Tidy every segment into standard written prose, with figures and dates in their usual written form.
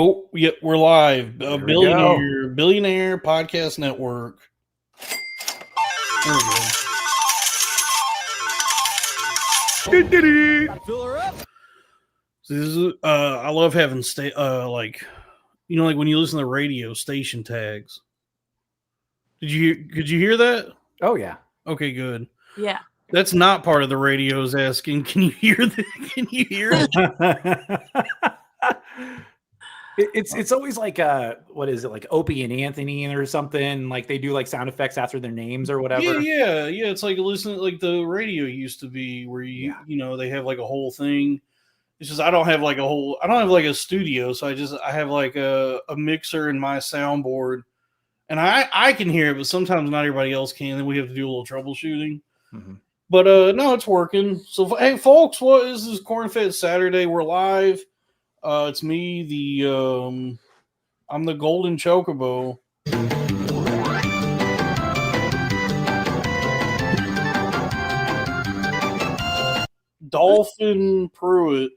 Oh, yeah, we're live. There we go. Billionaire Podcast Network. There we go. Fill her up. So this is, I love having like when you listen to radio station tags. Could you hear that? Oh yeah. Okay, good. Yeah. That's not part of the radio's asking. Can you hear Can you hear it? It's always like what is it, like Opie and Anthony or something, like they do like sound effects after their names or whatever. Yeah. It's like listening, like the radio used to be, where they have like a whole thing. It's just I don't have like a studio, so I have like a mixer and my soundboard, and I can hear it, but sometimes not everybody else can. Then we have to do a little troubleshooting. Mm-hmm. But no, it's working. So hey, folks, this is Cornfed Saturday. We're live. It's me, I'm the Golden Chocobo. Dolphin Pruitt.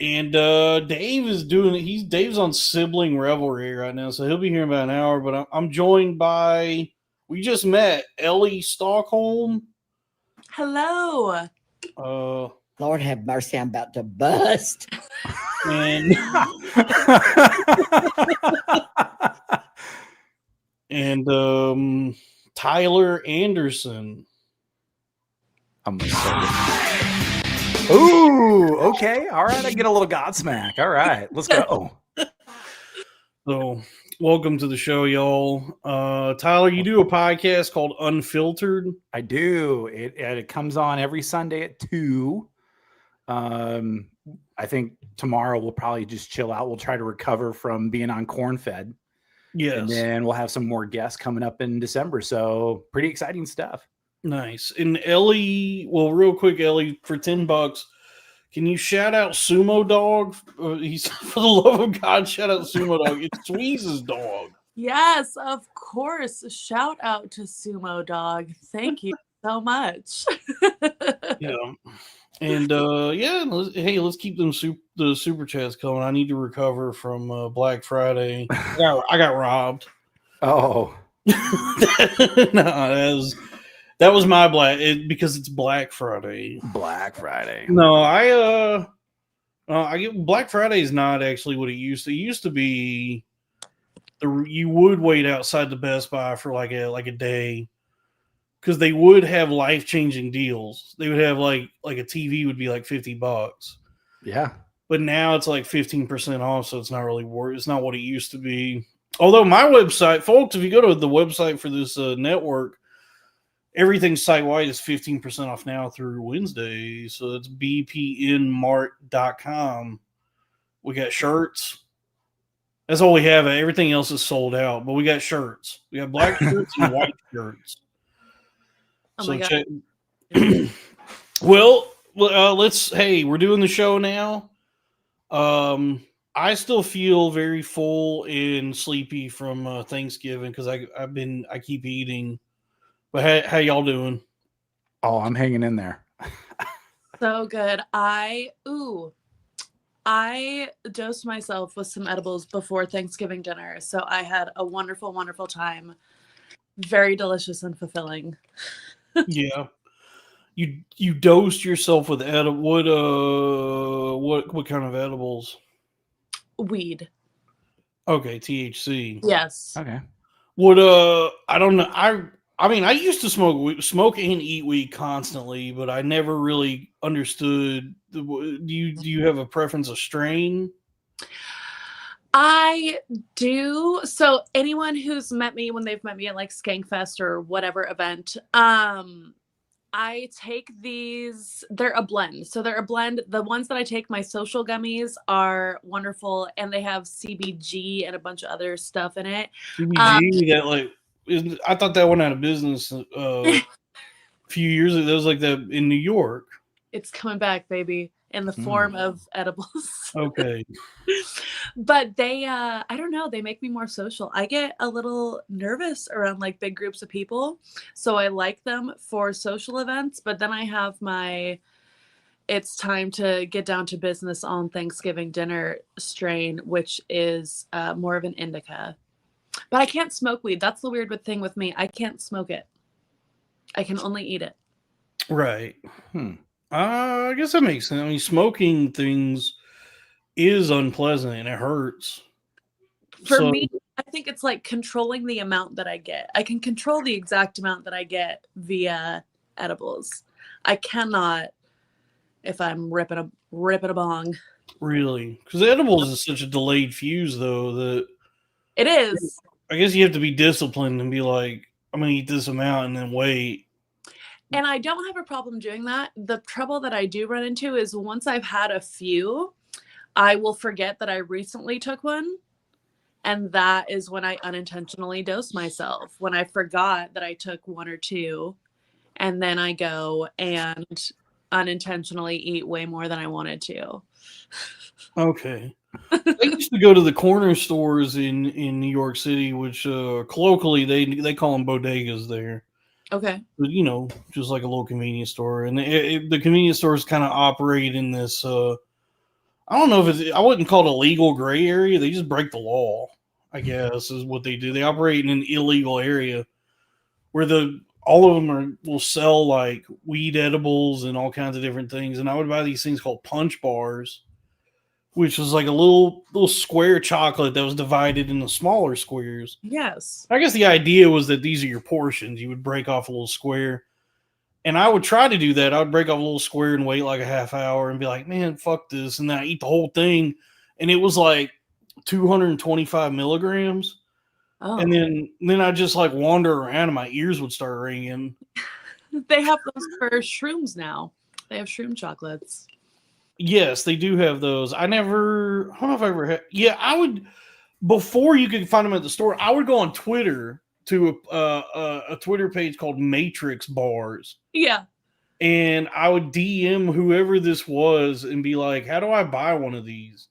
And Dave is Dave's on sibling revelry right now, so he'll be here in about an hour. But I'm joined by, we just met, Ellie Stockholm. Hello. Lord have mercy, I'm about to bust. And and Tyler Anderson. I'm excited. Ooh, okay. All right, I get a little Godsmack. All right, let's go. So, welcome to the show, y'all. Tyler, you do a podcast called Unfiltered. I do. It comes on every Sunday at 2. I think tomorrow we'll probably just chill out. We'll try to recover from being on Cornfed. Yes. And then we'll have some more guests coming up in December. So pretty exciting stuff. Nice. And Ellie, well, real quick, Ellie, for $10, can you shout out Sumo Dog? He's, for the love of God, shout out Sumo Dog. It's Sweeze's dog. Yes, of course. Shout out to Sumo Dog. Thank you so much. Yeah. And let's keep the super chats coming. I need to recover from Black Friday. I got robbed. Oh. No, that was my because it's Black Friday. Black Friday. No, I get Black Friday is not actually what it used to. It used to be you would wait outside the Best Buy for like a day, because they would have life-changing deals. They would have like a TV would be like $50. Yeah. But now it's like 15% off, so it's not really it's not what it used to be. Although my website, folks, if you go to the website for this network, everything site-wide is 15% off now through Wednesday. So it's bpnmart.com. We got shirts. That's all we have. Everything else is sold out, but we got shirts. We got black shirts and white shirts. Oh So my God. check. Well, we're doing the show now. I still feel very full and sleepy from Thanksgiving because I keep eating. But how y'all doing? Oh, I'm hanging in there. So good. I dosed myself with some edibles before Thanksgiving dinner. So I had a wonderful, wonderful time. Very delicious and fulfilling. Yeah. You dosed yourself with what kind of edibles? Weed. Okay, THC. Yes. Okay. I don't know. I mean, I used to smoke and eat weed constantly, but I never really understood. Do you have a preference of strain? I do. So anyone who's met me when they've met me at like Skankfest or whatever event, I take these. They're a blend. So they're a blend. The ones that I take, my social gummies, are wonderful, and they have CBG and a bunch of other stuff in it. CBG, I thought that went out of business a few years ago. That was like that in New York. It's coming back, baby, in the form of edibles. Okay. But they, I don't know, they make me more social. I get a little nervous around like big groups of people. So I like them for social events. But then I have my it's time to get down to business on Thanksgiving dinner strain, which is more of an indica. But I can't smoke weed. That's the weird thing with me. I can't smoke it. I can only eat it. Right. I guess that makes sense. I mean, smoking things is unpleasant and it hurts. For me, I think it's like controlling the amount that I get. I can control the exact amount that I get via edibles. I cannot if I'm ripping a bong. Really? Because edibles is such a delayed fuse, though, that it is. I guess you have to be disciplined and be like, I'm going to eat this amount and then wait. And I don't have a problem doing that. The trouble that I do run into is once I've had a few, I will forget that I recently took one. And that is when I unintentionally dose myself. When I forgot that I took one or two, and then I go and unintentionally eat way more than I wanted to. Okay. I used to go to the corner stores in New York City, which colloquially they call them bodegas there. Okay. But, you know, just like a little convenience store. And the convenience stores kind of operate in this, I don't know if I wouldn't call it a legal gray area. They just break the law, I guess, is what they do. They operate in an illegal area where all of them will sell like weed edibles and all kinds of different things. And I would buy these things called punch bars, which was like a little square chocolate that was divided into smaller squares. Yes. I guess the idea was that these are your portions. You would break off a little square. And I would try to do that. I would break off a little square and wait like a half hour and be like, man, fuck this. And then I eat the whole thing. And it was like 225 milligrams. Oh. And then I just like wander around and my ears would start ringing. They have those for shrooms now. They have shroom chocolates. Yes, they do have those. I don't know if I ever had. Yeah, I would, before you could find them at the store, I would go on Twitter to a Twitter page called Matrix Bars. Yeah. And I would DM whoever this was and be like, how do I buy one of these?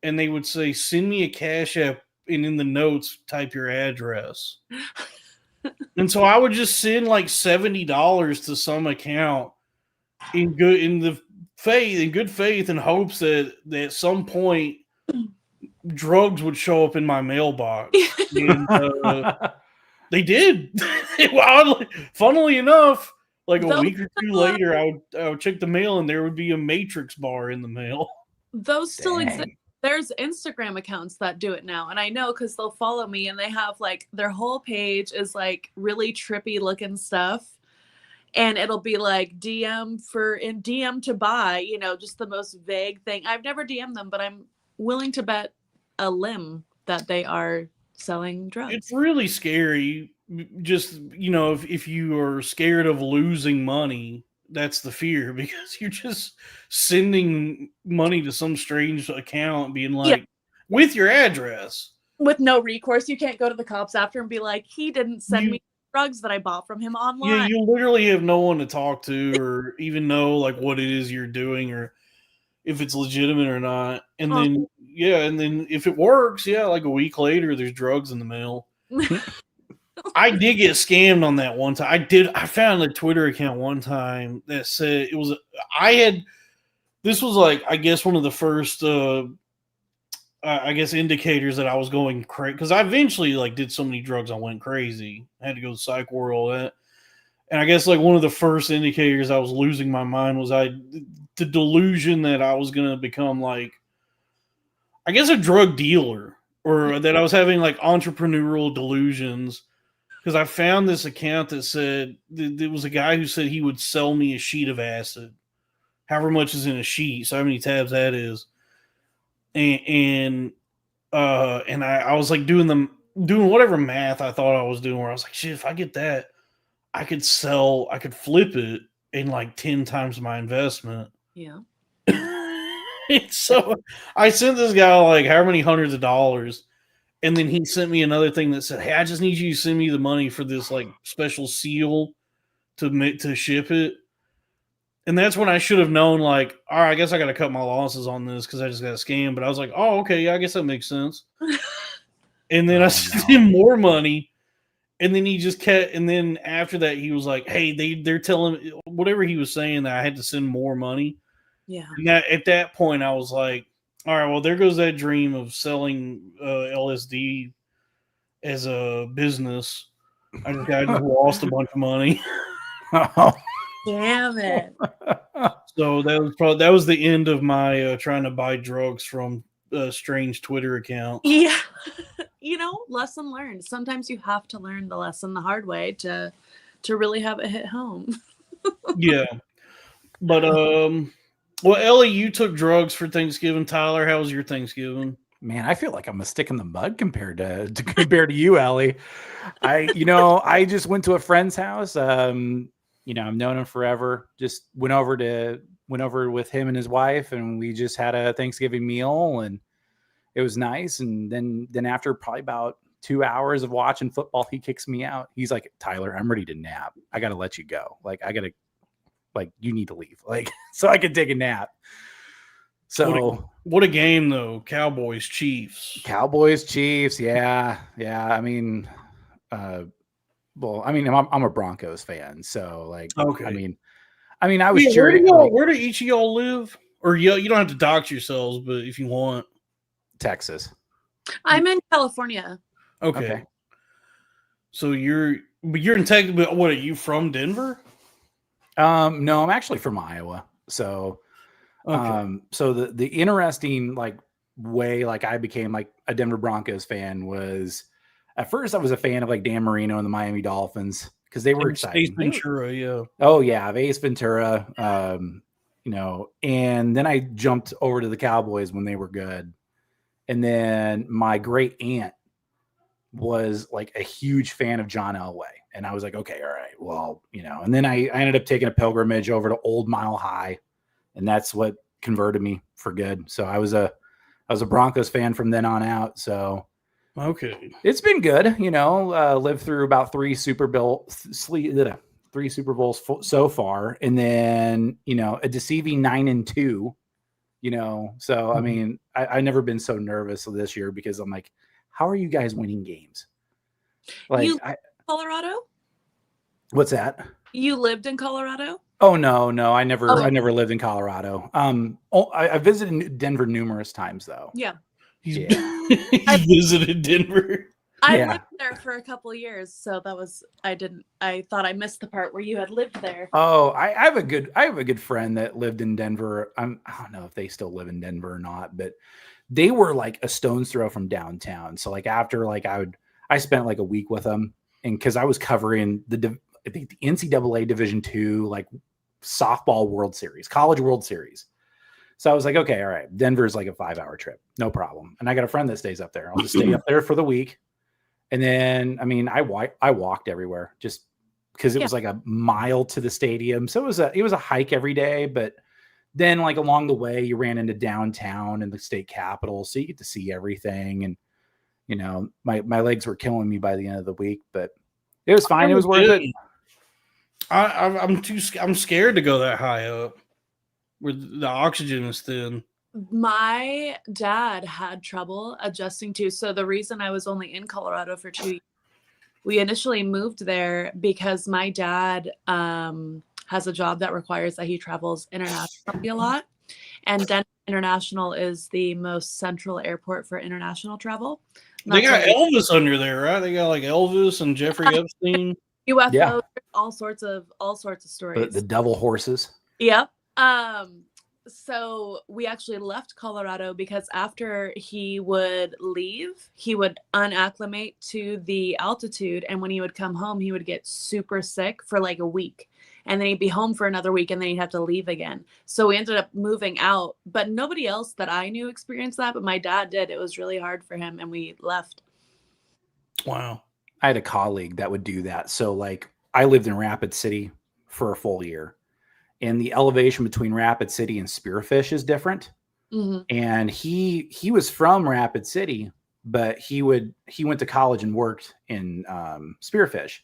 And they would say, send me a Cash App, and in the notes, type your address. And so I would just send like $70 to some account in good faith and hopes that at some point drugs would show up in my mailbox. And, they did. Funnily enough, like a week or two later, I would check the mail and there would be a Matrix bar in the mail. Those still exist. There's Instagram accounts that do it now. And I know because they'll follow me and they have like their whole page is like really trippy looking stuff. And it'll be like DM to buy, you know, just the most vague thing. I've never DM'd them, but I'm willing to bet a limb that they are selling drugs. It's really scary. Just, you know, if you are scared of losing money, that's the fear, because you're just sending money to some strange account being like, with your address. With no recourse. You can't go to the cops after and be like, he didn't send me drugs that I bought from him online. Yeah, you literally have no one to talk to or even know like what it is you're doing or if it's legitimate or not. And then if it works, like a week later, there's drugs in the mail. I did get scammed on that one time. I found a Twitter account one time that said this was like, I guess one of the first, indicators that I was going crazy, because I eventually like did so many drugs I went crazy. I had to go to psych ward, all that. And I guess like one of the first indicators I was losing my mind was the delusion that I was going to become like, I guess, a drug dealer, or that I was having like entrepreneurial delusions, because I found this account that said there was a guy who said he would sell me a sheet of acid, however much is in a sheet, so how many tabs that is. And I was like doing whatever math I thought I was doing, where I was like, shit, if I get that, I could flip it in like 10 times my investment. Yeah. So I sent this guy like how many hundreds of dollars, and then he sent me another thing that said, hey, I just need you to send me the money for this like special seal to ship it. And that's when I should have known, like, all right, I guess I got to cut my losses on this because I just got scammed. But I was like, oh, okay, yeah, I guess that makes sense. And then I sent him more money, and then he just kept. And then after that, he was like, hey, they're telling me whatever he was saying that I had to send more money. Yeah. And at that point, I was like, all right, well, there goes that dream of selling LSD as a business. I just lost a bunch of money. Damn it. So that was the end of my trying to buy drugs from strange Twitter accounts. Yeah. Lesson learned. Sometimes you have to learn the lesson the hard way to really have it hit home. Yeah. But well, Ellie, you took drugs for Thanksgiving. Tyler, how was your Thanksgiving? Man, I feel like I'm a stick in the mud compared to you, Ellie. I just went to a friend's house. I've known him forever. Just went over with him and his wife, and we just had a Thanksgiving meal, and it was nice. And then after probably about 2 hours of watching football, he kicks me out. He's like, Tyler, I'm ready to nap. I got to let you go. You need to leave. So I could take a nap. So what a game though. Cowboys Chiefs. Yeah. I mean, I'm a Broncos fan. So okay. I mean, I was cheering. Where do each of y'all live? Or you don't have to dox yourselves, but if you want. Texas. I'm in California. Okay. So you're in Texas, but what, are you from Denver? No, I'm actually from Iowa. So, so the interesting way I became a Denver Broncos fan was, at first I was a fan of Dan Marino and the Miami Dolphins because they were exciting. Ace Ventura, yeah. Oh yeah, Ace Ventura. And then I jumped over to the Cowboys when they were good, and then my great aunt was a huge fan of John Elway. And I was like, okay, all right, well, and then I ended up taking a pilgrimage over to Old Mile High, and that's what converted me for good. So I was a Broncos fan from then on out. So okay, it's been good, lived through about three Super Bowls so far, and then a deceiving 9-2. So I mean, I've never been so nervous this year because I'm like, how are you guys winning games? Colorado? What's that? You lived in Colorado? Oh no, I never lived in Colorado. I visited Denver numerous times though. Yeah. He visited Denver. I lived there for a couple of years, so I thought I missed the part where you had lived there. Oh, I have a good friend that lived in Denver. I don't know if they still live in Denver or not, but they were a stone's throw from downtown. So after I spent a week with them, and because I was covering the NCAA Division II softball World Series, college World Series. So I was like, okay, all right, Denver's a 5-hour trip, no problem. And I got a friend that stays up there. I'll just stay up there for the week. And then, I walked everywhere just because it was a mile to the stadium. So it was a hike every day, but then along the way you ran into downtown and the state capitol. So you get to see everything. And, my legs were killing me by the end of the week, but it was fine. It was worth it. I'm scared to go that high up where the oxygen is thin. My dad had trouble adjusting to. So the reason I was only in Colorado for 2 years, we initially moved there because my dad has a job that requires that he travels internationally a lot. And Denver International is the most central airport for international travel. They got Elvis under there, right? They got Elvis and Jeffrey Epstein. UFOs, all sorts of stories. The devil horses. Yep. So we actually left Colorado because after he would leave, he would unacclimate to the altitude. And when he would come home, he would get super sick for a week. And then he'd be home for another week and then he'd have to leave again. So we ended up moving out. But nobody else that I knew experienced that. But my dad did. It was really hard for him. And we left. Wow. I had a colleague that would do that. So I lived in Rapid City for a full year. And the elevation between Rapid City and Spearfish is different. Mm-hmm. And he was from Rapid City, but he went to college and worked in Spearfish.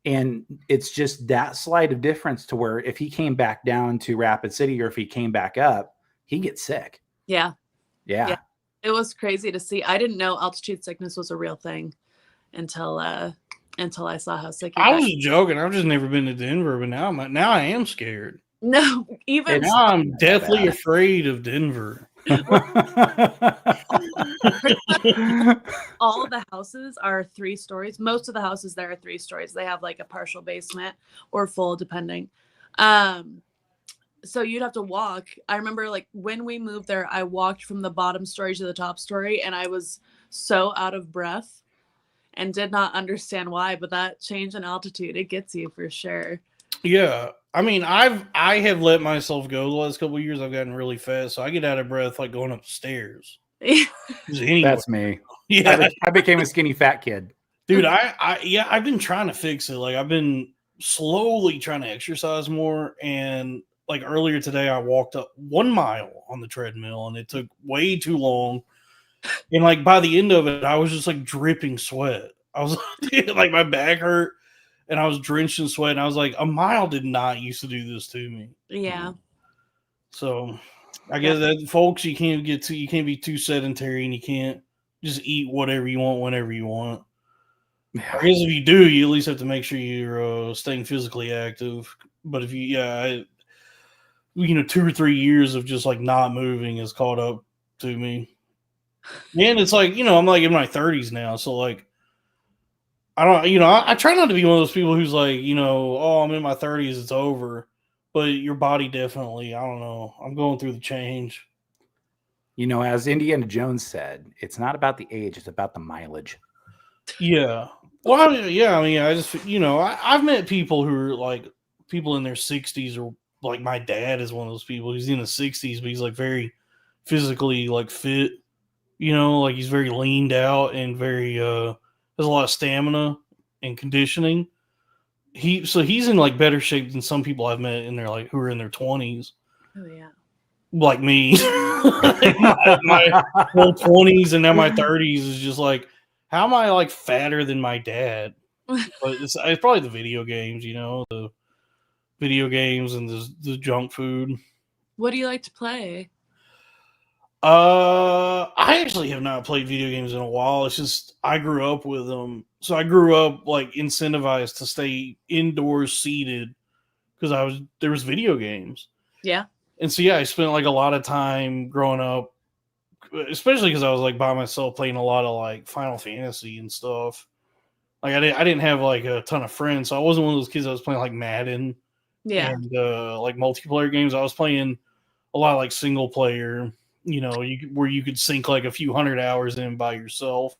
And it's just that slight of difference to where if he came back down to Rapid City or if he came back up, he'd get sick. Yeah. Yeah. It was crazy to see. I didn't know altitude sickness was a real thing until I saw how sick he I got. was joking. I've just never been to Denver, but now I am scared. No, even And now I'm deathly afraid of Denver. all the houses are 3 stories. Most of the houses there are 3 stories. They have like a partial basement or full, depending. So you'd have to walk. I remember like when we moved there, I walked from the bottom story to the top story, and I was so out of breath and did not understand why. But that change in altitude, it gets you for sure. Yeah, I mean, I have let myself go the last couple of years. I've gotten really fast, so I get out of breath like going up the stairs. That's me. Yeah, I became a skinny fat kid. dude. I've been trying to fix it. Like I've been slowly trying to exercise more, and like earlier today, I walked up 1 mile on the treadmill, and it took way too long. And like by the end of it, I was just like dripping sweat. I was like my back hurt. And I was drenched in sweat, and I was like, a mile did not used to do this to me. Yeah. So I guess that, folks, you can't be too sedentary, and you can't just eat whatever you want whenever you want. Yeah. I guess if you do, you at least have to make sure you're staying physically active. But if you, 2 or 3 years of just like not moving has caught up to me. And it's like, I'm like in my 30s now, so like. I don't, I try not to be one of those people who's like, oh, I'm in my 30s, it's over. But your body definitely, I don't know. I'm going through the change. As Indiana Jones said, it's not about the age, it's about the mileage. Yeah. Well, I just, I've met people who are like people in their 60s, or like my dad is one of those people. He's in the 60s, but he's like very physically like fit, like he's very leaned out and very, has a lot of stamina and conditioning. He's in like better shape than some people I've met in their like who are in their 20s. Oh yeah. Like me. my whole 20s and now my 30s is just like, how am I like fatter than my dad? But it's probably the video games, the video games and the junk food. What do you like to play? I actually have not played video games in a while. It's just I grew up with them, so I grew up like incentivized to stay indoors seated because there was video games. Yeah, and so I spent like a lot of time growing up, especially because I was like by myself playing a lot of like Final Fantasy and stuff. Like I didn't have like a ton of friends, so I wasn't one of those kids that was playing like Madden, and like multiplayer games. I was playing a lot of like single player. Where you could sink like a few 100 hours in by yourself.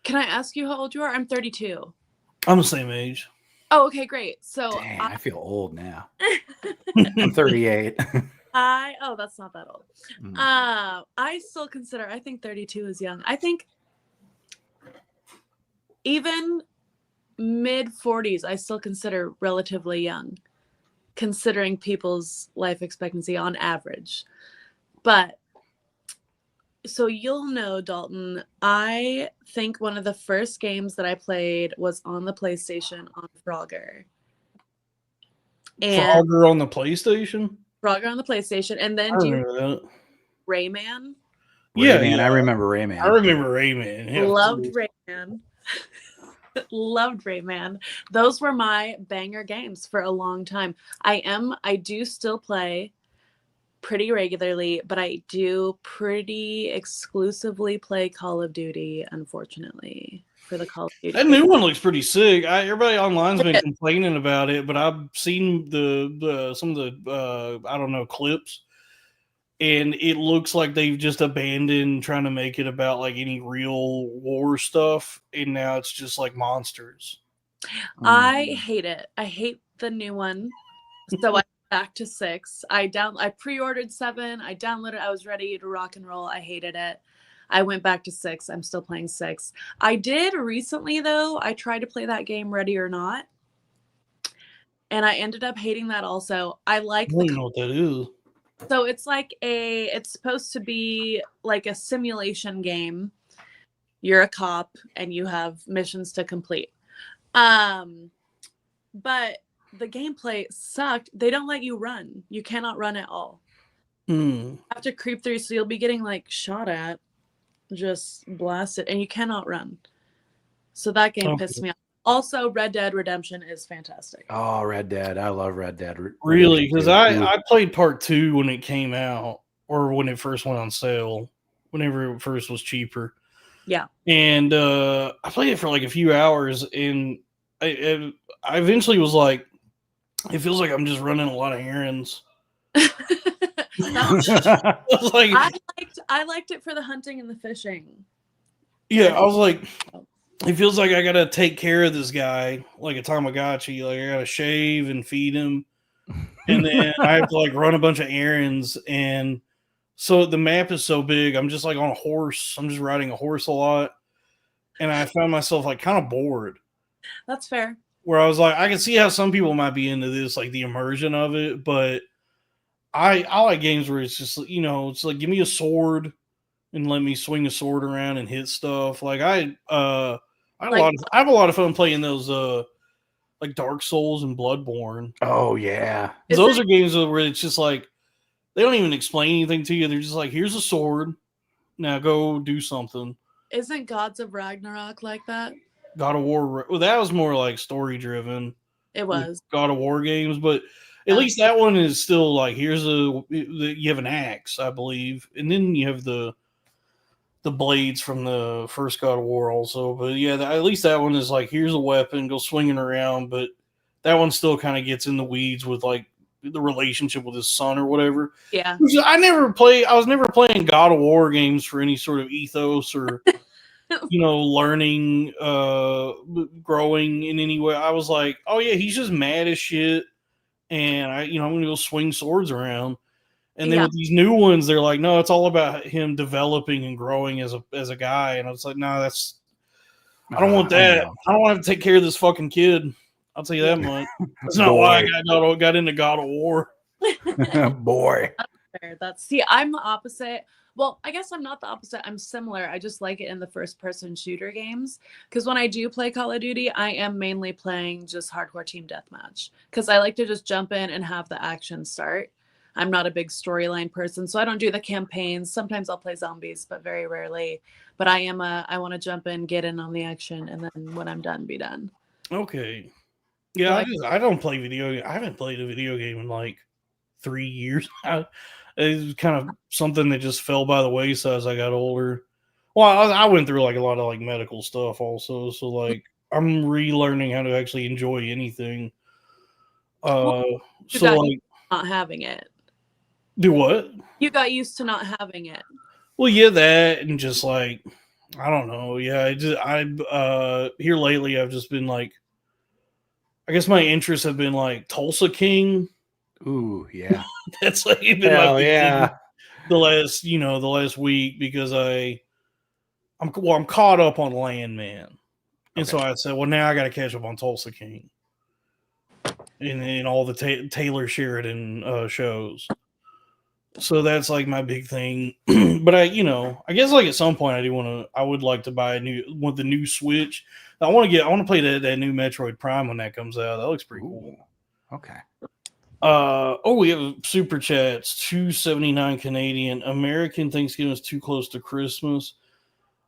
Can I ask you how old you are? I'm 32. I'm the same age. Oh, okay, great. So dang, I feel old now. I'm 38. That's not that old. I still I think 32 is young. I think even mid 40s, I still consider relatively young, considering people's life expectancy on average. But so you'll know, Dalton, I think one of the first games that I played was on the PlayStation on Frogger. Frogger on the PlayStation? Frogger on the PlayStation. And then do you remember that? Rayman? Rayman, I remember Rayman. I remember Rayman. Yeah. Loved Rayman. Loved Rayman. Those were my banger games for a long time. I do still play pretty regularly, but I do pretty exclusively play Call of Duty, unfortunately, for the Call of Duty. That new one looks pretty sick. Everybody online's been complaining about it, but I've seen some of the I don't know, clips, and it looks like they've just abandoned trying to make it about like any real war stuff, and now it's just like monsters. I hate it. I hate the new one. So I back to 6. I pre-ordered 7. I downloaded. I was ready to rock and roll. I hated it. I went back to 6. I'm still playing 6. I did recently though. I tried to play that game Ready or Not, and I ended up hating that also. I like. I don't know what that is. So it's supposed to be like a simulation game. You're a cop and you have missions to complete. But the gameplay sucked. They don't let you run. You cannot run at all. You have to creep through, so you'll be getting like shot at, just blasted, and you cannot run. So that game pissed me off. Also, Red Dead Redemption is fantastic. Oh, Red Dead. I love Red Dead. Really? Because I played part 2 when it came out, or when it first went on sale, whenever it first was cheaper. Yeah. And I played it for like a few hours, and I eventually was like, it feels like I'm just running a lot of errands. I was like, I liked it for the hunting and the fishing. yeah, I was like, it feels like I gotta take care of this guy like a Tamagotchi. Like I gotta shave and feed him, and then I have to like run a bunch of errands. And so the map is so big. I'm just like on a horse. I'm just riding a horse a lot, and I found myself like kind of bored. That's fair. Where I was like, I can see how some people might be into this, like the immersion of it, but I like games where it's just, it's like give me a sword and let me swing a sword around and hit stuff. Like I have a lot of fun playing those like Dark Souls and Bloodborne. Oh yeah. Those are games where it's just like they don't even explain anything to you. They're just like, here's a sword. Now go do something. Isn't Gods of Ragnarok like that? God of War. Well, that was more like story driven. It was God of War games, but at least that one is still like, you have an axe, I believe, and then you have the blades from the first God of War also. But yeah, at least that one is like, here's a weapon, go swinging around. But that one still kind of gets in the weeds with like the relationship with his son or whatever. Yeah, I was never playing God of War games for any sort of ethos or learning, growing in any way. I was like, oh yeah, he's just mad as shit, and I'm gonna go swing swords around. And then with these new ones, they're like, no, it's all about him developing and growing as a guy. And I was like, no, I don't want that. I don't want to take care of this fucking kid. I'll tell you that much. That's not why I got into God of War. Boy. I'm the opposite. Well, I guess I'm not the opposite. I'm similar. I just like it in the first-person shooter games. Because when I do play Call of Duty, I am mainly playing just hardcore team deathmatch. Because I like to just jump in and have the action start. I'm not a big storyline person, so I don't do the campaigns. Sometimes I'll play zombies, but very rarely. But I want to jump in, get in on the action, and then when I'm done, be done. Okay. Yeah, I don't play video. I haven't played a video game in like 3 years. It was kind of something that just fell by the wayside as I got older. Well, I went through like a lot of like medical stuff also, so like I'm relearning how to actually enjoy anything. So like not having it. Do what? You got used to not having it. Well, yeah, that and just like I don't know. Yeah, here lately I've just been like, I guess my interests have been like Tulsa King. Ooh, yeah. That's like been the last week because I'm caught up on Landman. And so I said, well, now I got to catch up on Tulsa King and all the Taylor Sheridan shows. So that's like my big thing. But I guess like at some point I would like to buy the new Switch. I want to play that new Metroid Prime when that comes out. That looks pretty cool. Okay. We have super chats. 279 Canadian. American Thanksgiving is too close to Christmas.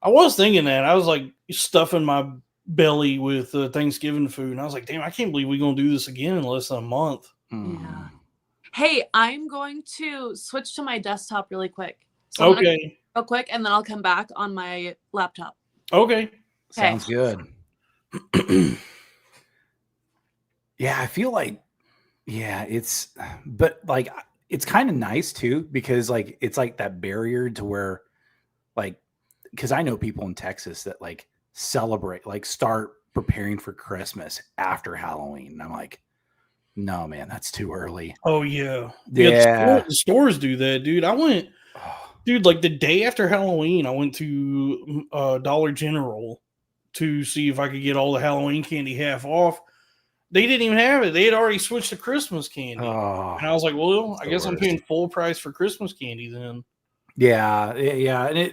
I was thinking that. I was like stuffing my belly with Thanksgiving food, and I was like, damn, I can't believe we're gonna do this again in less than a month. Yeah. Hey, I'm going to switch to my desktop really quick. So okay. Real quick, and then I'll come back on my laptop. Okay. Sounds good. Yeah, I feel like, it's kind of nice too, because like, it's like that barrier to where like, because I know people in Texas that like celebrate, like start preparing for Christmas after Halloween. And I'm like, no, man, that's too early. Oh yeah. The stores do that, dude. Like the day after Halloween, I went to Dollar General to see if I could get all the Halloween candy half off. They didn't even have it. They had already switched to Christmas candy. Oh, and I was like, well, I guess I'm paying full price for Christmas candy then. Yeah. And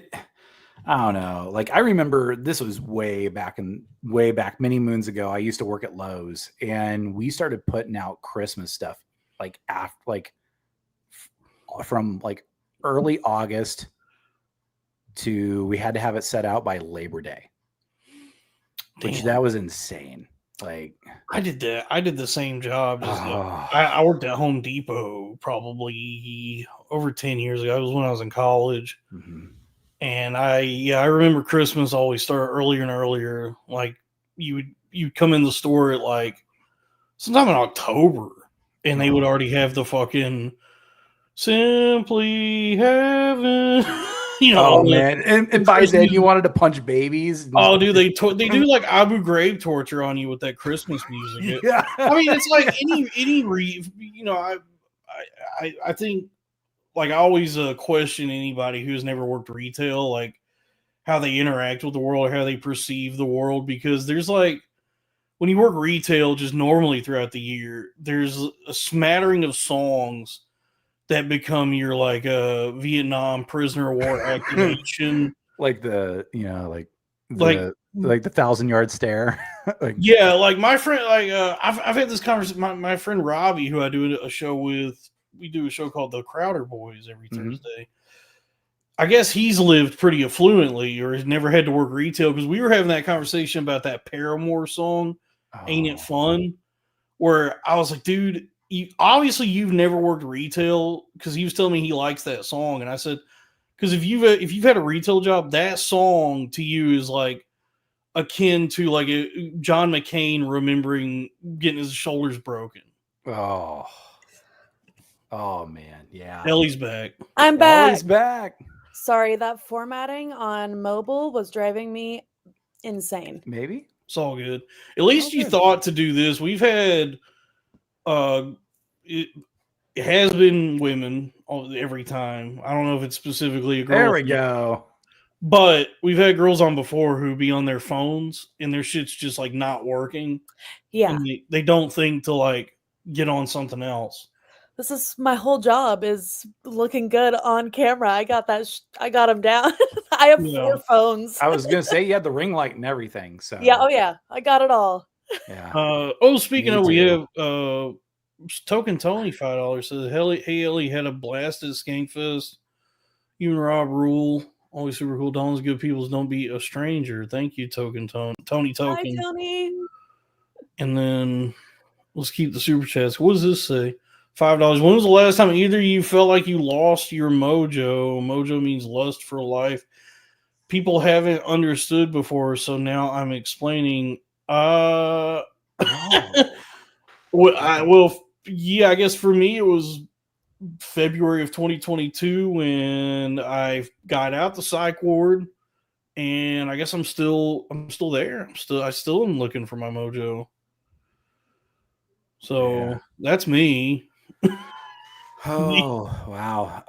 I don't know. Like I remember this was way back many moons ago. I used to work at Lowe's, and we started putting out Christmas stuff from like early August to we had to have it set out by Labor Day, which that was insane. Like I did that. I did the same job. Just, oh. I worked at Home Depot probably over 10 years ago. It was when I was in college. Mm-hmm. And I remember Christmas always started earlier and earlier. Like you'd come in the store at like sometime in October, and they would already have the fucking Simply Heaven. Oh man! And by then you wanted to punch babies. Oh, dude, they do like Abu Ghraib torture on you with that Christmas music. Yeah. I mean, it's like I think like I always question anybody who's never worked retail, like how they interact with the world or how they perceive the world, because there's like when you work retail just normally throughout the year, there's a smattering of songs that become your like Vietnam prisoner of war activation. Like the 1,000-yard stare. Like my friend, I've had this conversation. My friend Robbie, who I do a show with, we do a show called The Crowder Boys every Thursday. I guess he's lived pretty affluently or has never had to work retail, because we were having that conversation about that Paramore song, Ain't It Fun? Where I was like, dude, you've never worked retail, because he was telling me he likes that song. And I said, because if you've had a retail job, that song to you is like akin to like a John McCain remembering getting his shoulders broken. Oh man, yeah. Ellie's back. I'm back. Ellie's back. Sorry, that formatting on mobile was driving me insane. Maybe it's all good. At least you thought to do this. We've had it has been women every time. I don't know if it's specifically a girl. There we go. But we've had girls on before who be on their phones and their shit's just like not working. Yeah. And they don't think to like get on something else. This is my whole job, is looking good on camera. I got that. I got them down. I have 4 phones. I was going to say you had the ring light and everything. So yeah. Oh yeah. I got it all. Yeah. Speaking of, we have Token Tony $5 says, hey Ellie, had a blast at Skankfest. You and Rob rule. Always super cool. Don's good peoples, don't be a stranger. Thank you, Token Tony. Token. Hi, Tony. And then let's keep the super chats. What does this say? $5. When was the last time either of you felt like you lost your mojo? Mojo means lust for life. People haven't understood before, so now I'm explaining. I guess for me it was February of 2022 when I got out the psych ward, and I guess I'm still there. I still am looking for my mojo. So that's me. Oh wow.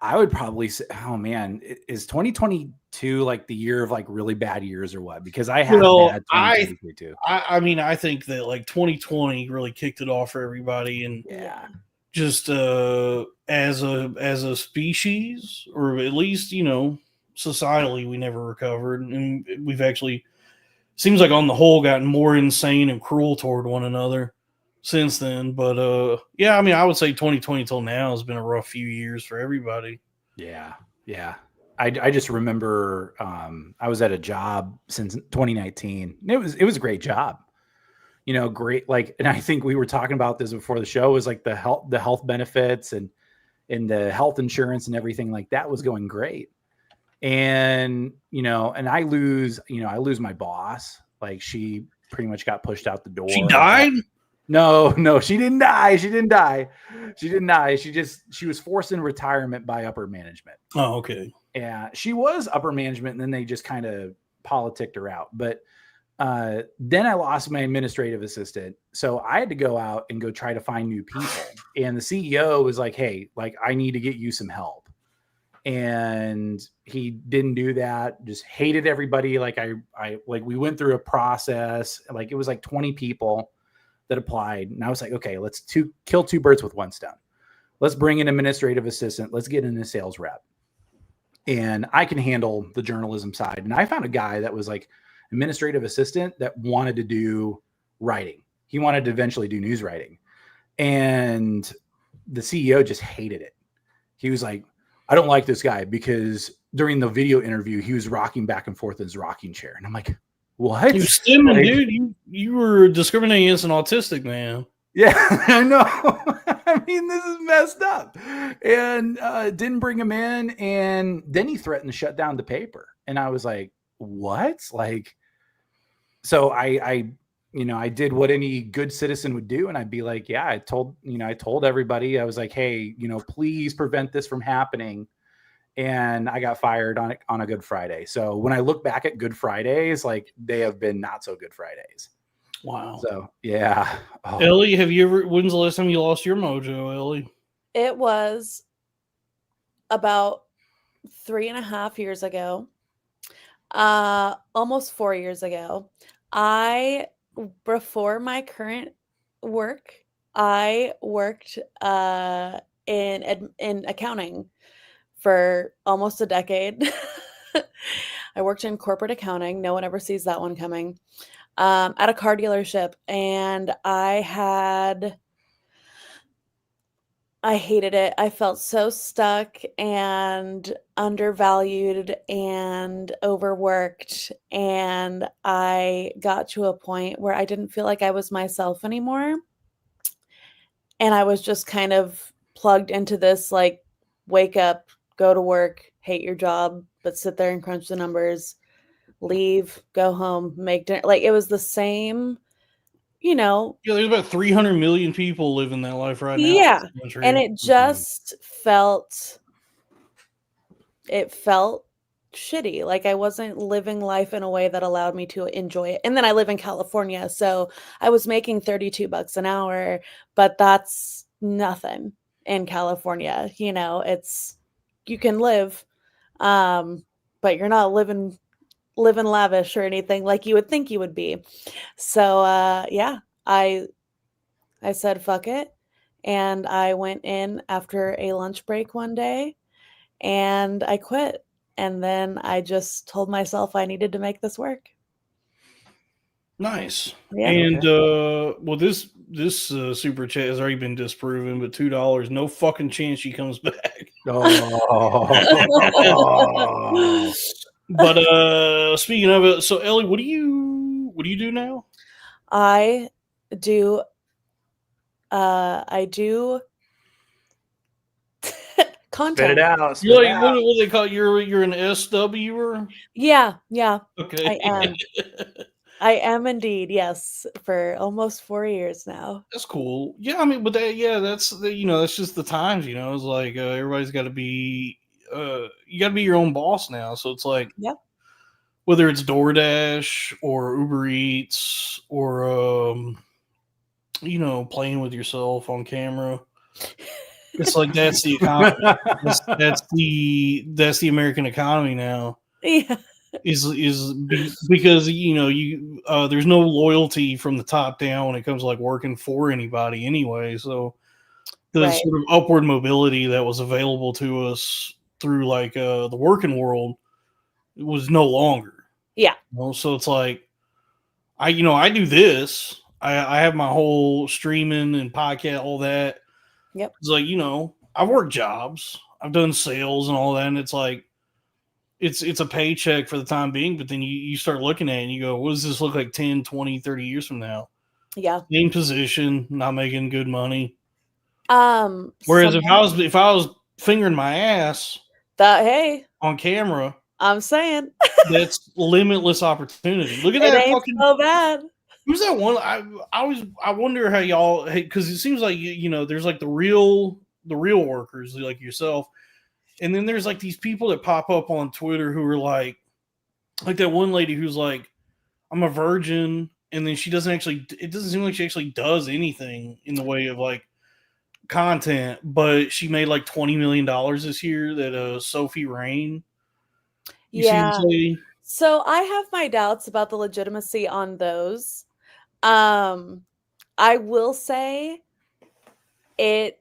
I would probably say, oh man, is 2022 like the year of like really bad years or what? Because I had bad 2022 too. I mean, I think that like 2020 really kicked it off for everybody, and just as a species, or at least societally, we never recovered, and we've actually seems like on the whole gotten more insane and cruel toward one another since then. But I mean, I would say 2020 till now has been a rough few years for everybody. Yeah. I just remember I was at a job since 2019. It was a great job. Great, like, and I think we were talking about this before the show, was like the health benefits and the health insurance and everything like that was going great. And and I lose my boss. Like, she pretty much got pushed out the door. She died? No, she didn't die. She was forced in retirement by upper management. Oh, okay. Yeah, she was upper management, and then they just kind of politicked her out. But then I lost my administrative assistant, so I had to go out and go try to find new people. And the CEO was like, "Hey, like, I need to get you some help." And he didn't do that. Just hated everybody. Like we went through a process. Like, it was like 20 people that applied, and I was like, okay, let's kill 2 birds with 1 stone. Let's bring an administrative assistant. Let's get in a sales rep, and I can handle the journalism side. And I found a guy that was like administrative assistant that wanted to do writing. He wanted to eventually do news writing, and the CEO just hated it. He was like, I don't like this guy, because during the video interview, he was rocking back and forth in his rocking chair. And I'm like, what? You stimming, Like, dude. You were discriminating against an autistic man. Yeah, I know. I mean, this is messed up. And didn't bring him in, and then he threatened to shut down the paper. And I was like, what? Like, so I did what any good citizen would do, and I'd be like, yeah, I told everybody. I was like, hey, please prevent this from happening. And I got fired on a Good Friday. So when I look back at Good Fridays, like, they have been not so good Fridays. Wow. So yeah. Oh. Ellie, when's the last time you lost your mojo, Ellie? It was about 3.5 years ago. Almost 4 years ago. Before my current work, I worked in accounting for almost a decade. I worked in corporate accounting. No one ever sees that one coming. At a car dealership, and I hated it. I felt so stuck and undervalued and overworked, and I got to a point where I didn't feel like I was myself anymore. And I was just kind of plugged into this, like, wake up, go to work, hate your job, but sit there and crunch the numbers, leave, go home, make dinner. Like, it was the same, Yeah, there's about 300 million people living that life right now. Yeah. And it just felt shitty. Like, I wasn't living life in a way that allowed me to enjoy it. And then I live in California, so I was making $32 an hour, but that's nothing in California. It's, you can live, but you're not living lavish or anything like you would think you would be. So yeah, I said fuck it, and I went in after a lunch break one day and I quit. And then I just told myself I needed to make this work. Nice. Yeah. And well, this super chat has already been disproven, but $2, no fucking chance she comes back. Oh. But speaking of it, so Ellie, what do you do now? I do content. Spit it out. You're like, what do they call you? You're an SWer? Yeah. Okay. I am. I am indeed, yes, for almost 4 years now. That's cool. Yeah, I mean, but that's that's just the times. It's like everybody's got to be. You got to be your own boss now. So it's like, yep. Whether it's DoorDash or Uber Eats or playing with yourself on camera. It's like that's the economy. that's the American economy now. Yeah. Because there's no loyalty from the top down when it comes to like working for anybody anyway. So the sort of upward mobility that was available to us through like the working world was no longer. Yeah. So it's like I do this. I have my whole streaming and podcast, all that. Yep. It's like, I've worked jobs, I've done sales and all that, and it's like it's a paycheck for the time being, but then you start looking at it and you go, what does this look like 10, 20, 30 years from now? Yeah. Same position, not making good money. Whereas if I was fingering my ass on camera, I'm saying that's limitless opportunity. Look at that ain't fucking so bad. Who's that one? I wonder how y'all, because it seems like there's like the real workers like yourself, and then there's like these people that pop up on Twitter who are like that one lady who's like, I'm a virgin, and then she doesn't actually. It doesn't seem like she actually does anything in the way of like content, but she made like $20 million this year. That Sophie Rain. You see this lady? So I have my doubts about the legitimacy on those. I will say it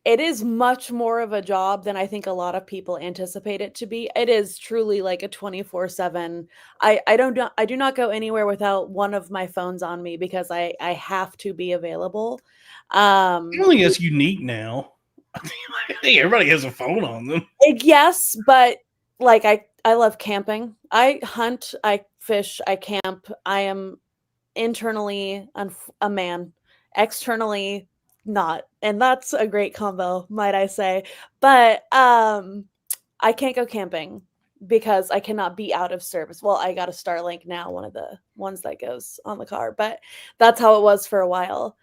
is much more of a job than I think a lot of people anticipate it to be. It is truly like a 24/7. I do not go anywhere without one of my phones on me because I have to be available. I don't think that's unique now. I think everybody has a phone on them. Yes, but like I love camping. I hunt, I fish, I camp. I am internally a man, externally not. And that's a great combo, might I say. But I can't go camping because I cannot be out of service. Well, I got a Starlink now, one of the ones that goes on the car, but that's how it was for a while.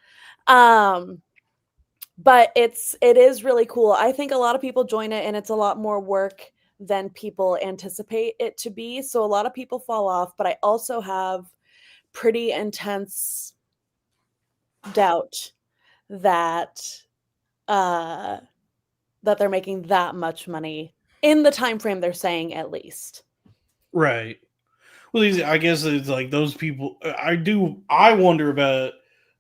But it is really cool. I think a lot of people join it and it's a lot more work than people anticipate it to be. So a lot of people fall off, but I also have pretty intense doubt that that they're making that much money in the time frame they're saying, at least. Right. Well, I guess it's like those people. I wonder about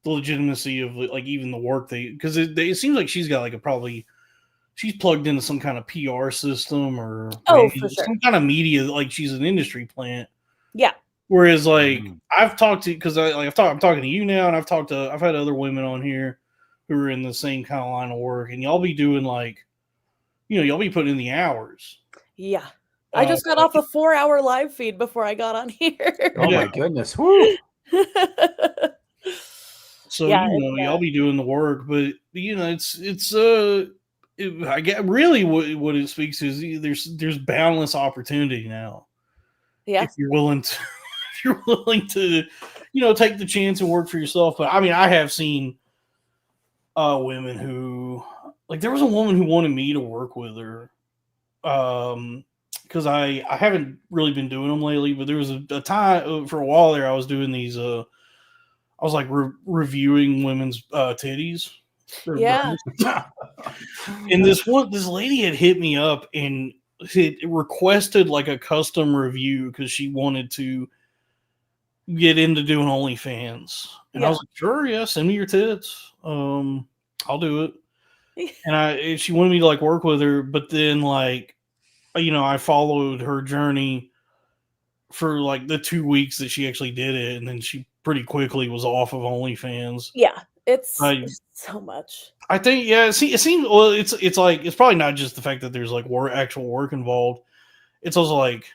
the legitimacy of like even the work because it seems like she's got like she's plugged into some kind of PR system or for sure. some kind of media, like she's an industry plant. Yeah. Whereas like I've talked to, because I'm talking to you now, and I've had other women on here who are in the same kind of line of work, and y'all be doing like, y'all be putting in the hours. Yeah. I just got off a 4-hour live feed before I got on here. Oh my goodness. Woo. So, y'all be doing the work, but I get really what it speaks to is there's boundless opportunity now. Yeah. If you're willing to, take the chance and work for yourself. But I mean, I have seen women who, like, there was a woman who wanted me to work with her. Because I haven't really been doing them lately, but there was a time for a while there I was doing these. I was like reviewing women's titties. Yeah. And this lady had hit me up and had requested like a custom review because she wanted to get into doing OnlyFans. And I was like, sure, yeah, send me your tits. I'll do it. And she wanted me to like work with her, but then like, I followed her journey for like the 2 weeks that she actually did it, and then she pretty quickly was off of OnlyFans. Yeah, it's so much. I think, yeah. It seems well. It's like it's probably not just the fact that there's like actual work involved. It's also like,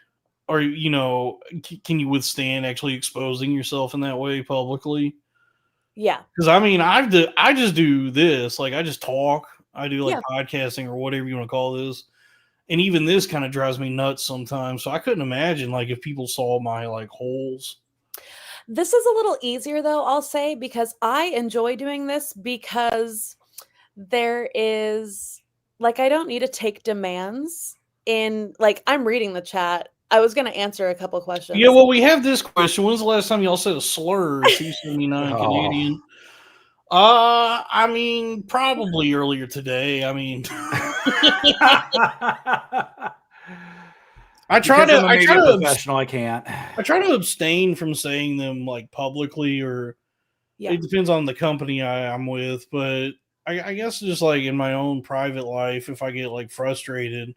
can you withstand actually exposing yourself in that way publicly? Yeah, because I mean, I just do this. Like I just talk. I do like podcasting or whatever you want to call this. And even this kind of drives me nuts sometimes. So I couldn't imagine like if people saw my like holes. This is a little easier though, I'll say, because I enjoy doing this because there is like, I don't need to take demands in, like, I'm reading the chat. I was going to answer a couple questions. Yeah, well, we have this question. When's the last time y'all said a slur? C79 Canadian. I mean, probably earlier today. I mean, I try to abstain from saying them like publicly, or it depends on the company I'm with. But I guess just like in my own private life, if I get like frustrated,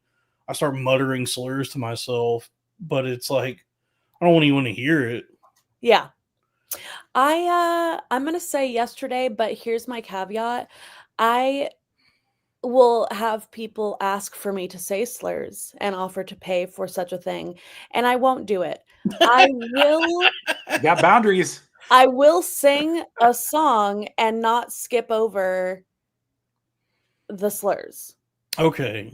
I start muttering slurs to myself. But it's like I don't want anyone to hear it. Yeah. I'm gonna say yesterday, but here's my caveat. I will have people ask for me to say slurs and offer to pay for such a thing, and I won't do it. I will got boundaries. I will sing a song and not skip over the slurs. Okay.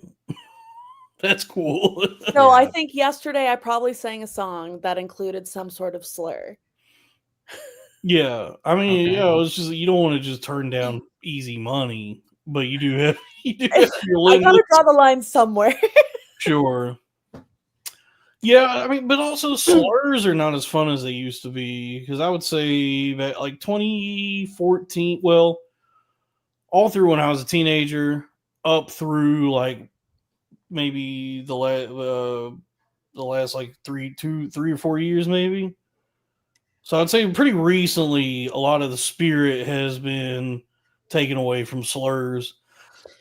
That's cool. So I think yesterday I probably sang a song that included some sort of slur. Yeah, I mean, it's just you don't want to just turn down easy money, but you do have your limits. I gotta draw the line somewhere. Sure. Yeah, I mean, but also slurs are not as fun as they used to be, because I would say that like 2014, well, all through when I was a teenager, up through like maybe the last like 3 or 4 years, maybe. So I'd say pretty recently, a lot of the spirit has been taken away from slurs.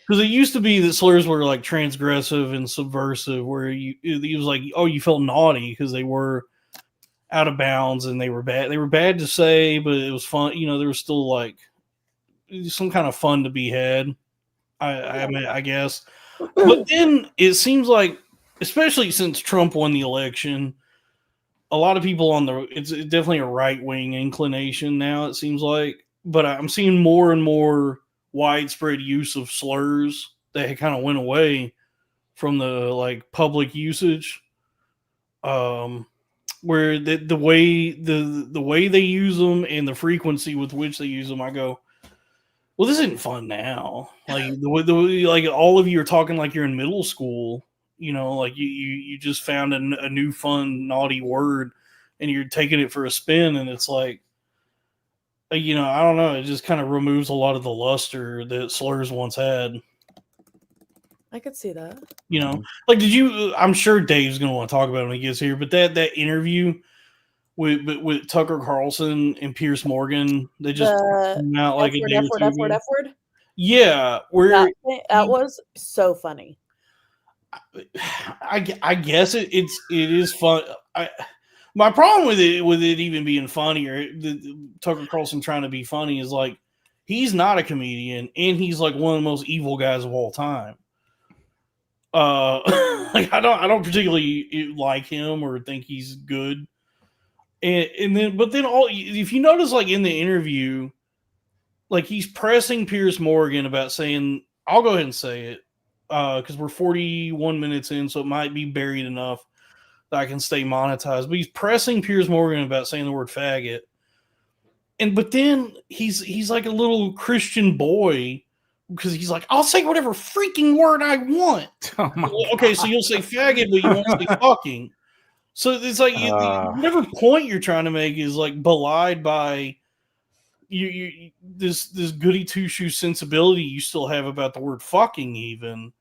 Because it used to be that slurs were like transgressive and subversive, where it was like, oh, you felt naughty because they were out of bounds and they were bad. They were bad to say, but it was fun. There was still like some kind of fun to be had. I guess. But then it seems like especially since Trump won the election, a lot of people it's definitely a right wing inclination now, it seems like. But I'm seeing more and more widespread use of slurs that kind of went away from the like public usage. Where the way they use them and the frequency with which they use them, I go, well, this isn't fun now. Like like all of you are talking like you're in middle school. You know, like you just found a new fun naughty word, and you're taking it for a spin, and it's like, I don't know. It just kind of removes a lot of the luster that slurs once had. I could see that. Like I'm sure Dave's going to want to talk about it when he gets here, but that interview with Tucker Carlson and Pierce Morgan, they just came out like a day or two ago. F word. Yeah, where that was so funny. I guess it is fun. My problem with it even being funny, or Tucker Carlson trying to be funny, is like he's not a comedian and he's like one of the most evil guys of all time. Like I don't particularly like him or think he's good. And then if you notice, like in the interview, like he's pressing Pierce Morgan about saying, I'll go ahead and say it, because we're 41 minutes in, so it might be buried enough that I can stay monetized. But he's pressing Pierce Morgan about saying the word faggot. But then he's like a little Christian boy, because he's like, I'll say whatever freaking word I want. Okay, so you'll say faggot, but you won't say fucking. So it's like whatever point you're trying to make is like belied by you this goody two shoe sensibility you still have about the word fucking even.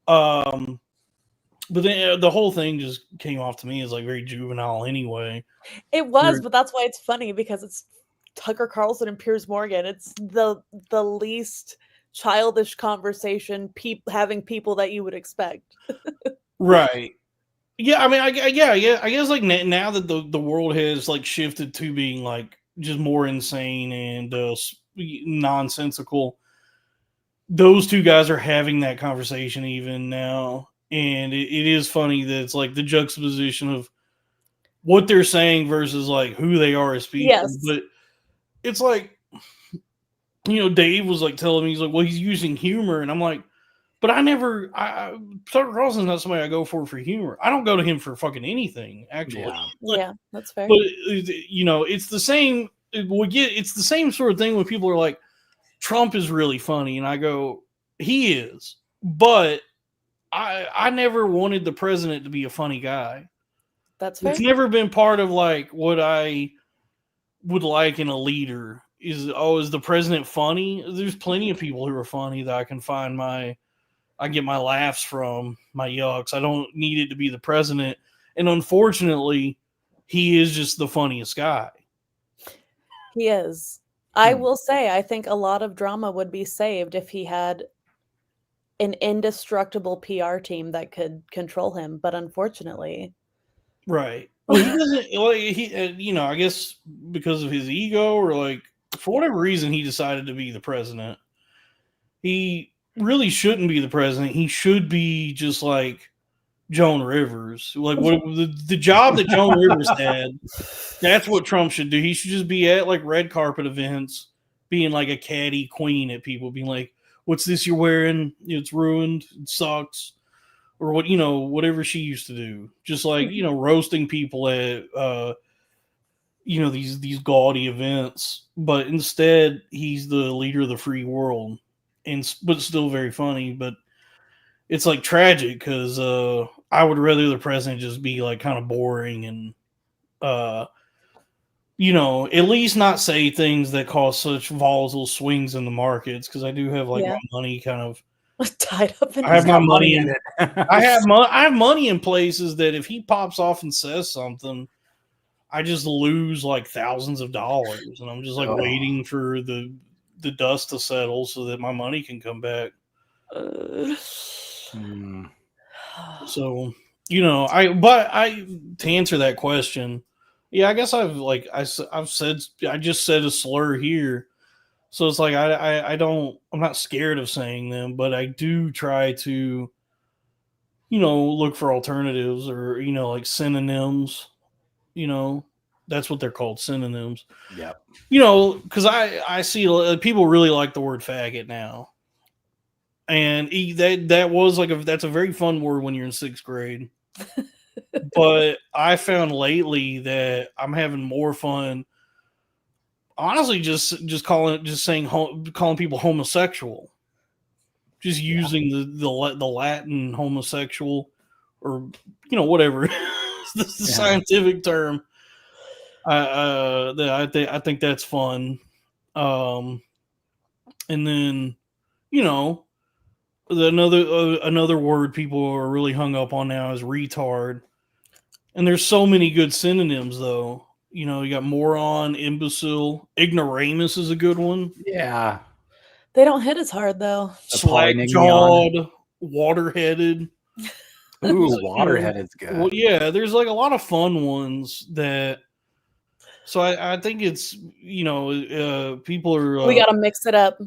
But then the whole thing just came off to me as like very juvenile anyway. It was, but that's why it's funny, because it's Tucker Carlson and Piers Morgan. It's the least childish conversation having people that you would expect. Right. Yeah, I mean, I guess like now that the world has like shifted to being like just more insane and nonsensical, those two guys are having that conversation even now, and it is funny that it's like the juxtaposition of what they're saying versus like who they are as people. Yes. But it's like, Dave was like telling me, he's like, well, he's using humor, and I'm like, but Tucker Carlson's not somebody I go for humor. I don't go to him for fucking anything, actually. Yeah, that's fair. But it's the same. It's the same sort of thing when people are like, Trump is really funny, and I go, he is, but I never wanted the president to be a funny guy. That's fair. It's never been part of like what I would like in a leader. Is the president funny? There's plenty of people who are funny that I can find I get my laughs from, my yucks. I don't need it to be the president. And unfortunately, he is just the funniest guy. He is. I will say, I think a lot of drama would be saved if he had an indestructible PR team that could control him. But unfortunately. Right. Well, he doesn't, like, I guess because of his ego or like, for whatever reason, he decided to be the president. He really shouldn't be the president. He should be just like Joan Rivers. Like what the job that Joan Rivers had, that's what Trump should do. He should just be at like red carpet events, being like a catty queen at people, being like, what's this you're wearing? It's ruined. It sucks. Or whatever she used to do. Just like, roasting people at these gaudy events. But instead he's the leader of the free world. But still very funny, but it's like tragic because I would rather the president just be like kind of boring and at least not say things that cause such volatile swings in the markets, because I do have like my money kind of tied up in I have my money in it. I have money in places that if he pops off and says something, I just lose like thousands of dollars, and I'm just like waiting for the dust to settle so that my money can come back. So, to answer that question, yeah, I guess I just said a slur here. So it's like, I'm not scared of saying them, but I do try to look for alternatives or, like synonyms, that's what they're called, synonyms. Yep. Because I see people really like the word faggot now. And that's a very fun word when you're in 6th grade. But I found lately that I'm having more fun, honestly, calling people homosexual, just using the Latin homosexual, or whatever the scientific term. I think that's fun. And then another word people are really hung up on now is retard. And there's so many good synonyms, though. You got moron, imbecile, ignoramus is a good one. Yeah. They don't hit as hard, though. Slack-jawed, water-headed. Ooh, water-headed's good. Well, yeah, there's like a lot of fun ones that. So I think it's, people are. We got to mix it up.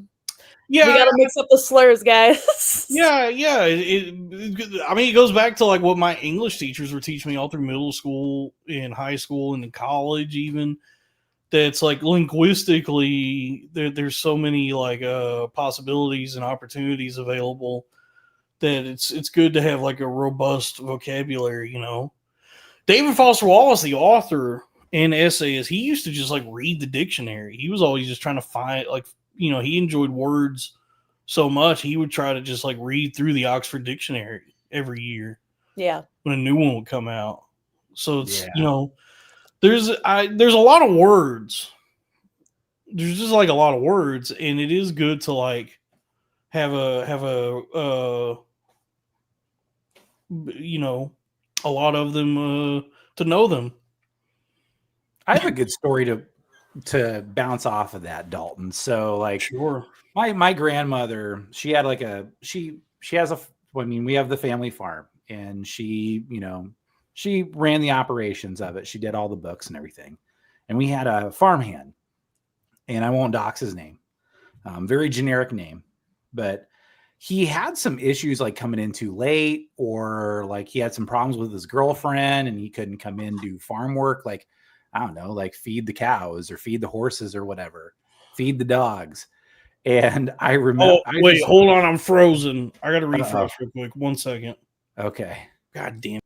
Yeah, we got to mix up the slurs, guys. Yeah. It goes back to like what my English teachers were teaching me all through middle school, in high school, and in college, even. That's like linguistically, there's so many like possibilities and opportunities available that it's good to have like a robust vocabulary. David Foster Wallace, the author and essayist, he used to just like read the dictionary. He was always just trying to find he enjoyed words so much, he would try to just like read through the Oxford Dictionary every year. Yeah. When a new one would come out. So it's, there's a lot of words. There's just like a lot of words, and it is good to like have a lot of them to know them. I have a good story to bounce off of that, Dalton. So like, sure. My grandmother, she had like she has we have the family farm, and she ran the operations of it. She did all the books and everything. And we had a farmhand, and I won't dox his name. Very generic name, but he had some issues like coming in too late, or like he had some problems with his girlfriend and he couldn't come in, do farm work. Like, I don't know, like feed the cows or feed the horses or whatever, feed the dogs. And I remember. Hold on. I'm frozen. I got to refresh real quick. 1 second. Okay. God damn.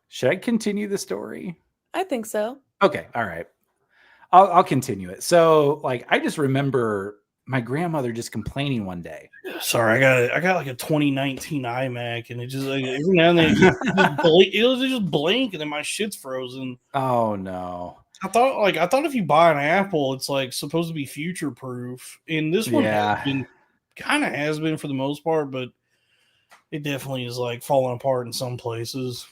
Should I continue the story? I think so. Okay. All right. I'll continue it. So like, I just remember my grandmother just complaining one day. Sorry, I got like a 2019 iMac, and it just like every now and then it'll just blink, and then my shit's frozen. Oh no. I thought if you buy an Apple, it's like supposed to be future proof, and this one has been for the most part, but it definitely is like falling apart in some places.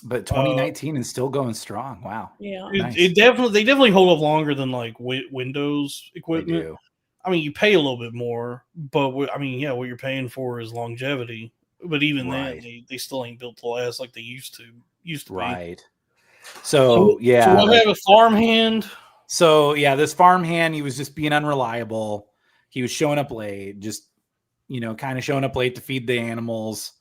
But 2019 is still going strong. Wow. Yeah. They Nice. definitely hold up longer than like Windows equipment. They do. I mean, you pay a little bit more, but what you're paying for is longevity. But even then, they still ain't built to last like they used to be. Right. So yeah. So we'll have a farmhand. So yeah, this farmhand, he was just being unreliable. He was showing up late, just kind of showing up late to feed the animals.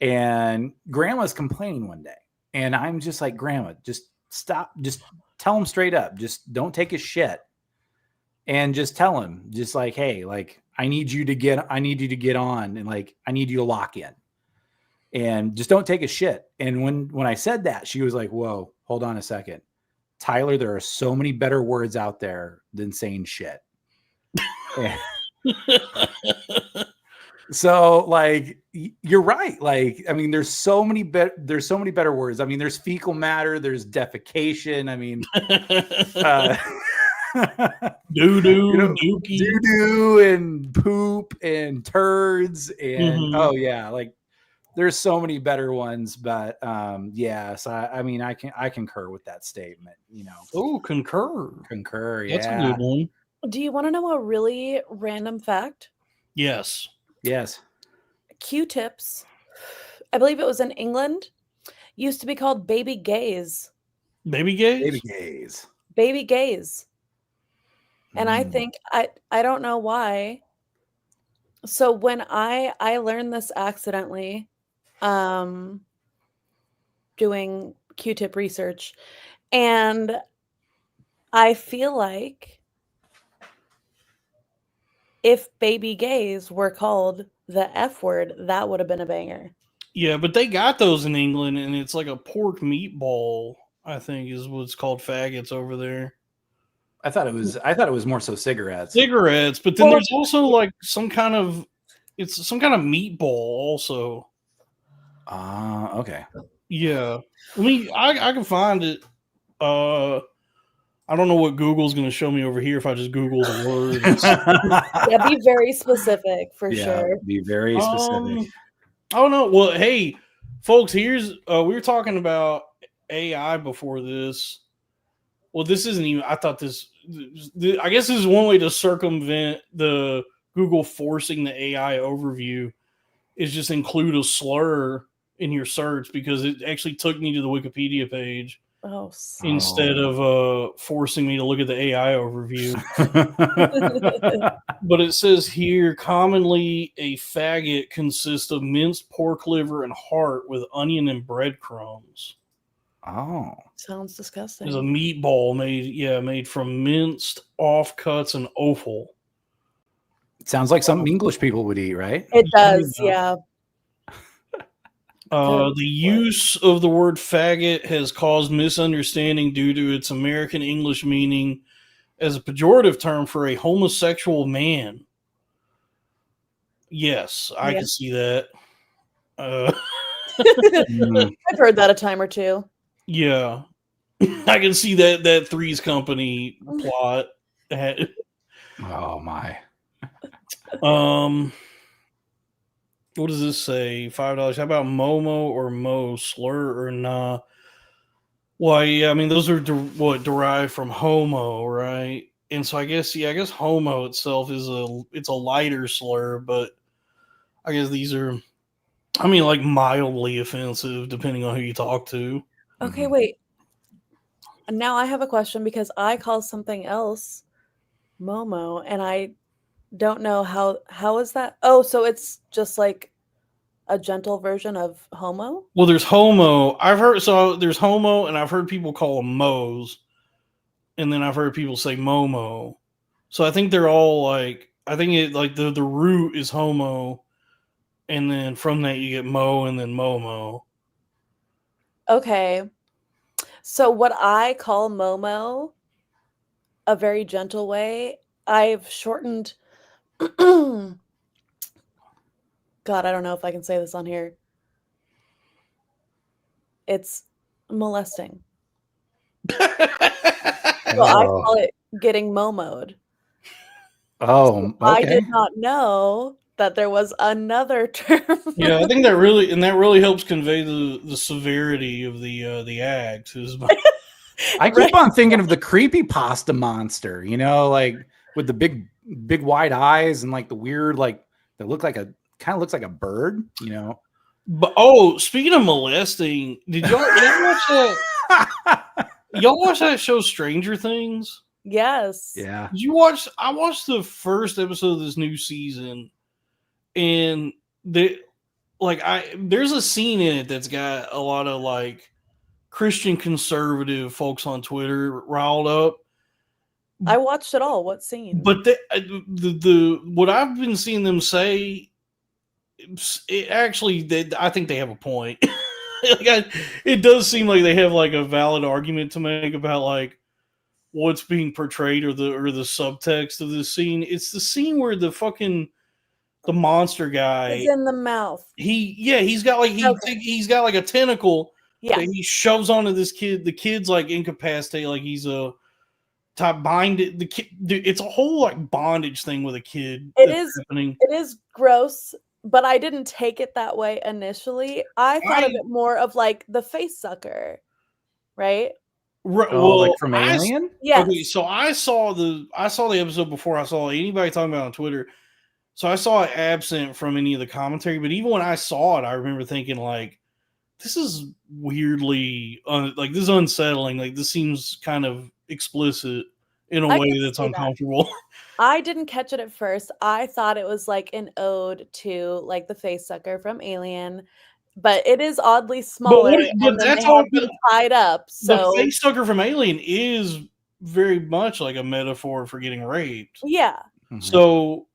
And Grandma's complaining one day, and I'm just like, Grandma, just stop. Just tell him straight up. Just don't take his shit. And just tell him, just like, hey, like, I need you to get on, and like, I need you to lock in, and just don't take a shit. And when I said that, she was like, whoa, hold on a second, Tyler, there are so many better words out there than saying shit. So like, you're right. Like, I mean, there's so many better words. I mean, there's fecal matter, there's defecation. I mean, doo-doo and poop and turds and like there's so many better ones, but so I mean I concur with that statement. Concur. That's a good one. Do you want to know a really random fact? Yes. Q-tips, I believe it was in England, used to be called baby gays. Baby gays. And I think I don't know why. So when I learned this accidentally, doing Q-tip research, and I feel like if baby gays were called the F word, that would have been a banger. Yeah, but they got those in England, and it's like a pork meatball, I think is what's called faggots over there. I thought it was more so cigarettes. Cigarettes, but then there's also like some kind of meatball also. Okay. Yeah. I can find it. I don't know what Google's going to show me over here if I just Google the words. Yeah, be very specific for sure. Be very specific. Oh no. Well, hey, folks, here's we were talking about AI before this. Well, this isn't even. I thought this. I guess this is one way to circumvent the Google forcing the AI overview. Is just include a slur in your search, because it actually took me to the Wikipedia page instead of forcing me to look at the AI overview. But it says here, commonly a faggot consists of minced pork liver and heart with onion and breadcrumbs. Oh, sounds disgusting. There's a meatball made from minced offcuts and offal. It sounds like something English people would eat, right? It does, yeah. The use of the word faggot has caused misunderstanding due to its American English meaning as a pejorative term for a homosexual man. Yes, I can see that. I've heard that a time or two. Yeah, I can see that Three's Company plot. Oh my. What does this say? $5. How about Momo or Mo? Slur or nah? Well, yeah, I mean, those are derived from homo, right? And so I guess homo itself is a lighter slur, but I guess these are, I mean, like mildly offensive depending on who you talk to. Okay, wait. Now I have a question, because I call something else Momo, and I don't know how is that? Oh, so it's just like a gentle version of homo? Well, there's homo. There's homo, and I've heard people call them mo's, and then I've heard people say momo. So I think they're all like, I think it like the root is homo, and then from that you get mo and then momo. Okay. So what I call Momo, a very gentle way, I've shortened God, I don't know if I can say this on here. It's molesting. So I call it getting momoed. Oh, okay. I did not know that there was another term. Yeah, I think that really helps convey the severity of the act. I keep on thinking of the creepy pasta monster, like with the big wide eyes and like the weird, like that kind of looks like a bird, But speaking of molesting, did y'all watch that? Y'all watch that show Stranger Things? Yes. Yeah. Did you watch? I watched the first episode of this new season, and there's a scene in it that's got a lot of like Christian conservative folks on Twitter riled up. I watched it all. What scene? But the what I've been seeing them say, I think they have a point. It does seem like they have like a valid argument to make about like what's being portrayed or the subtext of this scene. It's the scene where the monster guy is in the mouth. He's got like a tentacle that he shoves onto this kid. The kid's like incapacitated, like he's a top binded. The kid, dude, it's a whole like bondage thing with a kid. It is gross. But I didn't take it that way initially. I thought of it more of like the face sucker, right? Like from Alien? Yes. Okay, so I saw the episode before I saw anybody talking about it on Twitter. So I saw it absent from any of the commentary. But even when I saw it, I remember thinking like, this is weirdly this is unsettling. Like this seems kind of explicit in a I way can that's see that. uncomfortable. I didn't catch it at first. I thought it was like an ode to like the face sucker from Alien, but it is oddly smaller, But and then that's they all. have them tied up. The So face sucker from Alien is very much like a metaphor for getting raped. yeah, So,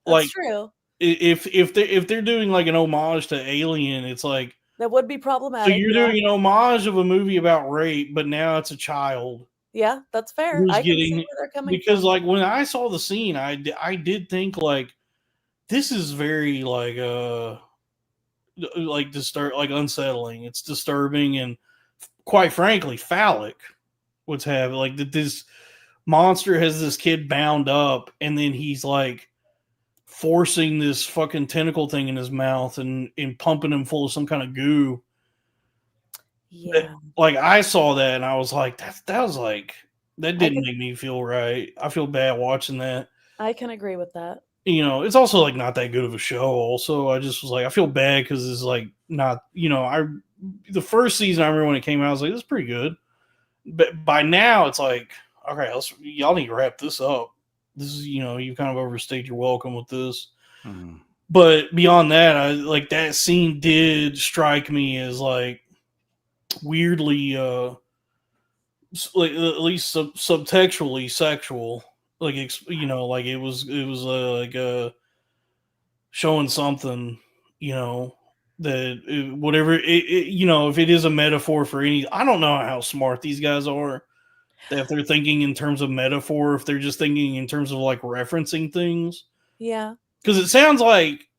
that's like, true. if they're doing like an homage to Alien, it's like, That would be so problematic. you're doing an homage of a movie about rape, but now it's a child Yeah, that's fair. who's I can see getting, where they're coming because from. like when I saw the scene, I did think like this is very like unsettling. It's disturbing and quite frankly phallic. What's happening? Like that this monster has this kid bound up, and then he's like forcing this fucking tentacle thing in his mouth and pumping him full of some kind of goo. Yeah, Like I saw that and I was like, that was like that didn't can- make me feel right. I feel bad watching that. I can agree with that. You know, it's also like not that good of a show. Also, I just was like, I feel bad because it's like not. You know, the first season I remember when it came out, I was like, this is pretty good. But by now, it's like, okay, y'all need to wrap this up. This is, you know, you kind of overstayed your welcome with this. But beyond that, I like that scene did strike me as like weirdly, like at least subtextually sexual. Like you know, like it was like showing something, you know, that whatever you know, if it is a metaphor for any, I don't know how smart these guys are. If they're thinking in terms of metaphor, if they're just thinking in terms of like referencing things. Yeah. Because it sounds like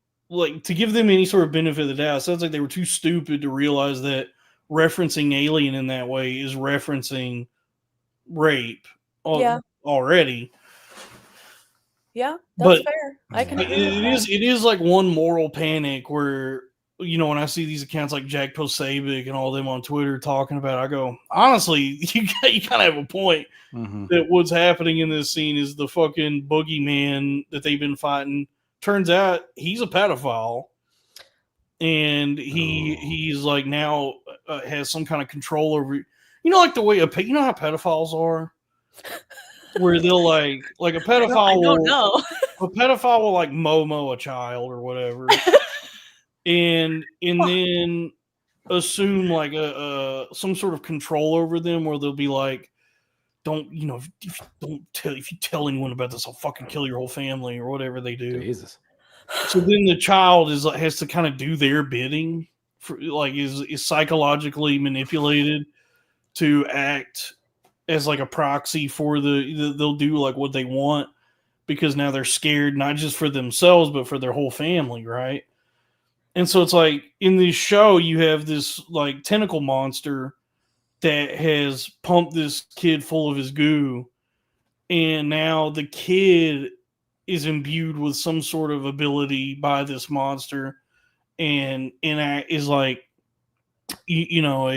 to give them any sort of benefit of the doubt, it sounds like they were too stupid to realize that referencing Alien in that way is referencing rape already. Yeah, that's But fair. I can agree with that. it is like one moral panic where, you know, when I see these accounts like Jack Posobiec and all them on Twitter talking about it, I go, honestly, you kind of have a point that what's happening in this scene is the fucking boogeyman that they've been fighting. Turns out he's a pedophile, and he's like now has some kind of control over, you know, like the way you know how pedophiles are, where they'll like a pedophile a pedophile will like momo a child or whatever, and then assume like some sort of control over them, where they'll be like, don't, you know, if you tell anyone about this, I'll fucking kill your whole family or whatever they do. Jesus. So then the child has to kind of do their bidding, for like is psychologically manipulated to act as like a proxy for they'll do like what they want, because now they're scared, not just for themselves but for their whole family, right? And so it's like in this show you have this like tentacle monster that has pumped this kid full of his goo, and now the kid is imbued with some sort of ability by this monster, and is like, you know,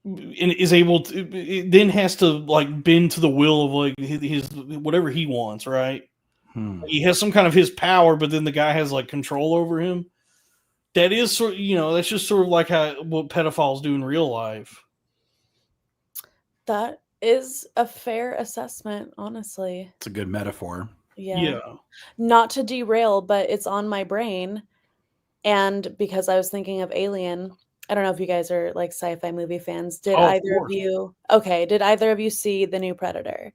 and is able to, it then has to like bend to the will of like his whatever he wants, right? He has some kind of his power, but then the guy has like control over him. That is sort of, you know, that's just sort of like what pedophiles do in real life. That is a fair assessment, honestly. It's a good metaphor. Yeah. Not to derail, but it's on my brain. And because I was thinking of Alien, I don't know if you guys are like sci-fi movie fans. Did either of you see the new Predator?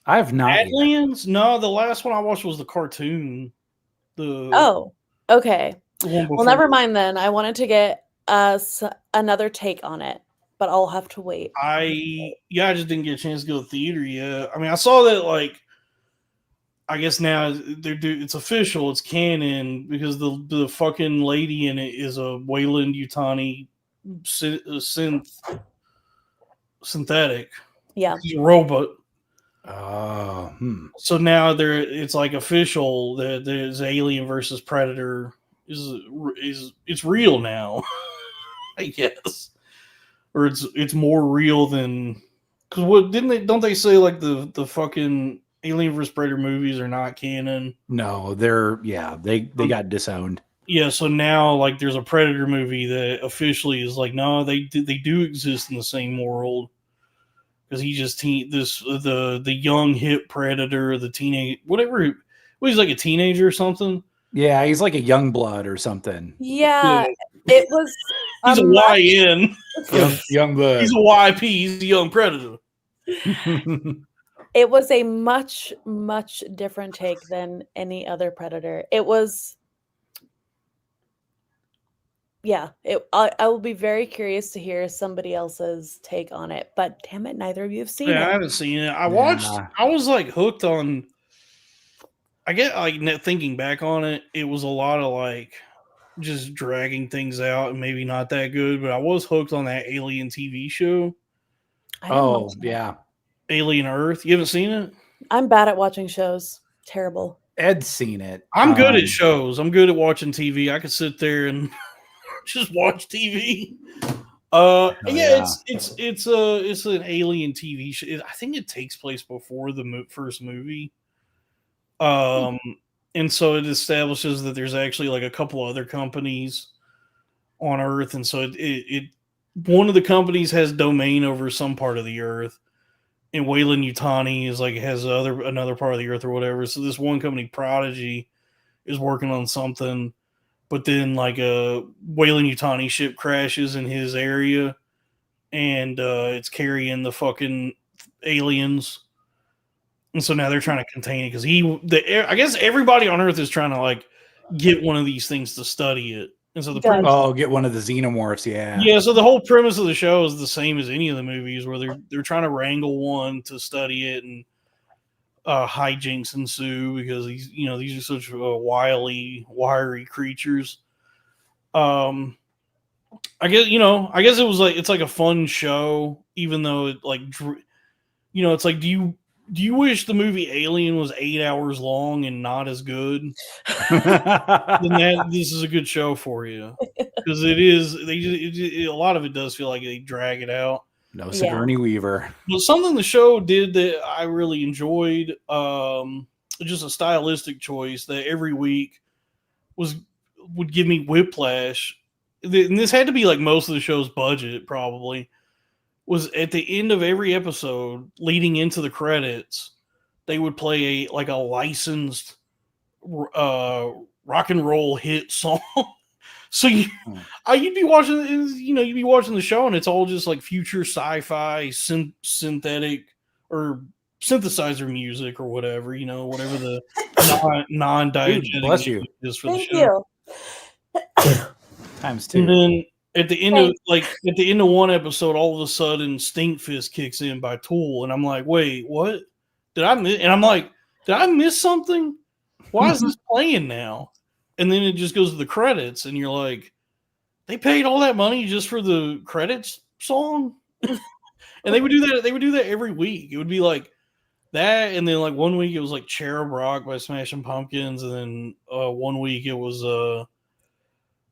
I have not. Aliens? No, the last one I watched was the cartoon. Okay. Well, never mind then. I wanted to get another take on it, but I'll have to wait. I just didn't get a chance to go to the theater yet. I mean, I saw that like, I guess now it's official, it's canon, because the fucking lady in it is a Wayland Yutani synthetic. Yeah. She's a robot. So now it's like official that there's Alien versus Predator it's real now. I guess, or it's more real than, because don't they say like the fucking Alien vs Predator movies are not canon? No, they got disowned. Yeah, so now like there's a Predator movie that officially is like, no, they do exist in the same world, because he just the young hip predator, the teenage whatever. Well, he's like a teenager or something. Yeah, he's like a young blood or something. Yeah, it was. He's a YN. Young blood. He's a YP. He's a young predator. It was a much, much different take than any other Predator. It was, yeah. I will be very curious to hear somebody else's take on it. But damn it, neither of you have seen Yeah, I it. haven't seen it. I was like hooked on. I get like thinking back on it, it was a lot of like just dragging things out and maybe not that good. But I was hooked on that Alien TV show. Oh yeah, Alien Earth. You haven't seen it? I'm bad at watching shows. Terrible. Ed's seen it. I'm good at shows. I'm good at watching TV. I could sit there and just watch TV. It's an Alien TV show. I think it takes place before the first movie. And so it establishes that there's actually like a couple other companies on Earth, and so it one of the companies has domain over some part of the Earth, and Weyland Yutani is like has another part of the Earth or whatever. So this one company, Prodigy, is working on something, but then like a Weyland Yutani ship crashes in his area, and it's carrying the fucking aliens. And so now they're trying to contain it because I guess everybody on Earth is trying to like get one of these things to study it. And so get one of the xenomorphs, yeah. So the whole premise of the show is the same as any of the movies, where they're trying to wrangle one to study it, and hijinks ensue because these are such wiry creatures. I guess it's like a fun show, even though it like it's like do you wish the movie Alien was 8 hours long and not as good? Then this is a good show for you, because it is. A lot of it does feel like they drag it out. No Sigourney Weaver. But something the show did that I really enjoyed, just a stylistic choice that every week would give me whiplash. And this had to be like most of the show's budget, probably. Was at the end of every episode, leading into the credits, they would play a licensed rock and roll hit song. So you'd be watching, you'd be watching the show, and it's all just like future sci-fi, synthetic or synthesizer music or whatever, whatever the non-diegetic is for the show. Times two. And then at the end of one episode, all of a sudden, Skankfest kicks in by Tool, and I'm like, wait, what? Did I miss? And I'm like, did I miss something? Why is this playing now? And then it just goes to the credits, and you're like, they paid all that money just for the credits song? And they would do that. They would do that every week. It would be like that, and then like one week it was like Cherub Rock by Smashing Pumpkins, and then 1 week it was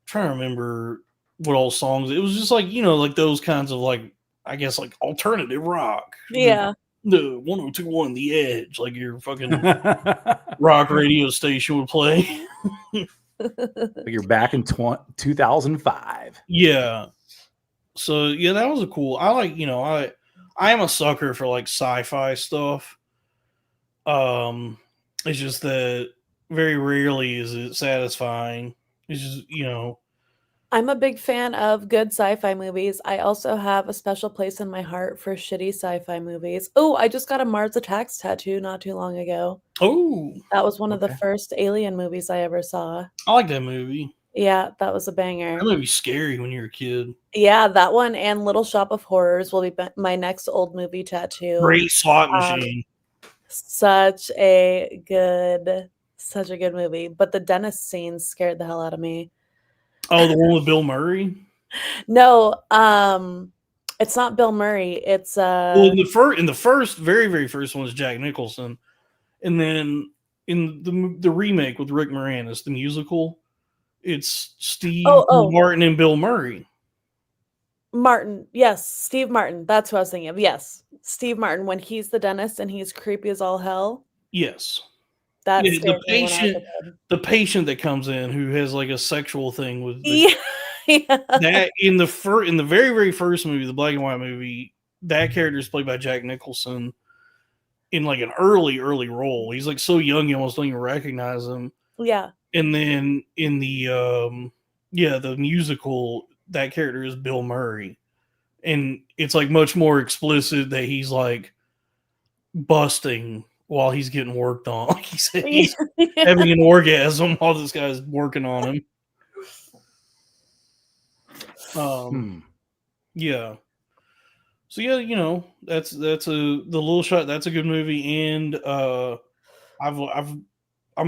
trying to remember what all songs. It was just like like those kinds of like, I guess, like alternative rock. Yeah. The 102.1 The Edge, like your fucking rock radio station would play. Like you're back in 2005. Yeah. So yeah, that was a cool. I like, I am a sucker for like sci-fi stuff. It's just that very rarely is it satisfying. It's just, I'm a big fan of good sci-fi movies. I also have a special place in my heart for shitty sci-fi movies. Oh, I just got a Mars Attacks tattoo not too long ago. Oh, that was one of the first Alien movies I ever saw. I like that movie. Yeah, that was a banger. That movie's scary when you're a kid. Yeah, that one and Little Shop of Horrors will be my next old movie tattoo. Great slot machine. Such a good movie. But the dentist scene scared the hell out of me. Oh, the one with Bill Murray? No, it's not Bill Murray. It's well, in the first, very, very first one is Jack Nicholson. And then in the remake with Rick Moranis, the musical, it's Steve Martin and Bill Murray. Martin, yes, Steve Martin. That's what I was thinking of. Yes, Steve Martin when he's the dentist and he's creepy as all hell. Yes. That's the patient that comes in who has like a sexual thing with yeah. that in the very, very first movie, the black and white movie, that character is played by Jack Nicholson in like an early role. He's like so young you almost don't even recognize him. Yeah. And then in the the musical, that character is Bill Murray. And it's like much more explicit that he's like busting while he's getting worked on. Like he's having an orgasm while this guy's working on him. Yeah. So yeah, you know, that's The Little Shot. That's a good movie, and I'm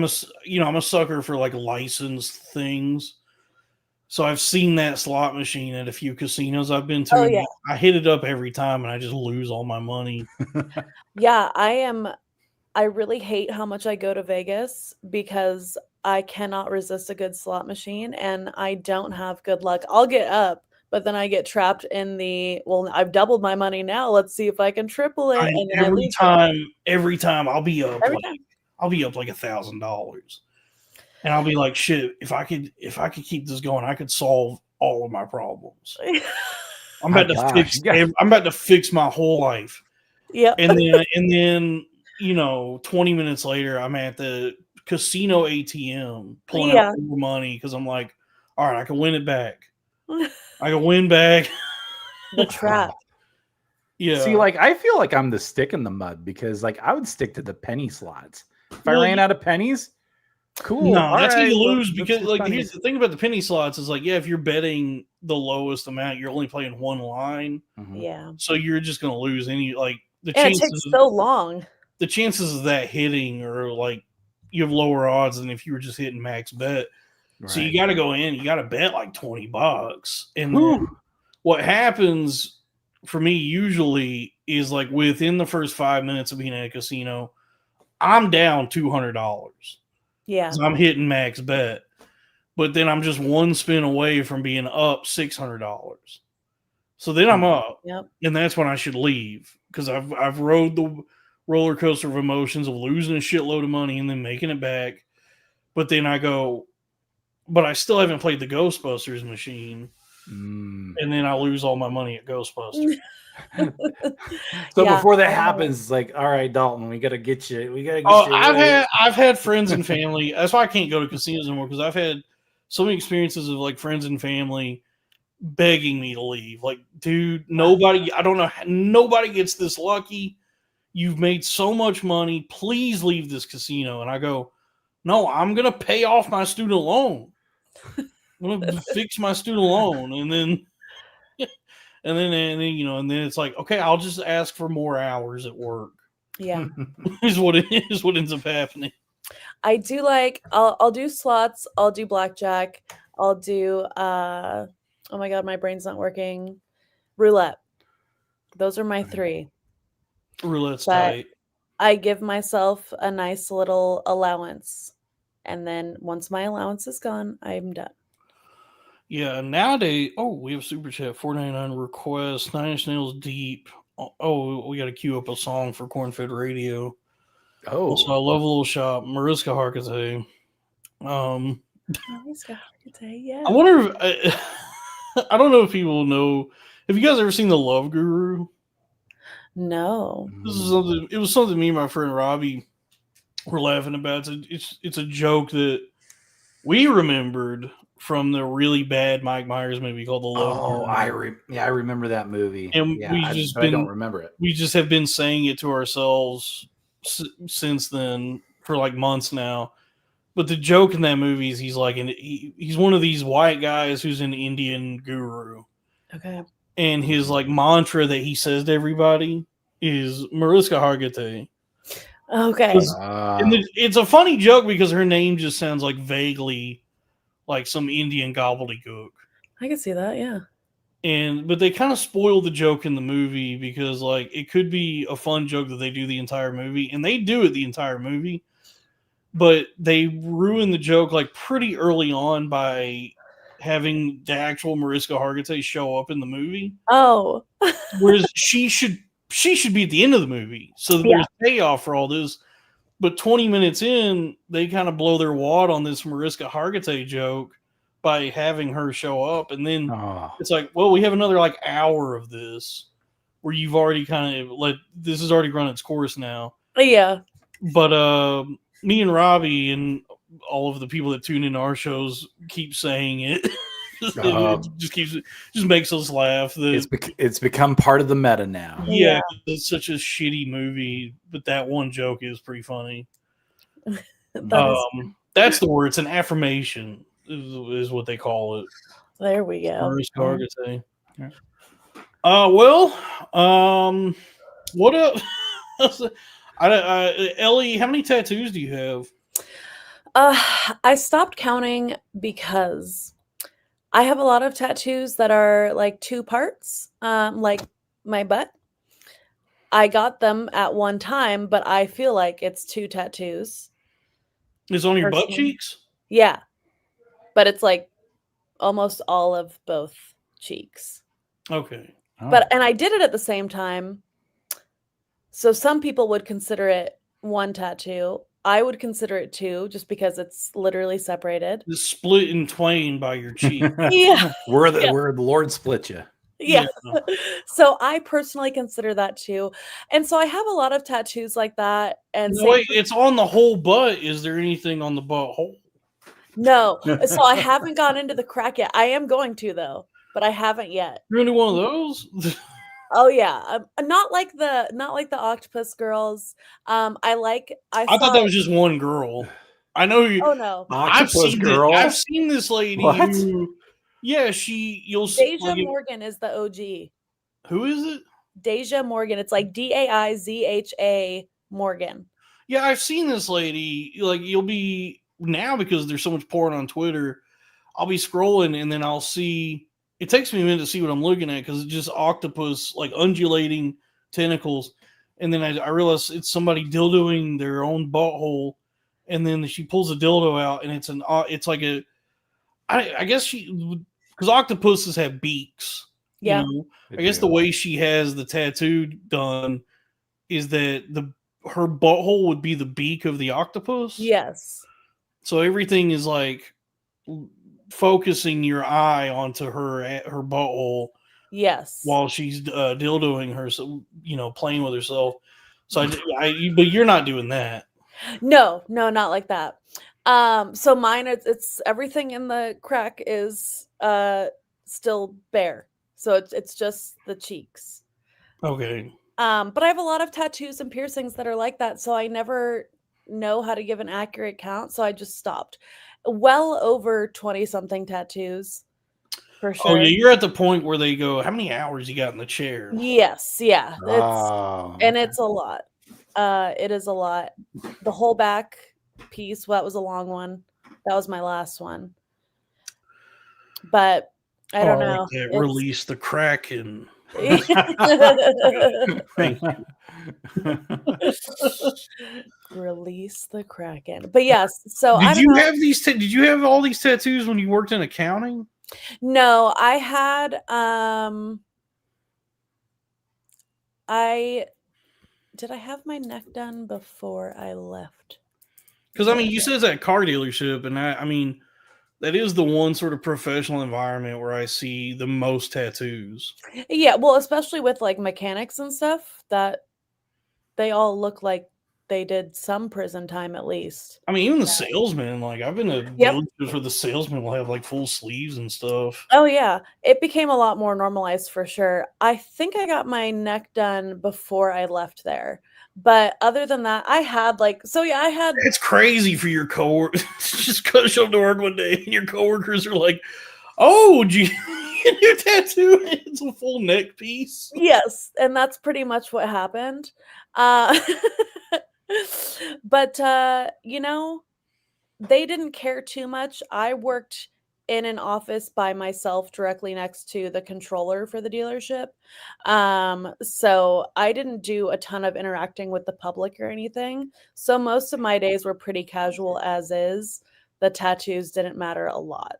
a sucker for like licensed things. So I've seen that slot machine at a few casinos I've been to. Oh, yeah. I hit it up every time, and I just lose all my money. Yeah, I really hate how much I go to Vegas because I cannot resist a good slot machine, and I don't have good luck. I'll get up, but then I get trapped in I've doubled my money now. Let's see if I can triple it. And then every time I'll be up Every like time. I'll be up like $1,000, and I'll be like, shit. If I could keep this going, I could solve all of my problems. I'm about to fix my whole life. Yeah. And then 20 minutes later, I'm at the casino ATM pulling out more money because I'm like, all right, I can win it back. I can win back. The trap. Yeah. See, like I feel like I'm the stick in the mud because like I would stick to the penny slots. If I ran out of pennies, cool. No, that's how you lose let's because just like pennies. here's the thing about the penny slots is like, yeah, if you're betting the lowest amount, you're only playing one line. Yeah. So you're just gonna lose any like the And chances it takes so long. The chances of that hitting are like you have lower odds than if you were just hitting max bet. Right. So you got to go in, you got to bet like $20. And then what happens for me usually is like within the first 5 minutes of being at a casino, I'm down $200. Yeah. So I'm hitting max bet. But then I'm just one spin away from being up $600. So then I'm up. Yep. And that's when I should leave because I've rode the roller coaster of emotions of losing a shitload of money and then making it back. But then I go, but I still haven't played the Ghostbusters machine. And then I lose all my money at Ghostbusters. So before that happens, it's like, all right, Dalton, we got to get you. I've had friends and family. That's why I can't go to casinos anymore because I've had so many experiences of like friends and family begging me to leave. Like, dude, nobody gets this lucky. You've made so much money. Please leave this casino. And I go, no, I'm going to pay off my student loan. I'm going to fix my student loan. And then it's like, okay, I'll just ask for more hours at work. Yeah. is what ends up happening. I do I'll do slots. I'll do blackjack. I'll do, oh my God, my brain's not working. Roulette. Those are my three. Roulette's tight. I give myself a nice little allowance. And then once my allowance is gone, I'm done. Yeah, nowadays, we have Super Chat, $4.99 request, 9 Inch Nails Deep. Oh, we got to queue up a song for Cornfed Radio. Oh. So I love a little shop, Mariska Hargitay. Mariska Hargitay, yeah. I wonder if, I don't know if people know, have you guys ever seen The Love Guru? No. It was something me and my friend Robbie were laughing about. It's a joke that we remembered from the really bad Mike Myers movie called The Love Guru. I remember that movie. And I don't remember it. We just have been saying it to ourselves since then for like months now. But the joke in that movie is he's one of these white guys who's an Indian guru. Okay. And his like mantra that he says to everybody is Mariska Hargitay. Okay. And it's a funny joke because her name just sounds like vaguely like some Indian gobbledygook. I can see that, yeah. But they kind of spoil the joke in the movie because like it could be a fun joke that they do the entire movie, and they do it the entire movie, but they ruin the joke like pretty early on by having the actual Mariska Hargitay show up in the movie. Oh. Whereas she should be at the end of the movie. So there's payoff for all this. But 20 minutes in, they kind of blow their wad on this Mariska Hargitay joke by having her show up. And then it's like, well, we have another like hour of this. where you've already kind of this has already run its course now. Yeah. But me and Robbie and all of the people that tune in our shows keep saying it. It just makes us laugh. It's become part of the meta now. Yeah, it's such a shitty movie, but that one joke is pretty funny. That's the word. It's an affirmation, is what they call it. There we go. What up? Ellie, how many tattoos do you have? I stopped counting because I have a lot of tattoos that are like two parts, like my butt. I got them at one time, but I feel like it's two tattoos. It's on your butt cheeks? Yeah. But it's like almost all of both cheeks. Okay. And I did it at the same time. So some people would consider it one tattoo. I would consider it two, just because it's literally separated. It's split in twain by your cheek. Yeah. Where the Lord split you. Yeah. So I personally consider that too. And so I have a lot of tattoos like that. And wait, it's on the whole butt. Is there anything on the butt hole? No. So I haven't gone into the crack yet. I am going to, though, but I haven't yet. You're into one of those? Oh yeah, not like the octopus girls. I thought that was just one girl. I know you. Oh no, I've seen this lady. What? Deja Morgan is the OG. Who is it? Deja Morgan. It's like Daizha Morgan. Yeah, I've seen this lady. Like, you'll be now, because there's so much porn on Twitter. I'll be scrolling and then I'll see. It takes me a minute to see what I'm looking at, because it's just octopus, like undulating tentacles. And then I realize it's somebody dildoing their own butthole. And then she pulls a dildo out, and it's like I guess because octopuses have beaks. Yeah. I guess the way she has the tattoo done is that her butthole would be the beak of the octopus. Yes. So everything is like focusing your eye onto her butthole. Yes. While she's dildoing her, so playing with herself. So but you're not doing that. No, not like that. So mine, it's everything in the crack is still bare. So it's just the cheeks. Okay. But I have a lot of tattoos and piercings that are like that, so I never know how to give an accurate count. So I just stopped. Well over 20-something tattoos, for sure. Oh yeah, you're at the point where they go, "How many hours you got in the chair?" Yes, yeah, it's a lot. It is a lot. The whole back piece. Well, that was a long one. That was my last one. But I don't know. Release the Kraken. Thank you. Release the Kraken. But yes, so did you have these? Did you have all these tattoos when you worked in accounting? No, I had. Did I have my neck done before I left? Because you said it's at a car dealership, and I mean, that is the one sort of professional environment where I see the most tattoos. Yeah, well, especially with like mechanics and stuff, that they all look like they did some prison time at least. I mean, even the salesmen, like I've been to dealerships where the salesmen will have like full sleeves and stuff. Oh yeah, it became a lot more normalized for sure. I think I got my neck done before I left there. But other than that, I had It's crazy for your coworkers. Just show up to work one day and your coworkers are like, "Oh, gee, your tattoo, it's a full neck piece." Yes, and that's pretty much what happened. But they didn't care too much. I worked in an office by myself directly next to the controller for the dealership. So I didn't do a ton of interacting with the public or anything. So most of my days were pretty casual as is. The tattoos didn't matter a lot.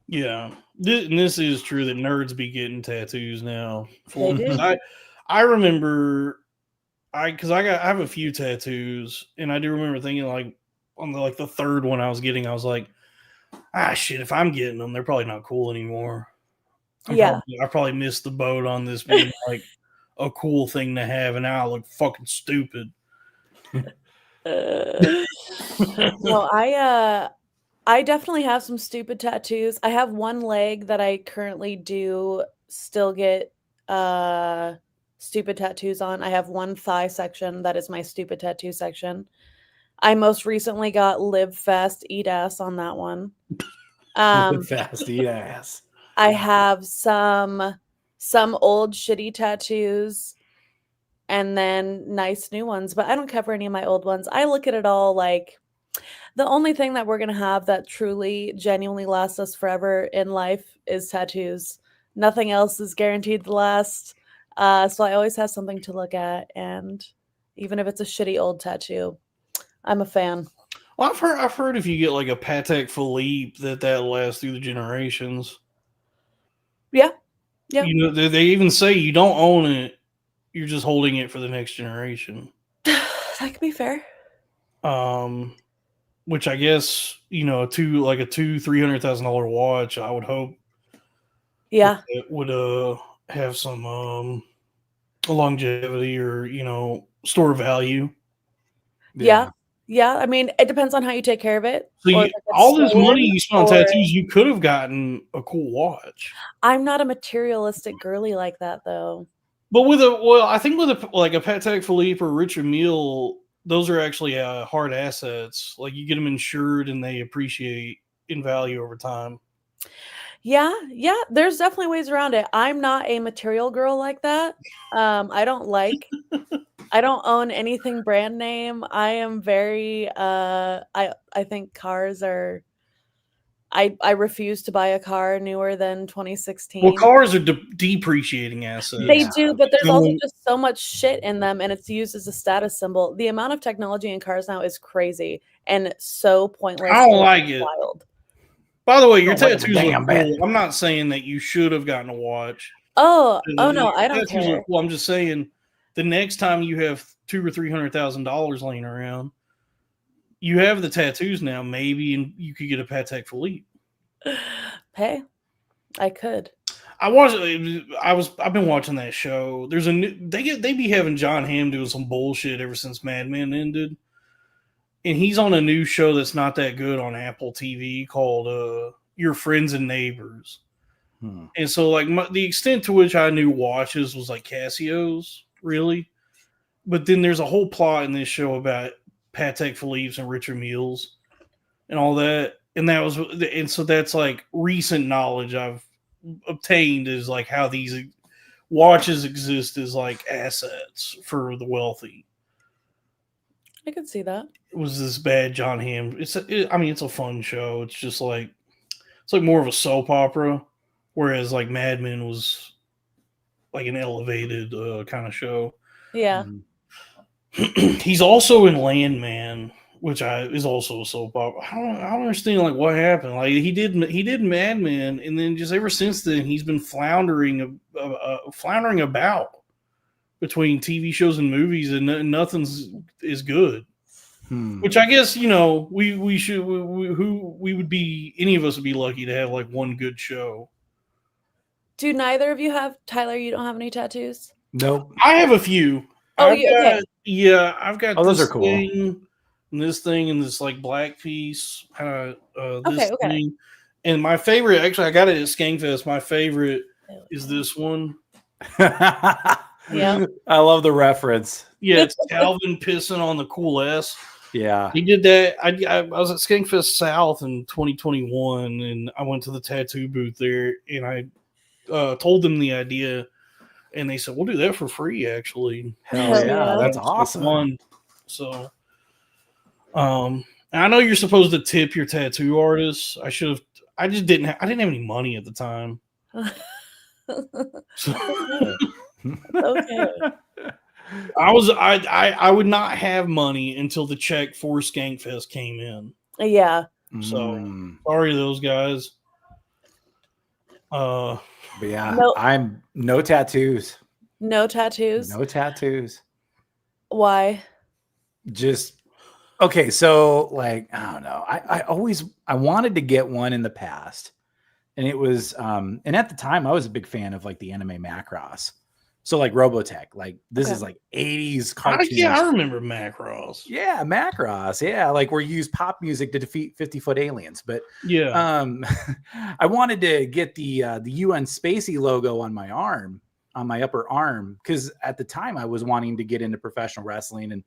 Yeah. This is true that nerds be getting tattoos now. They do. I remember I have a few tattoos, and I do remember thinking like on the third one I was getting, I was like, shit, if I'm getting them, they're probably not cool anymore. I probably missed the boat on this being like a cool thing to have, and now I look fucking stupid. No, I definitely have some stupid tattoos. I have one leg that I currently do still get stupid tattoos on. I have one thigh section that is my stupid tattoo section. I most recently got live fast, eat ass on that one. Live fast, eat ass. I have some old shitty tattoos and then nice new ones, but I don't cover any of my old ones. I look at it all like the only thing that we're going to have that truly, genuinely lasts us forever in life is tattoos. Nothing else is guaranteed to last. So I always have something to look at. And even if it's a shitty old tattoo, I'm a fan. Well, I've heard if you get like a Patek Philippe that lasts through the generations. Yeah. Yeah. You know, they even say you don't own it. You're just holding it for the next generation. That could be fair. Which I guess, you know, $300,000 watch, I would hope. Yeah. It would have some longevity or, you know, store value. Yeah. Yeah. I mean, it depends on how you take care of it. So all this money you spent on tattoos, you could have gotten a cool watch. I'm not a materialistic girly like that, though. But I think with a Patek Philippe or Richard Mille, those are actually hard assets. Like you get them insured and they appreciate in value over time. Yeah, there's definitely ways around it. I'm not a material girl like that. I don't own anything brand name. I am very I think cars are I refuse to buy a car newer than 2016. Well, cars are depreciating assets. They do, but there's also just so much shit in them, and it's used as a status symbol. The amount of technology in cars now is crazy and so pointless. I don't like it. Wild. By the way, your tattoos look cool. I'm not saying that you should have gotten a watch. Oh no, I don't care. Cool. I'm just saying the next time you have $200,000 or $300,000 laying around, you have the tattoos now, maybe, and you could get a Patek Philippe. Hey, I could. I've been watching that show. There's they be having John Hamm doing some bullshit ever since Mad Men ended. And he's on a new show that's not that good on Apple TV called Your Friends and Neighbors. And so like the extent to which I knew watches was like Casio's, really. But then there's a whole plot in this show about Patek Philippe's and Richard Mille's and all that. And so that's like recent knowledge I've obtained is like how these watches exist as like assets for the wealthy. I could see that. It was this bad John Hamm. It's a fun show. It's just like it's like more of a soap opera, whereas like Mad Men was like an elevated kind of show. Yeah. He's also in Landman, which is also a soap opera. I don't understand like what happened. Like he did Mad Men, and then just ever since then he's been floundering about between TV shows and movies, and nothing's is good. Which I guess, you know, any of us would be lucky to have like one good show. Do neither of you have, Tyler? You don't have any tattoos? Nope. I have a few. Okay. Yeah, I've got. Those are cool. This thing and this like black piece. This Okay. thing. And my favorite, actually, I got it at Skankfest. My favorite is this one. Yeah. I love the reference. Yeah, it's Calvin pissing on the cool S. Yeah. He did that. I was at Skankfest South in 2021, and I went to the tattoo booth there, and I told them the idea, and they said, we'll do that for free, actually. Hell yeah. That's awesome. Fun. So, I know you're supposed to tip your tattoo artists. I didn't have any money at the time. Okay. I would not have money until the check for Skankfest came in. Yeah. So sorry to those guys. But yeah, No. I'm no tattoos. No tattoos? No tattoos. Why? Just okay, so like I don't know. I wanted to get one in the past. and it was and at the time I was a big fan of like the anime Macross. So like Robotech, like this is like 80s cartoons. Yeah, I remember Macross. Yeah, Macross. Yeah, like where you use pop music to defeat 50-foot aliens. But yeah, I wanted to get the UN Spacey logo on my arm, on my upper arm, because at the time I was wanting to get into professional wrestling, and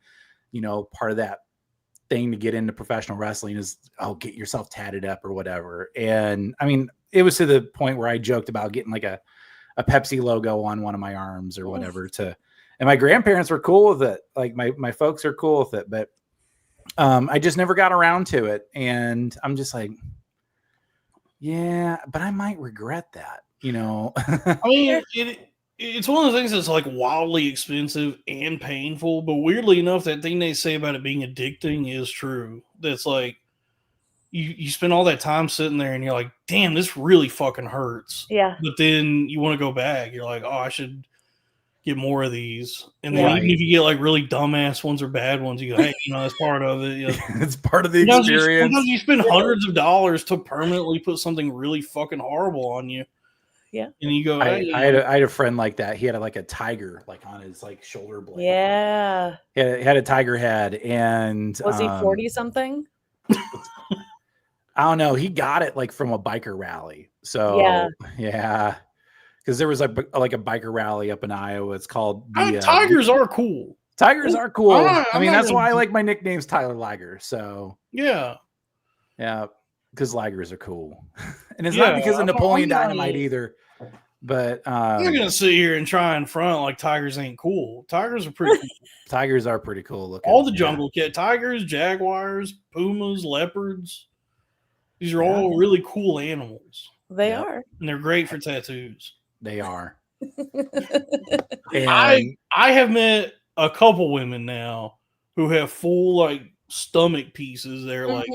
part of that thing to get into professional wrestling is get yourself tatted up or whatever. And I mean, it was to the point where I joked about getting like a Pepsi logo on one of my arms or whatever and my grandparents were cool with it. Like my folks are cool with it, but I just never got around to it. And I'm just like, yeah, but I might regret that, I mean, it's one of the things that's like wildly expensive and painful, but weirdly enough, that thing they say about it being addicting is true. That's like, you spend all that time sitting there and you're like, damn, this really fucking hurts. Yeah. But then you want to go back. You're like, oh, I should get more of these. And then even if you get like really dumbass ones or bad ones, you go, hey, that's part of it. It's part of the experience. Sometimes you spend hundreds of dollars to permanently put something really fucking horrible on you. Yeah. And you go, hey, I had a friend like that. He had like a tiger like on his like shoulder blade. Yeah. He had a tiger head. And was he 40 something? I don't know. He got it like from a biker rally. So yeah. Because there was like a biker rally up in Iowa. It's called Tigers are cool. Tigers are cool. I mean, that's why I gonna... like my nickname's Tyler Liger. So yeah, because Ligers are cool, and it's not because of Napoleon Dynamite either. But I'm not gonna sit here and try and front like tigers ain't cool. Tigers are pretty cool. Tigers are pretty cool looking. All the jungle cat tigers, jaguars, pumas, leopards. These are all really cool animals. They are. And they're great for tattoos. They are. And I have met a couple women now who have full like stomach pieces. They're like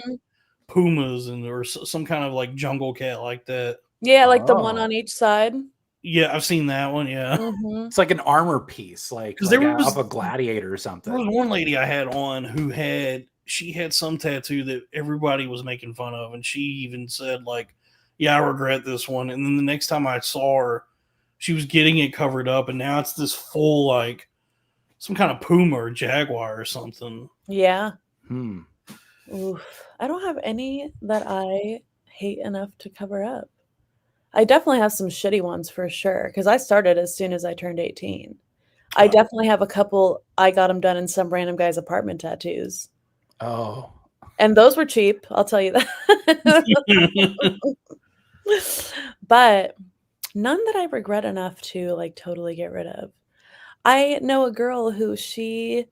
pumas or some kind of like jungle cat like that. Yeah, like the one on each side. Yeah, I've seen that one. Yeah, it's like an armor piece, like there was off a gladiator or something. There was one lady I had on who had some tattoo that everybody was making fun of, and she even said like, "Yeah, I regret this one." And then the next time I saw her, she was getting it covered up, and now it's this full like some kind of puma or jaguar or something. Yeah. Oof. I don't have any that I hate enough to cover up. I definitely have some shitty ones for sure, because I started as soon as I turned 18. I definitely have a couple. I got them done in some random guy's apartment tattoos. Oh. And those were cheap, I'll tell you that. But none that I regret enough to like totally get rid of. I know a girl who she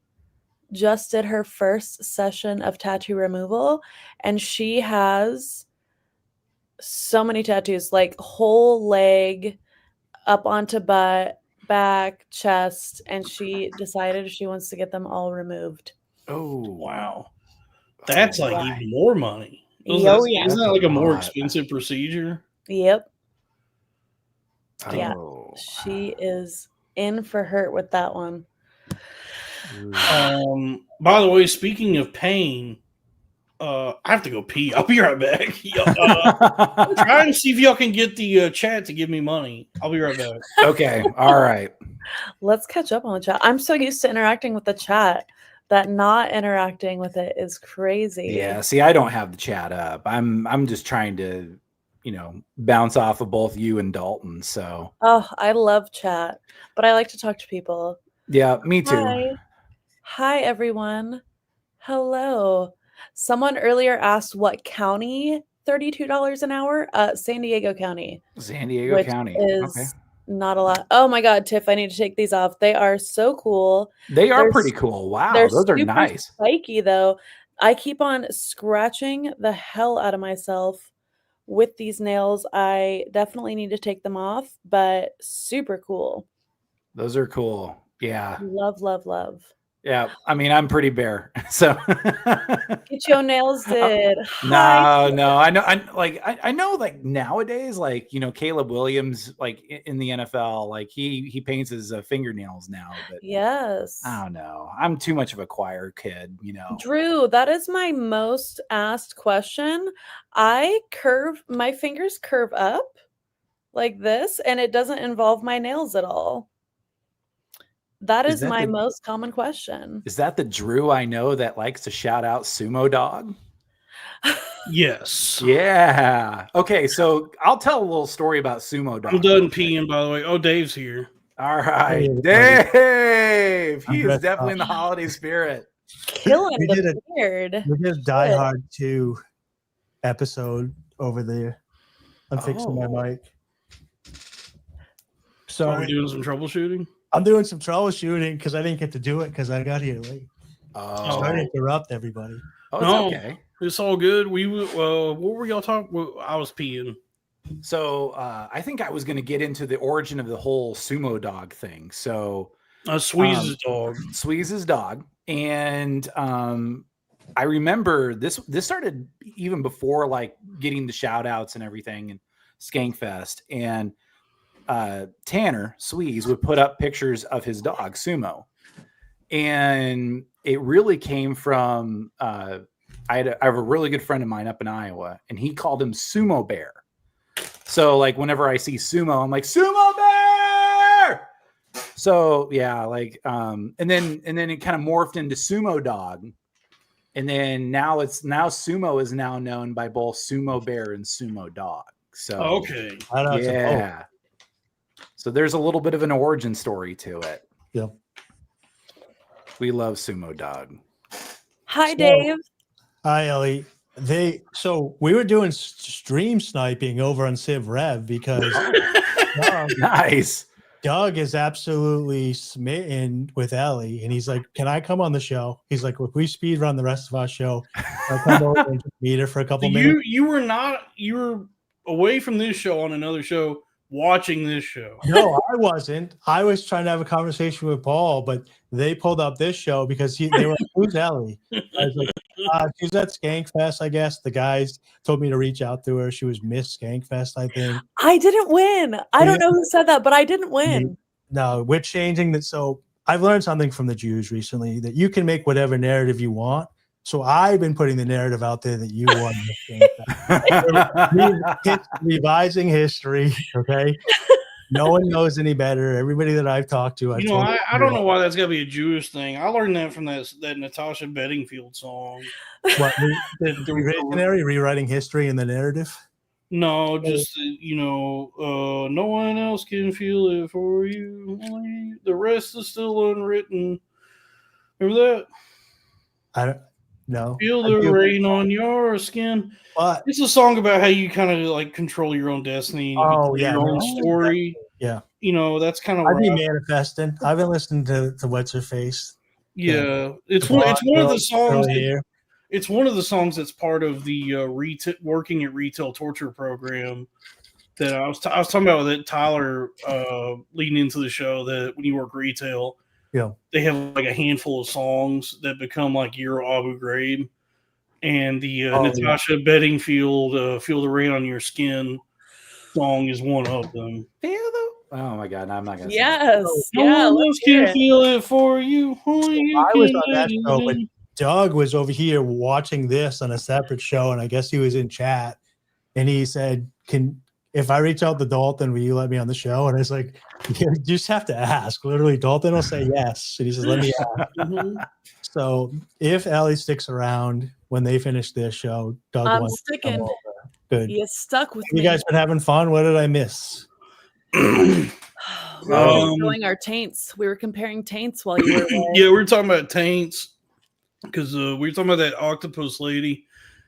just did her first session of tattoo removal, and she has so many tattoos, like whole leg up onto butt, back, chest, and she decided she wants to get them all removed. Oh, wow. That's like even more money. Isn't that like a more expensive procedure? Yep. Oh. Yeah. She is in for hurt with that one. By the way, speaking of pain, I have to go pee. I'll be right back. Try and see if y'all can get the chat to give me money. I'll be right back. Okay. All right. Let's catch up on the chat. I'm so used to interacting with the chat that not interacting with it is crazy. Yeah. See, I don't have the chat up. I'm just trying to, bounce off of both you and Dalton. So. Oh, I love chat, but I like to talk to people. Yeah, me too. Hi, everyone. Hello. Someone earlier asked what county $32 an hour? San Diego County. San Diego County is not a lot. Oh my God, Tiff, I need to take these off. They are so cool. They're pretty cool. Wow, those are nice. Spiky though. I keep on scratching the hell out of myself with these nails. I definitely need to take them off, but super cool. Those are cool. Yeah. Love, love, love. Yeah, I mean, I'm pretty bare, so Get your nails did. no. I know, I know, like nowadays, like Caleb Williams, like in the NFL, like he paints his fingernails now, but Yes. I don't know. I'm too much of a choir kid, Drew, that is my most asked question. My fingers curve up like this, and it doesn't involve my nails at all. That is my most common question. Is that the Drew I know that likes to shout out Sumo Dog? Yes. Yeah. Okay, so I'll tell a little story about Sumo Dog. I'm done peeing, by the way. Oh, Dave's here. All right, Dave. He is definitely in the holiday spirit. Killing the beard. We did a Die Hard 2 episode over there. I'm fixing my mic. So are we doing some troubleshooting? I'm doing some troubleshooting because I didn't get to do it because I got here late. Oh, Sorry to interrupt everybody. Oh, it's okay. It's all good. What were y'all talking? I was peeing. So I think I was going to get into the origin of the whole Sumo Dog thing. So Squeeze's dog. Squeeze's dog. And I remember this started even before like getting the shout outs and everything and Skankfest. And Tanner Squeeze would put up pictures of his dog Sumo. And it really came from I have a really good friend of mine up in Iowa, and he called him Sumo Bear. So like whenever I see Sumo, I'm like Sumo Bear. So yeah, like and then it kind of morphed into Sumo Dog, and then now Sumo is now known by both Sumo Bear and Sumo Dog. So okay, yeah. So there's a little bit of an origin story to it. Yeah, we love Sumo Dog. Hi, Dave. Hi, Ellie. So we were doing stream sniping over on Civ Rev because nice. Doug is absolutely smitten with Ellie, and he's like, "Can I come on the show?" He's like, "If we speed run the rest of our show, I'll come over and just meet her for a couple minutes." You were away from this show on another show watching this show. No, I wasn't. I was trying to have a conversation with Paul, but they pulled up this show because they were like, "Who's Ellie?" I was like, she's at Skankfest, I guess. The guys told me to reach out to her. She was Miss Skankfest, I think. I didn't win. I don't know who said that, but I didn't win. No, we're changing that. So I've learned something from the Jews recently that you can make whatever narrative you want. So I've been putting the narrative out there that you won Miss Skankfest. Revising history, okay? No one knows any better. Everybody that I've talked to, I don't know why that's got to be a Jewish thing. I learned that from that Natasha Bedingfield song. What, the revisionary rewriting history in the narrative? No, just no one else can feel it for you. Only the rest is still unwritten. Remember that? No. Feel the rain on your skin. But it's a song about how you kind of like control your own destiny. Oh, yeah. Your own story. Yeah. That's kind of I've been manifesting. I've been listening to What's Her Face. Yeah. It's one of the songs. It's one of the songs that's part of the working at retail torture program that I was talking about that Tyler leading into the show, that when you work retail, they have like a handful of songs that become like your Abu Ghraib, and the Natasha Bedingfield "Feel the Rain on Your Skin" song is one of them. Oh my God! I'm not gonna. Yes, no one else can feel it for you. I was on that show, but Doug was over here watching this on a separate show, and I guess he was in chat, and he said, if I reach out to Dalton, will you let me on the show?" And I was like, "You just have to ask. Literally, Dalton will say yes." And he says, "Let me ask." So if Ellie sticks around when they finish their show, Doug I'm wants sticking. to come over. Good. You stuck with me. You guys been having fun? What did I miss? We were enjoying our taints. We were comparing taints while you were away. Yeah, we were talking about taints because we were talking about that octopus lady,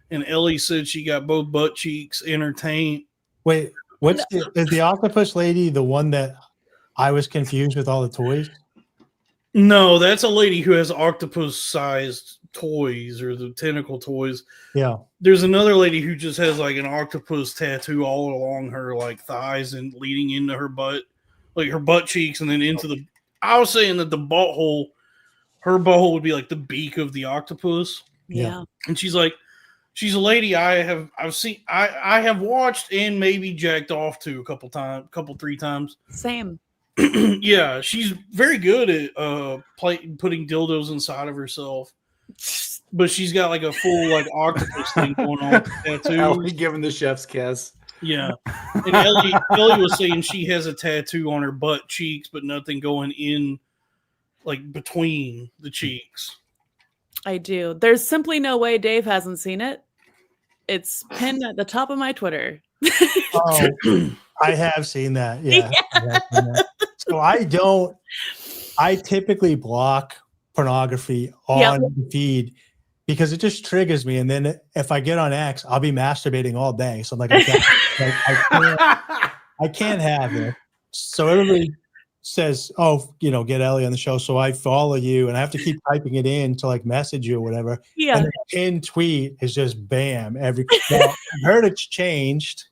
and Ellie said she got both butt cheeks in her taint. Wait, is the octopus lady the one that I was confused with all the toys? No, that's a lady who has octopus-sized toys, or the tentacle toys. Yeah. There's another lady who just has like an octopus tattoo all along her like thighs and leading into her butt, like her butt cheeks, and then into the. I was saying that the butthole, her butthole would be like the beak of the octopus. Yeah. And she's like, she's a lady I've seen, I have watched and maybe jacked off to a couple 3 times. Same. Yeah, she's very good at putting dildos inside of herself. But she's got like a full like octopus thing going on with the tattoo. Ellie giving the chef's kiss. Yeah. And Ellie was saying she has a tattoo on her butt cheeks, but nothing going in like between the cheeks. I do. There's simply no way Dave hasn't seen it. It's pinned at the top of my Twitter. Oh, I have seen that. Yeah. I have seen that. So I typically block pornography on the feed because it just triggers me. And then if I get on X, I'll be masturbating all day. So I'm like, I can't have it. So everybody says, oh, get Ellie on the show. So I follow you and I have to keep typing it in to like message you or whatever. Yeah. And the pinned tweet is just bam. I heard it's changed.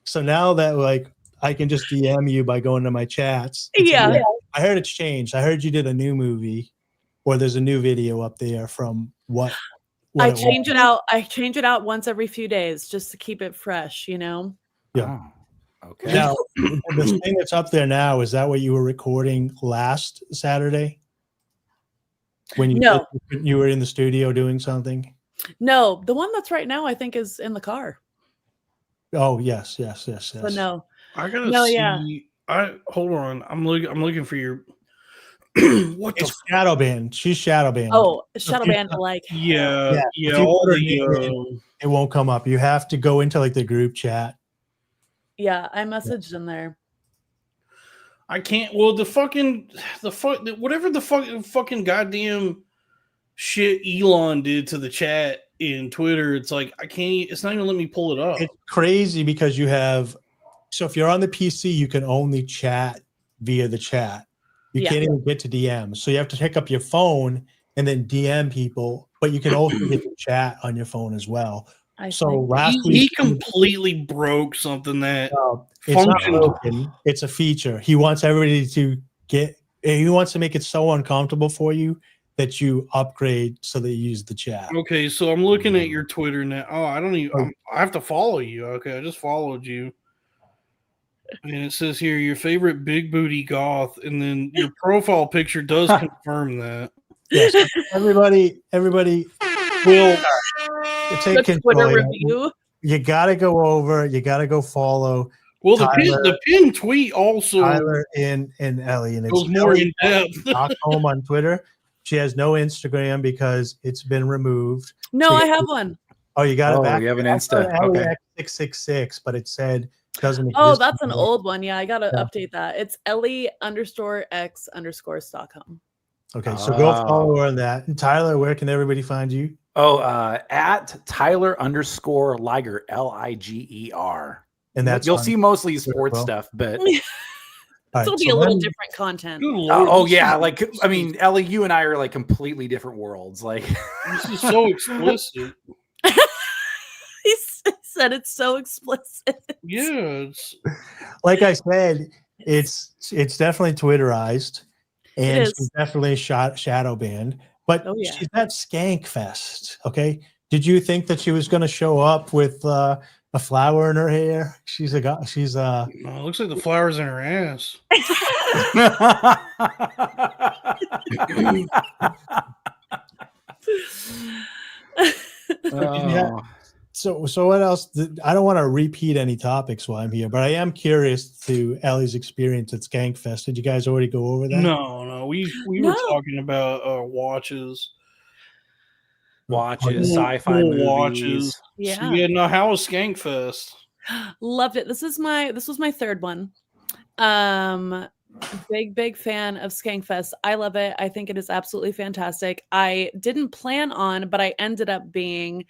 So now that like I can just DM you by going to my chats. Yeah. I heard it's changed. I heard you did a new movie or there's a new video up there from what I change it out. I change it out once every few days just to keep it fresh, Yeah. Oh, okay. Now, the thing that's up there now, is that what you were recording last Saturday? When you were in the studio doing something? No, the one that's right now I think is in the car. Oh, yes. But no. I gotta see. Yeah. Hold on. I'm looking for your. It's shadow banned. She's shadow banned. Oh, shadow banned. Like yeah. It won't come up. You have to go into like the group chat. Yeah, I messaged in there. I can't. Well, whatever the fucking goddamn shit Elon did to the chat in Twitter, it's like I can't. It's not even letting me pull it up. It's crazy because you have. So if you're on the PC, you can only chat via the chat. You can't even get to DM. So you have to pick up your phone and then DM people, but you can also get to chat on your phone as well. Last week he completely broke something that it's not broken. It's a feature. He wants everybody to he wants to make it so uncomfortable for you that you upgrade so that you use the chat. Okay, so I'm looking at your Twitter now. Oh, I don't even. I have to follow you. Okay, I just followed you. And it says here your favorite big booty goth, and then your profile picture does confirm that. Yes, everybody will take Twitter review. You gotta go over. You gotta go follow. Well, the pin tweet also Tyler and Ellie, and goes more in depth. Stockholm on Twitter. She has no Instagram because it's been removed. No, I have one. Oh, you got it back. You have an Insta. Okay. 666, but it said doesn't exist. Oh, that's an old one. Yeah, I gotta update that. It's Ellie_X_Stockholm. Okay, so go follow her on that. And Tyler, where can everybody find you? Oh, at Tyler_Liger, Liger. And that's you'll see mostly sports stuff, but it'll be a little different content. Yeah, like I mean, Ellie, you and I are like completely different worlds. Like this is so explicit. He said it's so explicit. Yeah, like I said, it's definitely Twitterized, and she's definitely shadow banned. But she's at Skankfest. Okay, did you think that she was going to show up with a flower in her hair? She's it looks like the flowers in her ass. So what else? I don't want to repeat any topics while I'm here, but I am curious to Ellie's experience at Skankfest. Did you guys already go over that? No. We were talking about watches, sci-fi movies. Watches. Yeah. So, no. How was Skankfest? Loved it. This was my third one. Big fan of Skankfest. I love it. I think it is absolutely fantastic. I didn't plan on, but I ended up being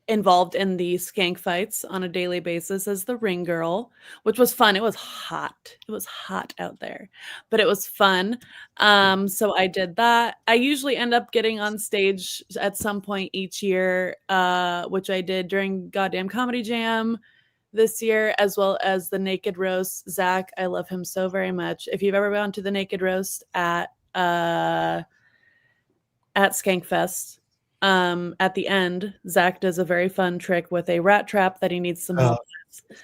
involved in the skank fights on a daily basis as the ring girl, which was fun. It was hot. It was hot out there, but it was fun. So I did that. I usually end up getting on stage at some point each year, which I did during Goddamn Comedy Jam. this year, as well as the Naked Roast. Zach, I love him so very much. If you've ever gone to the Naked Roast at Skankfest, at the end, Zach does a very fun trick with a rat trap that he needs some help with.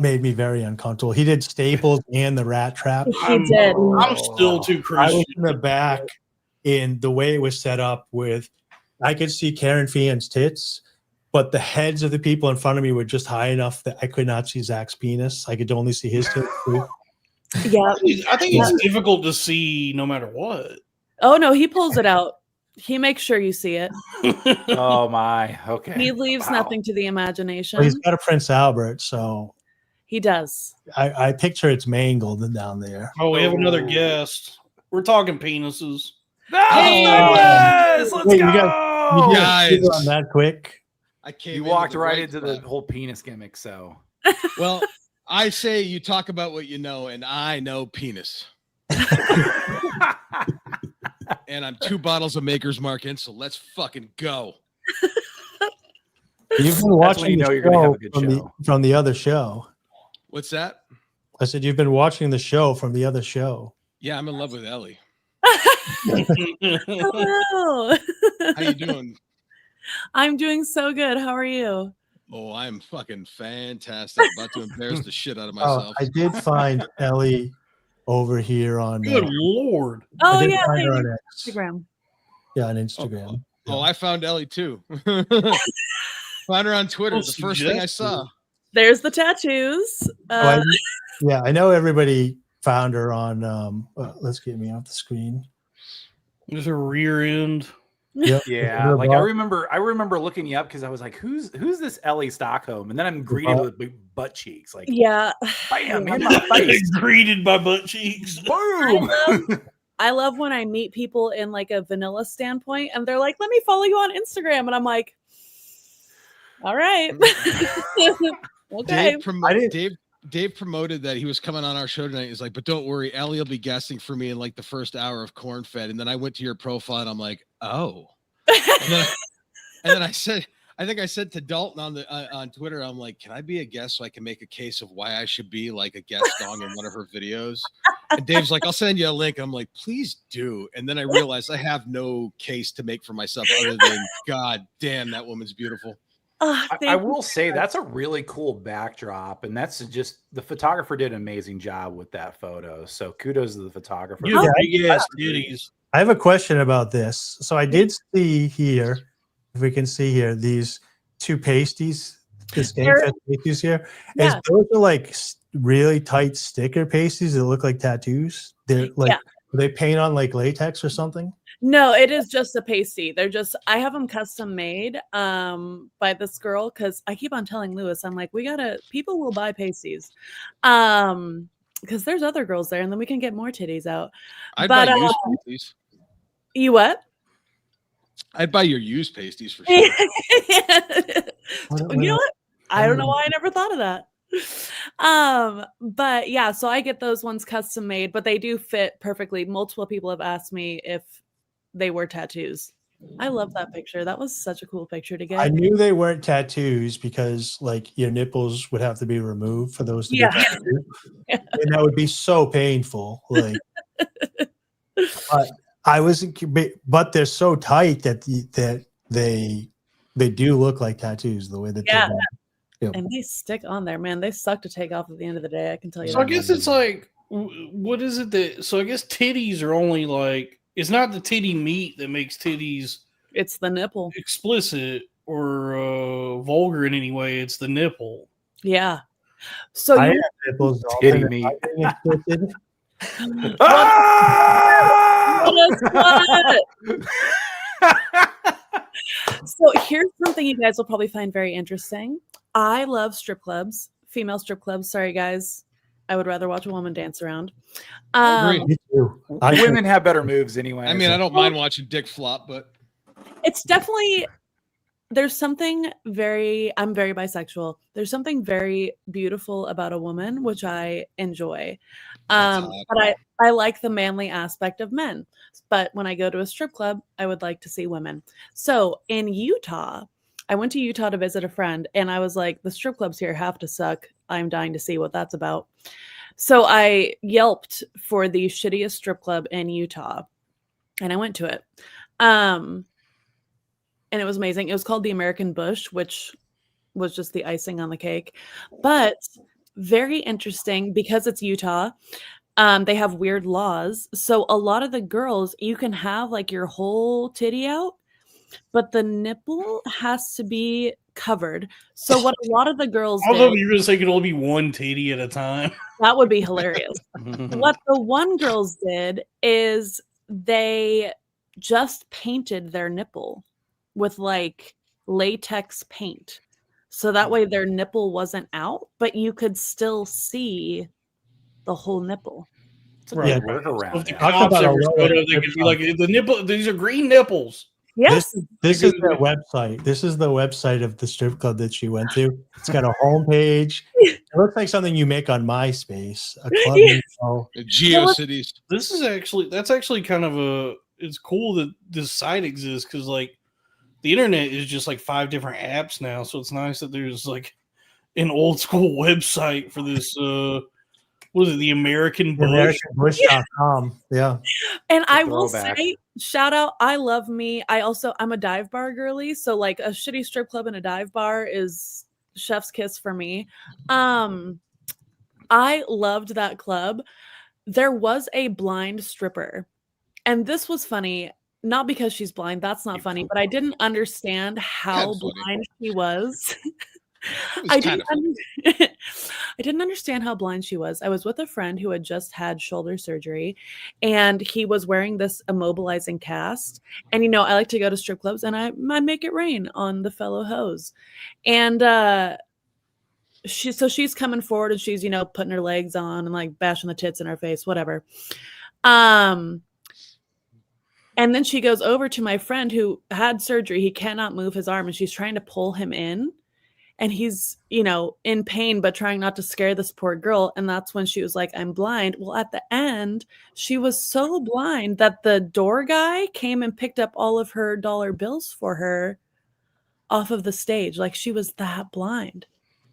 Made me very uncomfortable. He did Staples and the rat trap. He did. I'm still too I was Christian. in the back, and the way it was set up with, I could see Karen Fian's tits, but the heads of the people in front of me were just high enough that I could not see Zach's penis. I could only see his tits too. Yeah. I think it's difficult to see no matter what. Oh no, he pulls it out. He makes sure you see it. Oh my. Okay. He leaves nothing to the imagination. Well, he's got a Prince Albert, so He does. I picture it's mangled down there. Oh, we have another guest. We're talking penises. Yes! Let's Wait, go! you Guys. on that quick? I came. You into walked the right into the spot. whole penis gimmick, so. Well, I say you talk about what you know, and I know penis. And I'm 2 bottles of Maker's Mark in, so let's fucking go. You've been That's when watching you know the you're gonna have show a good from the, show. from the other show. What's that? I said you've been watching the show from the other show. Yeah, I'm in love with Ellie. Hello. How you doing? I'm doing so good. How are you? Oh, I'm fucking fantastic. About to embarrass the shit out of myself. I did find Ellie over here on Good Lord. Oh I did yeah, find her lady. on X. Instagram. Yeah, on Instagram. Oh, I found Ellie too. Found her on Twitter. Well, The first thing I saw. There's the tattoos. Yeah, I know everybody found her on let's get me off the screen. There's a rear end. Yep. Yeah, like I remember looking you up because I was like, who's this Ellie Stockholm? And then I'm greeted with big butt cheeks, like Yeah. bam in my face. Greeted by butt cheeks. Boom. I love when I meet people in like a vanilla standpoint and they're like, let me follow you on Instagram. And I'm like, all right. Okay. Dave promoted that he was coming on our show tonight. He's like, but don't worry, Ellie will be guesting for me in like the first hour of Cornfed. And then I went to your profile and I'm like, oh. And then I said, I think I said to Dalton on Twitter, I'm like, can I be a guest so I can make a case of why I should be like a guest dong in one of her videos? And Dave's like, I'll send you a link. I'm like, please do. And then I realized I have no case to make for myself other than, God damn, that woman's beautiful. I will say that's a really cool backdrop, and that's just the photographer did an amazing job with that photo. So kudos to the photographer. You big ass titties. I have a question about this. So I did see here, if we can see here, these 2 pasties, the Skankfest pasties here. Yeah. Those are like really tight sticker pasties that look like tattoos. They're like, do they paint on like latex or something? No, it is just a pasty. They're just, I have them custom made by this girl because I keep on telling Lewis, I'm like, people will buy pasties. Because there's other girls there and then we can get more titties out. I'd buy used pasties. You what? I'd buy your used pasties for sure. You know what? I don't know why I never thought of that. But yeah, so I get those ones custom made, but they do fit perfectly. Multiple people have asked me if they were tattoos. I love that picture. That was such a cool picture to get. I knew they weren't tattoos because like your nipples would have to be removed for those to be tattooed. And that would be so painful. Like but they're so tight that they do look like tattoos the way that they're done. Yep. And they stick on there, man. They suck to take off at the end of the day. I can tell you. So I guess it's like, what is it that? So I guess titties are only like, it's not the titty meat that makes titties. It's the nipple. Explicit or vulgar in any way. It's the nipple. Yeah. So I you have nipples. Titty meat. So here's something you guys will probably find very interesting. I love strip clubs, female strip clubs. Sorry, guys. I would rather watch a woman dance around. Me too. Women have better moves anyway. I mean, I don't mind watching dick flop, but It's definitely, there's something I'm very bisexual. There's something very beautiful about a woman, which I enjoy. But I like the manly aspect of men. But when I go to a strip club, I would like to see women. So in Utah, I went to Utah to visit a friend, and I was like, the strip clubs here have to suck. I'm dying to see what that's about. So I Yelped for the shittiest strip club in Utah, and I went to it. And it was amazing. It was called the American Bush, which was just the icing on the cake. But very interesting because it's Utah. They have weird laws. So a lot of the girls, you can have like your whole titty out, but the nipple has to be covered. So what a lot of the girls Although did, you're going to say it can only be one titty at a time. that would be hilarious. What the one girls did is they just painted their nipple with like latex paint. So that way their nipple wasn't out, but you could still see the whole nipple. It's a good Yeah. workaround. If the yeah. cops about a ever lot showed of up, they could be like, the nipple, these are green nipples. Yes. This is the website. This is the website of the strip club that she went to. It's got a homepage. It looks like something you make on MySpace. A club Yeah. info. GeoCities. That's actually kind of it's cool that this site exists because like the internet is just like 5 different apps now. So it's nice that there's like an old school website for this, what is it, the American Bush? AmericanBush.com. Yeah. And I The will throwback. say, shout out, I love me. I'm a dive bar girly. So like a shitty strip club and a dive bar is chef's kiss for me. I loved that club. There was a blind stripper. And this was funny, not because she's blind. That's not funny, but I didn't understand how Kinda funny. blind she was. It was I kind didn't, of I didn't understand how blind she was. I was with a friend who had just had shoulder surgery, and he was wearing this immobilizing cast. And I like to go to strip clubs, and I make it rain on the fellow hoes. And she's coming forward, and she's putting her legs on and like bashing the tits in her face, whatever. And then she goes over to my friend who had surgery. He cannot move his arm, and she's trying to pull him in. And he's, in pain, but trying not to scare this poor girl. And that's when she was like, I'm blind. Well, at the end, she was so blind that the door guy came and picked up all of her dollar bills for her off of the stage. Like she was that blind.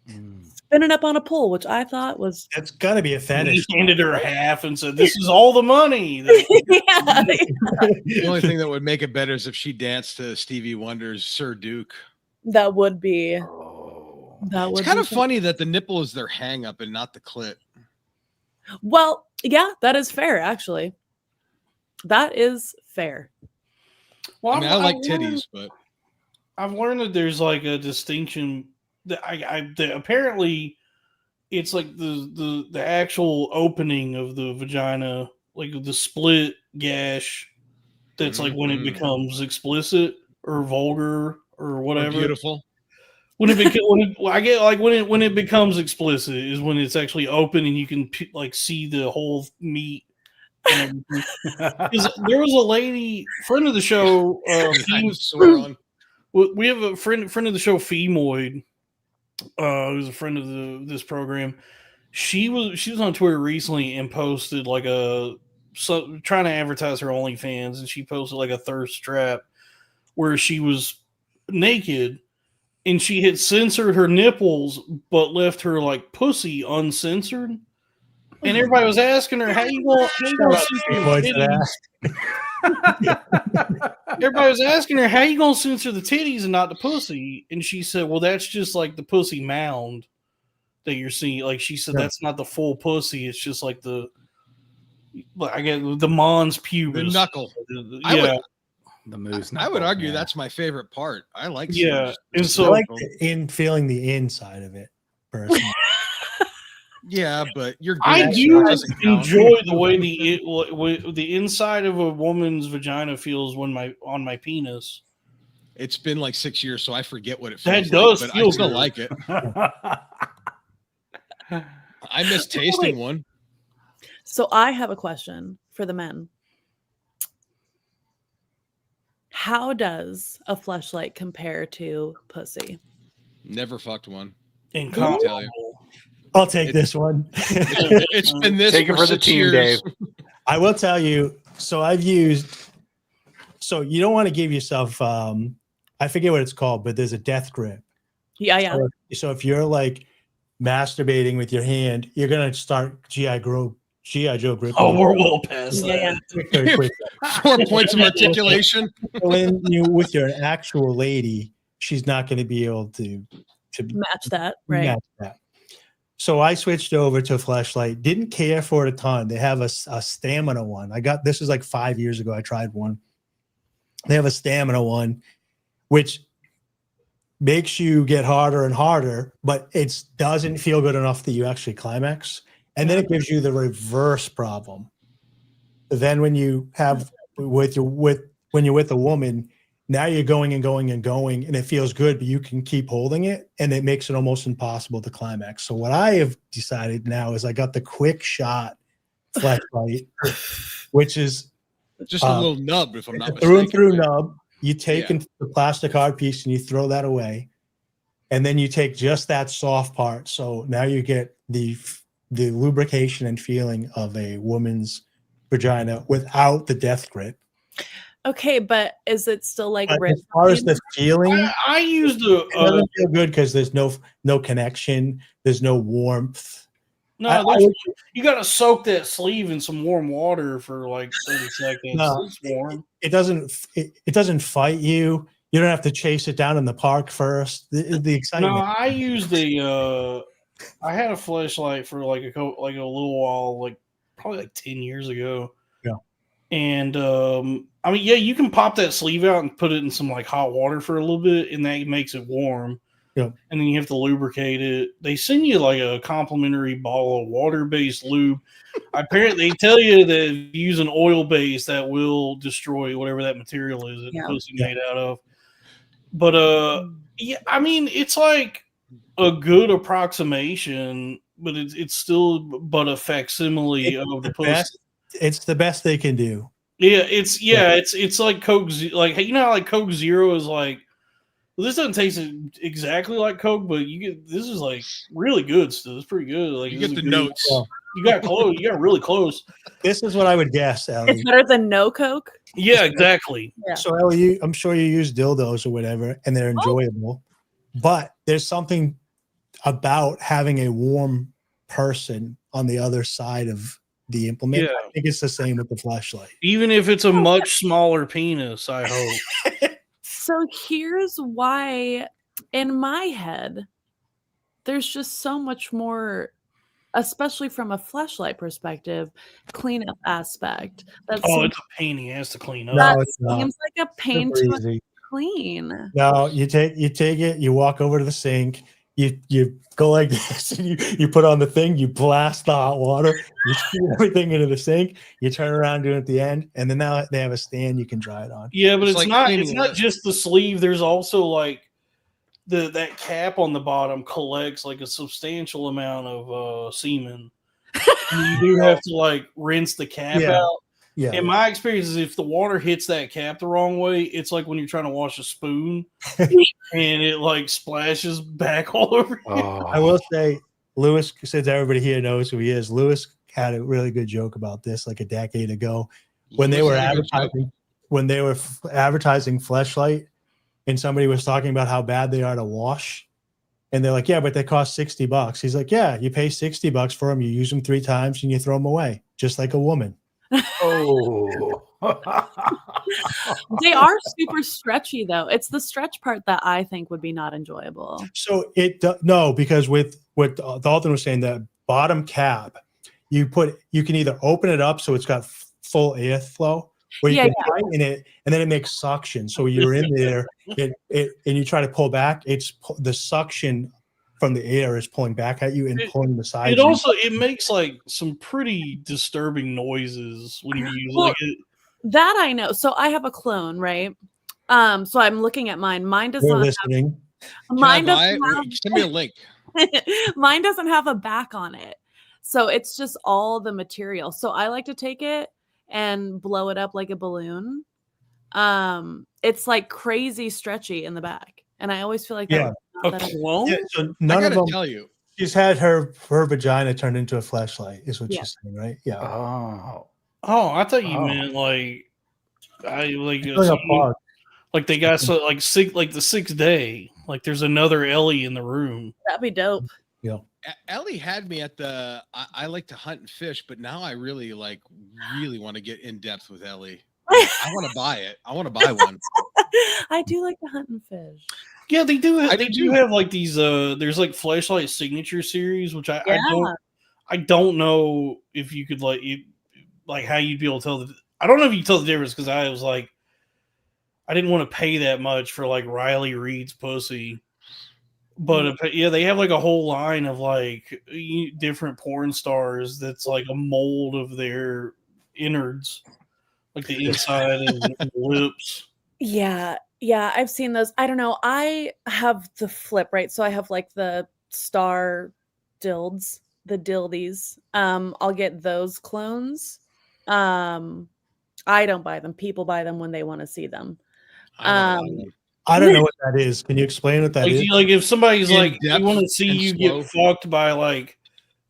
Spinning up on a pole, which I thought was... That's got to be a He fetish. handed her half and said, "This is all the money." Yeah. the only thing that would make it better is if she danced to Stevie Wonder's Sir Duke. That would be... Oh. That would It's kind be of funny that the nipple is their hang up and not the clit. Well, yeah, that is fair, actually. That is fair. Well, I mean, I like I've learned- titties, but I've learned that there's like a distinction that that apparently it's like the actual opening of the vagina, like the split gash. That's like when it Mhm. becomes explicit or vulgar or whatever. beautiful. When it when it becomes explicit is when it's actually open and you can like see the whole meat. And everything. 'Cause there was a lady friend of the show. I was sore on. We have a friend of the show, Femoid, who's a friend of this program. She was on Twitter recently and posted like trying to advertise her OnlyFans, and she posted like a thirst trap where she was naked and she had censored her nipples but left her like pussy uncensored. And everybody was asking her, how you gonna censor the titties? Everybody was asking her, how you gonna censor the titties and not the pussy? And she said, well, that's just like the pussy mound that you're seeing. Like she said, that's not the full pussy. It's just like the mons pubis. The knuckle. Yeah. The moose. I would knuckle, argue yeah. that's my favorite part. I like Yeah. And I so like feeling the inside of it, personally. yeah, but you're I good, so do it doesn't count. enjoy the way the inside of a woman's vagina feels on my penis. It's been like 6 years, so I forget what it That feels does like, but feel I still good. like it. I miss tasting one. So I have a question for the men. How does a fleshlight compare to pussy? Never fucked one. And Couldn't tell you. I'll take this one. It's been this Take it for the 6 team, years. Dave. I will tell you. So I've used. So you don't want to give yourself I forget what it's called, but there's a death grip. Yeah. So if you're like masturbating with your hand, you're gonna start GI Joe grip. Oh, we're well past Yeah. that. Very quick. 4 points of articulation. When you with your actual lady, she's not going to be able to Match that, right? match that. So I switched over to Fleshlight. Didn't care for it a ton. They have a stamina one. This was like 5 years ago. I tried one. They have a stamina one, which makes you get harder and harder, but it doesn't feel good enough that you actually climax. And then it gives you the reverse problem. Then when you have when you're with a woman, now you're going and going and going, and it feels good, but you can keep holding it, and it makes it almost impossible to climax. So what I have decided now is I got the quick shot flashlight, which is Just a little nub, if I'm not through and mistaken. through right? nub. You take the plastic hard piece and you throw that away, and then you take just that soft part. So now you get the lubrication and feeling of a woman's vagina without the death grip. Okay, but is it still like But as far as the feeling, I used it doesn't feel good because there's no connection. There's no warmth. you got to soak that sleeve in some warm water for like 30 seconds. No, It's warm. It doesn't fight you. You don't have to chase it down in the park first. The excitement. No, I used I had a flashlight for like a little while, like probably like 10 years ago. Yeah. And I mean, yeah, you can pop that sleeve out and put it in some like hot water for a little bit, and that makes it warm. Yeah. And then you have to lubricate it. They send you like a complimentary bottle of water-based lube. Apparently, they tell you that if you use an oil base, that will destroy whatever that material is it's supposed to be made out of. But yeah, I mean, it's like a good approximation, but it's still but a facsimile of the post. It's the best they can do. Yeah, it's like Coke. Like, you know how like Coke Zero is like. Well, this doesn't taste exactly like Coke, but this is like really good still. It's pretty good. Like You get the notes. You got close. You got really close. This is what I would guess, Ellie. It's better than no Coke. Yeah, exactly. Yeah. So Ellie, I'm sure you use dildos or whatever, and they're enjoyable. But there's something about having a warm person on the other side of the implement. Yeah. I think it's the same with the flashlight. Even if it's a much smaller penis, I hope. So here's why, in my head, there's just so much more, especially from a fleshlight perspective, cleanup aspect. It's a pain in the ass to clean up. That No, it's not. seems like a pain Super to easy. clean. No, you take it, you walk over to the sink, you go like this, and you put on the thing, you blast the hot water, you shoot everything into the sink, you turn around, do it at the end, and then now they have a stand you can dry it on. Yeah, but It's it's like not cleaning just the sleeve. There's also like that cap on the bottom collects like a substantial amount of semen. You do have to like rinse the cap out. Yeah. In my experience, is if the water hits that cap the wrong way, it's like when you're trying to wash a spoon and it like splashes back all over you. I will say, Lewis, since everybody here knows who he is, Lewis had a really good joke about this like a decade ago when they were advertising Fleshlight, and somebody was talking about how bad they are to wash. And they're like, yeah, but they cost $60. He's like, yeah, you pay $60 for them. You use them 3 times and you throw them away, just like a woman. Oh. They are super stretchy, though. It's the stretch part that I think would be not enjoyable. So no, because with what Dalton was saying, the bottom cap, you can either open it up so it's got full airflow, or you can tighten it and then it makes suction. So you're in there, and you try to pull back. The suction from the air is pulling back at you and pulling the sides. It makes like some pretty disturbing noises when you use it. That I know. So I have a clone, right? So I'm looking at mine. Mine does not listening. Mine Send me a doesn't link. mine doesn't have a back on it. So it's just all the material. So I like to take it and blow it up like a balloon. It's like crazy stretchy in the back. And I always feel like a clone? Yeah, so none of them. Tell you. She's had her vagina turned into a fleshlight, is what she's saying, right? Yeah. Oh, I thought you meant like a pod. Like they got so like the 6th day. Like there's another Ellie in the room. That'd be dope. Yeah. Ellie had me at the. I like to hunt and fish, but now I really want to get in depth with Ellie. I want to buy it. I want to buy one. I do like to hunt and fish. Yeah, they do. I They do do too. have like these. There's like Flashlight Signature series, which Yeah. I don't know if you could like how you'd be able to tell I don't know if you can tell the difference because I was like, I didn't want to pay that much for like Riley Reed's pussy. But yeah, they have like a whole line of like different porn stars that's like a mold of their innards, like the inside and the lips. Yeah, I've seen those. I don't know. I have the flip, right? So I have like the star dilds, the dildies. I'll get those clones. I don't buy them. People buy them when they want to see them. I don't know what that is. Can you explain what that is? Like if somebody's In like, they depth want to see and you slow. get fucked by like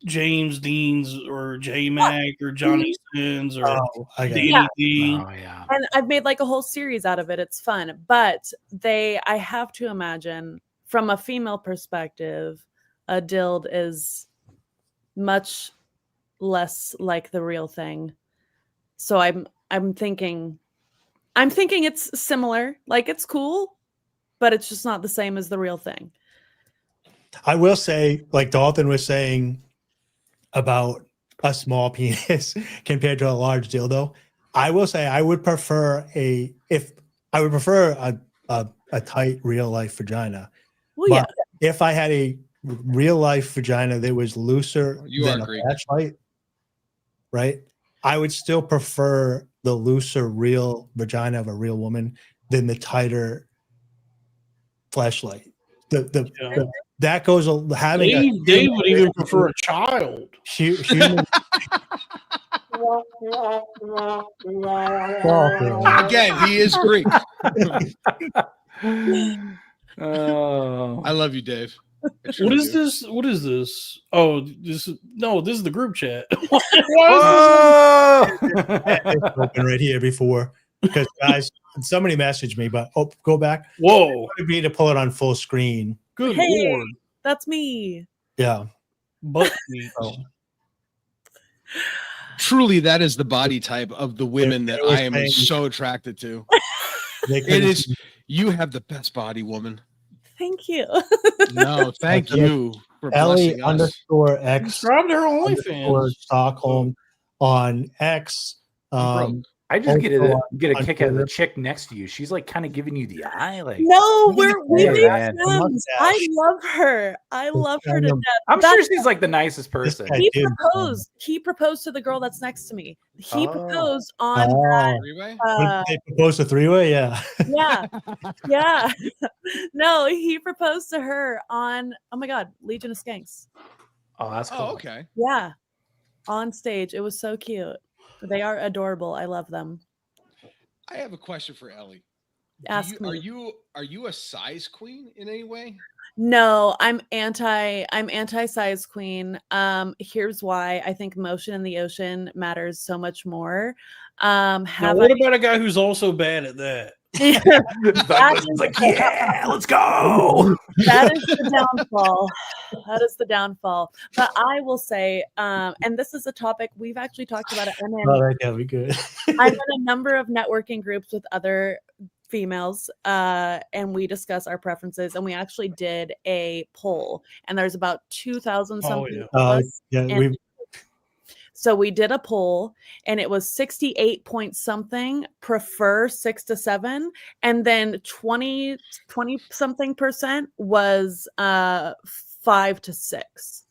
James Dean's or J Mac or Johnny Sins or Oh, I got it. Danny D. Oh yeah. And I've made like a whole series out of it. It's fun. But I have to imagine from a female perspective, a dild is much less like the real thing. So I'm thinking it's similar. Like it's cool, but it's just not the same as the real thing. I will say, like Dalton was saying about a small penis compared to a large dildo. I will say I would prefer a tight real life vagina. Well, yeah. But if I had a real life vagina that was looser You than are a Greek. flashlight, right? I would still prefer the looser real vagina of a real woman than the tighter flashlight. That goes having Dave would even prefer a child. human. Again, he is Greek. Oh. I love you, Dave. I What truly is do. this? What is this? Oh, this is the group chat. Why It's open right here before, because guys, somebody messaged me, but go back. is this? Whoa! It would be to pull it on full screen. Good Hey. lord! That's me. Yeah. Butt cheeks. So, Truly, that is the body type of the women that I am so attracted to. It is. You have the best body, woman. Thank you. No, thank you for Ellie blessing us. _X Subscribe to her _ OnlyFans. Stockholm on X. I just get a on kick out of the Twitter. chick next to you. She's like kind of giving you the eye. Like No, we Yeah, made man. friends. I love her. I love her to death. I'm That's- sure she's like the nicest person. guy- He did, proposed. He proposed to the girl that's next to me. He Oh. proposed on Three-way? They proposed a 3-way, yeah. yeah. No, he proposed to her on, oh my God, Legion of Skanks. Oh, that's cool. Oh, okay. Yeah. On stage. It was so cute. They are adorable. I love them. I have a question for Ellie. Ask me. Are you a size queen in any way? No, I'm anti size queen. Here's why. I think motion in the ocean matters so much more. Now, what about a guy who's also bad at that? It's like, yeah, let's go. That is the downfall. That is the downfall. But I will say, and this is a topic we've actually talked about it. I'm That'd be good. I'm in a number of networking groups with other females, and we discuss our preferences. And we actually did a poll, and there's about 2,000 something. of us. And so we did a poll, and it was 68 point something prefer 6 to 7, and then 20 something percent was 5 to 6.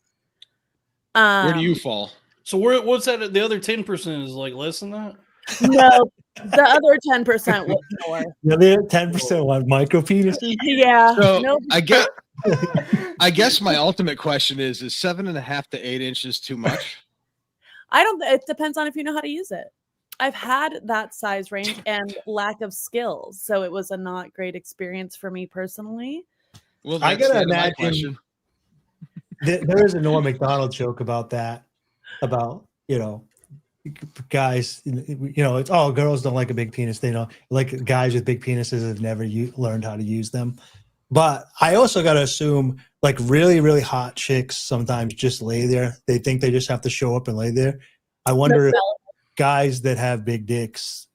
Where do you fall? So what's that? The other 10% is like less than that. No, the other 10% was more. The other 10% was micro penises. Yeah. So no, I guess my ultimate question is 7.5 to 8 inches too much? I don't. It depends on if you know how to use it. I've had that size range and lack of skills, so it was a not great experience for me personally. Well, I that's gotta the end of my imagine question. There is a Norm Macdonald joke about that, about guys, it's all girls don't like a big penis. They don't like guys with big penises have never learned how to use them. But I also got to assume like really, really hot chicks sometimes just lay there. They think they just have to show up and lay there. I wonder if guys that have big dicks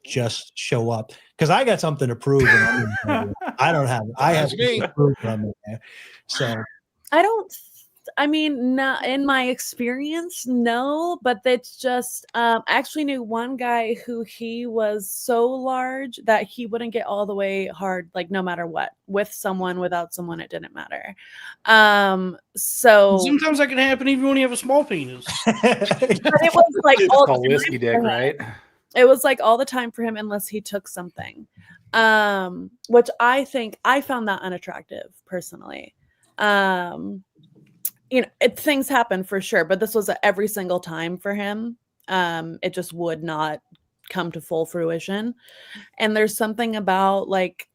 just show up, because I got something to prove. I don't have. I have something to prove when I'm in there. So I mean, not in my experience, no, but it's just I actually knew one guy who he was so large that he wouldn't get all the way hard, like no matter what, with someone, without someone, it didn't matter. So sometimes that can happen even when you have a small penis. but it was like It's all called the whiskey dick, time for him. right? It was like all the time for him unless he took something, which I think I found that unattractive personally. Things happen for sure, but this was every single time for him. It just would not come to full fruition. And there's something about like,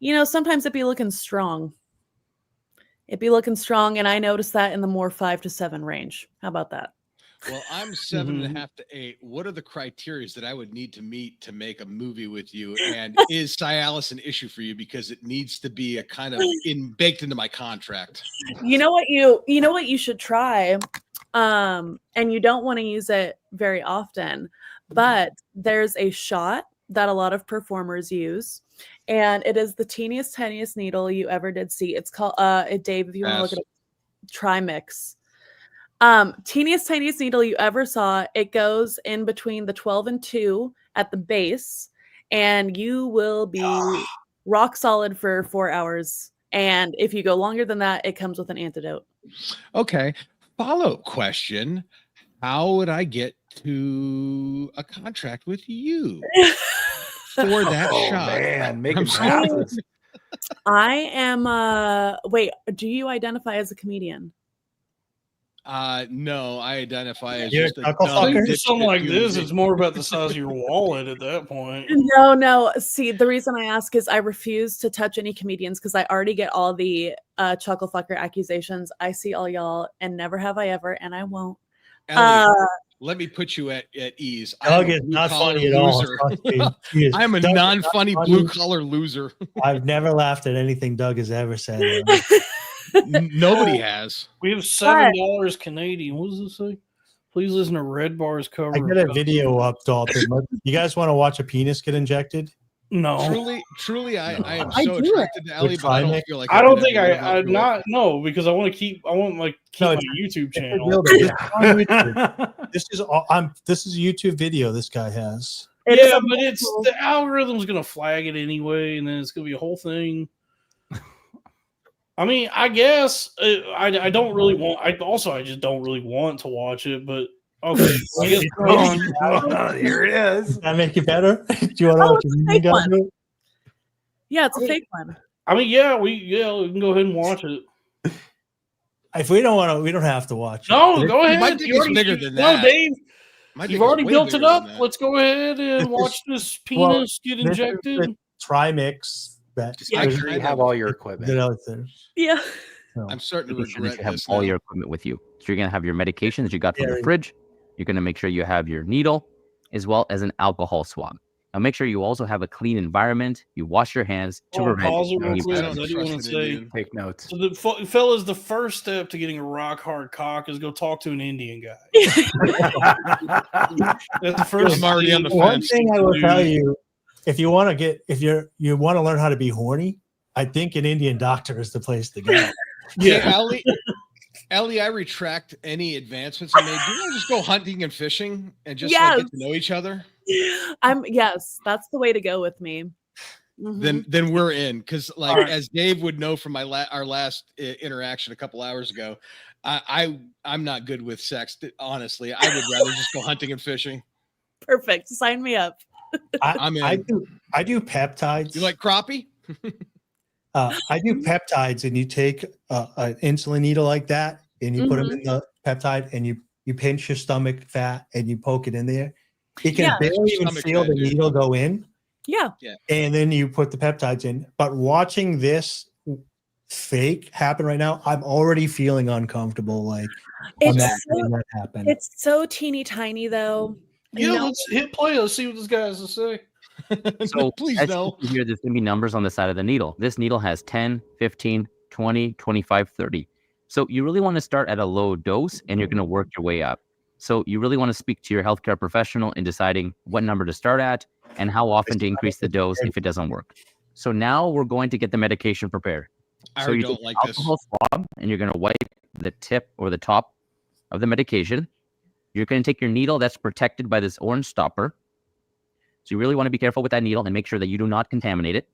sometimes it'd be looking strong. And I noticed that in the more 5 to 7 range. How about that? Well, I'm 7.5 to 8. What are the criteria that I would need to meet to make a movie with you? And is Cialis an issue for you? Because it needs to be a kind of baked into my contract. You know what you should try, and you don't want to use it very often, but there's a shot that a lot of performers use, and it is the teeniest, tiniest needle you ever did see. It's called Dave, if you want to look at it, Trimix. Teeniest, tiniest needle you ever saw. It goes in between the 12 and 2 at the base, and you will be rock solid for 4 hours. And if you go longer than that, it comes with an antidote. Okay. Follow-up question. How would I get to a contract with you for that shot? Man, making passes. I am wait, do you identify as a comedian? No, I identify as You're just a fucker? For something like this, it's more about the size of your wallet at that point. No. See, the reason I ask is I refuse to touch any comedians because I already get all the chuckle fucker accusations. I see all y'all, and never have I ever, and I won't. Ellie, let me put you at ease. Doug is not funny at all. I'm a non-funny blue-collar loser. I've never laughed at anything Doug has ever said. Nobody has. We have $7 Canadian. What does it say? Please listen to Red Bar's cover. I got a video up, Dalton. You guys want to watch a penis get injected? No. Truly, I am so attracted to Ellie, but I don't feel like I don't think I'm not. No, because I want to keep my YouTube channel. This is a YouTube video this guy has. But the algorithm's gonna flag it anyway, and then it's gonna be a whole thing. I mean, I guess I don't really want. I just don't really want to watch it. But okay, I guess here it is. Does that make it better? Do you want to watch a fake one? Yeah, it's a fake one. I mean, we can go ahead and watch it. If we don't want to, we don't have to watch it. No, go ahead. My dick is bigger than that. No, Dave. You've already built it up. Let's go ahead and watch this penis get injected. Trimix. Make sure you have all your equipment. Yeah. I'm starting to regret have all your equipment with you. So you're going to have your medications you got from the fridge. You're going to make sure you have your needle as well as an alcohol swab. Now make sure you also have a clean environment. You wash your hands to prevent. Take notes. So fellas, the first step to getting a rock hard cock is go talk to an Indian guy. That's the first. I'm already on the fence. One thing I will tell you. If you want to learn how to be horny, I think an Indian doctor is the place to go. Yeah, Ellie, I retract any advancements I made. Do you want to just go hunting and fishing and just get to know each other? Yes, that's the way to go with me. Mm-hmm. Then we're in, because as Dave would know from our last interaction a couple hours ago, I'm not good with sex. Honestly, I would rather just go hunting and fishing. Perfect. Sign me up. I do peptides. You like crappie? I do peptides, and you take an insulin needle like that, and you put them in the peptide, and you pinch your stomach fat, and you poke it in there. You can barely even feel the needle go in. Yeah. And then you put the peptides in. But watching this fake happen right now, I'm already feeling uncomfortable. Like, It's imagining so, that happen. it's so teeny tiny though. Yeah, No, let's hit play. Let's see what this guy has to say. So Please as no. you can hear, there's going to be numbers on the side of the needle. This needle has 10, 15, 20, 25, 30. So you really want to start at a low dose and you're going to work your way up. So you really want to speak to your healthcare professional in deciding what number to start at and how often to increase the dose if it doesn't work. So now we're going to get the medication prepared. I So already you don't take like an this. alcohol swab and you're going to wipe the tip or the top of the medication. You're going to take your needle that's protected by this orange stopper. So you really want to be careful with that needle and make sure that you do not contaminate it.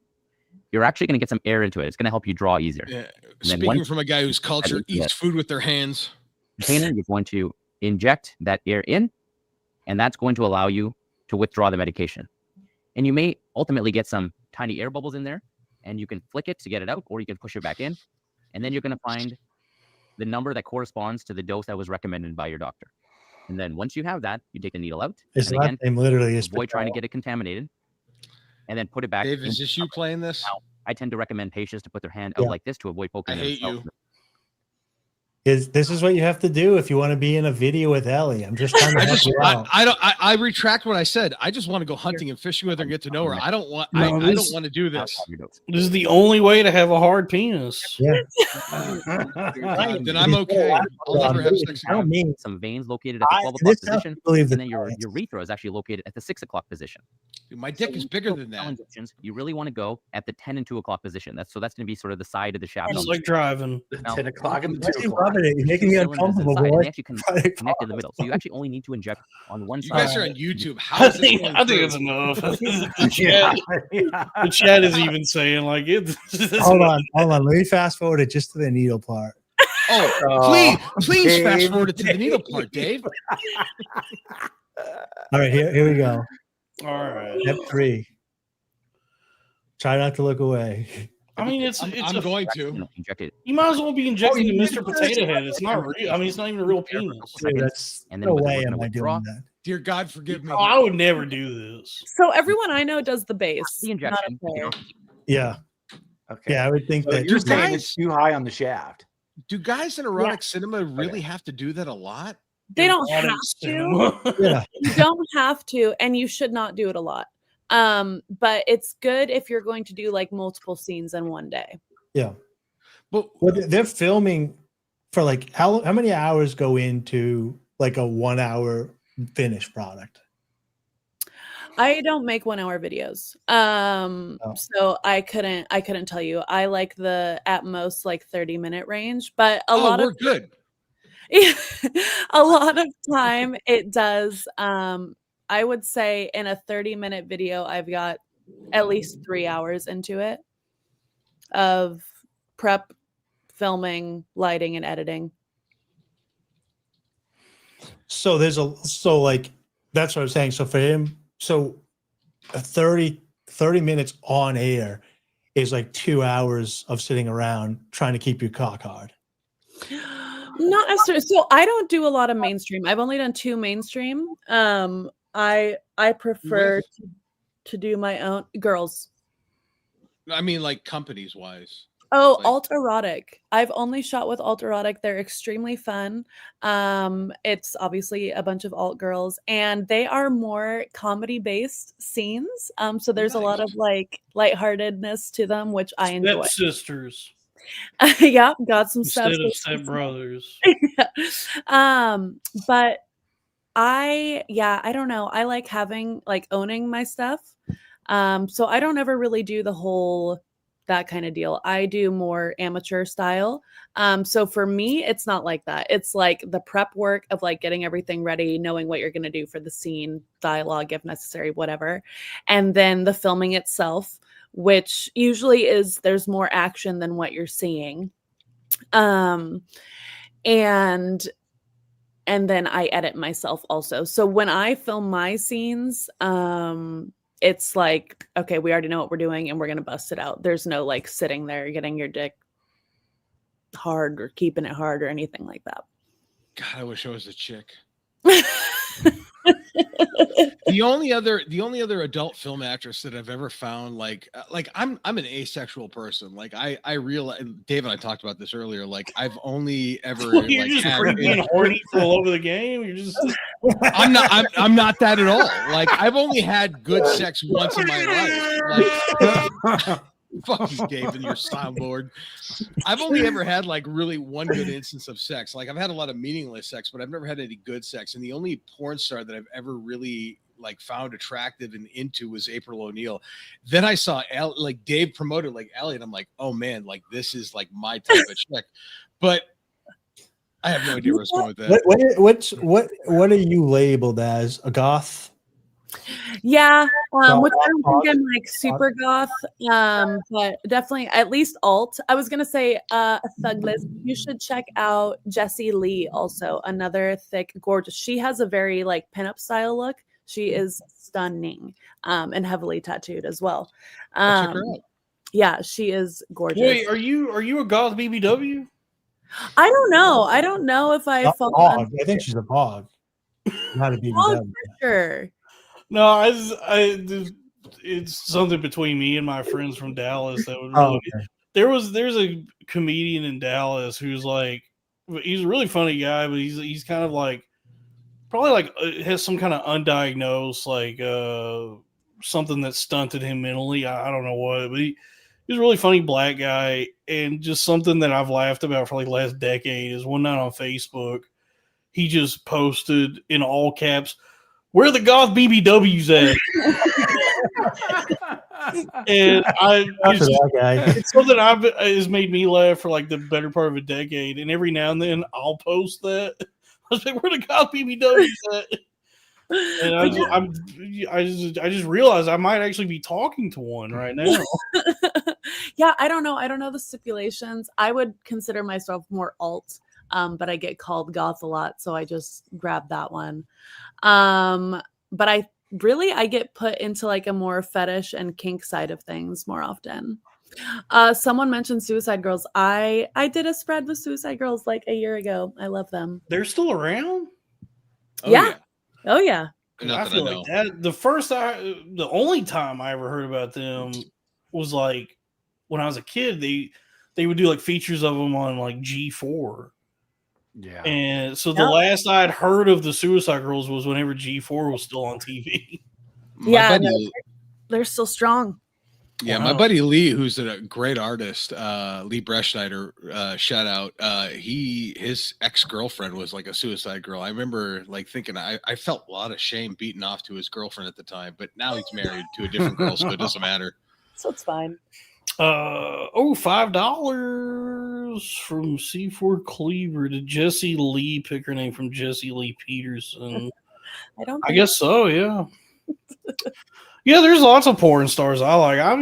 You're actually going to get some air into it. It's going to help you draw easier. Yeah. then Speaking once- from a guy whose culture Yeah. eats food with their hands. Container, you're going to inject that air in, and that's going to allow you to withdraw the medication. And you may ultimately get some tiny air bubbles in there, and you can flick it to get it out, or you can push it back in. And then you're going to find the number that corresponds to the dose that was recommended by your doctor. And then once you have that, you take the needle out. His and last again, name literally is avoid trying to get it contaminated, and then put it back. Dave, is into this you the playing this? Now, I tend to recommend patients to put their hand out Yeah. like this to avoid poking I hate themselves. you. This is what you have to do if you want to be in a video with Ellie. I'm just trying to help you out. I retract what I said. I just want to go hunting and fishing with her and get to know her. I don't want I don't want to do this. This is the only way to have a hard penis. Yeah. Then I'm okay. I'll never have sex Tell again. me. Some veins located at the 12 o'clock This sounds position, believe and the then your science. urethra is actually located at the 6 o'clock position. Dude, my dick is bigger than Bowel that. injections, you really want to go at the 10 and 2 o'clock position. That's going to be sort of the side of the shaft. It's like driving. Now, 10 o'clock and Why is 2 he o'clock. rubbing it? You're making me cylinders uncomfortable, inside, and boy. they actually connect in the middle. So you actually only need to inject on one You side. guys are on YouTube. How is this going I think through? it's enough. the, Yeah. chat, the chat is even saying like it. Hold on. Let me fast forward it just to the needle part. Oh, please Dave. fast forward it to the needle part, Dave. All right, here we go. All right. Step 3. Try not to look away. I mean, it's I'm going to. Inject it. You might as well be injecting you a Mr. did Potato Head. It's not real. I mean, it's not even a real penis. Dude, that's And then no with the way we're am gonna I withdraw. doing that. Dear God, forgive me. Oh, I would never do this. So everyone I know does the base. The Not injection. a player. Yeah. Okay. Yeah, I would think So that. you're Do saying guys- it's too high on the shaft. Do guys in erotic cinema really have to do that a lot? They don't have Erotic to. cinema. Yeah. You don't have to, and you should not do it a lot. But it's good if you're going to do like multiple scenes in one day. Yeah. But Well, they're filming for like how many hours go into like a 1 hour finished product? I don't make 1 hour videos. So I couldn't tell you. I like the at most like 30-minute range, but a lot we're of good. a lot of time it does. I would say in a 30-minute video, I've got at least 3 hours into it of prep, filming, lighting, and editing. So like that's what I'm saying. So for him, so a 30 minutes on air is like 2 hours of sitting around trying to keep your cock hard. Not necessarily. So I don't do a lot of mainstream. I've only done 2 mainstream. I prefer to do my own girls. I mean, like companies wise. Oh, Like- alt erotic. I've only shot with alt erotic. They're extremely fun. It's obviously a bunch of alt girls, and they are more comedy based scenes. So there's a lot of like lightheartedness to them, which I enjoy. Stepsisters Yeah, got some stuff. instead of stepbrothers. But I don't know. I like having like owning my stuff. So I don't ever really do the whole that kind of deal. I do more amateur style. So for me, it's not like that. It's like the prep work of like getting everything ready, knowing what you're going to do for the scene, dialogue if necessary, whatever. And then the filming itself, which usually is there's more action than what you're seeing. And then I edit myself also. So when I film my scenes, it's like, okay, we already know what we're doing and we're going to bust it out. There's no like sitting there getting your dick hard or keeping it hard or anything like that. God, I wish I was a chick. The only other adult film actress that I've ever found, like I'm an asexual person. Like I realize, Dave and I talked about this earlier. Like I've only ever You're like just had creepy and horny for all over the game. You're just I'm not that at all. Like I've only had good sex once in my life. Like fuck you, Dave, and your soundboard. I've only ever had like really one good instance of sex. Like I've had a lot of meaningless sex, but I've never had any good sex. And the only porn star that I've ever really like found attractive and into was April O'Neil. Then I saw like Dave promoted like Ellie, and I'm like, oh man, like this is like my type of chick. But I have no idea where it's going with that. What are you labeled as? A goth? Yeah, which I don't Goth? think I'm like super goth, but definitely at least alt. I was gonna say thug list. You should check out Jessie Lee, also another thick, gorgeous. She has a very like pinup style look. She is stunning, and heavily tattooed as well. I'll check her out. Yeah, she is gorgeous. wait. Are you a goth BBW? I don't know. I don't know if I fall I think she's a pog. Not a BBW. for sure. No, it's something between me and my friends from Dallas that would really. Okay. There's a comedian in Dallas who's like, he's a really funny guy, but he's kind of like, probably like has some kind of undiagnosed like something that stunted him mentally. I don't know what, but he's a really funny black guy, and just something that I've laughed about for like the last decade is one night on Facebook, he just posted in all caps, "Where the goth BBWs at?" And it's something has made me laugh for like the better part of a decade. And every now and then I'll post that. I was like, "Where the goth BBWs at?" And I just realized I might actually be talking to one right now. Yeah, I don't know. I don't know the stipulations. I would consider myself more alt, but I get called goth a lot, so I just grabbed that one. But I get put into like a more fetish and kink side of things more often. Someone mentioned Suicide Girls. I did a spread with Suicide Girls like a year ago. I love them. They're still around? Yeah. Oh yeah. I feel like that the only time I ever heard about them was like when I was a kid. They would do like features of them on like G4. Yeah. And so the last I'd heard of the Suicide Girls was whenever G4 was still on TV. They're still strong. Yeah, my buddy Lee, who's a great artist, Lee Breschneider, shout out. His ex-girlfriend was like a suicide girl. I remember like thinking I felt a lot of shame beating off to his girlfriend at the time, but now he's married to a different girl, so it doesn't matter. So it's fine. $5 from C4 Cleaver. Did Jessie Lee pick her name from Jessie Lee Peterson? I guess so, yeah. Yeah, there's lots of porn stars I like. I've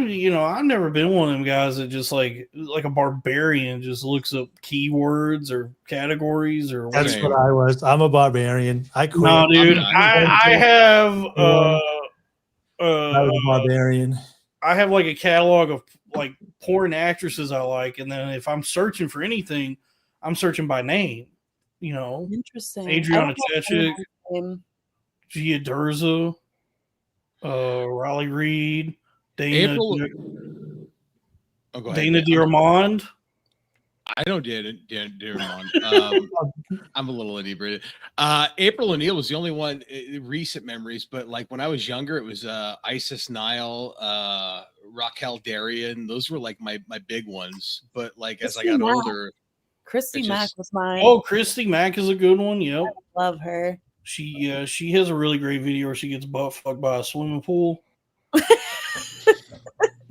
never been one of them guys that just like a barbarian just looks up keywords or categories or whatever. That's what I was. I'm a barbarian. I quit. No, dude. I have I was a barbarian. I have like a catalog of like porn actresses I like, and then if I'm searching for anything, I'm searching by name. You know, interesting. Adriana Chechik, Gia Durza, Riley Reed, Dana Diarmond. I don't Diarmond. I'm a little inebriated. April O'Neil was the only one recent memories, but like when I was younger, it was Isis Nile, Raquel Darian. Those were like my big ones. But like as I got older, Christy Mack was mine. Oh, Christy Mack is a good one. Yep, I love her. She has a really great video where she gets butt fucked by a swimming pool. I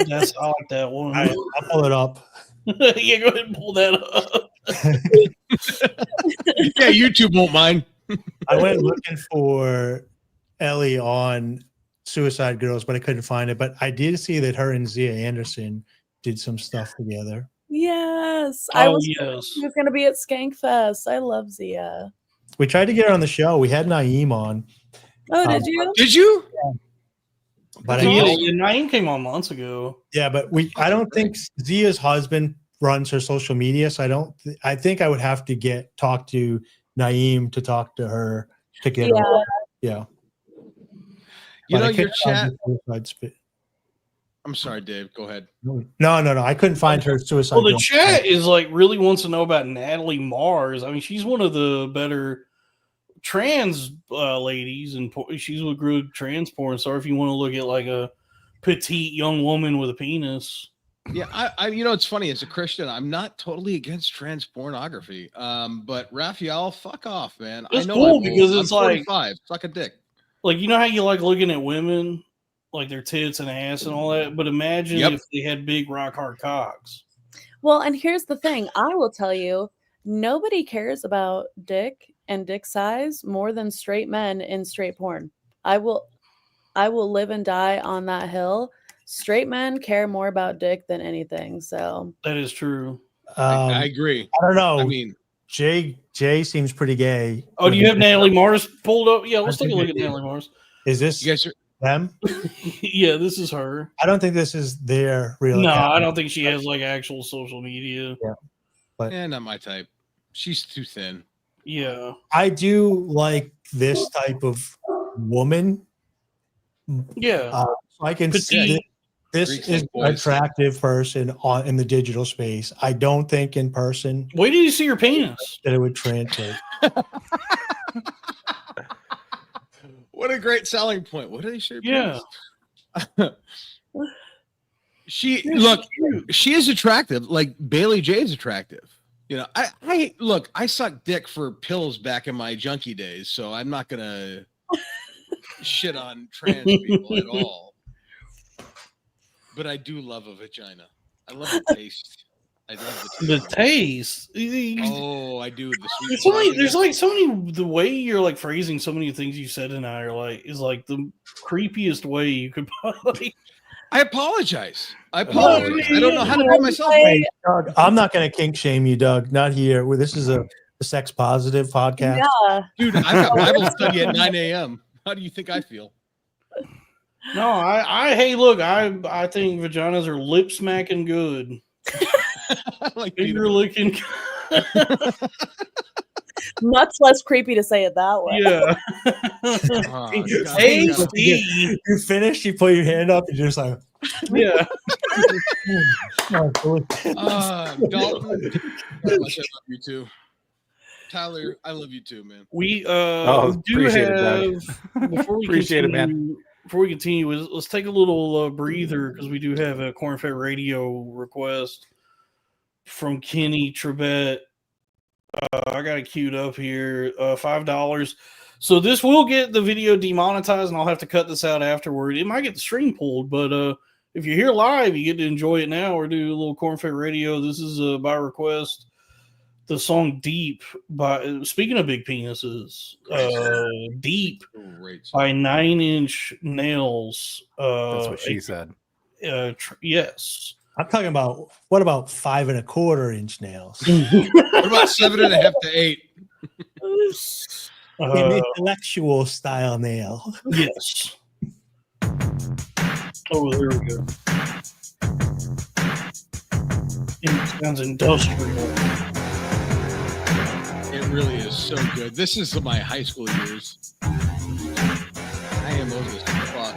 like that one. I'll pull it up. Yeah, go ahead and pull that up. Yeah, YouTube won't mind. I went looking for Ellie on Suicide Girls, but I couldn't find it. But I did see that her and Zia Anderson did some stuff together. Yes. She was going to be at Skankfest. I love Zia. We tried to get her on the show. We had Naeem on. Oh, did you? Did you? Yeah. But Naeem came on months ago. Yeah, but I don't think Zia's husband runs her social media, so I think I would have to talk to Naeem to talk to her to get her. Yeah. Yeah. You But know, I your couldn't find chat. her suicide spit. I'm sorry, Dave. Go ahead. No. I couldn't find her suicide. Well, the note. chat is like really wants to know about Natalie Mars. I mean, she's one of the better trans ladies, and she's a good trans porn star. If you want to look at like a petite young woman with a penis. Yeah, I you know, it's funny, as a Christian, I'm not totally against trans pornography. But Raphael, fuck off, man. It's I know cool I'm because old. it's I'm like 45. Suck a dick. Like, you know how you like looking at women, like their tits and ass and all that, but imagine if they had big rock hard cocks. Well, and here's the thing. I will tell you, nobody cares about dick and dick size more than straight men in straight porn. I will live and die on that hill. Straight men care more about dick than anything. So that is true. I agree. I don't know. I mean, Jay seems pretty gay. Oh, do you have Natalie Mars pulled up? Yeah, let's take a look at Natalie Mars. Is this you guys are, them? Yeah, this is her. I don't think this is their real. No, account. I don't think she has like actual social media. Yeah, but not my type. She's too thin. Yeah, I do like this type of woman. Yeah, So I can see this is an attractive person in the digital space. I don't think in person. Wait till you see your penis that it would translate. What a great selling point. What did he say? Yeah. She is attractive. Like Bailey J is attractive. You know, I sucked dick for pills back in my junkie days, so I'm not gonna shit on trans people at all. But I do love a vagina. I love the taste. I love the taste. Oh, I do. The sweet. There's like so many. The way you're like phrasing so many things you said tonight are like is like the creepiest way you could probably. I apologize. I don't know how to do myself. Hey, Doug, I'm not going to kink shame you, Doug. Not here. This is a sex positive podcast. Yeah. Dude, I've got Bible study at 9 a.m. How do you think I feel? No, hey, look, I think vaginas are lip smacking good. Like finger licking. Much less creepy to say it that way. Yeah. Hey, Steve. You finished, you put your hand up, and you're just like, yeah. Dalton, I love you too. Tyler, I love you too, man. We do have before we appreciate continue, it, man. Before we continue, let's take a little breather because we do have a Cornfed radio request from Kenny Trebet. I got it queued up here. $5. So this will get the video demonetized, and I'll have to cut this out afterward. It might get the stream pulled, but if you're here live, you get to enjoy it now or do a little Cornfed radio. This is by request. The song "Deep" by speaking of big penises, "Deep" by 9 Inch Nails. That's what she said. Yes. I'm talking about what about 5 1/4 inch nails? What about 7.5 to 8? An intellectual style nail. Yes. Oh, there we go. It sounds industrial. It really is so good. This is my high school years. I am old as fuck.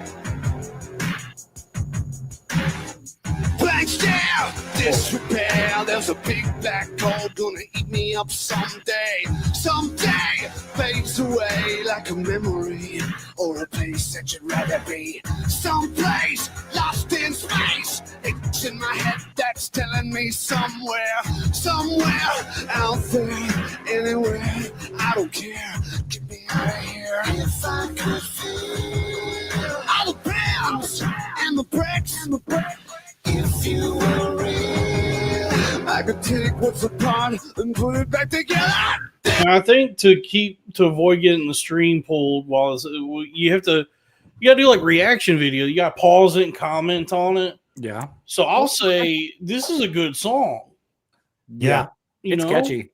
Blank stare, disrepair. There's a big black hole gonna eat me up someday. Someday fades away like a memory or a place that you'd rather be. Someplace lost in space. It's in my head that's telling me somewhere out there, anywhere. I don't care. Get me out of here. If I could feel all the pins and the bricks and the bricks. If you were real, I could take what's apart and put it back together. And I think to avoid getting the stream pulled, you gotta do like reaction video. You gotta pause it and comment on it. Yeah. So I'll say this is a good song. Yeah. It's catchy.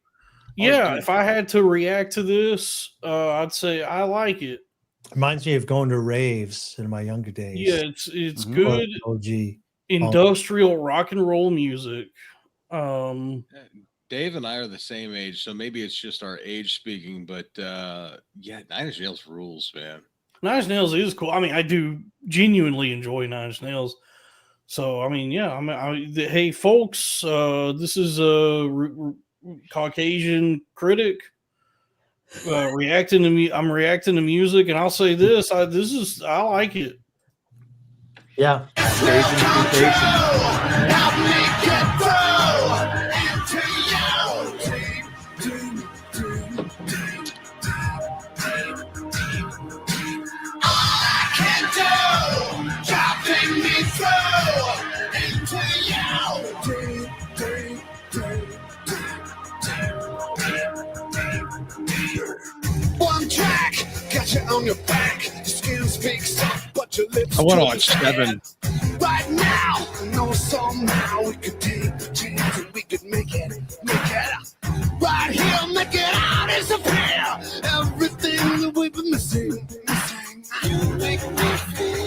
Yeah. If I had to react to this, I'd say I like it. Reminds me of going to raves in my younger days. Yeah, it's good. OG. Industrial rock and roll music. Dave and I are the same age, so maybe it's just our age speaking, but yeah, 9 Inch Nails rules, man. Nine Inch Nails is cool. I mean, I do genuinely enjoy Nine Inch Nails. So, I mean, yeah. Hey, folks, this is a Caucasian critic reacting to me. I'm reacting to music, and I'll say this: I like it. Yeah. One track, got you on your back. Your skin speaks up, but your lips. I want to watch Seven. Right now, I know somehow we could take the chance and we could make it. Right here, make it out, disappear. Everything that we've been missing. You make me feel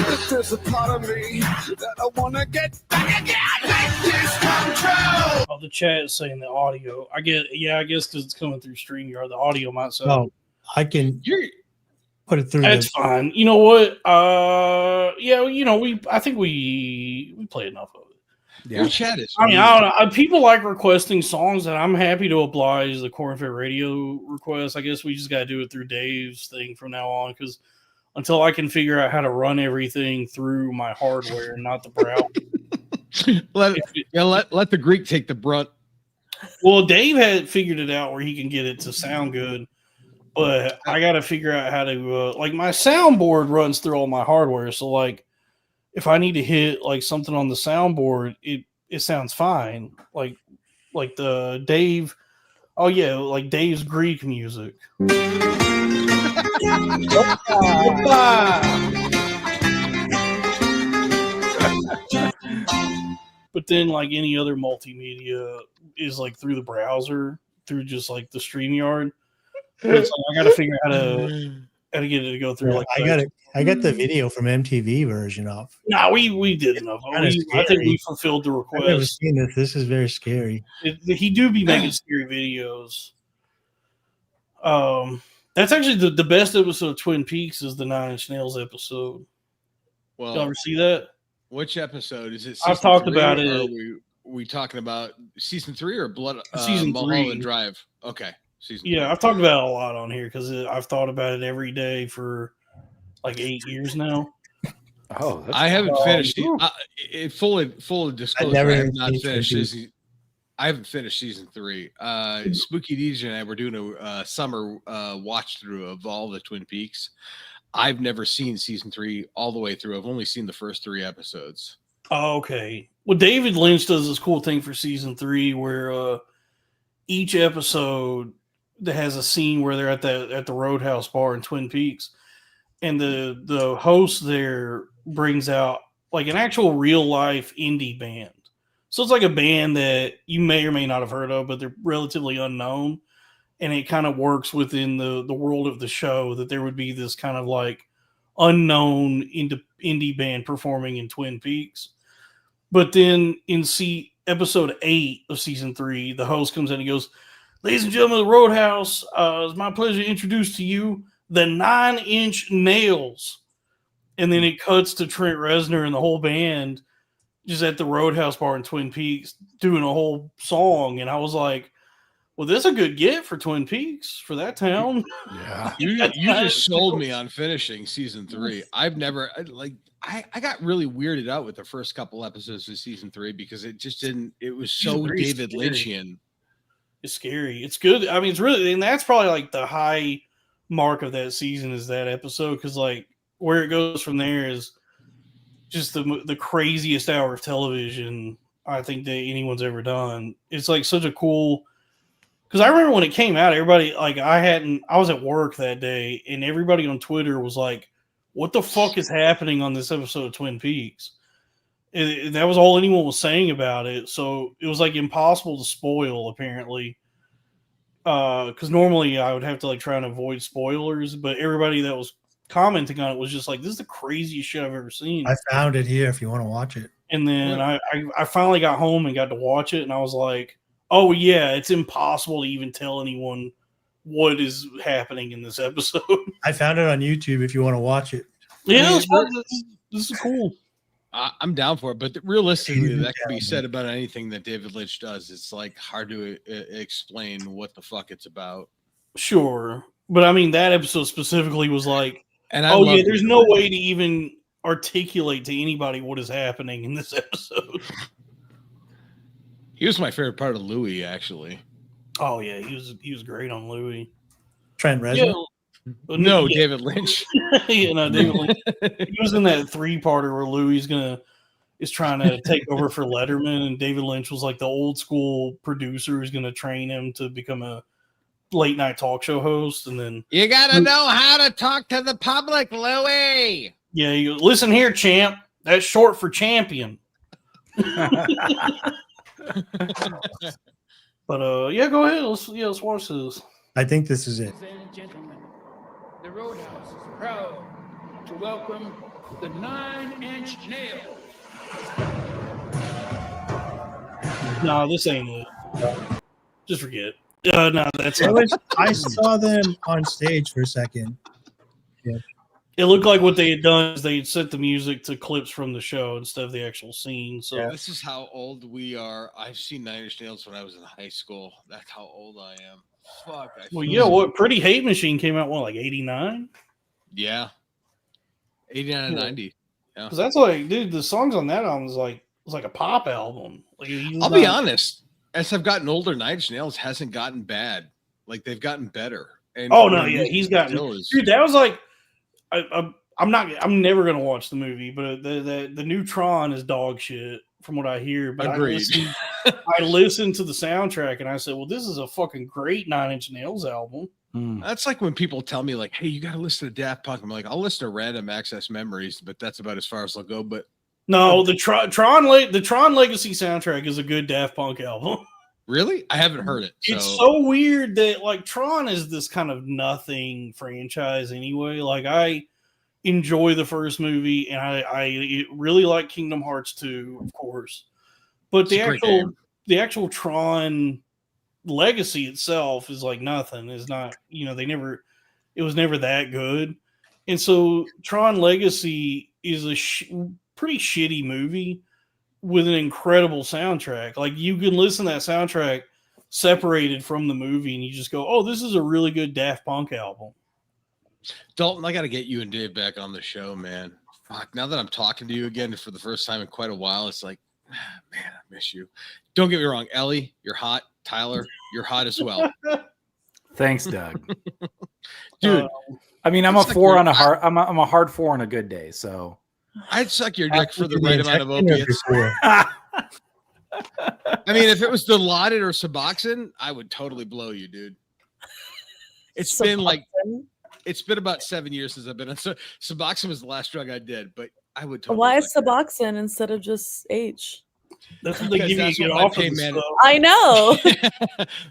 that there's a part of me that I want to get back again. Make this come true. Oh, the chat is saying the audio. I guess because it's coming through StreamYard, the audio might sound. Oh, I can put it through. That's fine. You know what? Yeah, I think we play enough of it. Your chat is. I mean, I don't know. People like requesting songs, and I'm happy to oblige the Cornfed Radio request. I guess we just got to do it through Dave's thing from now on, because until I can figure out how to run everything through my hardware and not the browser. let the Greek take the brunt. Well, Dave had figured it out where he can get it to sound good, but I got to figure out how to like my soundboard runs through all my hardware. So like, if I need to hit like something on the soundboard, it sounds fine. Like the Dave. Oh yeah, like Dave's Greek music. But then, like any other multimedia, is like through the browser, through just like the StreamYard. It's like, I got to figure out how to get it to go through. Like I got the video from MTV version of. No, we did enough. I think we fulfilled the request. I've never seen this. This is very scary. He do be making scary videos. That's actually the best episode of Twin Peaks is the Nine Inch Nails episode. Well, y'all ever see that? Which episode is it? I've talked about it. Are we talking about season 3 or season 3? Mulholland Drive. Okay, season 3. I've talked about it a lot on here because I've thought about it every day for like 8 years now. Oh, I haven't finished. Full disclosure, I have not finished. I haven't finished season 3. Spooky DJ and I were doing a summer watch through of all the Twin Peaks. I've never seen season 3 all the way through. I've only seen the first 3 episodes. Oh, okay. Well, David Lynch does this cool thing for season 3 where each episode that has a scene where they're at the Roadhouse bar in Twin Peaks, and the host there brings out like an actual real life indie band. So it's like a band that you may or may not have heard of, but they're relatively unknown. And it kind of works within the world of the show that there would be this kind of like unknown indie band performing in Twin Peaks. But then in episode 8 of season 3, the host comes in and goes, "Ladies and gentlemen of the Roadhouse, it's my pleasure to introduce to you the 9 Inch Nails." And then it cuts to Trent Reznor and the whole band just at the Roadhouse bar in Twin Peaks doing a whole song. And I was like, well, this is a good get for Twin Peaks, for that town. Yeah. You just sold me on finishing season 3. I've never I got really weirded out with the first couple episodes of season 3 because it just didn't. It was so David Lynchian. It's scary. It's good. I mean, it's really, and that's probably like the high mark of that season is that episode, because like where it goes from there is just the craziest hour of television I think that anyone's ever done. It's like such a cool. Because I remember when it came out, everybody, like, I was at work that day, and everybody on Twitter was like, what the fuck is happening on this episode of Twin Peaks? That was all anyone was saying about it. So it was, like, impossible to spoil, apparently. Because normally I would have to, like, try and avoid spoilers, but everybody that was commenting on it was just like, this is the craziest shit I've ever seen. I found it here if you want to watch it. And then I finally got home and got to watch it, and I was like, oh, yeah, it's impossible to even tell anyone what is happening in this episode. I found it on YouTube if you want to watch it. Yeah, this is cool. I'm down for it, but realistically, that can be said about anything that David Lynch does. It's like hard to explain what the fuck it's about. Sure, but I mean that episode specifically was like, and there's no way to even articulate to anybody what is happening in this episode. He was my favorite part of Louis, actually. Oh yeah, he was great on Louis. Trent Reznor. No, David Lynch. David Lynch. He was in that 3-parter where Louis is trying to take over for Letterman, and David Lynch was like the old school producer who's going to train him to become a late night talk show host. And then you got to know how to talk to the public, Louis. Yeah, you listen here, champ. That's short for champion. But yeah, go ahead. Let's watch this. I think this is it. Ladies and gentlemen, the Roadhouse is proud to welcome the 9-inch nail. No, this ain't it. Just forget. No, that's I saw them on stage for a second. Yeah. It looked like what they had done is they had set the music to clips from the show instead of the actual scene. So this is how old we are. I've seen 9 Inch Nails when I was in high school. That's how old I am. Fuck. Well, yeah. What Pretty Hate Machine came out like 89? Yeah, 89 and 90. Yeah, because that's like, dude, the songs on that album was like a pop album. Like, I'll be honest. As I've gotten older, 9 Inch Nails hasn't gotten bad. Like they've gotten better. And he's gotten. Dude, that was like. I'm never gonna watch the movie, but the new Tron is dog shit from what I hear. But agreed. I listened to the soundtrack and I said, well, this is a fucking great 9 Inch Nails album. That's like when people tell me like, hey, you got to listen to Daft Punk. I'm like, I'll listen to Random Access Memories, but that's about as far as I'll go. But no, the Tron Legacy soundtrack is a good Daft Punk album. Really? I haven't heard it. It's so weird that like Tron is this kind of nothing franchise anyway. Like I enjoy the first movie and I really like Kingdom Hearts 2, of course. But the actual Tron Legacy itself is like nothing. It's not, it was never that good. And so Tron Legacy is a pretty shitty movie with an incredible soundtrack. Like you can listen to that soundtrack separated from the movie and you just go, oh, this is a really good Daft Punk album. Dalton, I got to get you and Dave back on the show, man. Fuck, now that I'm talking to you again for the first time in quite a while, it's like, man, I miss you. Don't get me wrong. Ellie, you're hot. Tyler, you're hot as well. Thanks, Doug. Dude, I mean, I'm a 4 on a hard. I'm a hard 4 on a good day. So I'd suck your dick for the right amount of opiates. I mean, if it was Dilaudid or Suboxone, I would totally blow you, dude. It's been about 7 years since I've been on. So Suboxone was the last drug I did, but I would totally. Why is Suboxone instead of just H? That's what they give you to get off of stuff. I know.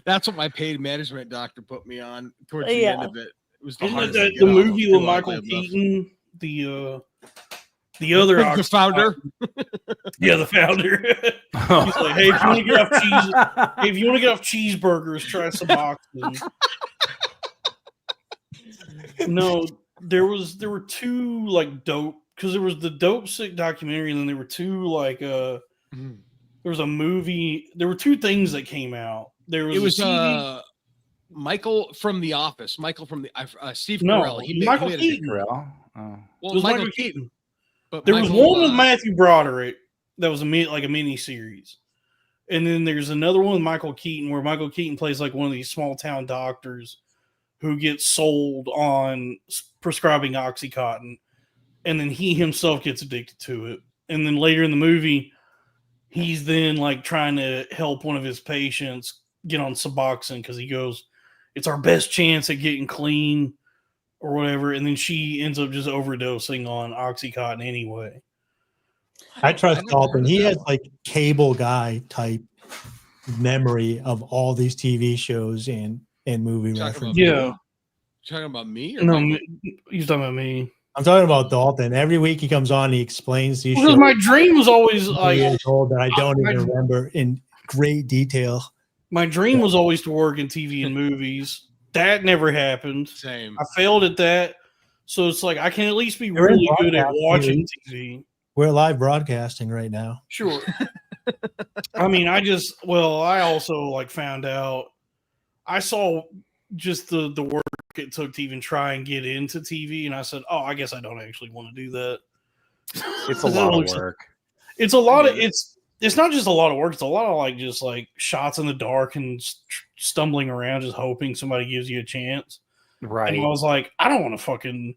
That's what my paid management doctor put me on towards the end of it. It was the movie with Michael Keaton, the other the founder. Yeah, the founder. He's like, hey, if you want to get off cheeseburgers, try Suboxone. No, there were two like dope, because there was the Dope Sick documentary, and then there were two like there was a movie. There were two things that came out. It was Michael from The Office. Michael from the Steve Carell. Michael Keaton. Well, it was Michael Keaton. But there was one with Matthew Broderick that was like a mini series, and then there's another one with Michael Keaton where Michael Keaton plays like one of these small town doctors who gets sold on prescribing OxyContin, and then he himself gets addicted to it. And then later in the movie, he's then like trying to help one of his patients get on Suboxone because he goes, it's our best chance at getting clean or whatever. And then she ends up just overdosing on OxyContin anyway. I trust Dalton. He has like cable guy type memory of all these TV shows and movie references. Yeah. Talking about me? Or no, he's talking about me. I'm talking about Dalton. Every week he comes on, he explains these shows. My dream was always like old that I don't even remember in great detail. My dream was always to work in TV and movies. That never happened. Same. I failed at that. So it's like I can at least be You're in really good at broadcasting, watching dude. TV. We're live broadcasting right now. Sure. I mean, I also like found out I saw just the work it took to even try and get into TV, and I said, "Oh, I guess I don't actually want to do that." It's a lot of work. It's a lot of it's not just a lot of work. It's a lot of like just like shots in the dark and stumbling around, just hoping somebody gives you a chance. Right. And I was like, I don't want to fucking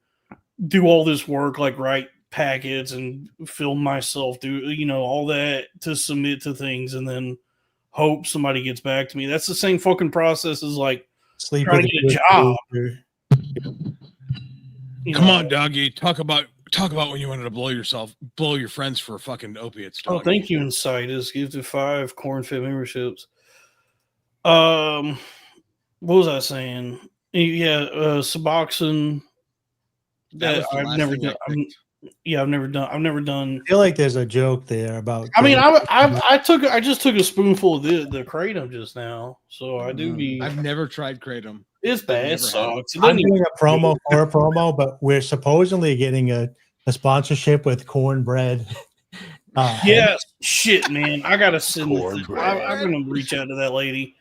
do all this work, like write packets and film myself, do all that to submit to things, and then hope somebody gets back to me. That's the same fucking process as like Sleep trying with to get a job. Come on, doggy. Talk about when you wanted to blow your friends for fucking opiates. Doggy. Oh, thank you, Incitus. Give to 5 Cornfed memberships. What was I saying? Yeah, Suboxone. That I've never done. I've never done. I feel like there's a joke there about. I mean, I just took a spoonful of the kratom just now, so I do be. I've never tried kratom. It's bad. It sucks. I'm doing a promo for a promo, but we're supposedly getting a sponsorship with cornbread. Yeah, shit, man. I gotta send this. I'm gonna reach out to that lady.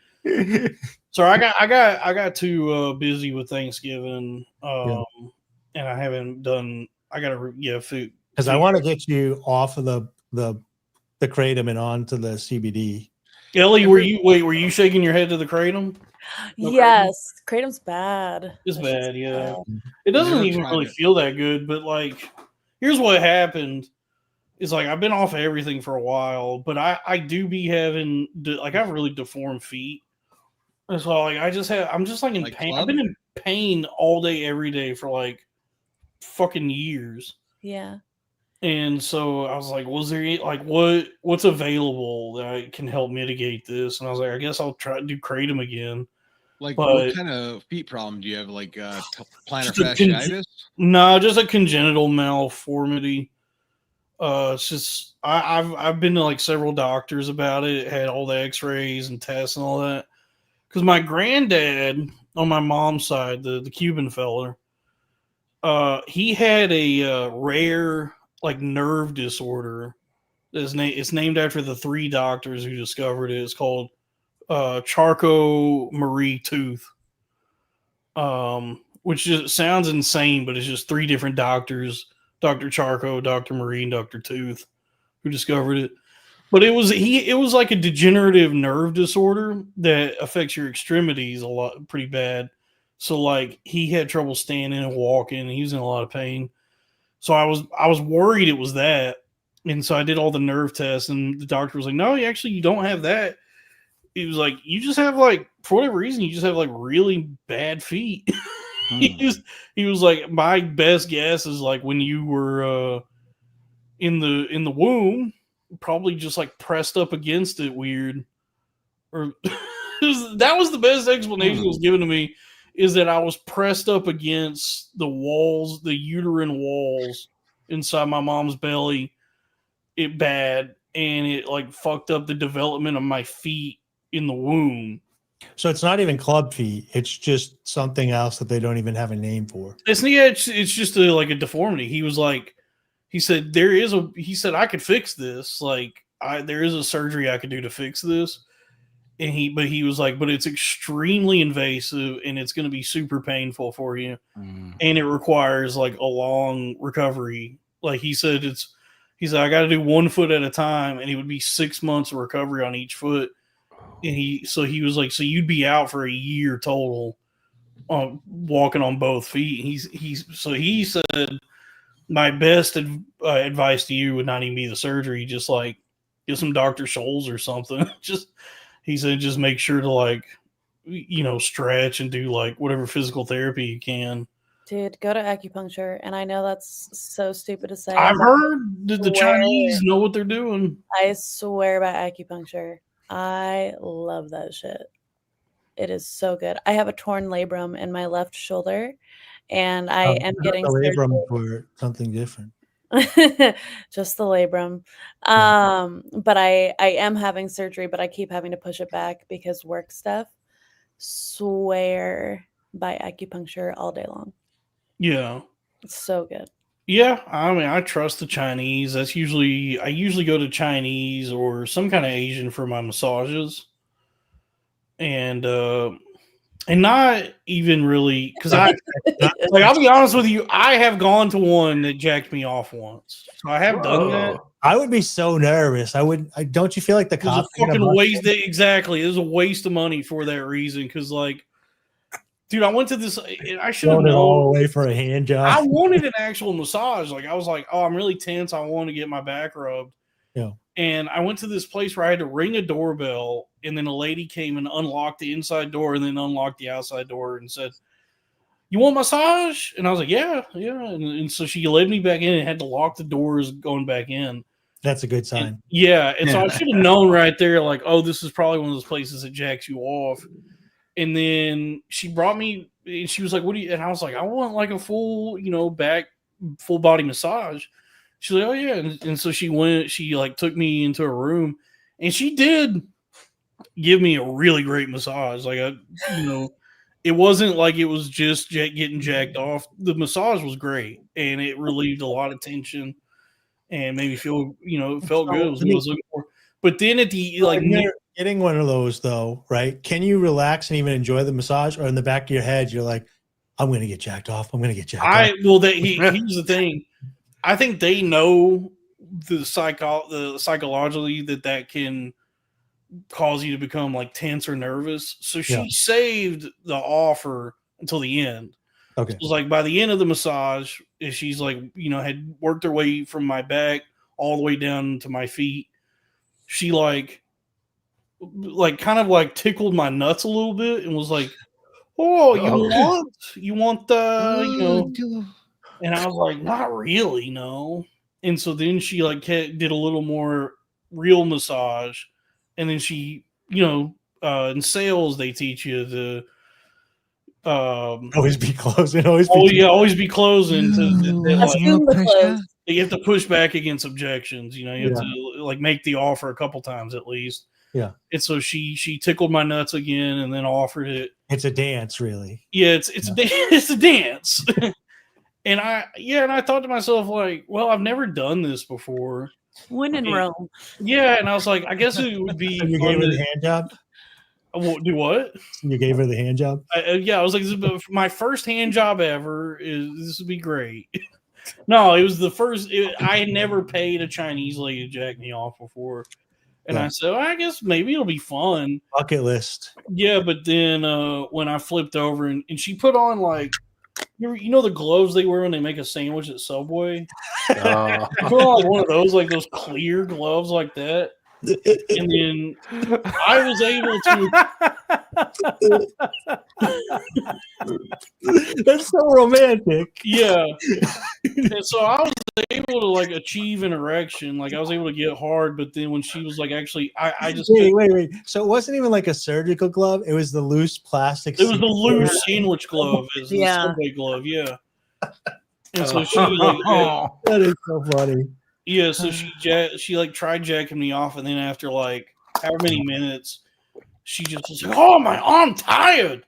So I got too busy with Thanksgiving, and I haven't done. I gotta food because I want to get you off of the kratom and onto the CBD. Ellie, were you shaking your head to the kratom? No, yes, kratom's bad. It's bad, yeah. It doesn't even really feel that good, but like, here's what happened. Is like I've been off of everything for a while, but I do be having like I have really deformed feet. And so like I'm just like in pain. Club? I've been in pain all day, every day for like fucking years. Yeah. And so I was like, was there like what's available that can help mitigate this? And I was like, I guess I'll try to do kratom again. Like, what kind of feet problem do you have? Like plantar fasciitis? No, just a congenital malformity. It's just I've been to like several doctors about it. Had all the X-rays and tests and all that. Because my granddad on my mom's side, the Cuban fella, he had a rare like nerve disorder. It's named after the 3 doctors who discovered it. It's called Charcot-Marie tooth, which just sounds insane, but it's just 3 different doctors: Dr. Charcot, Dr. Marie, and Dr. Tooth, who discovered it. But it was like a degenerative nerve disorder that affects your extremities a lot, pretty bad. So like he had trouble standing and walking, and he was in a lot of pain. So I was worried it was that. And so I did all the nerve tests, and the doctor was like, no, you don't have that. He was like, you just have like, for whatever reason, you just have like really bad feet. He was like, my best guess is like when you were in the womb, probably just like pressed up against it weird. Or that was the best explanation that was given to me, is that I was pressed up against the walls, the uterine walls inside my mom's belly. It bad, and it like fucked up the development of my feet in the womb. So it's not even club feet; it's just something else that they don't even have a name for. It's just like a deformity. He was like, he said I could fix this. Like there is a surgery I could do to fix this. And he was like, but it's extremely invasive and it's going to be super painful for you, and it requires like a long recovery. Like he said, I got to do 1 foot at a time, and it would be 6 months of recovery on each foot. And he was like, so you'd be out for a year total, walking on both feet. He said, my best advice to you would not even be the surgery, just like get some Dr. Scholl's or something. He said, just make sure to like, stretch and do like whatever physical therapy you can. Dude, go to acupuncture. And I know that's so stupid to say. I've heard the Chinese know what they're doing. I swear by acupuncture. I love that shit. It is so good. I have a torn labrum in my left shoulder, and I am getting labrum for something different. Just the labrum. But I am having surgery, but I keep having to push it back because work stuff. Swear by acupuncture all day long. Yeah. It's so good. Yeah, I mean, I trust the Chinese. I usually go to Chinese or some kind of Asian for my massages, and not even really because I'll be honest with you, I have gone to one that jacked me off once, so I have done that. I would be so nervous. Don't you feel like the It was cops a fucking waste? Exactly, it was a waste of money for that reason. Because like, dude, I went to this. I should have known. All away for a hand job. I wanted an actual massage. Like I was like, oh, I'm really tense. I want to get my back rubbed. Yeah. And I went to this place where I had to ring a doorbell, and then a lady came and unlocked the inside door and then unlocked the outside door and said, "You want a massage?" And I was like, "Yeah, yeah." And so she led me back in and had to lock the doors going back in. That's a good sign. And, yeah. And so I should have known right there, like, oh, this is probably one of those places that jacks you off. And then she brought me, and she was like, "What do you?" And I was like, "I want like a full, full body massage." She's like, "Oh yeah," and so she went. She like took me into a room, and she did give me a really great massage. Like it wasn't like it was just getting jacked off. The massage was great, and it relieved a lot of tension, and made me feel, it felt good. It was what I was looking for. But then at the getting one of those though, right? Can you relax and even enjoy the massage, or in the back of your head, you're like, "I'm going to get jacked off. I'm going to get jacked off." Well, here's the thing. I think they know the psychologically that can cause you to become like tense or nervous. So she saved the offer until the end. Okay. So it was like by the end of the massage, she's like, had worked her way from my back all the way down to my feet. She like kind of like tickled my nuts a little bit and was like, "Oh, you want the, And I was like, "Not really, no." And so then she like did a little more real massage, and then she, in sales they teach you to always be closing. Always be closing. You have to push back against objections. You have to like make the offer a couple times at least. Yeah. And so she tickled my nuts again, and then offered it. It's a dance, really. Yeah, it's a dance. And I thought to myself, like, well, I've never done this before. When in Rome. Yeah, and I was like, I guess it would be. So you gave her the hand job? Do what? You gave her the hand job? I was like, this is my first hand job ever. This would be great. No, it was the first. I had never paid a Chinese lady to jack me off before. And I said, well, I guess maybe it'll be fun. Bucket list. Yeah, but then when I flipped over and she put on like, you know the gloves they wear when they make a sandwich at Subway? Put on like one of those, like those clear gloves like that. And then I was able to. That's so romantic. Yeah. And so I was able to like achieve an erection. Like I was able to get hard, but then when she was like, actually, I just wait. So it wasn't even like a surgical glove. It was the loose plastic. It was the loose sandwich glove. It's the Subway glove. Yeah. And so she was like, that is so funny. Yeah, so she like tried jacking me off, and then after like however many minutes, she just was like, "Oh my, I'm tired."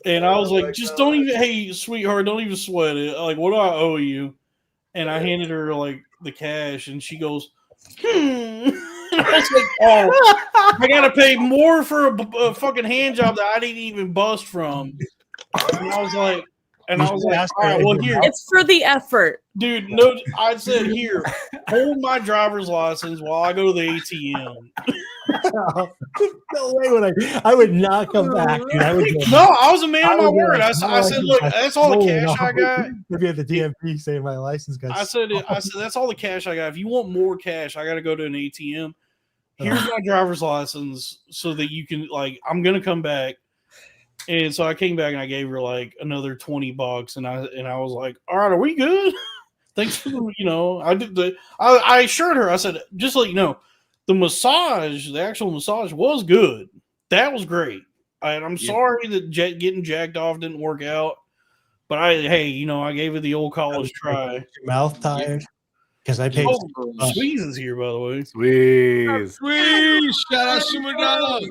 And I was like, "Just don't even, hey, sweetheart, don't even sweat it. Like, what do I owe you?" And I handed her like the cash, and she goes, And I was like, "Oh, I gotta pay more for a fucking hand job that I didn't even bust from." And I was like. And I was like, all right, well, here. It's for the effort. Dude, no, I said, here, hold my driver's license while I go to the ATM. No way would I would not come back, dude. I was a man of my word. I said, look, that's all the cash I got. Maybe at the DMV saying my license got I said, that's all the cash I got. If you want more cash, I got to go to an ATM. Here's my driver's license so that you can, like, I'm going to come back. And so I came back and I gave her like another $20, and I was like, "All right, are we good?" Thanks for I assured her. I said, "Just so you know, the actual massage was good. That was great. I'm sorry that getting jacked off didn't work out, but I gave it the old college try." Your mouth tired because I paid. Squeeze is here, by the way. Squeeze. Shout out Sumadonna.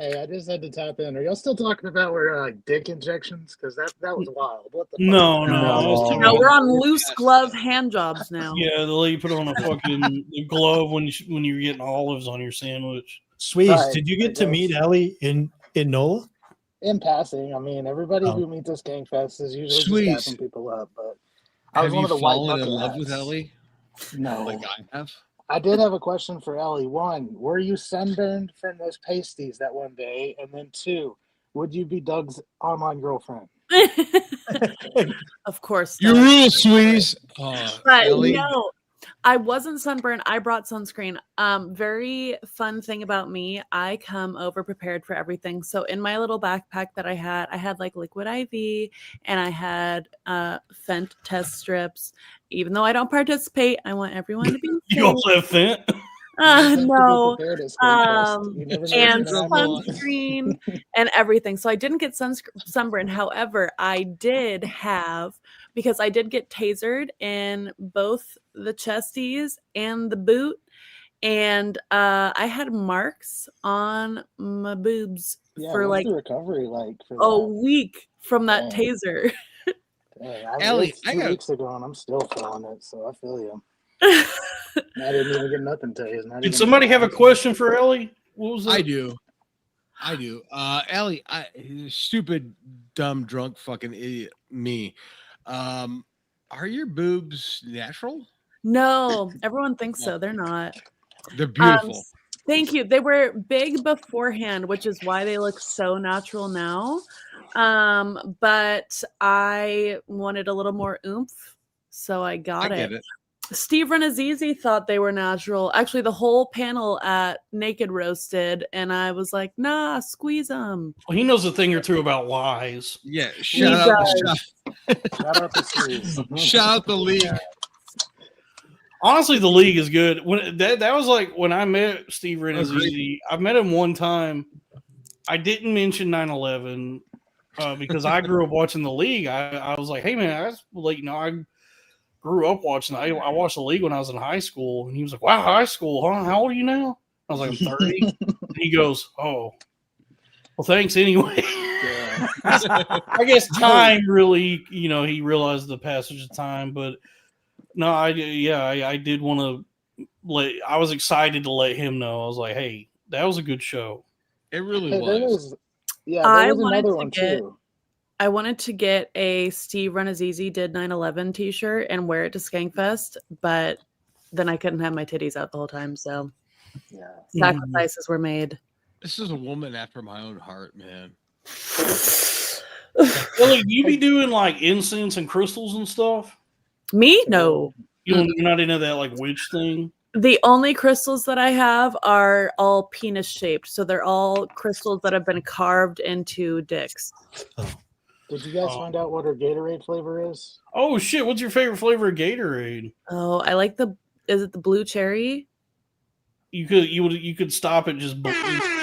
Hey, I just had to tap in. Are y'all still talking about where dick injections? Because that was wild. What the No, fuck? No, we're on loose glove hand jobs now. Yeah, they'll let you put on a fucking glove when you're getting olives on your sandwich. Sweet. Right, Did you I get to meet guess. Ellie in NOLA? In passing, I mean, everybody Oh. who meets us Skankfest is usually Sweet. just dapping people up. But I was Have one you of the white fallen in bucket love with hats. Ellie? No. Like I have. I did have a question for Ellie. One, were you sunburned from those pasties that one day? And then two, would you be Doug's online girlfriend? Of course. You Doug. rule, sweeties. But Ellie. no, I wasn't sunburned. I brought sunscreen. Very fun thing about me, I come over prepared for everything. So in my little backpack that I had like liquid IV and I had Fent test strips. Even though I don't participate, I want everyone to be You safe. also have Fent? No. prepared at Skankfest. You never know And what's gonna happen. sunscreen and everything. So I didn't get sunburn. However, I did have, because I did get tasered in both the chesties and the boot. And I had marks on my boobs Yeah, for what's like the recovery like for a that? week from that Dang. taser. Dang, Ellie, it's I 2 got- weeks ago and I'm still feeling it, so I feel you. I didn't even get nothing tased. Not Did even somebody have a shots. question for Ellie? What was that? I do. Ellie, stupid, dumb, drunk, fucking idiot me. Are your boobs natural? No, everyone thinks so. They're not. They're beautiful. Thank you. They were big beforehand, which is why they look so natural now. But I wanted a little more oomph, so I got I it. get it. Steve Renazizi thought they were natural. Actually, the whole panel at Naked Roasted, and I was like, nah, squeeze them. Well, he knows a thing or two about lies. Yeah, He shout out does. Shout out to Steve. shout out the league. Honestly, the league is good. When that was like when I met Steve Agreed. Renazizi. I met him one time. I didn't mention 9/11 because I grew up watching the league. I was like, hey man, I grew up watching. I watched the league when I was in high school, and he was like, wow, high school, huh? How old are you now? I was like, I'm 30. And he goes, oh, well, thanks anyway. I guess time really, he realized the passage of time, but no, I did want to I was excited to let him know. I was like, hey, that was a good show. It really Hey, there was. there I was wanted another to one get- too. I wanted to get a Steve Renazizi did 9/11 t-shirt and wear it to Skankfest, but then I couldn't have my titties out the whole time, so Yeah. sacrifices were made. This is a woman after my own heart, man. Ellie, you be doing like incense and crystals and stuff? Me? No. You're not into that like witch thing? The only crystals that I have are all penis shaped, so they're all crystals that have been carved into dicks. Did you guys find out what her Gatorade flavor is? Oh shit! What's your favorite flavor of Gatorade? Oh, I like is it the blue cherry? You could stop it just.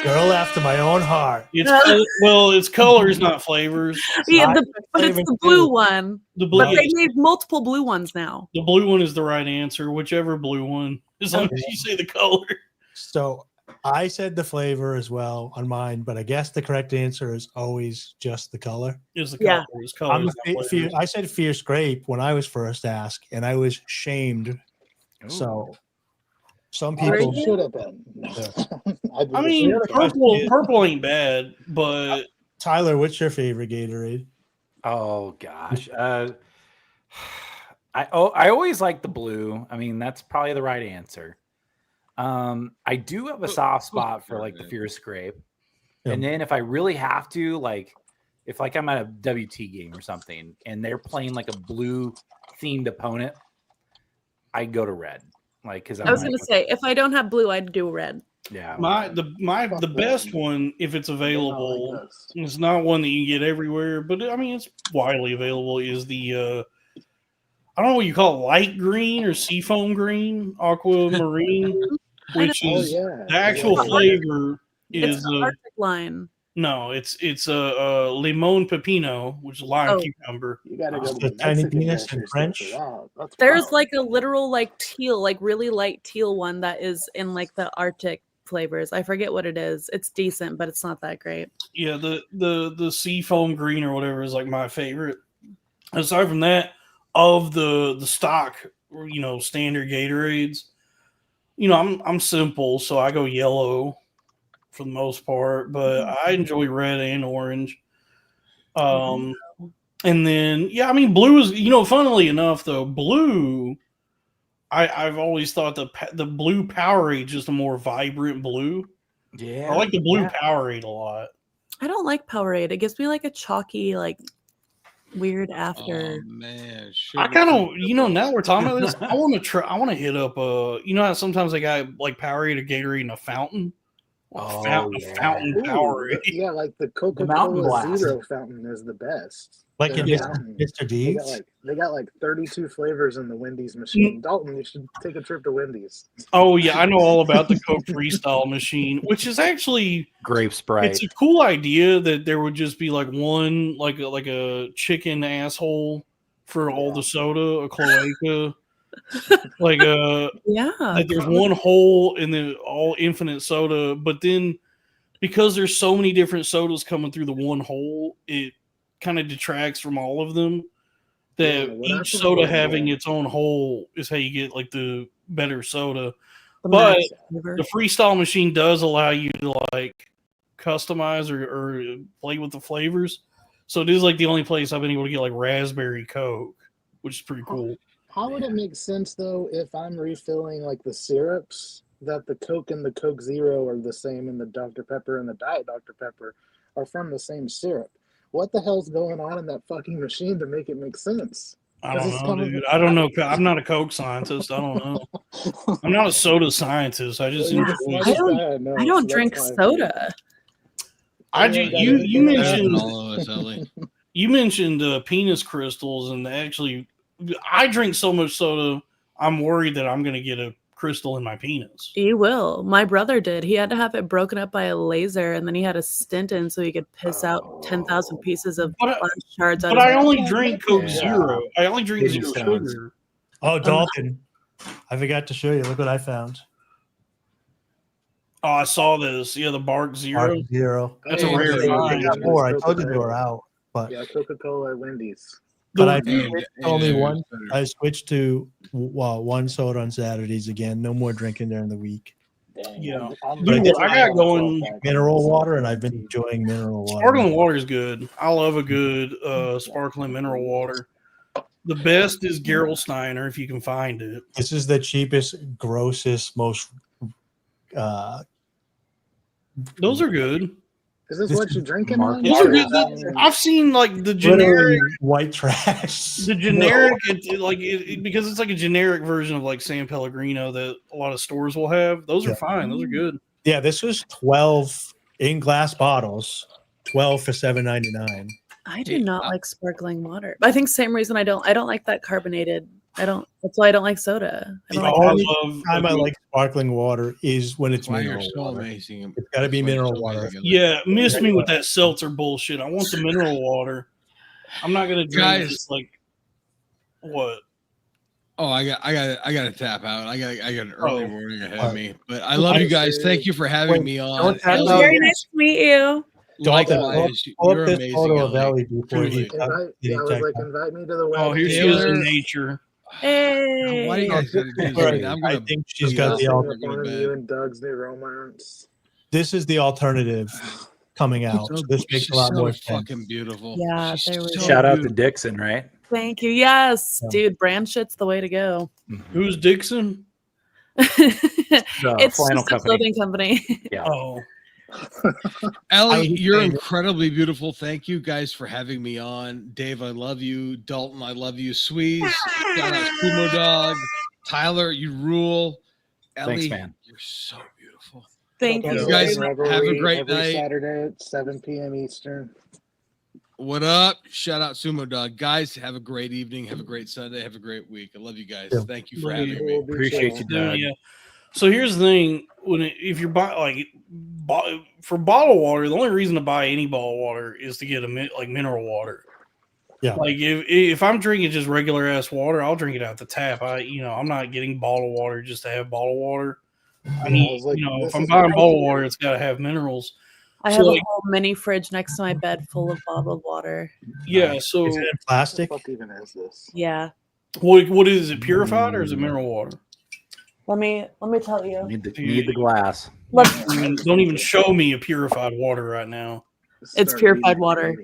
Girl after my own heart. It's colors, not flavors. Yeah, but it's the blue one. The blue, but they made multiple blue ones now. The blue one is the right answer, whichever blue one, as long as you say the color. So I said the flavor as well on mine, but I guess the correct answer is always just the color. Is the color? It's colors, not flavors. I said fierce grape when I was first asked, and I was shamed. Ooh. So some people should have been. I mean, purple ain't bad, but Tyler, what's your favorite Gatorade? Oh gosh, I always like the blue. I mean, that's probably the right answer. I do have a soft spot for like the fierce grape, and then if I really have to, like, if like I'm at a WT game or something and they're playing like a blue themed opponent, I go to red. Like, because I was gonna say, if I don't have blue, I'd do red. Yeah, the best one, if it's available, it's not one that you can get everywhere, but I mean it's widely available. Is the I don't know what you call it, light green or seafoam green, aquamarine, which is the actual flavor is the Arctic line. No, it's a limon pepino, which is lime cucumber. You gotta go to the tiny penis in French. There's like a literal like teal, like really light teal one that is in like the Arctic flavors. I forget what it is. It's decent, but it's not that great. Yeah, the Seafoam Green or whatever is like my favorite. Aside from that, of the stock, standard Gatorades, I'm simple, so I go yellow for the most part, but I enjoy red and orange. And then blue is funnily enough though, blue. I've always thought the blue Powerade is the more vibrant blue. Yeah, I like the blue Powerade a lot. I don't like Powerade. It gives me like a chalky, like weird after. Oh man, I kind of now we're talking about this. I want to try. I want to hit up how sometimes they got like Powerade or Gatorade in a fountain. Fountain Powerade. Yeah, like the Mountain Coca-Cola Blast. Zero fountain is the best. Like in Their Mr. fountain. Deeds. They got like 32 flavors in the Wendy's machine. Dalton, you should take a trip to Wendy's. Oh yeah, I know all about the Coke Freestyle machine, which is actually grape Sprite. It's a cool idea that there would just be like one like a chicken asshole for all the soda, a cloaca. Like that there's one hole in the all infinite soda, but then because there's so many different sodas coming through the one hole, it kind of detracts from all of them. That each soda having its own hole is how you get like the better soda. But the freestyle machine does allow you to like customize or play with the flavors. So it is like the only place I've been able to get like raspberry Coke, which is pretty cool. How would it make sense though if I'm refilling like the syrups that the Coke and the Coke Zero are the same and the Dr. Pepper and the Diet Dr. Pepper are from the same syrup? What the hell's going on in that fucking machine to make it make sense? I don't know, dude. I don't know. I'm not a Coke scientist. I don't know. I'm not a soda scientist. I just enjoy. I don't drink soda. You mentioned you mentioned penis crystals, and actually, I drink so much soda. I'm worried that I'm going to get a crystal in my penis. You will. My brother did. He had to have it broken up by a laser, and then he had a stent in so he could piss out 10,000 pieces of glass shards. But I only drink Coke Zero. I only drink zero sugar. Oh, Dalton, I forgot to show you. Look what I found. Oh, I saw this. Yeah, the Bark Zero. Bark Zero. That's a rare I got more. I told you they were out, but yeah, Coca-Cola at Wendy's. But I only one. I switched to one soda on Saturdays again. No more drinking during the week. Yeah, But I got going mineral water, and I've been enjoying mineral water. Sparkling water is good. I love a good sparkling mineral water. The best is Gerolsteiner if you can find it. This is the cheapest, grossest, most. Those are good. Is this what you're drinking? Those are good. I've seen like the generic white trash. The generic, because it's like a generic version of like San Pellegrino that a lot of stores will have. Those are fine. Those are good. Yeah, this was 12 in glass bottles, 12 for $7.99. I do not like sparkling water. I think same reason I don't like that carbonated. That's why I don't like soda. The only time I like sparkling water is when it's mineral You're so water. amazing. It's got to be mineral water. Yeah, miss me with that seltzer bullshit. I want the mineral water. I'm not gonna drink this like what? Oh, I got to tap out. I got an early morning ahead of me. But I love you guys. Thank you for having me on. Very nice to meet you. Likewise, you're amazing. Photo of Ellie before invite me to the wedding. Oh, here she is in nature. Hey. Why do you guys gotta do this? I think she's got the You and Doug's new romance. This is the alternative coming out. So this makes a lot more sense. Fucking beautiful. Yeah, there we go. Shout out to Dixon, right? Thank you. Yes, dude, brand shit's the way to go. Who's Dixon? It's just a clothing company. Yeah. Oh. Ellie, you're incredibly beautiful. Thank you guys for having me on. Dave, I love you. Dalton, I love you. Sweeze, shout out Sumo Dog. Tyler, you rule. Ellie, thanks, man. You're so beautiful. Thank you. You guys have a great night. Saturday at 7 p.m. Eastern. What up? Shout out Sumo Dog. Guys, have a great evening. Have a great Sunday. Have a great week. I love you guys. Thank you for having me. Appreciate you, Doug. Yeah. So here's the thing: if you're for bottled water, the only reason to buy any bottled water is to get mineral water. Yeah. Like if I'm drinking just regular ass water, I'll drink it out the tap. I'm not getting bottled water just to have bottled water. I need, if I'm buying bottled water, it's got to have minerals. I have a whole mini fridge next to my bed full of bottled water. Yeah, so is it in plastic? What even is this? Yeah. What is it? Purified or is it mineral water? Let me tell you. Need the glass. Don't even show me a purified water right now. It's purified water.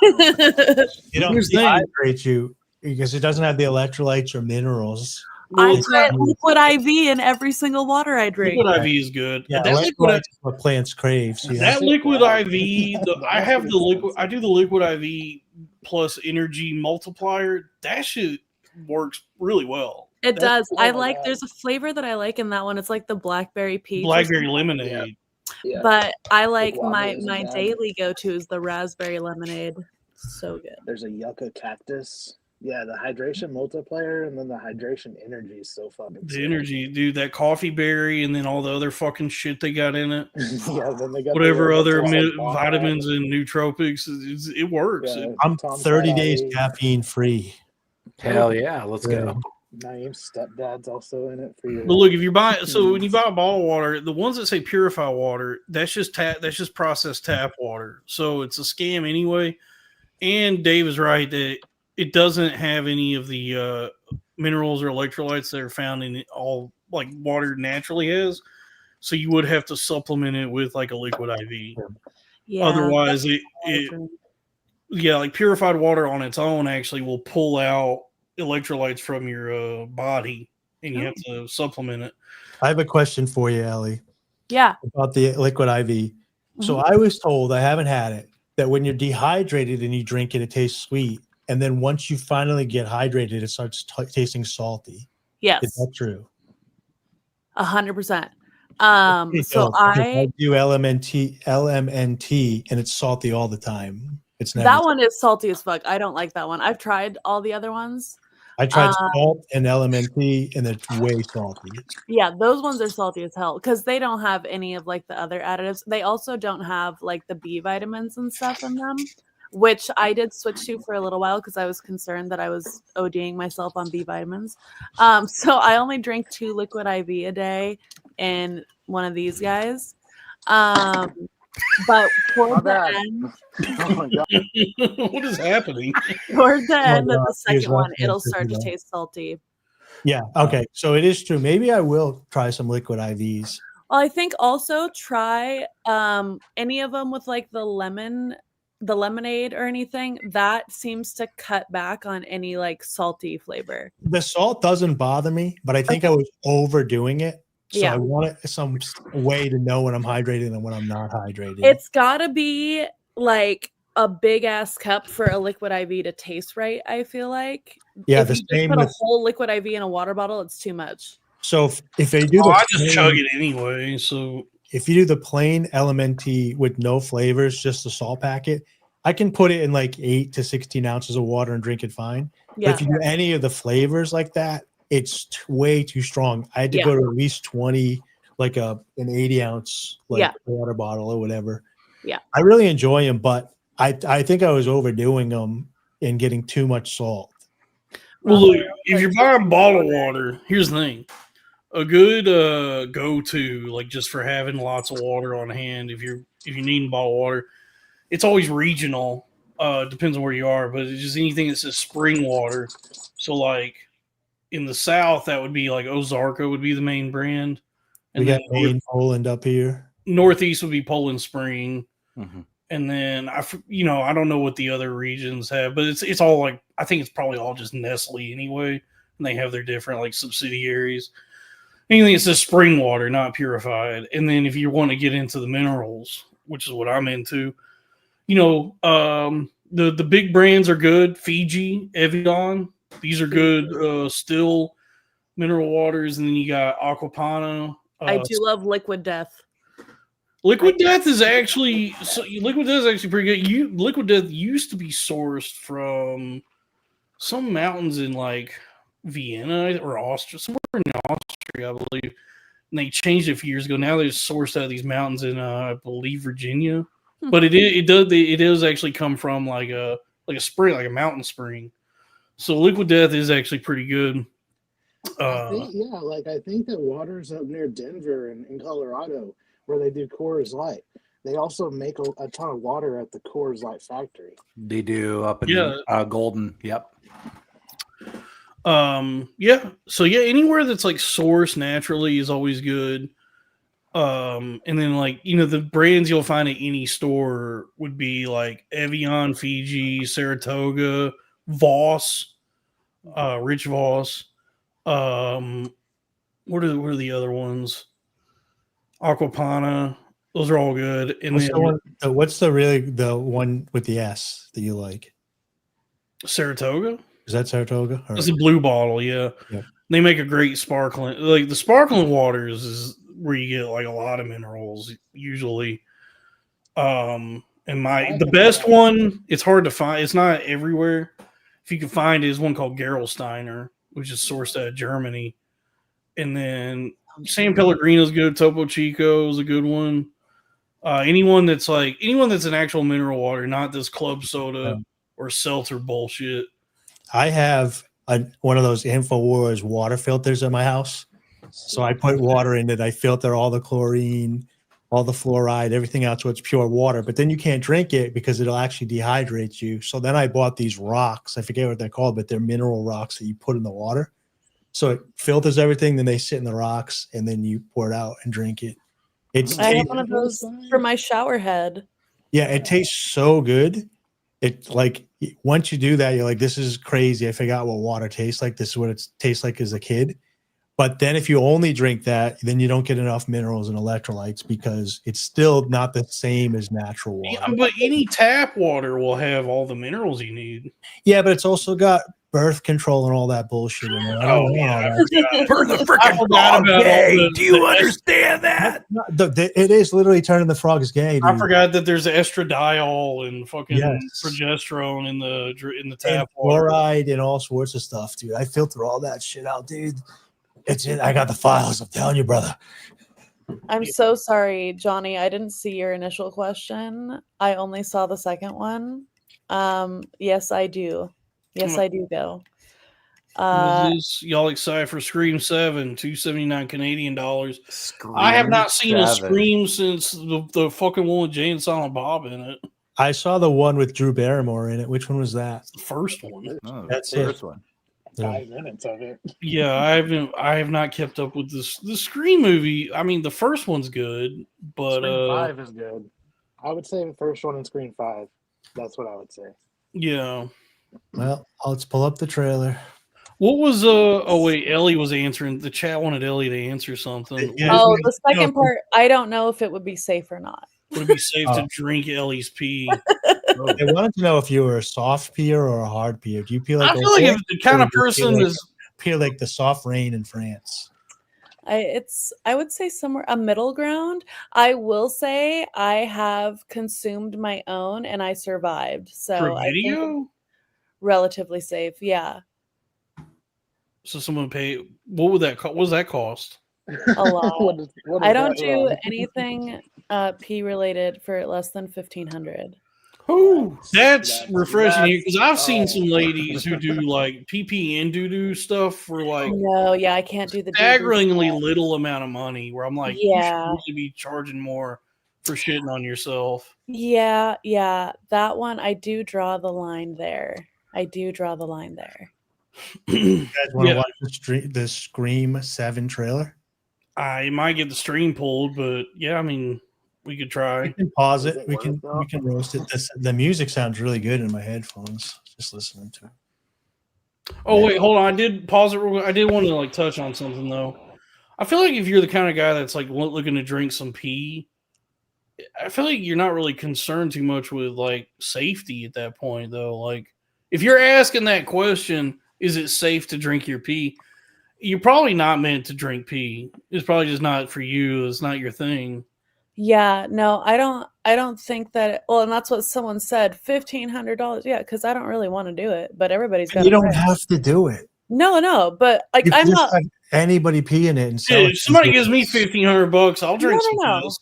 It don't dehydrate you because it doesn't have the electrolytes or minerals. I put liquid IV in every single water I drink. Liquid IV is good. Yeah, that liquid is what plants crave. So that liquid IV, I do the liquid IV plus energy multiplier. That shit works really well. It does. There's a flavor that I like in that one. It's like the blackberry peach. Blackberry lemonade. Yeah. But I like my daily go-to is the raspberry lemonade. So good. There's a yucca cactus. Yeah, the hydration multiplier and then the hydration energy is so fucking The energy, dude, that coffee berry and then all the other fucking shit they got in it. Yeah, then they got whatever other vitamins and nootropics, it works. Yeah, I'm 30 days caffeine free. Hell yeah, let's go. Naeem's stepdad's also in it for your. But look, if you buy when you buy bottled water, the ones that say purify water, that's just processed tap water. So it's a scam anyway. And Dave is right that it doesn't have any of the minerals or electrolytes that are found in all like water naturally has. So you would have to supplement it with like a liquid IV. Yeah, otherwise like purified water on its own actually will pull out electrolytes from your body, and you have to supplement it. I have a question for you, Ellie. Yeah. About the liquid IV. So I was told, I haven't had it, that when you're dehydrated and you drink it, it tastes sweet. And then once you finally get hydrated, it starts tasting salty. Yes. Is that true? 100%. So I do LMNT and it's salty all the time. It's never that one is salty as fuck. I don't like that one. I've tried all the other ones. I tried salt and LMNT and it's way salty. Yeah, those ones are salty as hell because they don't have any of like the other additives. They also don't have like the B vitamins and stuff in them, which I did switch to for a little while because I was concerned that I was ODing myself on B vitamins. So I only drink 2 liquid IV a day in one of these guys. But towards the end, oh my God. What is happening? Towards the end of the second one, it'll start to taste salty. Yeah. Okay. So it is true. Maybe I will try some liquid IVs. Well, I think also try any of them with like the lemonade or anything that seems to cut back on any like salty flavor. The salt doesn't bother me, but I think I was overdoing it. So I want some way to know when I'm hydrated and when I'm not hydrated. It's got to be like a big ass cup for a liquid IV to taste right, I feel like. Yeah, if the you same put with a whole liquid IV in a water bottle, it's too much. So if they do I just chug it anyway. So if you do the plain LMNT with no flavors, just the salt packet, I can put it in like 8 to 16 ounces of water and drink it fine. Yeah. But if you do any of the flavors like that, it's way too strong. I had to go to at least 20, like an 80 ounce water bottle or whatever. Yeah. I really enjoy them, but I think I was overdoing them and getting too much salt. Well, look, if you're buying bottled water, here's the thing. A good go-to, like just for having lots of water on hand, if you're needing bottled water, it's always regional. Depends on where you are, but it's just anything that says spring water. So like in the South, that would be like Ozarka would be the main brand. And we got Maine, Poland up here. Northeast would be Poland Spring. Mm-hmm. And then I don't know what the other regions have, but it's all like, I think it's probably all just Nestle anyway. And they have their different like subsidiaries. Anything that says spring water, not purified. And then if you want to get into the minerals, which is what I'm into, the big brands are good. Fiji, Evian, these are good still mineral waters. And then you got Aquapana. I do love Liquid Death. Liquid Death is actually pretty good. Liquid Death used to be sourced from some mountains in like Vienna or Austria, somewhere in Austria, I believe. And they changed it a few years ago. Now they're sourced out of these mountains in I believe Virginia. But it does actually come from like a spring, like a mountain spring. So Liquid Death is actually pretty good. I think that waters up near Denver and in Colorado where they do Coors Light. They also make a ton of water at the Coors Light factory. They do up in Golden. Yep. Yeah. So yeah, anywhere that's like sourced naturally is always good. And then like, the brands you'll find at any store would be like Evian, Fiji, Saratoga, Voss, Rich Voss. What are the other ones? Aquapana. Those are all good. And what's the one with the S that you like? Saratoga? Is that Saratoga? It's a blue bottle, yeah. Yep. They make a great sparkling. Like the sparkling waters is where you get like a lot of minerals usually. And the best one, it's hard to find. It's not everywhere. If you can find it, is one called Gerolsteiner, which is sourced out of Germany. And then San Pellegrino's good. Topo Chico is a good one. Anyone that's an actual mineral water, not this club soda or seltzer bullshit. I have one of those InfoWars water filters in my house. So I put water in it. I filter all the chlorine, all the fluoride, everything else, so it's pure water. But then you can't drink it because it'll actually dehydrate you. So then I bought these rocks. I forget what they're called, but they're mineral rocks that you put in the water. So it filters everything. Then they sit in the rocks, and then you pour it out and drink it. I have one of those for my shower head. Yeah, it tastes so good. It like once you do that, you're like, this is crazy. I forgot what water tastes like. This is what it tastes like as a kid. But then if you only drink that, then you don't get enough minerals and electrolytes because it's still not the same as natural water. Yeah, but any tap water will have all the minerals you need. Yeah, but it's also got birth control and all that bullshit in it. Burn the freaking frog gay. Do you understand that? It is literally turning the frogs gay. Dude. I forgot that there's estradiol and fucking progesterone in the tap water. Fluoride and all sorts of stuff, dude. I filter all that shit out, dude. I got the files. I'm telling you, brother. I'm so sorry, Johnny. I didn't see your initial question. I only saw the second one. Yes, I do. Yes, I do go. Y'all excited for Scream 7, $279 Canadian dollars. I have not seen a Scream since the fucking one with Jay and Silent Bob in it. I saw the one with Drew Barrymore in it. Which one was that? The first one. Oh, that's the first one. 5 minutes of it. Yeah, I have not kept up with the Scream movie. I mean, the first one's good, but Scream 5 is good. I would say the first one and Scream 5. That's what I would say. Yeah. Well, let's pull up the trailer. What was oh wait, Ellie was answering. The chat wanted Ellie to answer something. Oh, the second part, I don't know if it would be safe or not. Would it be safe to drink Ellie's pee? They wanted to know if you were a soft peer or a hard peer. Do you peel like I feel like if the kind of person is peel like the soft rain in France? I would say somewhere a middle ground. I will say I have consumed my own and I survived. So for I think video? Relatively safe. Yeah. So someone pay. What would that cost? What does that cost? A lot. I don't do anything pee related for less than 1,500. Oh, that's refreshing here because I've seen some ladies who do like PP and doo-doo stuff for like no, yeah, I can't do the staggeringly little amount of money. Where I'm like, you yeah, should really be charging more for shitting on yourself. Yeah, that one I do draw the line there. You guys want to watch the Scream 7 trailer? I might get the stream pulled, but yeah, I mean, we could try. We can pause it. We can roast it. The music sounds really good in my headphones. Just listening to it. Oh wait, hold on. I did pause it real quick. I did want to like touch on something though. I feel like if you're the kind of guy that's like looking to drink some pee, I feel like you're not really concerned too much with like safety at that point though. Like if you're asking that question, is it safe to drink your pee? You're probably not meant to drink pee. It's probably just not for you. It's not your thing. Yeah, no, I don't think that. Well, and that's what someone said. $1,500. Yeah, because I don't really want to do it, but everybody's got. You don't have to do it. No, but like you I'm not. Have anybody pee in it and sell if somebody gives me $1,500, I'll drink some piss.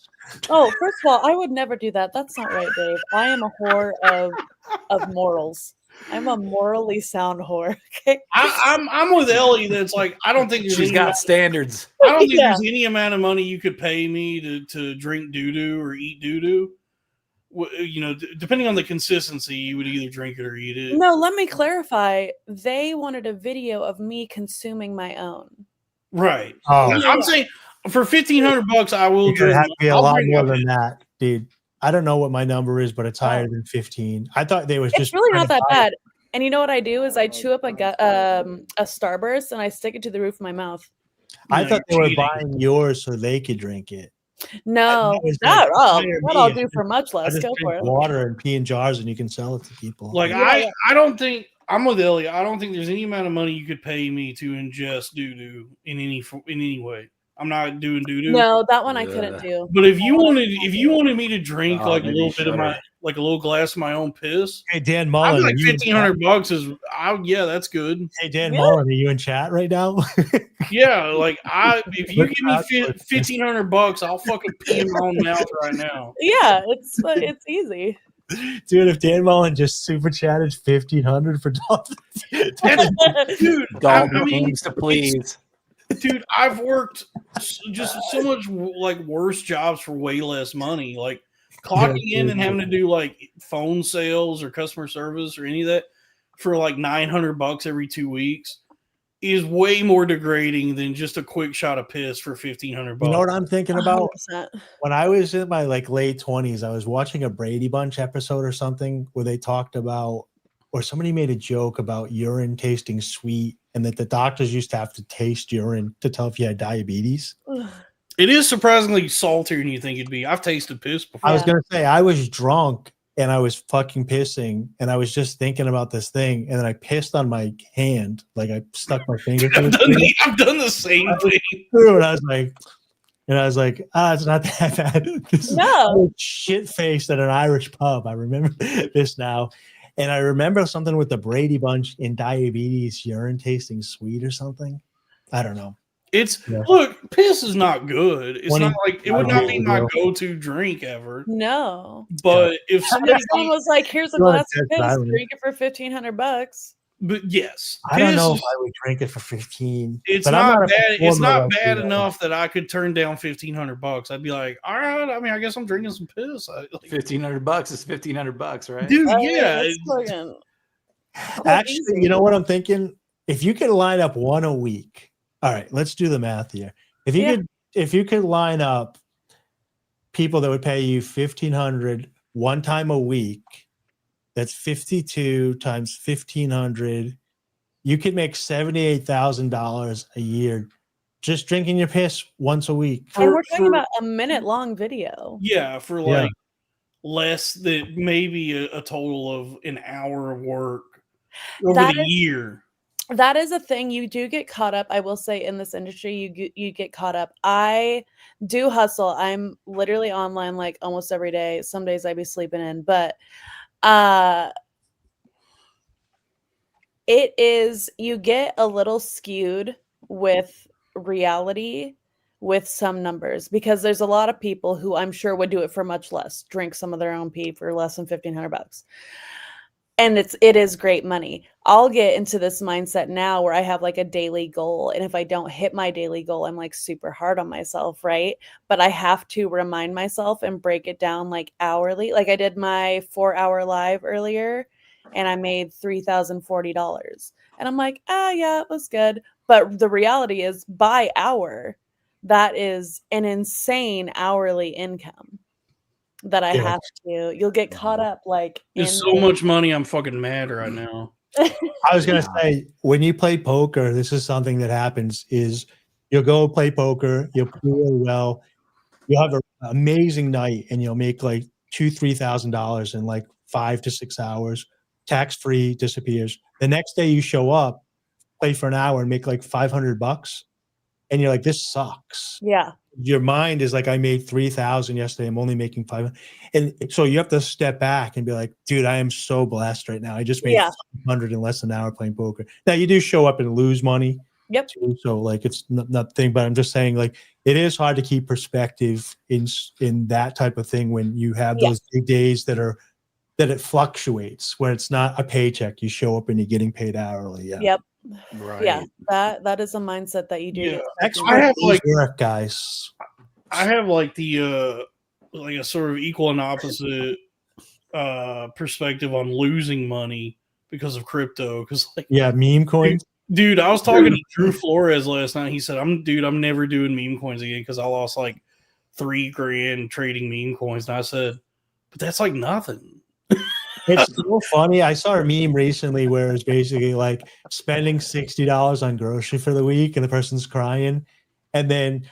Oh, first of all, I would never do that. That's not right, Dave. I am a whore of morals. I'm a morally sound whore. Okay. I'm with Ellie. That's like I don't think there's She's any got amount, standards. I don't think Yeah. there's any amount of money you could pay me to drink doo doo or eat doo doo. You know, depending on the consistency, you would either drink it or eat it. No, let me clarify. They wanted a video of me consuming my own. Right. Oh, I'm saying for $1,500, I will it drink. has to be a I'll lot drink more my than piss. that, dude. I don't know what my number is, but it's higher than 15. I thought they was It's just really trying not to that buy it. bad. And you know what I do is I chew up a Starburst and I stick it to the roof of my mouth. I No, thought they you're were cheating. buying yours so they could drink it. No, That was that, like, oh, hire that me. I'll do for much I less. just Go for drink it. water and pee in jars, and you can sell it to people. Like Yeah. I don't think I'm with Ellie. I don't think there's any amount of money you could pay me to ingest doo doo in any way. I'm not doing doo doo. No, that one I couldn't Ugh. do. But if you wanted me to drink Oh, like a maybe little bit of shudder. like a little glass of my own piss, Hey, Dan I'm Mullen, like are you in chat? $1,500 is yeah, that's good. Hey, Dan Yeah. Mullen, are you in chat right now? Yeah, like if you Look give me out for this. $1,500, I'll fucking pee in my own mouth right now. Yeah, it's easy. Dude, if Dan Mullen just super chatted 1,500 for Dolphins, Dude, Dalton I mean, aims to please. dude, I've worked just so much like worse jobs for way less money. Like clocking in and having to do like phone sales or customer service or any of that for like $900 every 2 weeks is way more degrading than just a quick shot of piss for $1,500. you know what I'm thinking about? 100%. When I was in my like late 20s, I was watching a Brady Bunch episode or something where they talked about, or somebody made a joke about urine tasting sweet, and that the doctors used to have to taste urine to tell if you had diabetes. It is surprisingly saltier than you think it'd be. I've tasted piss before. I was gonna say I was drunk and I was fucking pissing, and I was just thinking about this thing, and then I pissed on my hand, like I stuck my finger to it. I've done the same thing. And I was like, it's not that bad. This No. is shit faced at an Irish pub. I remember this now. And I remember something with the Brady Bunch in diabetes, urine tasting sweet or something. I don't know. Look, piss is not good. It's not like it would not be my Bro. go-to drink ever. No. But if somebody Someone was like, "Here's a You wanna glass of test piss. Ireland. Drink it for $1,500." But yes, I don't know piss if I would drink it for 15. It's but I'm not a bad. It's performer not like bad you. enough that I could turn down $1,500. I'd be like, all right. I mean, I guess I'm drinking some piss. $1,500 is $1,500, right? Dude, Oh, yeah. that's fucking- Actually, easy. you know what I'm thinking? If you could line up one a week, all right, let's do the math here. If you could line up people that would pay you $1,500 one time a week, that's 52 times 1,500. You could make $78,000 a year just drinking your piss once a week. And we're talking about a minute-long video. Yeah, for like less than maybe a total of an hour of work over That the is- year. That is a thing. You do get caught up. I will say in this industry, you get caught up. I do hustle. I'm literally online like almost every day. Some days I be sleeping in, but it is, you get a little skewed with reality with some numbers, because there's a lot of people who I'm sure would do it for much less, drink some of their own pee for less than $1,500. And it is great money. I'll get into this mindset now where I have like a daily goal. And if I don't hit my daily goal, I'm like super hard on myself, right? But I have to remind myself and break it down like hourly. Like I did my 4-hour live earlier and I made $3,040. And I'm like, yeah, it was good. But the reality is by hour, that is an insane hourly income that I have to. You'll get caught up like It's so much money. I'm fucking mad right now. I was gonna say, when you play poker, this is something that happens: is you'll go play poker, you'll play really well, you'll have an amazing night, and you'll make like $2,000-3,000 in like 5 to 6 hours, tax free, disappears. The next day you show up, play for an hour, and make like $500, and you're like, this sucks. Yeah. Your mind is like, I made 3,000 yesterday. I'm only making 500. And so you have to step back and be like, dude, I am so blessed right now. I just made 500 in less than an hour playing poker. Now you do show up and lose money. Yep. Too, so like, it's not thing, but I'm just saying like, it is hard to keep perspective in that type of thing when you have those big days that that it fluctuates, where it's not a paycheck. You show up and you're getting paid hourly. Yeah. Yep. Right. Yeah. That is a mindset that you do. Yeah. need to Extra I have, days like- work, guys. I have like the like a sort of equal and opposite perspective on losing money because of crypto. Because like, Yeah, meme coins. dude, I was talking to Drew Flores last night. He said, I'm never doing meme coins again because I lost like $3,000 trading meme coins. And I said, but that's like nothing. It's so funny. I saw a meme recently where it's basically like spending $60 on grocery for the week, and the person's crying, and then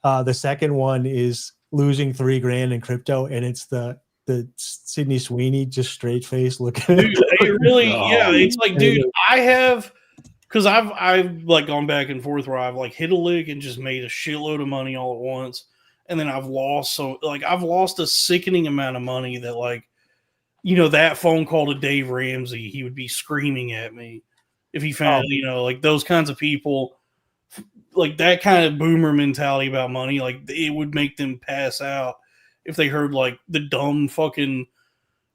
the second one is losing $3,000 in crypto, and it's the Sydney Sweeney just straight face looking. Dude, it really, yeah, it's like, dude, Anyway. I have, because I've like gone back and forth where I've like hit a lick and just made a shitload of money all at once, and then I've lost, so like I've lost a sickening amount of money that like, you know, that phone call to Dave Ramsey, he would be screaming at me if he found, you know, like those kinds of people, like that kind of boomer mentality about money, like it would make them pass out if they heard like the dumb fucking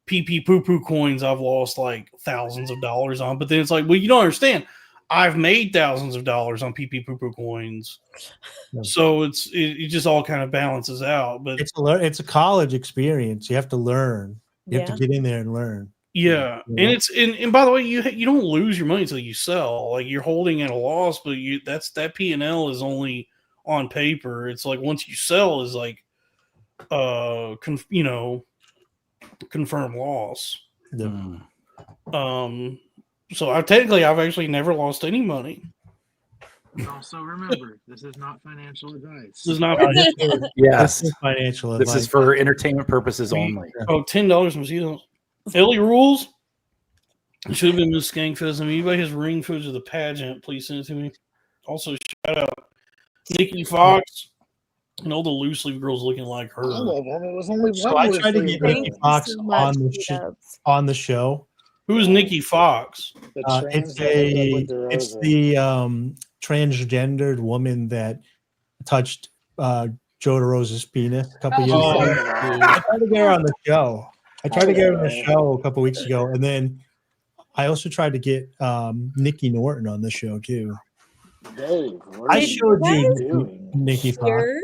pee poo poo coins I've lost like thousands of dollars on. But then it's like, well, you don't understand. I've made thousands of dollars on pee poo poo coins. So it just all kind of balances out. But it's a college experience. You have to learn. You have to get in there and learn. yeah, and it's and by the way, you don't lose your money until you sell. Like you're holding at a loss, but that P&L is only on paper. It's like once you sell is like confirmed loss. So I've actually never lost any money. Also, remember, this is not financial advice. This is not Yes. This is financial This advice. is for entertainment purposes only. Oh, $10 from Zito. Ellie rules. It should have been Miss Skankfest. If anybody has ring footage of the pageant, please send it to me. Also, shout out Nikki Fox and all the loose leaf girls looking like her. All of them. It was only one. So I tried to loose get leaf Nikki girl. Fox so much, on the show. Who's Nikki Fox? The It's trans that hooked up with it's DeRosa. the transgendered woman that touched Joe DeRosa's penis a couple years Oh, ago. I tried to get her on the show. A couple weeks ago, and then I also tried to get Nikki Norton on the show too. Dave, what I are showed you doing? Nikki Fox. Hear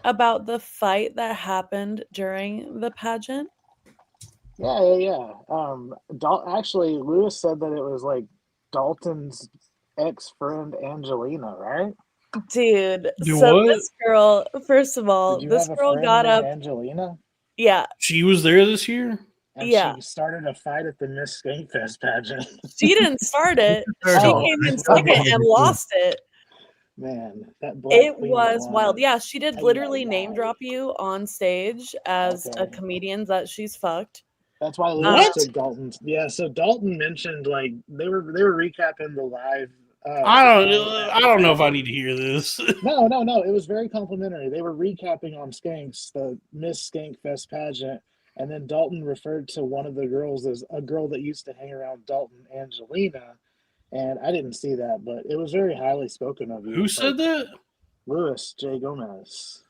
about the fight that happened during the pageant? Yeah. Actually, Lewis said that it was like Dalton's ex-friend Angelina, right? Dude, Do so what? this girl, first of all, Did you this have a girl friend got named up. Angelina? Yeah, She was there this year? And Yeah. she started a fight at the Miss Skankfest pageant. she didn't start it. She Oh. came in second and lost it. Man, that black It queen was won. wild. Yeah, she did Ay, literally ay, name ay. drop you on stage as a Okay. comedian that she's fucked. That's why Lewis What? took Dalton. Yeah, so Dalton mentioned like they were recapping the live. I don't know if I need to hear this. No. It was very complimentary. They were recapping on Skanks, the Miss Skankfest pageant, and then Dalton referred to one of the girls as a girl that used to hang around Dalton, Angelina. And I didn't see that, but it was very highly spoken of you. Who said that? Lewis J. Gomez.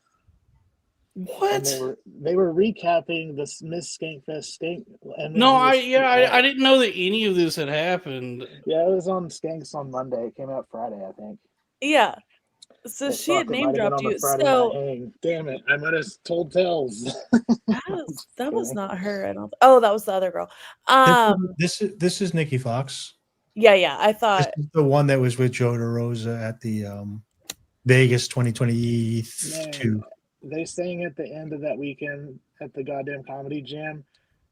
What? And they were recapping this Miss Skankfest Skank. And then No, he was- I didn't know that any of this had happened. Yeah, it was on Skanks on Monday. It came out Friday, I think. Yeah. So Well, she had fuck, it name might have been dropped on the you. Friday So night hang. Damn it! I might have told tales. that was not her. I don't. Oh, that was the other girl. This is Nikki Fox. Yeah. I This thought. is the one that was with Joe DeRosa at the Vegas 2022. They sang at the end of that weekend at the goddamn comedy jam,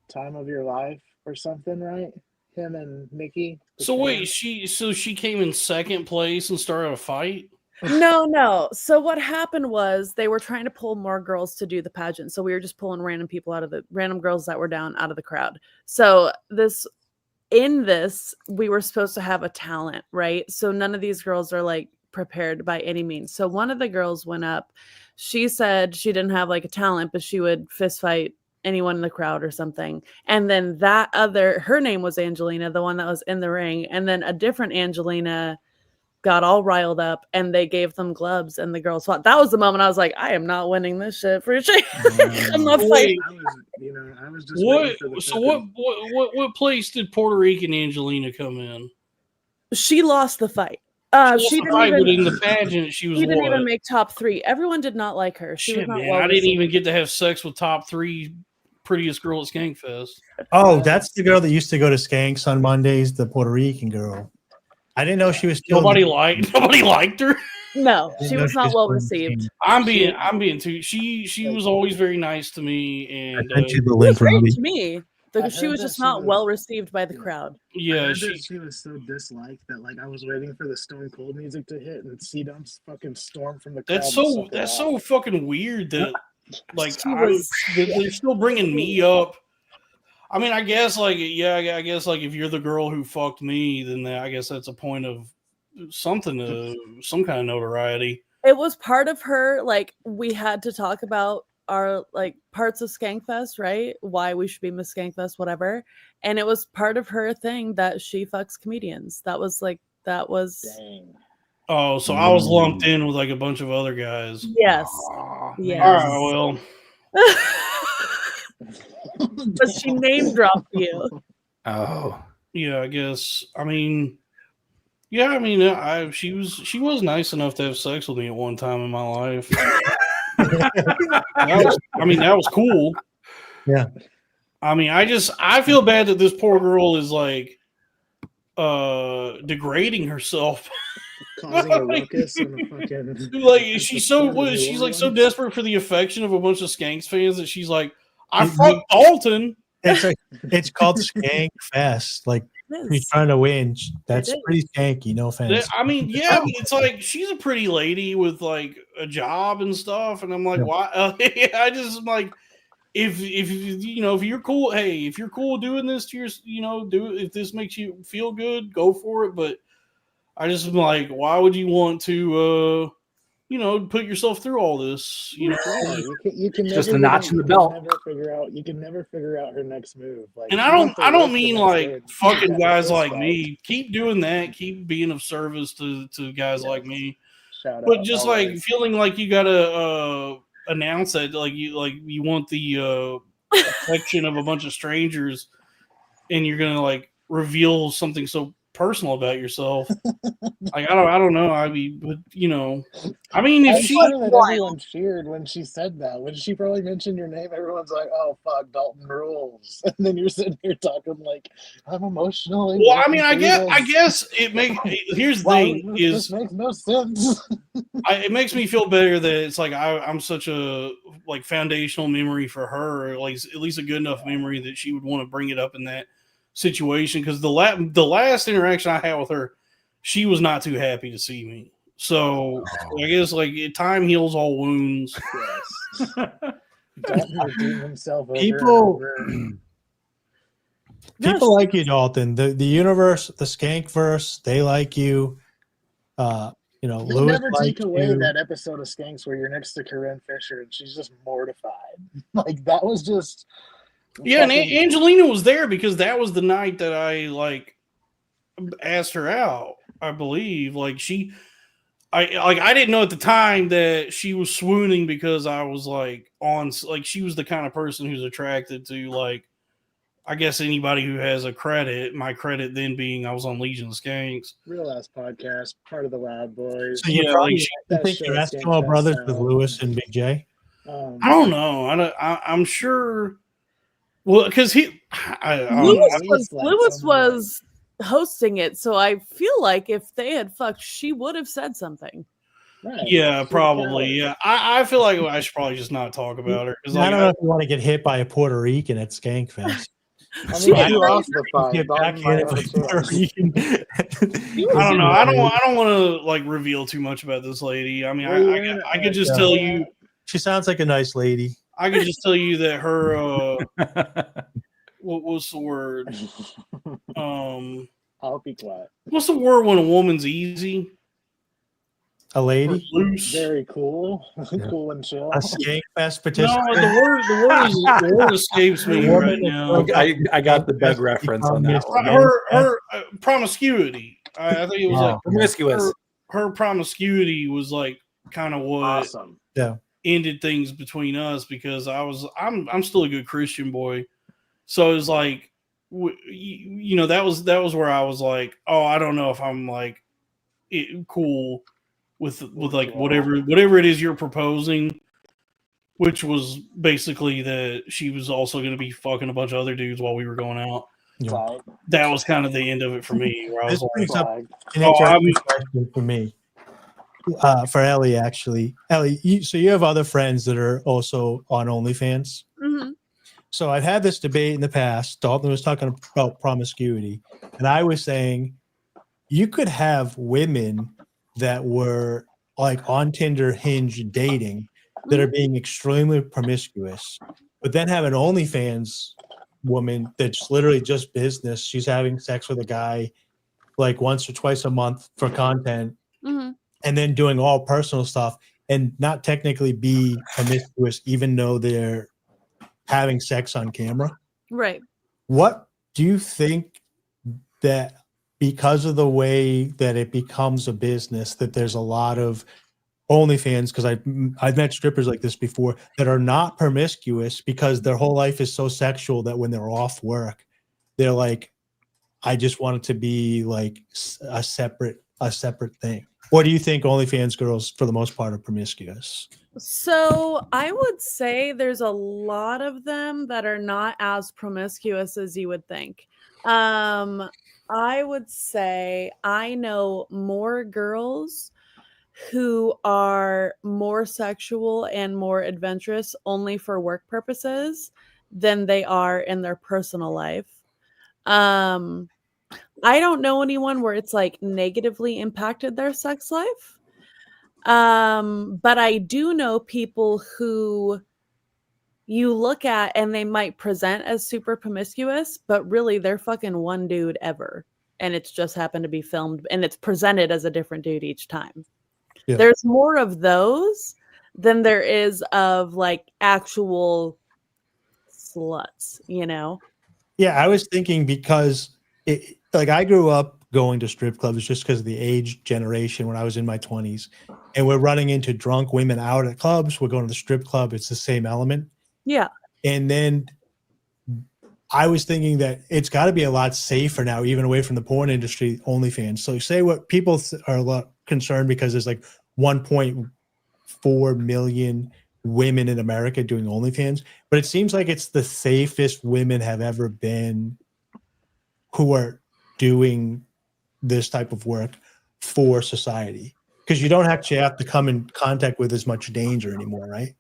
"Time of Your Life" or something, right? Him and Nikki. So wait, she came in second place and started a fight? No. So what happened was they were trying to pull more girls to do the pageant. So we were just pulling random people random girls that were down out of the crowd. So we were supposed to have a talent, right? So none of these girls are like prepared by any means. So one of the girls went up. She said she didn't have like a talent, but she would fist fight anyone in the crowd or something. And then her name was Angelina, the one that was in the ring. And then a different Angelina got all riled up, and they gave them gloves, and the girls fought. That was the moment I was like, I am not winning this shit for sure. I'm not fighting. I was just waiting for the So what place did Puerto Rican Angelina come in? She lost the fight. She didn't even in the pageant. She didn't even make top 3. Everyone did not like her. She was not man, well I didn't received. even get to have sex with top 3 prettiest girl at Skankfest. Oh, that's the girl that used to go to Skanks on Mondays, the Puerto Rican girl. I didn't know she was still. Nobody liked her. No, she was not well received. I'm being too. She was always very nice to me, and She was great to me. She was just not well received by the crowd. Yeah, she was so disliked that like I was waiting for the Stone Cold music to hit and C-Dump's fucking storm from the crowd. That's so fucking weird that like was, they're still bringing me up. I mean, I guess like I guess like if you're the girl who fucked me, then I guess that's a point of something some kind of notoriety. It was part of her, like, we had to talk about our like parts of Skankfest, right? Why we should be Miss Skankfest, whatever. And it was part of her thing that she fucks comedians. That was Dang. Oh, so I was lumped in with like a bunch of other guys. Yes. Yes. All right, well. But she name dropped you. Oh. Yeah, I guess. I mean, she was nice enough to have sex with me at one time in my life. That was cool. Yeah. I mean, I feel bad that this poor girl is like degrading herself. Causing a ruckus and a fucking like she's so desperate for the affection of a bunch of Skanks fans that she's like, I fucked Dalton. It's called Skankfest. Like he's trying to win. That's pretty skanky. No offense. I mean, yeah, it's like she's a pretty lady with like a job and stuff, and I'm like, why? I just like, if you're cool, hey, if you're cool doing this to your, do it. If this makes you feel good, go for it. But I just am like, why would you want to, put yourself through all this? You can just a notch in the belt. You can never figure out her next move. Like, and I don't mean like fucking guys like me. Keep doing that. Keep being of service to guys like me. But just like feeling like you gotta announce that like you want the affection of a bunch of strangers, and you're gonna like reveal something so personal about yourself. Like I don't know. I mean, but if she everyone cheered when she said that. When she probably mentioned your name, everyone's like, "Oh fuck, Dalton rules," and then you're sitting here talking like, "I'm emotionally." Well, I mean, I guess it makes. Here's the thing: this makes no sense. It makes me feel better that it's like I'm such a like foundational memory for her, like at least a good enough memory that she would want to bring it up in that situation, because the last interaction I had with her, she was not too happy to see me. So I guess like time heals all wounds. People like you, Dalton. The universe, the Skankverse, they like you. You'll Lewis never take away that episode of Skanks where you're next to Corinne Fisher and she's just mortified. Like that was just. Yeah, and Angelina was there because that was the night that I like asked her out. I believe I didn't know at the time that she was swooning because I was like she was the kind of person who's attracted to like I guess anybody who has a credit. My credit then being I was on Legion of Skanks. Real ass podcast, part of the Loud Boys. So you think you're Eskimo brothers with Lewis and Big J? I don't know. I'm sure. Well, because Lewis was hosting it, so I feel like if they had fucked, she would have said something. Right. Yeah, probably. Yeah, I feel like I should probably just not talk about her. I don't know if you want to get hit by a Puerto Rican at Skankfest. I don't know. I don't want to like reveal too much about this lady. I mean, I could just tell you. She sounds like a nice lady. I could just tell you that her what was the word? I'll be quiet. What's the word when a woman's easy? A lady? Loose. Very cool. Cool and chill. A Skankfest participant. No, the word escapes me right now. I got the big reference on that one. Her promiscuity. I think it was like promiscuous. her promiscuity was like kind of what Awesome. Yeah. ended things between us, because I'm still a good Christian boy, so it was like you know, that was where I was like, oh, I don't know if I'm like cool with like whatever it is you're proposing, which was basically that she was also going to be fucking a bunch of other dudes while we were going out. Yeah. That was kind of the end of it for me, where I was This brings like, up an interesting question for me. For Ellie, actually. Ellie, so you have other friends that are also on OnlyFans? Mhm. So I've had this debate in the past. Dalton was talking about promiscuity, and I was saying you could have women that were like on Tinder, Hinge, dating, that are being extremely promiscuous, but then have an OnlyFans woman that's literally just business. She's having sex with a guy like once or twice a month for content, Mhm. and then doing all personal stuff and not technically be promiscuous, even though they're having sex on camera. Right. What do you think that because of the way that it becomes a business, that there's a lot of OnlyFans, because I've met strippers like this before that are not promiscuous because their whole life is so sexual that when they're off work, they're like, I just want it to be like a separate thing. What do you think OnlyFans girls, for the most part, are promiscuous? So I would say there's a lot of them that are not as promiscuous as you would think. I would say I know more girls who are more sexual and more adventurous only for work purposes than they are in their personal life. I don't know anyone where it's like negatively impacted their sex life. But I do know people who you look at and they might present as super promiscuous, but really they're fucking one dude ever. And it's just happened to be filmed and it's presented as a different dude each time. Yeah. There's more of those than there is of like actual sluts, you know? Yeah, I was thinking because like I grew up going to strip clubs just because of the age generation when I was in my 20s. And we're running into drunk women out at clubs. We're going to the strip club. It's the same element. Yeah. And then I was thinking that it's got to be a lot safer now, even away from the porn industry, OnlyFans. So say what people are a lot concerned because there's like 1.4 million women in America doing OnlyFans, but it seems like it's the safest women have ever been who are doing this type of work for society, because you don't actually have to come in contact with as much danger anymore, right?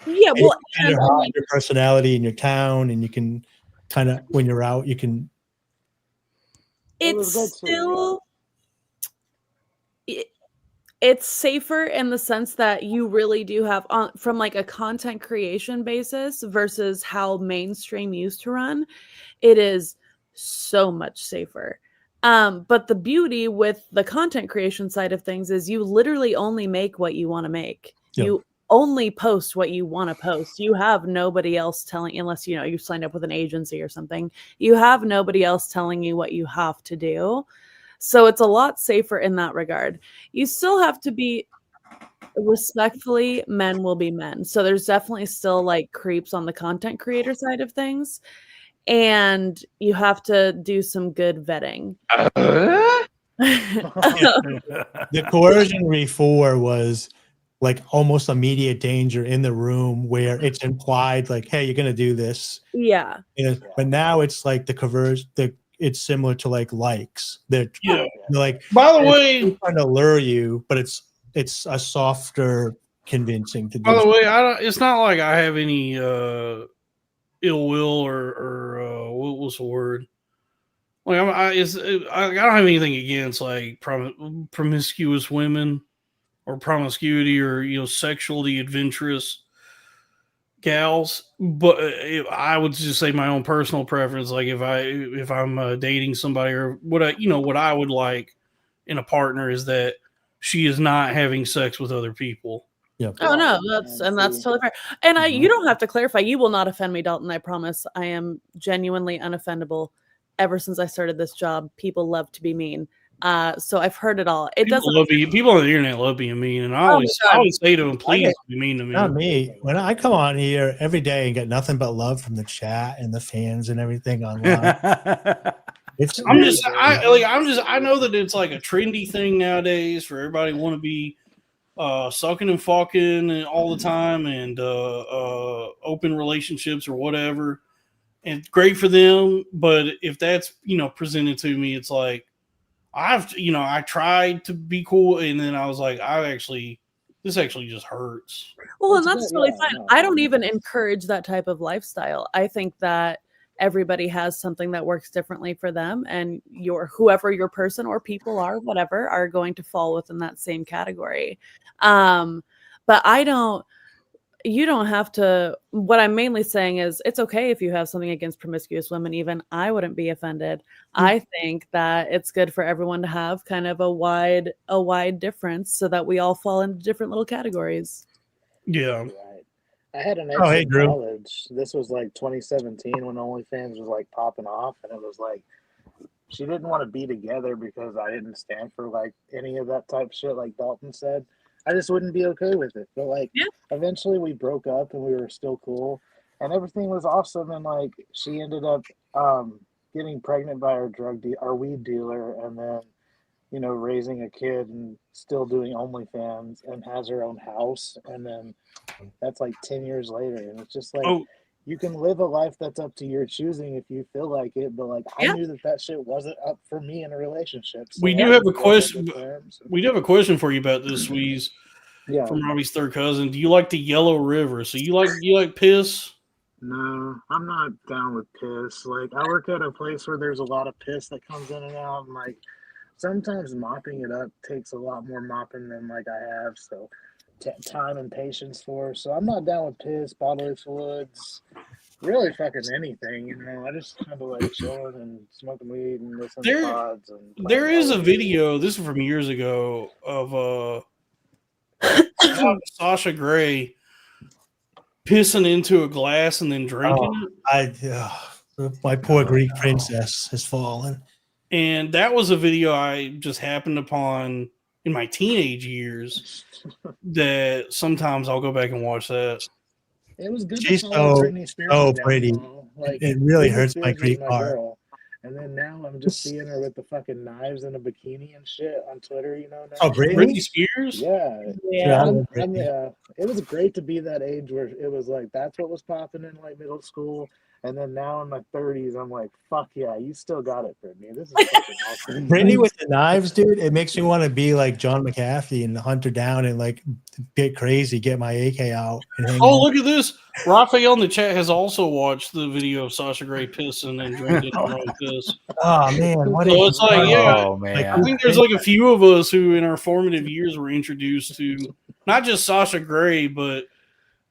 Yeah, well, and you can hide your personality in your town, and you can kind of, when you're out, you can. It's still it's safer in the sense that you really do have from like a content creation basis versus how mainstream used to run. It is so much safer. But the beauty with the content creation side of things is you literally only make what you want to make. Yeah. You only post what you want to post. You have nobody else telling, unless you know you signed up with an agency or something. You have nobody else telling you what you have to do. So it's a lot safer in that regard. You still have to be respectfully, men will be men. So there's definitely still like creeps on the content creator side of things. And you have to do some good vetting. The coercion before was like almost immediate danger in the room where it's implied like, hey, you're going to do this. Yeah. But now it's like the coercion, it's similar to like likes. They're like, by the way, trying to lure you, but it's a softer convincing to do. By the way, it's not like I have any ill will or what was the word? Like I don't have anything against like promiscuous women or promiscuity or sexually adventurous gals, but I would just say my own personal preference. Like if I'm dating somebody, or what I would like in a partner is that she is not having sex with other people. Yeah. Oh no, that's totally fair. And you don't have to clarify. You will not offend me, Dalton. I promise. I am genuinely unoffendable. Ever since I started this job, people love to be mean. So I've heard it all. It doesn't. People on the internet love being mean, and I Oh my always God. say to them, please be mean to me. Not me. When I come on here every day and get nothing but love from the chat and the fans and everything online. I know that it's like a trendy thing nowadays for everybody to want to be sucking and fucking and all the time and open relationships or whatever. And it's great for them, but if that's presented to me, it's like I tried to be cool, and then I was like, this actually just hurts. Well, and that's really fine. I don't even encourage that type of lifestyle. I think that everybody has something that works differently for them, and whoever your person or people are, whatever, are going to fall within that same category. But you don't have to. What I'm mainly saying is it's okay if you have something against promiscuous women. Even I wouldn't be offended. I think that it's good for everyone to have kind of a wide difference so that we all fall into different little categories. Yeah. I had an ex in college. This was like 2017 when OnlyFans was like popping off, and it was like she didn't want to be together because I didn't stand for like any of that type of shit, like Dalton said. I just wouldn't be okay with it. But like eventually we broke up and we were still cool and everything was awesome, and like she ended up getting pregnant by our weed dealer, and then raising a kid and still doing OnlyFans, and has her own house, and then that's like 10 years later, and it's just like you can live a life that's up to your choosing if you feel like it, but like I knew that shit wasn't up for me in a relationship. So we do have a question. We do have a question for you about this, Sweeze. Yeah. From Robbie's third cousin. Do you like the Yellow River? So you like piss? No, I'm not down with piss. Like I work at a place where there's a lot of piss that comes in and out, and like sometimes mopping it up takes a lot more mopping than like I have, so time and patience for. So I'm not down with piss, bodily fluids, really fucking anything. I just kind of like chilling and smoking weed and listening to pods. And there is a video. This is from years ago of Sasha Grey pissing into a glass and then drinking it. My poor Greek princess has fallen. And that was a video I just happened upon in my teenage years that sometimes I'll go back and watch that. It was good. She's so pretty. Like, it really hurts my Greek heart. And then now I'm just seeing her with the fucking knives in a bikini and shit on Twitter, now. Oh, Britney Spears? Yeah. It was great to be that age where it was like, that's what was popping in like middle school. And then now in my 30s, I'm like, fuck yeah, you still got it, Brittany. This is fucking awesome. Brittany with the knives, dude, it makes me want to be like John McAfee and hunt her down and like get crazy, get my AK out. Look at this. Raphael in the chat has also watched the video of Sasha Grey pissing and drinking her own piss. Oh, man. It's like, man. I think there's like a few of us who in our formative years were introduced to not just Sasha Grey, but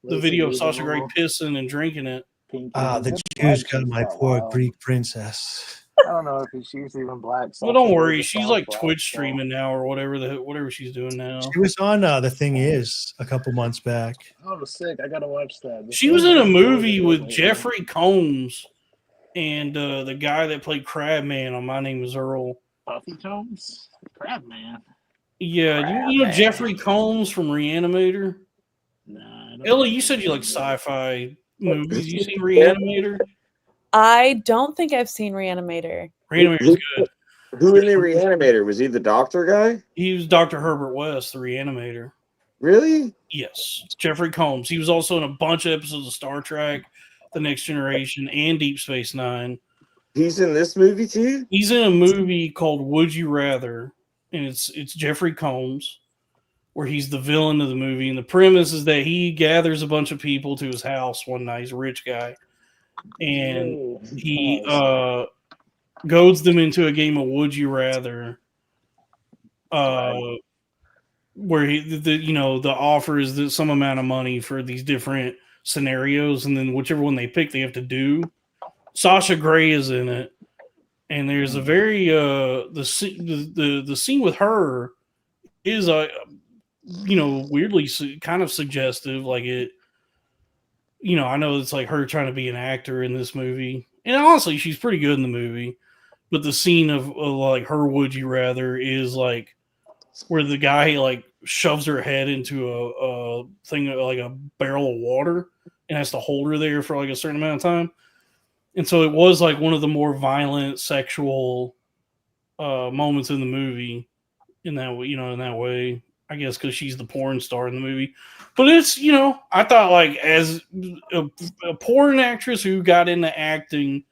the video of Sasha Grey pissing and drinking it. The Jews got my poor Greek princess. I don't know if she's even black. Well, don't worry. She's like Twitch streaming now or whatever she's doing now. She was on The Thing Is a couple months back. Oh, sick. I got to watch that. She was in a movie with Jeffrey Combs and the guy that played Crabman on My Name is Earl. Buffy Combs? Crabman. Yeah. You know Jeffrey Combs from Reanimator? Nah. Ellie, you said you like sci-fi movies. You seen Reanimator? I don't think I've seen Reanimator. Reanimator's good. Who in the Reanimator? Was he the doctor guy? He was Dr. Herbert West, the Reanimator. Really? Yes. Jeffrey Combs. He was also in a bunch of episodes of Star Trek, The Next Generation, and Deep Space Nine. He's in this movie too? He's in a movie called Would You Rather, and it's Jeffrey Combs, where he's the villain of the movie. And the premise is that he gathers a bunch of people to his house one night. He's a rich guy. And he goads them into a game of Would You Rather, where the offer is some amount of money for these different scenarios, and then whichever one they pick, they have to do. Sasha Grey is in it, and there's a very the scene with her is weirdly kind of suggestive, like it. I know it's like her trying to be an actor in this movie. And honestly, she's pretty good in the movie. but the scene of like her "Would You Rather" is like where the guy like shoves her head into a thing like a barrel of water and has to hold her there for like a certain amount of time. And so it was like one of the more violent sexual moments in the movie in that way, in that way, I guess, because she's the porn star in the movie. But it's, I thought like as a porn actress who got into acting,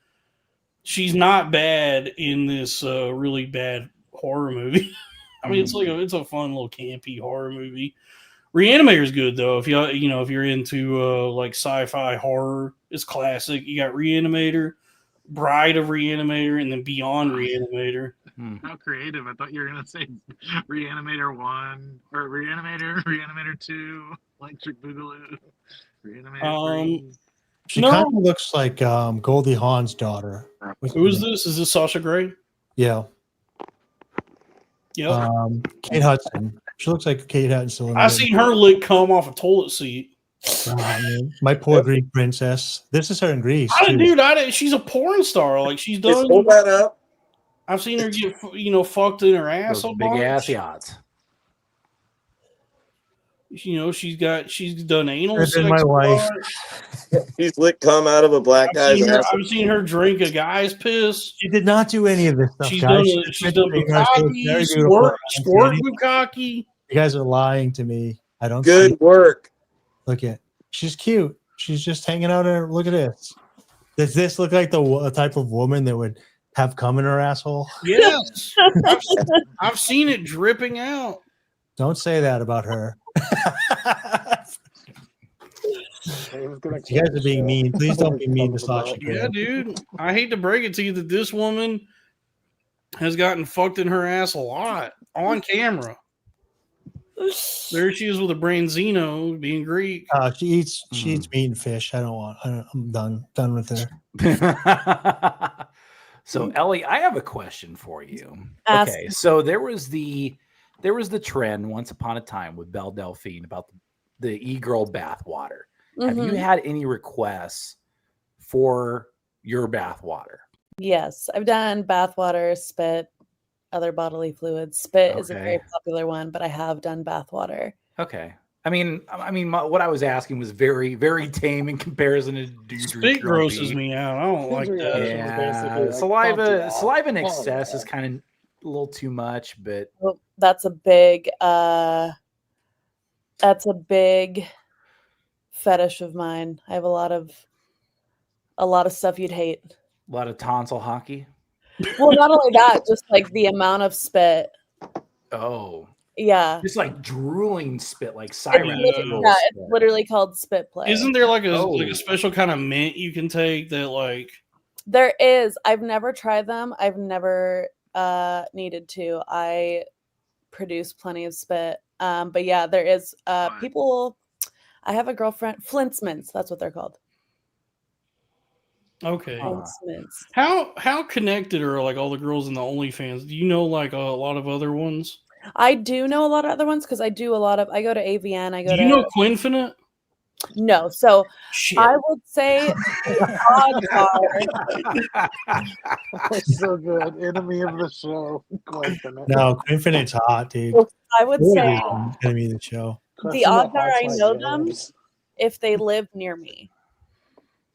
she's not bad in this really bad horror movie. I mean, it's a fun little campy horror movie. Reanimator's good though. If if you're into like sci-fi horror, it's classic. You got Reanimator, Bride of Reanimator, and then Beyond Reanimator. How creative! I thought you were gonna say Reanimator 1 or Reanimator 2, Electric Boogaloo, Reanimator 3. She kind of looks like Goldie Hawn's daughter. Who is this? Is this Sasha Grey? Yeah. Yeah. Kate Hudson. She looks like Kate Hudson. I seen her lick cum off a toilet seat. My poor Greek princess. This is her in Greece. She's a porn star. Like she's done. Hold that up. I've seen her get fucked in her ass. Those big ass yachts. She's done anal That's sex. my wife. She's licked cum out of a black guy's ass. I've seen her drink a guy's piss. She did not do any of this stuff, She's guys. done bukkake, squirt bukkake. You guys are lying to me. I don't. Good work. Look at. She's cute. She's just hanging out there. Look at this. Does this look like the type of woman that would have cum in her asshole? Yes. I've seen it dripping out. Don't say that about her. You guys are being mean. Please don't be mean to Sasha. Yeah, dude. I hate to break it to you that this woman has gotten fucked in her ass a lot on camera. There she is with a branzino, being Greek. She eats meat and fish. I'm done with her. So Ellie, I have a question for you. Ask. Okay, so there was the trend once upon a time with Belle Delphine about the e-girl bath water. Have you had any requests for your bath water? Yes, I've done bath water, spit, other bodily fluids. Spit is a very popular one, but I have done bath water. Okay. I mean, what I was asking was very, very tame in comparison to Spit grosses me out. I don't like that. Yeah, saliva in excess is kind of a little too much, but that's a big fetish of mine. I have a lot of stuff you'd hate. A lot of tonsil hockey. Well, not only that, just like the amount of spit. Oh. Yeah. Just like drooling spit, like siren. It's literally called spit play. Isn't there like a special kind of mint you can take that like? There is. I've never tried them. I've never needed to. I produce plenty of spit. But yeah, there is people. I have a girlfriend, Flint's mints. That's what they're called. Okay. How connected are like all the girls in the OnlyFans? Do you know like a lot of other ones? I do know a lot of other ones because I go to AVN. Do you know Quinfinite? No, so I would say odds are so good. Enemy of the show. No, Quinfinite's hot, dude. I would say enemy of the show. The odds are I know them if they live near me.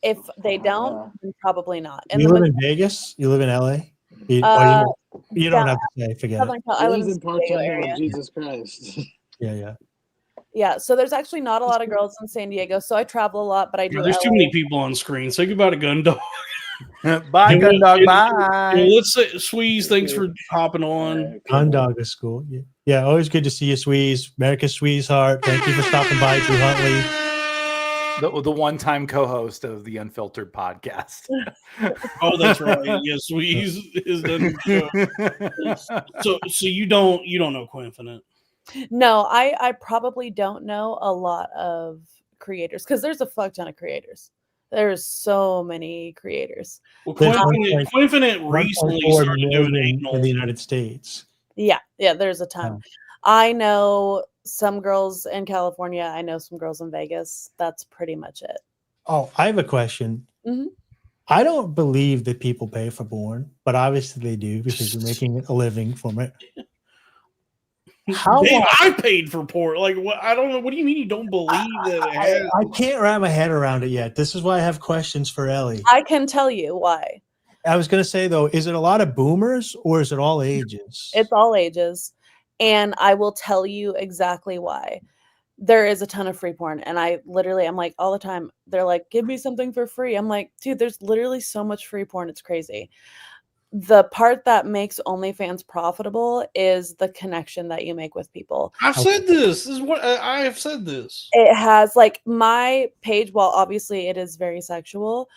If they don't, then probably not. And you live in Vegas? You live in LA? You don't have to say. Forget it. I live in part of Jesus Christ. Yeah. Yeah. So there's actually not a lot of girls in San Diego. So I travel a lot, but I do. There's too many people on screen. Say goodbye to Gun Dog. Bye, Gun Dog. Bye. Let's say Sweeze. Thanks for hopping on. Gun Dog is cool. Yeah. Always good to see you, Sweeze. America's Sweezeheart. Thank you for stopping by, Drew Huntley. The one-time co-host of the Unfiltered podcast. Oh, that's right. Yes, Sweeze is done. So you don't know Quinfinite? No, I probably don't know a lot of creators because there's a fuck ton of creators. There's so many creators. Well, Quinfinite recently started doing anal in the United States. Yeah, there's a ton. I know some girls in California. I know some girls in Vegas. That's pretty much it. Oh, I have a question. Mm-hmm. I don't believe that people pay for porn, but obviously they do because you're making a living from it. Dave, I paid for porn. Like, what? I don't know. What do you mean you don't believe that it has? I can't wrap my head around it yet. This is why I have questions for Ellie. I can tell you why. I was going to say, though, is it a lot of boomers or is it all ages? It's all ages. And I will tell you exactly why. There is a ton of free porn. And I'm like, all the time, they're like, give me something for free. I'm like, dude, there's literally so much free porn. It's crazy. The part that makes OnlyFans profitable is the connection that you make with people. I've said this. This is what I have said this. It has, like, my page, while obviously it is very sexual,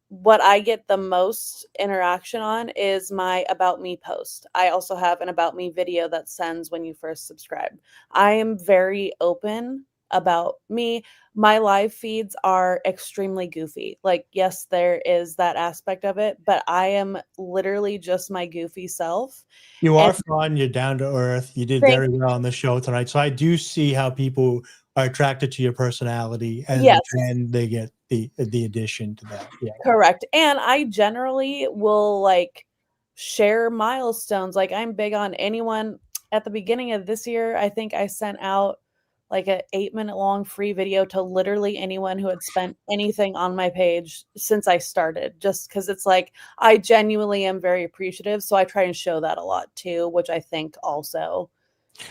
what I get the most interaction on is my About Me post. I also have an About Me video that sends when you first subscribe. I am very open about me. My live feeds are extremely goofy. Like, yes, there is that aspect of it, but I am literally just my goofy self. You are fun. You're down to earth. You did very well on the show tonight. So I do see how people are attracted to your personality, and then they get the addition to that. Yeah. Correct. And I generally will like share milestones. Like, I'm big on anyone. At the beginning of this year, I think I sent out like an 8-minute long free video to literally anyone who had spent anything on my page since I started, just because it's like, I genuinely am very appreciative. So I try and show that a lot too, which I think also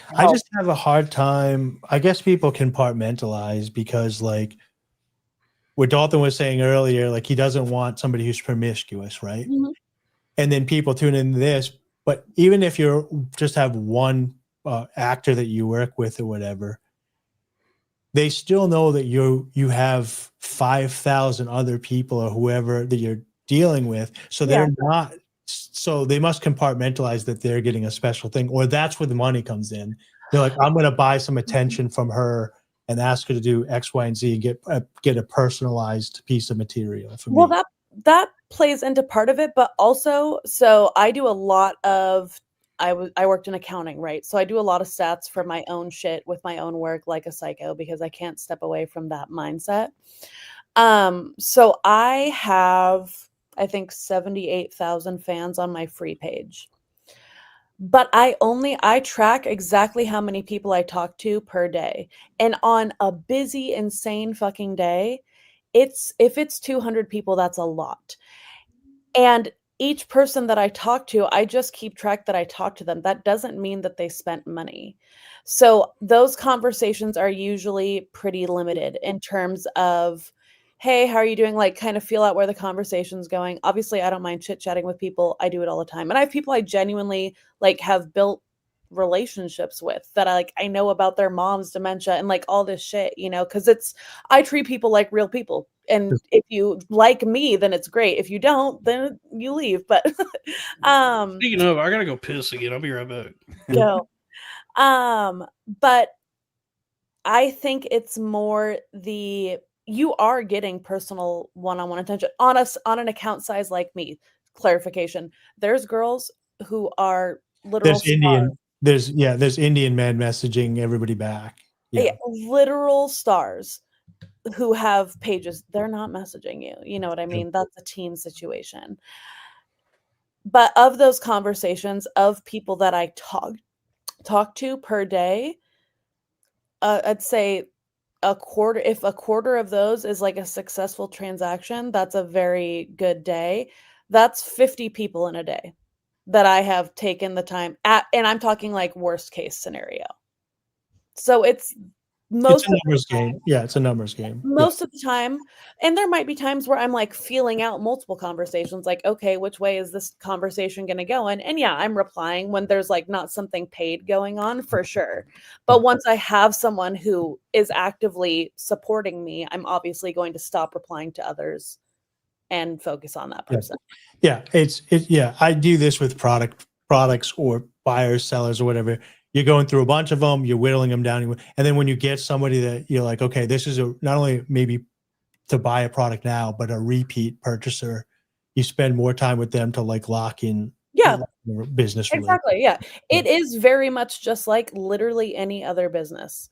helps. I just have a hard time. I guess people compartmentalize because, like what Dalton was saying earlier, like he doesn't want somebody who's promiscuous, right? Mm-hmm. And then people tune into this. But even if you just have one actor that you work with or whatever, they still know that you have 5,000 other people or whoever that you're dealing with. So they're not, so they must compartmentalize that they're getting a special thing, or that's where the money comes in. They're like, I'm going to buy some attention from her and ask her to do X, Y, and Z and get a personalized piece of material for me. That plays into part of it, but also, so I do a lot of, I worked in accounting, right? So I do a lot of stats for my own shit with my own work like a psycho because I can't step away from that mindset. So I have, I think, 78,000 fans on my free page. But I track exactly how many people I talk to per day. And on a busy, insane fucking day, if it's 200 people, that's a lot. And each person that I talk to, I just keep track that I talk to them. That doesn't mean that they spent money. So those conversations are usually pretty limited in terms of, hey, how are you doing? Like, kind of feel out where the conversation's going. Obviously, I don't mind chit-chatting with people. I do it all the time. And I have people I genuinely like have built relationships with that I know about their mom's dementia and like all this shit, you know, because I treat people like real people. And if you like me, then it's great. If you don't, then you leave. But speaking of, I gotta go piss again. I'll be right back. Go. But I think it's more you are getting personal one-on-one attention on an account size like me. Clarification: there's girls who are literal there's Indian men messaging everybody back. Literal stars who have pages. They're not messaging you. You know what I mean? That's a team situation. But of those conversations of people that I talk to per day, I'd say if a quarter of those is like a successful transaction, that's a very good day. That's 50 people in a day that I have taken the time and I'm talking like worst case scenario. So it's a numbers game. Yeah, it's a numbers game. Most of the time. And there might be times where I'm like feeling out multiple conversations, like, okay, which way is this conversation going to go in? And yeah, I'm replying when there's like not something paid going on for sure. But once I have someone who is actively supporting me, I'm obviously going to stop replying to others and focus on that person. Yeah, I do this with products or buyers, sellers, or whatever. You're going through a bunch of them, you're whittling them down. And then when you get somebody that you're like, okay, this is not only maybe to buy a product now, but a repeat purchaser, you spend more time with them to like lock in business. Exactly. Yeah. It is very much just like literally any other business.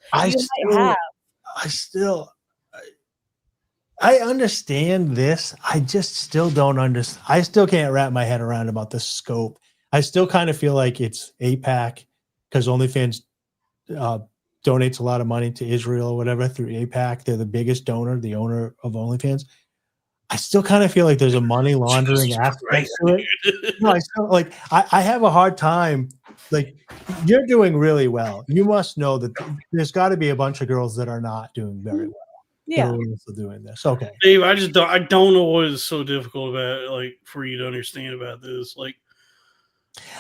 I understand this. I just still don't understand. I still can't wrap my head around about the scope. I still kind of feel like it's APAC because OnlyFans donates a lot of money to Israel or whatever through APAC. They're the biggest donor, the owner of OnlyFans. I still kind of feel like there's a money laundering aspect to it. No, I still like. I have a hard time. Like, you're doing really well. You must know that there's got to be a bunch of girls that are not doing very well. Yeah. That are also doing this. Okay. Dave, I don't know what is so difficult about it, like for you to understand about this. Like,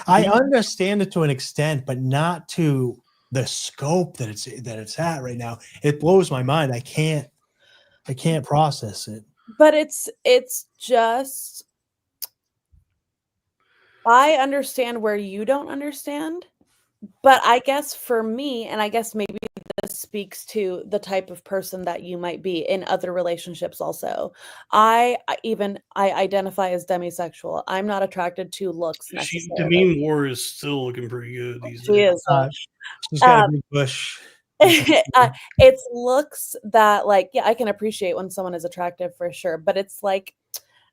I understand it to an extent, but not to the scope that it's at right now. It blows my mind. I can't process it. But it's just, I understand where you don't understand, but I guess for me, and I guess maybe this speaks to the type of person that you might be in other relationships also. I identify as demisexual. I'm not attracted to looks necessarily. Demi Moore is still looking pretty good these She days. is. She's got a big bush. It's looks that, like, yeah, I can appreciate when someone is attractive for sure, but it's like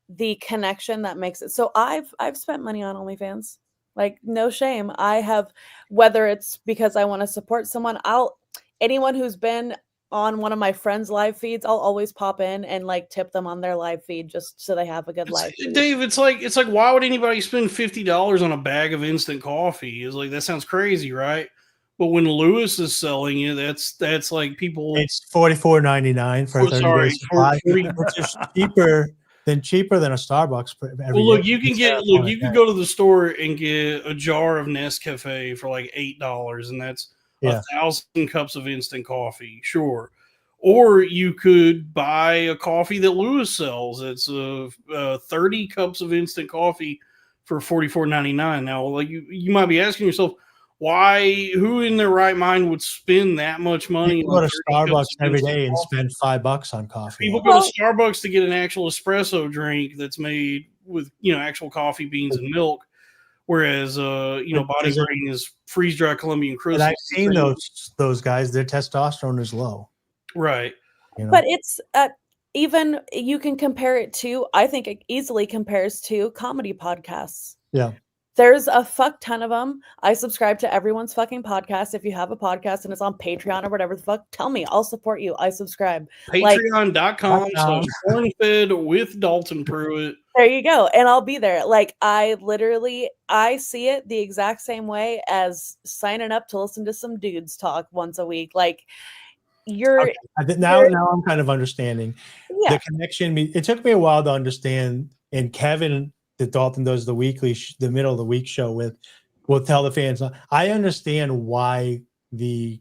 the connection that makes it. So I've spent money on OnlyFans, like, no shame. I have, whether it's because I want to support someone, anyone who's been on one of my friends' live feeds, I'll always pop in and like tip them on their live feed just so they have a good live feed. Dave, it's like why would anybody spend $50 on a bag of instant coffee? Is like, that sounds crazy, right? But when Lewis is selling it, that's like people. It's $44.99 for a 30-day supply, which is cheaper than a Starbucks. Well, look, you can go to the store and get a jar of Nescafe for like $8, and that's 1,000 cups of instant coffee. Sure. Or you could buy a coffee that Lewis sells. It's 30 cups of instant coffee for $44.99. Now, like, you might be asking yourself, why? Who in their right mind would spend that much money? People go to Starbucks every day and spend $5 on coffee. People go to Starbucks to get an actual espresso drink that's made with actual coffee beans and milk, whereas Bodygrain is freeze dried Colombian crystals. And I've seen those guys. Their testosterone is low, right? But it's even, you can compare it to, I think it easily compares to comedy podcasts. Yeah. There's a fuck ton of them. I subscribe to everyone's fucking podcast. If you have a podcast and it's on Patreon or whatever the fuck, tell me. I'll support you. I subscribe. Patreon.com/Cornfed with Dalton Pruitt. There you go. And I'll be there. Like, I see it the exact same way as signing up to listen to some dudes talk once a week. Like, now I'm kind of understanding the connection. It took me a while to understand, and Kevin that Dalton does the middle of the week show with, will tell the fans. I understand why the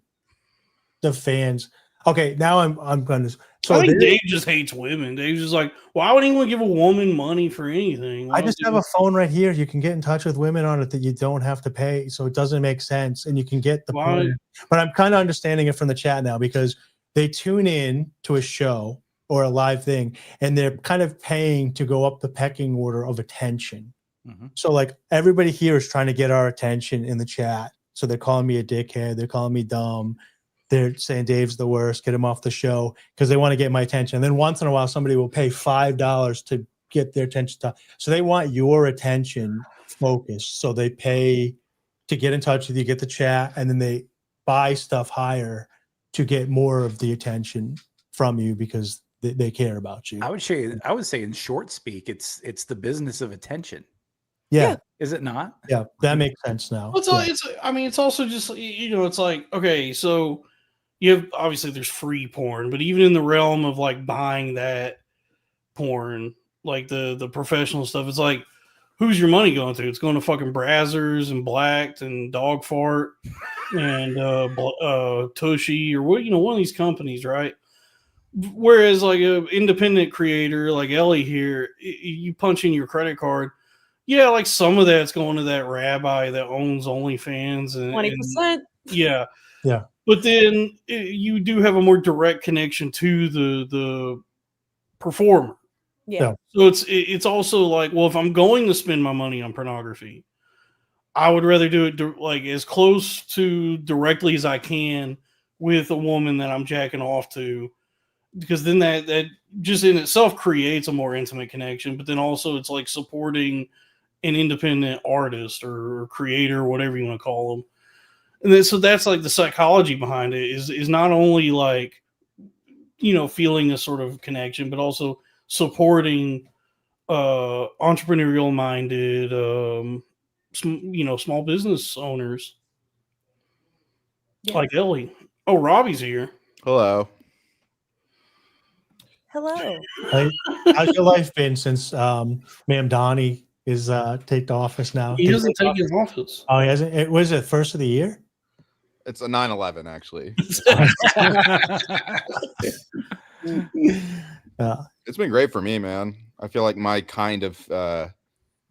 fans. Okay, now I'm going to. So I think Dave just hates women. Dave's just like, why would anyone give a woman money for anything? I just have a phone right here. You can get in touch with women on it that you don't have to pay, so it doesn't make sense, and you can get the point. But I'm kind of understanding it from the chat now because they tune in to a show or a live thing, and they're kind of paying to go up the pecking order of attention. Mm-hmm. So like everybody here is trying to get our attention in the chat. So they're calling me a dickhead. They're calling me dumb. They're saying Dave's the worst, get him off the show because they want to get my attention. And then once in a while, somebody will pay $5 to get their attention. So they want your attention focused. So they pay to get in touch with you, get the chat, and then they buy stuff higher to get more of the attention from you because they care about you. I would say in short speak, it's the business of attention. Yeah. Is it not? Yeah, that makes sense now. It's also just, it's like, okay, so you have, obviously there's free porn, but even in the realm of like buying that porn, like the professional stuff, it's like, who's your money going to? It's going to fucking Brazzers and Blacked and Dog Fart and Tushy or what, one of these companies, right? Whereas like an independent creator like Ellie here, you punch in your credit card. Yeah, like some of that's going to that rabbi that owns OnlyFans and 20%. Yeah. Yeah. But then you do have a more direct connection to the performer. Yeah. So it's also like, well, if I'm going to spend my money on pornography, I would rather do it like as close to directly as I can with a woman that I'm jacking off to, because then that just in itself creates a more intimate connection. But then also it's like supporting an independent artist or creator, whatever you want to call them. And then, so that's like the psychology behind it is not only like, feeling a sort of connection, but also supporting entrepreneurial minded, small business owners like Ellie. Oh, Robbie's here. Hello. Hello. How's your life been since Ma'am Donnie is taken office now? He hasn't taken office. Oh, he hasn't. Was it first of the year? It's a 9/11, actually. It's been great for me, man. I feel like my kind of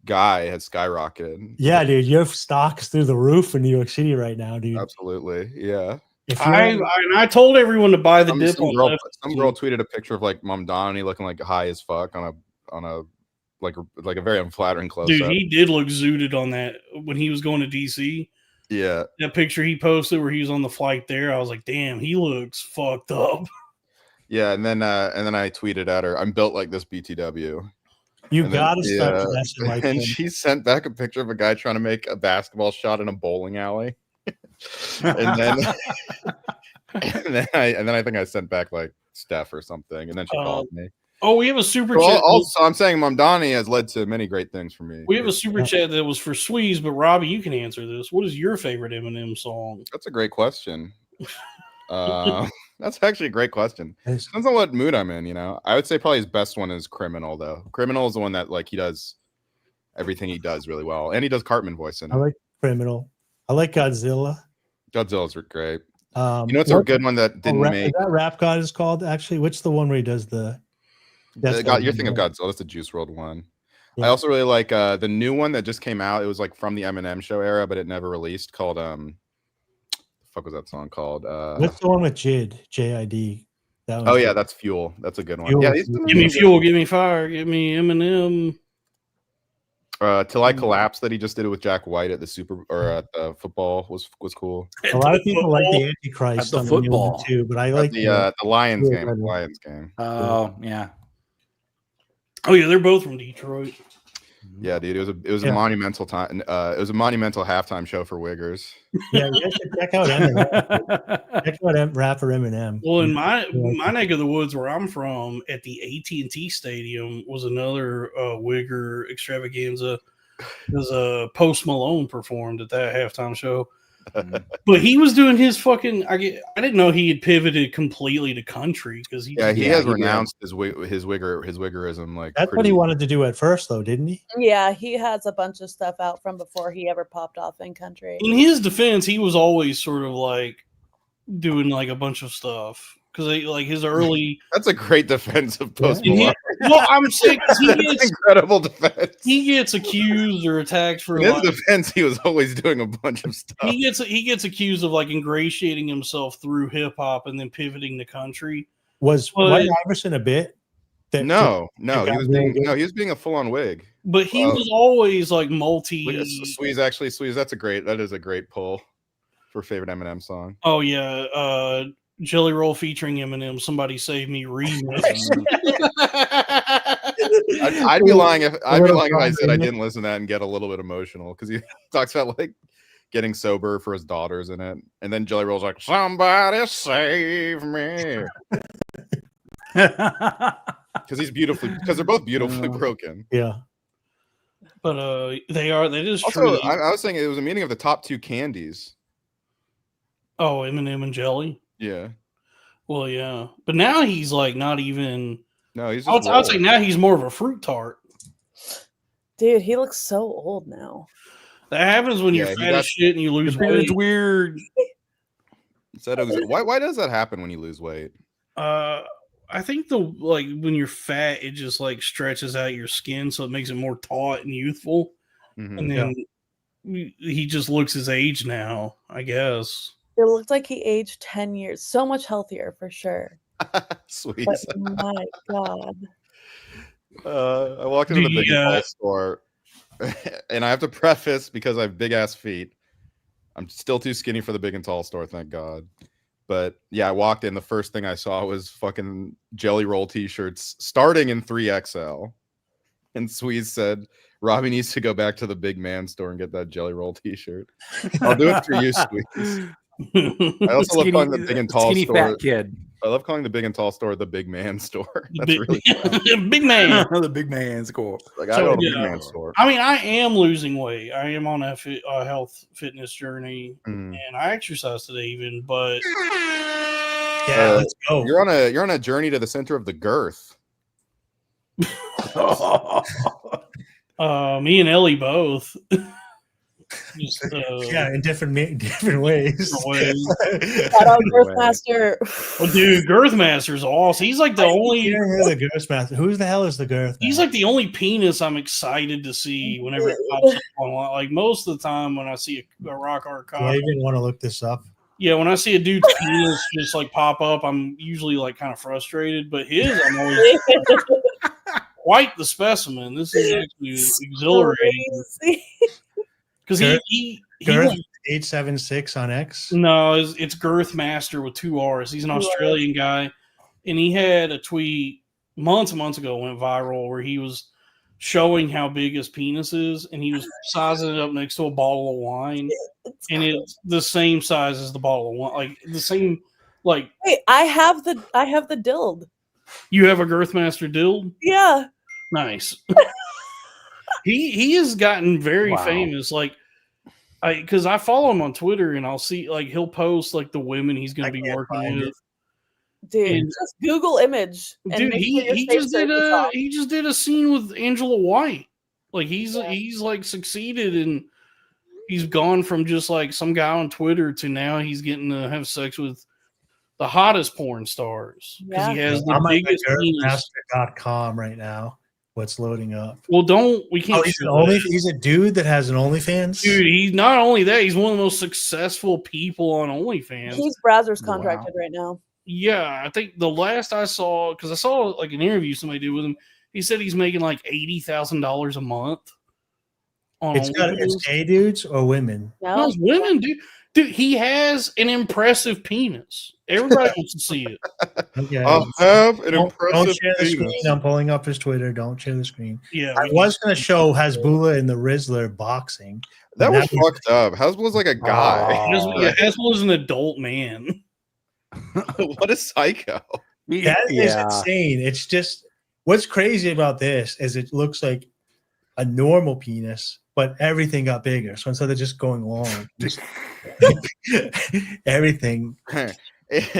guy has skyrocketed. Yeah, dude, your stock's through the roof in New York City right now, dude. Absolutely, yeah. I told everyone to buy the dip. Some girl tweeted a picture of like Mom Donnie looking like high as fuck on a like a very unflattering close up. Dude, he did look zooted on that when he was going to DC. Yeah, that picture he posted where he was on the flight there, I was like, damn, he looks fucked up. Yeah, and then I tweeted at her, I'm built like this BTW. You gotta start dressing like and him. she sent back a picture of a guy trying to make a basketball shot in a bowling alley. and then I think I sent back like Steph or something, and then she called me. Oh, we have a super chat. Also, I'm saying Mom Donnie has led to many great things for me. We have a super chat that was for Sweeze, but Robbie, you can answer this. What is your favorite Eminem song? That's a great question. That's actually a great question. Depends on what mood I'm in, I would say probably his best one is Criminal, though. Criminal is the one that like he does everything he does really well, and he does Cartman voice in it. I like Criminal. I like Godzilla. Godzilla's great. It's a good one that didn't make. That Rap God is called actually. Which the one where he does the? You're thinking of Godzilla. That's the Juice WRLD one. Yeah. I also really like the new one that just came out. It was like from the Eminem show era, but it never released. Called the fuck was that song called? What's the one with JID? That oh yeah, that's Fuel. That's a good one. Fuel. Yeah, give me Fuel, give me Fire, give me Eminem. Till I Collapse that he just did it with Jack White at the football was cool. A lot of people like the Antichrist at the on football the too, but I like the Lions game. Lions game. Oh yeah. Oh yeah, they're both from Detroit. Yeah, dude, it was a monumental time. It was a monumental halftime show for Wiggers. Yeah, you guys should check out Eminem. Check out rapper Eminem. Well, in my neck of the woods where I'm from, at the AT&T Stadium was another Wigger extravaganza. Because Post Malone performed at that halftime show. But he was doing his fucking. I didn't know he had pivoted completely to country because he has renounced his Wiggerism. Like that's what he wanted to do at first, though, didn't he? Yeah, he has a bunch of stuff out from before he ever popped off in country. In his defense, he was always sort of like doing like a bunch of stuff because like his early. That's a great defense of Post Malone. Well, I'm saying he gets incredible defense. He gets accused or attacked for in his defense. He was always doing a bunch of stuff. He gets accused of like ingratiating himself through hip hop and then pivoting to country. Was White Iverson a bit? No, he was being a full on wig. But he was always like Sweeze. That is a great pull for favorite Eminem song. Oh yeah, Jelly Roll featuring Eminem. Somebody Save Me remix. I'd be lying if I said I didn't listen to that and get a little bit emotional because he talks about like getting sober for his daughters in it, and then Jelly Roll's like, "Somebody save me," because they're both beautifully broken. Yeah, but that is also, true. I was saying it was a meeting of the top two candies. Oh, Eminem and Jelly. Yeah. Well, yeah, but now he's like not even. No, he's. I'd say now he's more of a fruit tart. Dude, he looks so old now. That happens when you're fat as shit and you lose weight. It's weird. Why does that happen when you lose weight? I think when you're fat, it just like stretches out your skin, so it makes it more taut and youthful. Mm-hmm. And then he just looks his age now, I guess. It looked like he aged 10 years. So much healthier for sure. Sweet. But my God. I walked into the Big and Tall store, and I have to preface because I have big ass feet. I'm still too skinny for the Big and Tall store, thank God. But yeah, I walked in. The first thing I saw was fucking Jelly Roll t-shirts starting in 3XL. And Sweez said, Robbie needs to go back to the big man store and get that Jelly Roll t-shirt. I'll do it for you, Sweez. I also love calling the big and tall skinny store. fat kid. I love calling the big and tall store the big man store. That's really fun. Big man. The big man's cool. Like, I go to the big man store. I mean, I am losing weight. I am on a health fitness journey, Mm. and I exercise today even. But Yeah, let's go. You're on a journey to the center of the girth. Me and Ellie both. Just, Yeah, in different ways. Shout out Girthmaster. Well, dude, Girthmaster's awesome. He's like the only. The Girthmaster. Who the hell is the Girth? He's like the only penis I'm excited to see whenever it pops up online. Like most of the time when I see a rock art Do I cock. even want to look this up? Yeah, when I see a dude's penis just like pop up, I'm usually like kind of frustrated. But his, I'm always quite the specimen. This is actually exhilarating. Because he Girth went, 876 on X. no, it's Girthmaster with 2 R's. He's an Australian guy, and he had a tweet months and months ago went viral where he was showing how big his penis is, and he was sizing it up next to a bottle of wine, and it's the same size as the bottle of wine, like the same. Like, Wait, I have the dild. you have a Girthmaster dild? Yeah. Nice. He has gotten very Wow. famous. Like, because I follow him on Twitter, and I'll see like he'll post like the women he's going to be working with. Dude, And- just Google image. And Dude, make sure your he safe just did search is off. he just did a scene with Angela White. Like he's like succeeded, and he's gone from just like some guy on Twitter to now he's getting to have sex with the hottest porn stars because he has the I'm at biggest penis. girthmaster.com right now. What's loading up? Well, we can't. Oh, he's a dude that has an OnlyFans. Dude, he's not only that, he's one of the most successful people on OnlyFans. He's browser's contracted right now. Yeah, I think the last I saw, because I saw like an interview somebody did with him, he said he's making like $80,000 a month. It's gay dudes or women. No, it's women, dude. Dude, he has an impressive penis. Everybody wants to see it. Okay. I have an Don't impressive share the penis. screen. I'm pulling up his Twitter. Don't share the screen. Yeah, I was going to show Hasbulla and the Rizzler boxing. That was fucked up. Hasbull's like a guy. Hasbull is an adult man. What a psycho. That is insane. It's just what's crazy about this is it looks like a normal penis, but everything got bigger. So instead of just going long, just everything. It's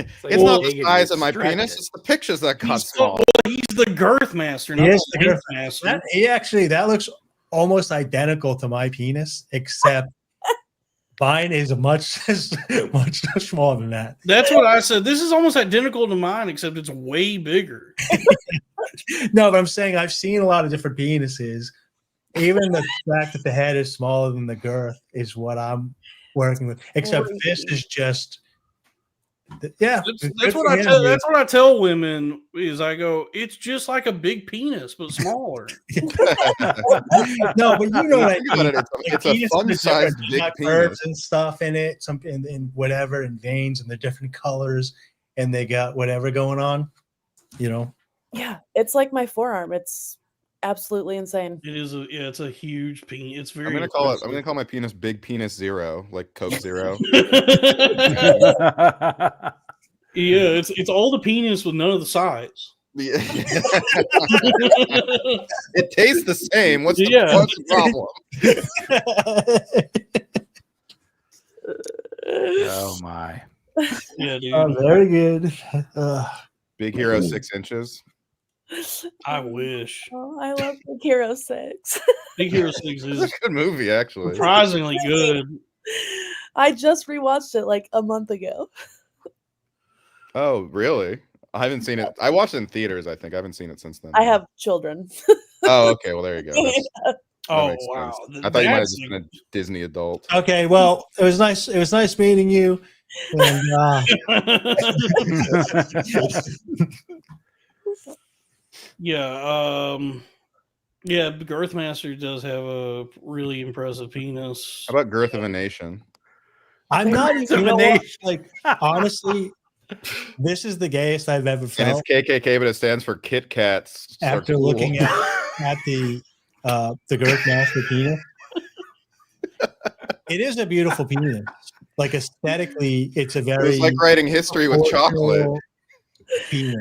not the size of my penis; it's the pictures that got small. He's the Girthmaster, not Yes, the Girthmaster. That looks almost identical to my penis, except mine is much smaller than that. That's what I said. This is almost identical to mine, except it's way bigger. No, but I'm saying I've seen a lot of different penises. Even the fact that the head is smaller than the girth is what I'm working with. Except this is just, yeah. That's what I tell. That's what I tell women. Is I go, it's just like a big penis but smaller. No, but you know what I Think about mean. it, it's a fun-sized big got penis. curves and stuff in it, some in whatever, and veins, and they're different colors, and they got whatever going on. You know. Yeah, it's like my forearm. It's absolutely insane. It is it's a huge penis. It's very. I'm gonna call my penis Big Penis Zero, like Coke Zero. Yeah, it's all the penis with none of the sides. Yeah. It tastes the same. What's the problem? Oh my. Yeah, dude. Oh, very good. Big Hero 6 inches. I wish. Oh, I love Big Hero 6. Big Hero 6 It's a is good movie, actually. surprisingly good. I just rewatched it like a month ago. Oh, really? I haven't seen it. I watched it in theaters, I think. I haven't seen it since then. I have children. Oh, okay. Well, there you go. That Oh makes wow! sense. I thought you might have just been a Disney adult. Okay, well, it was nice. It was nice meeting you. And, yeah, yeah. Girthmaster does have a really impressive penis. How about Girth of a Nation? I'm not even, you know what? Like, honestly, This is the gayest I've ever And felt. it's KKK, but it stands for Kit Kats. After looking at the girth master penis. It is a beautiful penis. Like aesthetically, it's a very. It's like writing history with chocolate. Penis.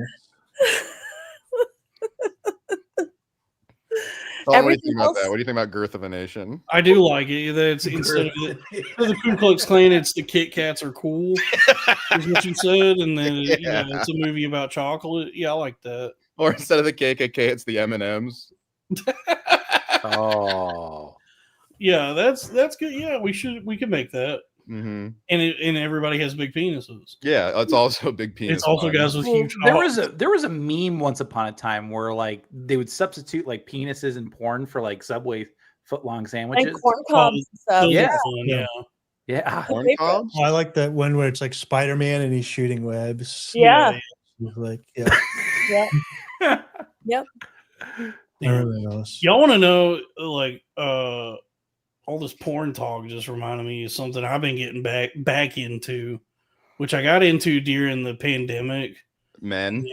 What do you think about that? What do you think about Girth of a Nation? I do like it. That's instead of the Ku Klux Klan, it's the Kit Kats are cool. Is what you said, and then it's a movie about chocolate. Yeah, I like that. Or instead of the KKK, it's the M&Ms. Oh, yeah, that's good. Yeah, we can make that. Mm-hmm. And everybody has big penises. Yeah, it's also a big penis. It's also guys with huge. There was a meme once upon a time where like they would substitute like penises in porn for like Subway footlong sandwiches and corn cobs and stuff. Yeah. Corn cobs? I like that one where it's like Spider-Man and he's shooting webs. Yeah. He's like, Yep. I remember those. Y'all want to know like all this porn talk just reminded me of something I've been getting back into, which I got into during the pandemic. Men.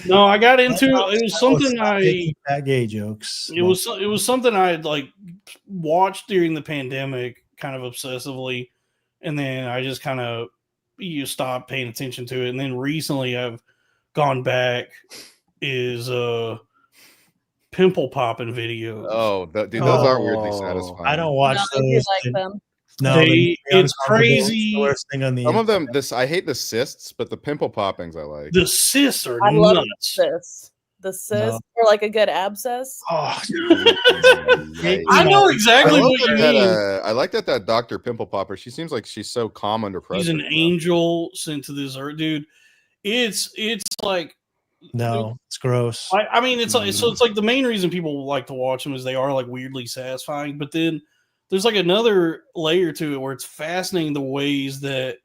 No, I got into it. Was something gay jokes. It was something I had like watched during the pandemic, kind of obsessively, and then I just kind of stopped paying attention to it. And then recently, I've gone back. Is pimple popping videos. Oh, dude, those are weirdly satisfying. I don't watch those. Like them. No, it's crazy. The worst thing on the Some of them, I hate the cysts, but the pimple poppings I like. The cysts are I nuts. love the cyst, or like a good abscess. Oh, I know exactly what you mean. I like that Dr. Pimple Popper. She seems like she's so calm under pressure. He's an angel sent to this earth, dude. It's like. No, it's gross. I mean, it's like, so it's like the main reason people like to watch them is they are like weirdly satisfying. But then there's like another layer to it where it's fascinating the ways that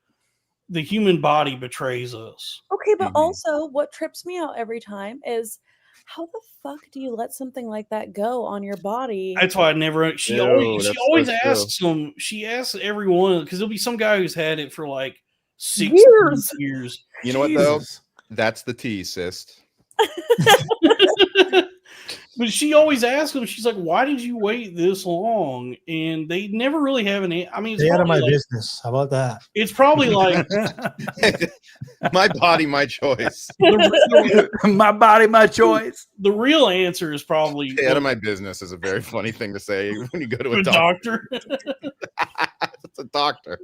the human body betrays us. Okay, but also what trips me out every time is how the fuck do you let something like that go on your body? That's why I never. She always asks them. She asks everyone because there'll be some guy who's had it for like 6 years. You know what though? That's the T, cyst. But she always asks them. She's like, "Why did you wait this long?" And they never really have an. I mean, it's stay out of my like, business. How about that? It's probably like my body, my choice. My body, my choice. The real answer is probably stay out of my business is a very funny thing to say when you go to a doctor. It's a doctor.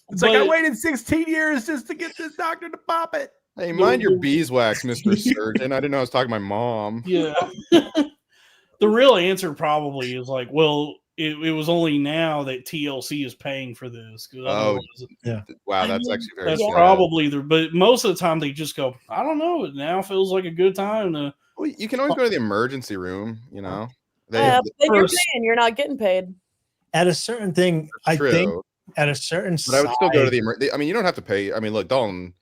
It's like I waited 16 years just to get this doctor to pop it. Hey, mind your beeswax, Mr. Surgeon. I didn't know I was talking to my mom. Yeah. The real answer probably is like, well, it was only now that TLC is paying for this. Oh, yeah. Wow, that's actually very That's sad. probably but most of the time they just go, I don't know, it now feels like a good time to. Well, you can always go to the emergency room, you know. But you're paying, you're not getting paid. At a certain thing, I think at a certain but I would still go to the I mean, you don't have to pay. I mean, look, Dalton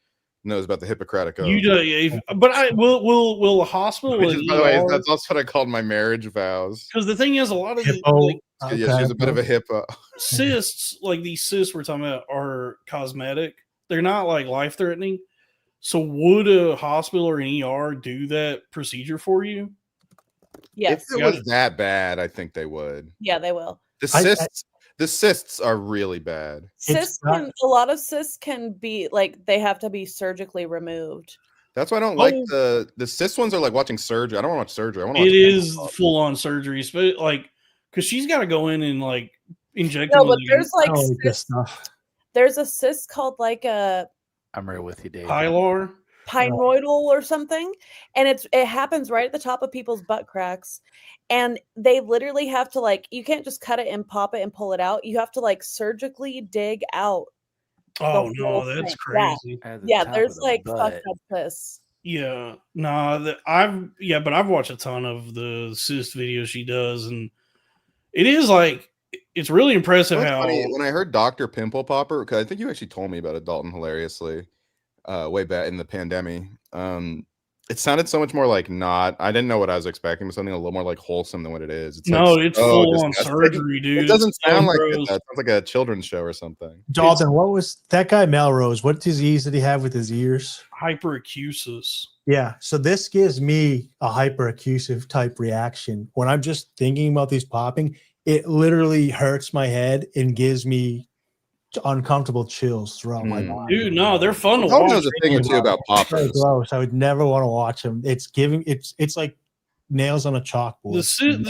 knows about the Hippocratic Oath. You do, but I will a hospital. Which is, by the way, that's also what I called my marriage vows. Because the thing is, a lot of yeah, she's a bit of a hippo. Cysts, like these cysts we're talking about, are cosmetic. They're not like life threatening. So would a hospital or an ER do that procedure for you? Yes. If it was that bad, I think they would. Yeah, they will. The cysts are really bad. A lot of cysts can be like they have to be surgically removed. That's why I don't like the cyst ones are like watching surgery. I don't want to watch surgery. I want to It is full on surgery, but like because she's got to go in and like inject. No, but there's like there's a cyst called like a. I'm right with you, Dave. Pinoidal or something, and it happens right at the top of people's butt cracks, and they literally have to like you can't just cut it and pop it and pull it out. You have to like surgically dig out. Oh no, that's crazy. Yeah, there's like fucked up cysts. Yeah, no, but I've watched a ton of the cyst videos she does, and it is like it's really impressive how. Funny, when I heard Dr. Pimple Popper, because I think you actually told me about it, Dalton, hilariously. Way back in the pandemic. It sounded so much more like not. I didn't know what I was expecting, but something a little more like wholesome than what it is. It's No, like, it's full on surgery, dude. It doesn't It's so sound like it. gross. That sounds like a children's show or something. Dalton, what was that guy Melrose? What disease did he have with his ears? Hyperacusis. Yeah. So this gives me a hyperacusive type reaction. When I'm just thinking about these popping, it literally hurts my head and gives me uncomfortable chills throughout my body. Dude, no, they're fun to Dalton watch. knows a thing or two about So poppers. gross. I would never want to watch them. It's like nails on a chalkboard. The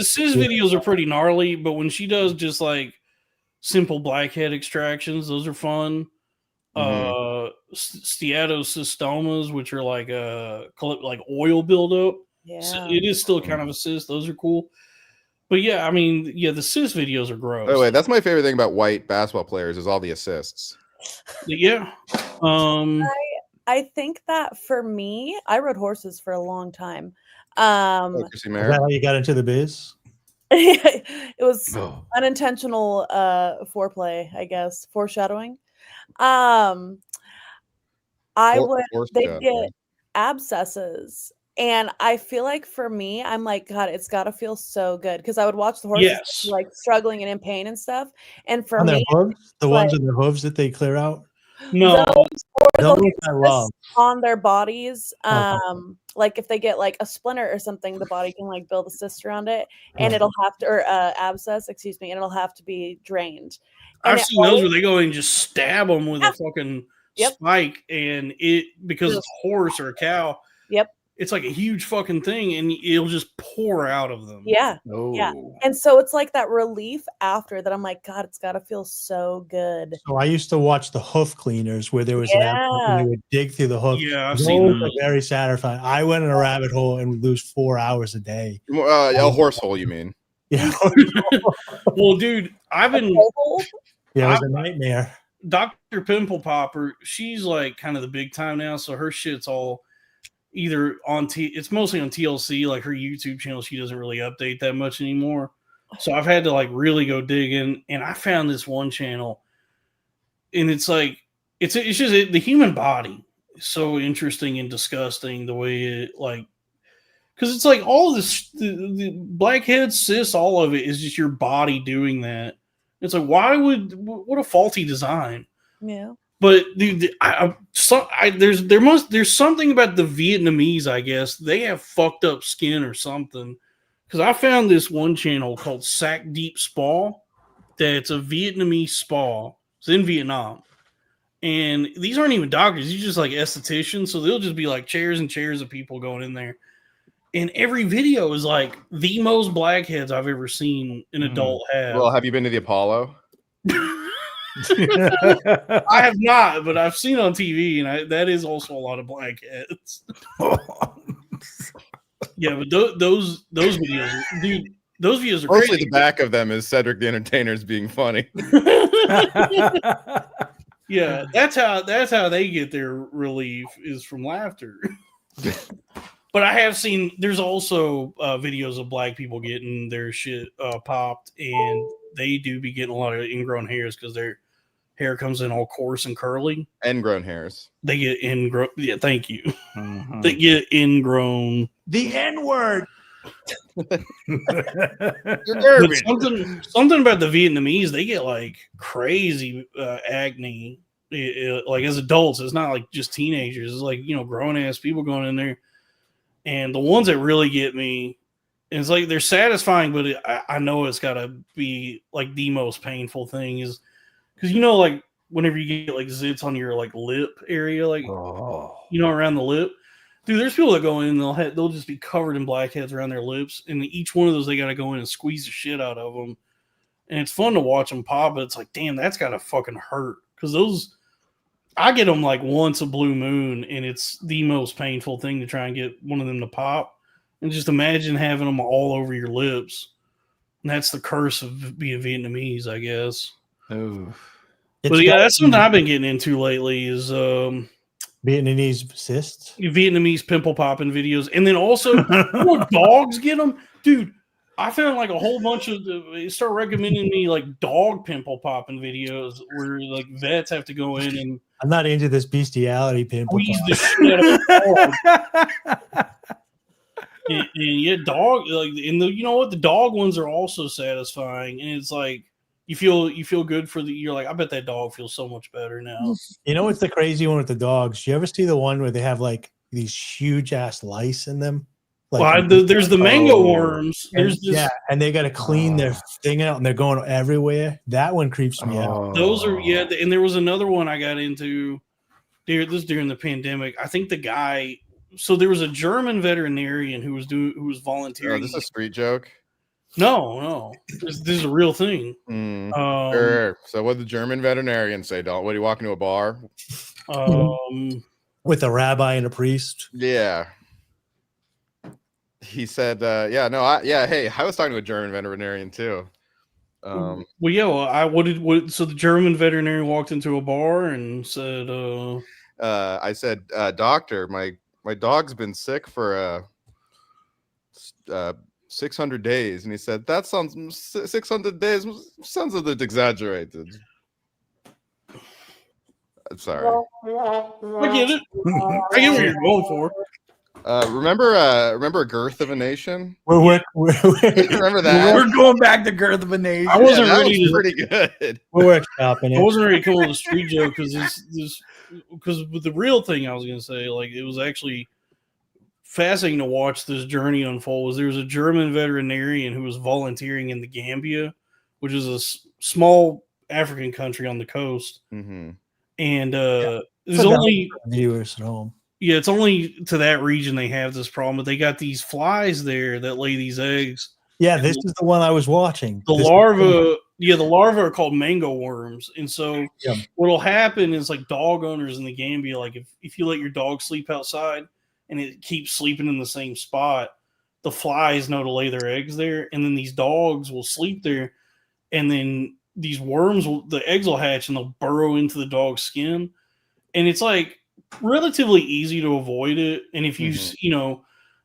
sis videos are pretty gnarly, but when she does just like simple blackhead extractions, those are fun. Steatocystomas, which are like oil buildup. Yeah. So it is still kind of a cyst. Those are cool. But yeah, I mean, yeah, the cis videos are gross. By the way, that's my favorite thing about white basketball players is all the assists. Yeah. I think that for me, I rode horses for a long time. Is that how you got into the biz? It was unintentional foreplay, I guess, foreshadowing. They'd get abscesses. And I feel like for me, I'm like, God, it's got to feel so good because I would watch the horses like struggling and in pain and stuff. And for me, hooves? The ones in their hooves that they clear out? No, those I love. On their bodies. Like if they get like a splinter or something, the body can like build a cyst around it, and it'll have to, or abscess, excuse me, and it'll have to be drained. And I've seen those where they go and just stab them with a fucking spike, and it because it's a horse or a cow. Yep. It's like a huge fucking thing, and it'll just pour out of them. Yeah. Yeah. And so it's like that relief after that. I'm like, God, it's got to feel so good. So I used to watch the hoof cleaners where there was an animal and they would dig through the hoof. Yeah, I've those seen are those. very satisfying. I went in a rabbit hole and would lose 4 hours a day. A horse hole, you mean? Yeah. Well, dude, I've been. Yeah, it was a nightmare. Dr. Pimple Popper, she's like kind of the big time now, so her shit's all either on it's mostly on TLC, like her YouTube channel. She doesn't really update that much anymore, so I've had to like really go dig in, and I found this one channel, and it's like it's just the human body is so interesting and disgusting the way it like, because it's like all this the blackheads, cysts, all of it is just your body doing that. It's like, what a faulty design. Yeah. But dude, there's something about the Vietnamese, I guess. They have fucked up skin or something. Because I found this one channel called Sac Deep Spa. That's a Vietnamese spa. It's in Vietnam. And these aren't even doctors. These are just like estheticians. So they'll just be like chairs and chairs of people going in there. And every video is like the most blackheads I've ever seen an adult have. Well, have you been to the Apollo? I have not, but I've seen on TV, and that is also a lot of blackheads. Yeah, but those videos, dude, those videos are Mostly crazy. the back of them is Cedric the Entertainer's being funny. Yeah, that's how they get their relief is from laughter. But I have seen there's also videos of black people getting their shit popped, and they do be getting a lot of ingrown hairs because their hair comes in all coarse and curly. Ingrown hairs. They get ingrown. Yeah, thank you. Mm-hmm. They get ingrown. The N-word. But something about the Vietnamese, they get like crazy acne. Like as adults, it's not like just teenagers. It's like, grown ass people going in there. And the ones that really get me, and it's like they're satisfying, but I know it's got to be like the most painful thing is because like whenever you get like zits on your like lip area, like around the lip, dude. There's people that go in and they'll just be covered in blackheads around their lips, and each one of those they got to go in and squeeze the shit out of them, and it's fun to watch them pop. But it's like, damn, that's got to fucking hurt because those. I get them like once a blue moon, and it's the most painful thing to try and get one of them to pop. And just imagine having them all over your lips. And that's the curse of being Vietnamese, I guess. Oh, but yeah, that's something I've been getting into lately is Vietnamese cysts, Vietnamese pimple popping videos, and then also dogs get them, dude. I found like a whole bunch of they start recommending me like dog pimple popping videos where like vets have to go in and I'm not into this bestiality pimple. Squeeze the shit out of the dog. and yeah, dog like and you know what, the dog ones are also satisfying, and it's like you feel good for you're like, I bet that dog feels so much better now. You know what's the crazy one with the dogs? You ever see the one where they have like these huge ass lice in them? Like there's the mango worms. There's this, and they got to clean their thing out, and they're going everywhere. That one creeps me out. Those are and there was another one I got into. This during the pandemic. I think the guy. So there was a German veterinarian who was volunteering. Oh, this is a street joke. No, this is a real thing. Sure. So what did the German veterinarian say? What, are you walking to a bar? With a rabbi and a priest? Yeah. He said, hey, I was talking to a German veterinarian too. So the German veterinarian walked into a bar and said, I said, doctor, my dog's been sick for 600 days. And he said, that sounds 600 days sounds a bit exaggerated. I'm sorry. I get it. I get what you're going for. Remember Girth of a Nation? Remember that? We're going back to Girth of a Nation. I wasn't ready. ready. Pretty good. We're workshopping it. I wasn't ready to come with a street joke because with the real thing I was going to say, like, it was actually fascinating to watch this journey unfold. There was a German veterinarian who was volunteering in the Gambia, which is a small African country on the coast, and there's only viewers at home. Yeah, it's only to that region they have this problem, but they got these flies there that lay these eggs. Yeah, this is the one I was watching. The larvae are called mango worms. And so what'll happen is, like, dog owners in the Gambia, like if you let your dog sleep outside and it keeps sleeping in the same spot, the flies know to lay their eggs there, and then these dogs will sleep there, and then these worms the eggs will hatch and they'll burrow into the dog's skin. And it's like relatively easy to avoid it. And if you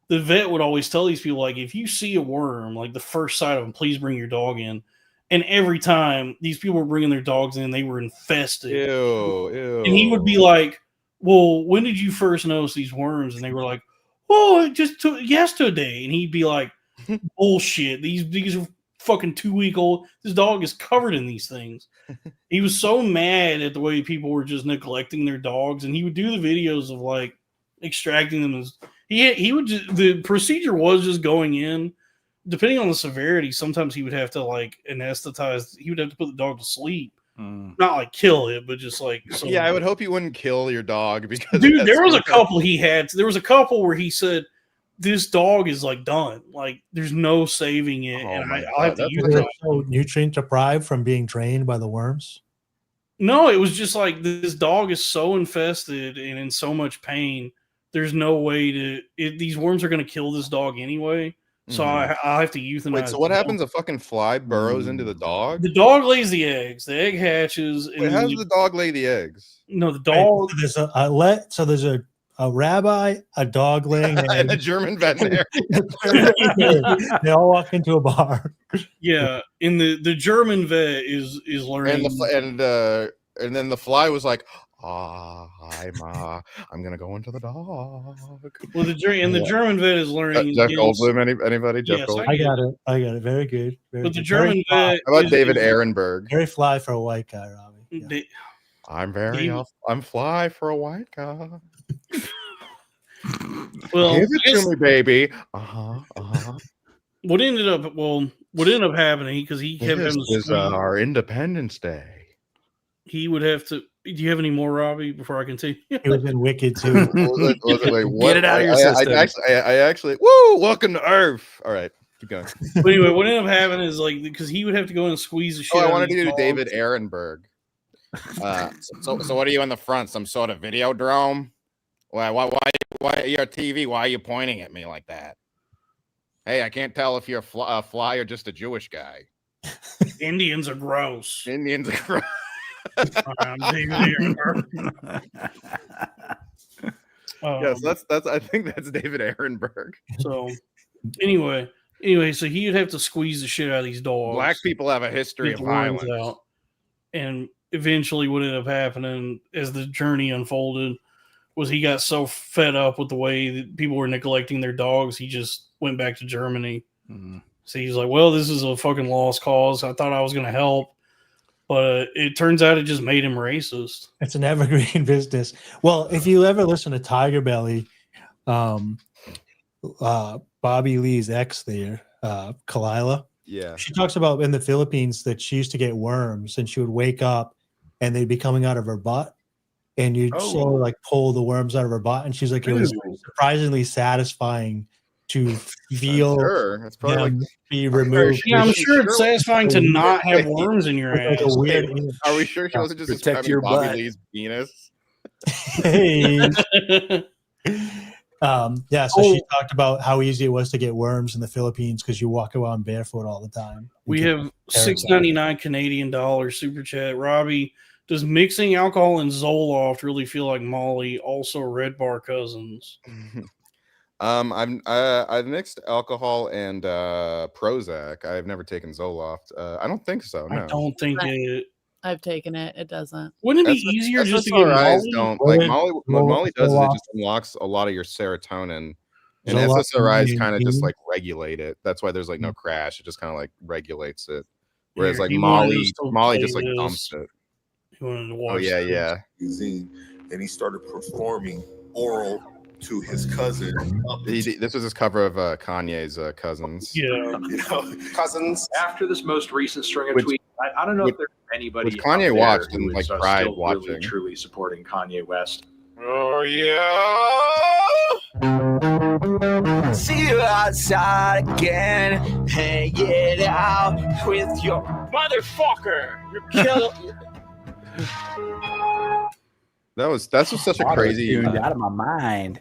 the vet would always tell these people, like, if you see a worm, like the first sight of them, please bring your dog in. And every time these people were bringing their dogs in, they were infested. Ew. And he would be like, well, when did you first notice these worms? And they were like, oh, it just took yesterday. And he'd be like, bullshit. These are fucking 2-week-old. This dog is covered in these things. He was so mad at the way people were just neglecting their dogs, and he would do the videos of, like, extracting them. He would just, the procedure was just going in, depending on the severity. Sometimes he would have to, like, anesthetize. He would have to put the dog to sleep, not like kill it, but just like. I would hope you wouldn't kill your dog because dude, there was a couple he had. There was a couple where he said, this dog is, like, done. Like, there's no saving it. And I'll have to use it. So nutrient deprived from being drained by the worms? No, it was just like, this dog is so infested and in so much pain. There's no way these worms are going to kill this dog anyway. So I'll have to euthanize. Wait, so what happens? A fucking fly burrows into the dog? The dog lays the eggs. The egg hatches. Wait, how does the dog lay the eggs? No, the dog. Right, there's a rabbi, a dog laying eggs, and a German veterinarian. They all walk into a bar. Yeah, and the German vet is learning. And then the fly was like, hi, Ma. I'm gonna go into the dog. Well, the German vet is learning. Jeff Goldblum, anybody? Jeff Goldblum? I got it. Very good. But the German vet. How about David Ehrenberg? Very fly for a white guy, Robbie. Yeah. I'm fly for a white guy. Well, give it to me, baby. What ended up happening, because he kept having this is our Independence Day. He would have to. Do you have any more, Robbie, before I continue? He was in Wicked too. Get it out of your system. I actually, woo! Welcome to Earth. All right, keep going. But anyway, what ended up happening is, like, because he would have to go in and squeeze the shit. I wanted to do David Ehrenberg. So what are you in the front? Some sort of video drone? Why you're TV? Why are you pointing at me like that? Hey, I can't tell if you're a fly or just a Jewish guy. Indians are gross. Indians are gross. Yes, that's. I think that's David Ehrenberg. So, anyway, so he would have to squeeze the shit out of these dogs. Black people have a history of violence. Out. And eventually, what ended up happening as the journey unfolded was he got so fed up with the way that people were neglecting their dogs, he just went back to Germany. Mm. So he's like, well, this is a fucking lost cause. I thought I was going to help, but it turns out it just made him racist. It's an evergreen business. Well, if you ever listen to Tiger Belly, Bobby Lee's ex there, Kalila, Yeah. she talks about in the Philippines that she used to get worms and she would wake up and they'd be coming out of her butt and you'd slowly like pull the worms out of her butt. And she's like, it was surprisingly satisfying to feel That's probably them be removed. Yeah, I'm sure it's satisfying to not have worms in your Like ass. a weird Are we sure she wasn't just Protect describing your Bobby butt. Lee's penis? Hey. Yeah, so she talked about how easy it was to get worms in the Philippines because you walk around barefoot all the time. We have $6.99 Canadian dollars super chat. Robbie, does mixing alcohol and Zoloft really feel like Molly? Also, Red Bar cousins. I've mixed alcohol and Prozac. I've never taken Zoloft. I don't think so. No. I don't think it. I've taken it. It doesn't. Wouldn't it be easier That's just to what get SSRIs Molly? don't like. Molly, what Molly does is it just unlocks a lot of your serotonin, and Zoloft SSRIs kind of just maybe. like regulate it. That's why there's like no crash. It just kind of like regulates it. Whereas Here, like he wanted Molly us to just play like this. dumps it. He wanted to Oh watch yeah, this. yeah. Magazine, and he started performing oral to his cousin. This was his cover of Kanye's Cousins. Yeah. You know, cousins. After this most recent string of Which- tweets, I don't know which- if there's anybody which Kanye out there watched who and, is, like, cried still really watching. truly supporting Kanye West. Oh yeah. See you outside again, hanging out with your motherfucker. You're killing. That's just such a crazy. Tuned out of my mind.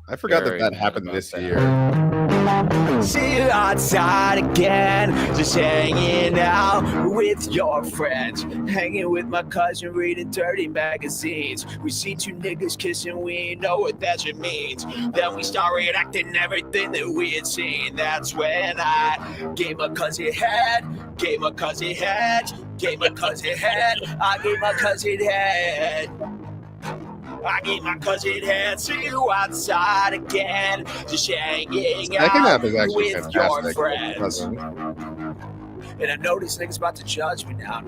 I forgot Very that mad happened about this that. year. See you outside again, just hanging out with your friends. Hanging with my cousin, reading dirty magazines. We see two niggas kissing, we know what that shit means. Then we start reenacting everything that we had seen. That's when I gave my cousin head, gave my cousin head, gave my cousin head, I gave my cousin head. I gave my cousin head, see you outside again, just hanging Second half out is actually with your fantastic. friends. Cousin. And I know these niggas about to judge me now.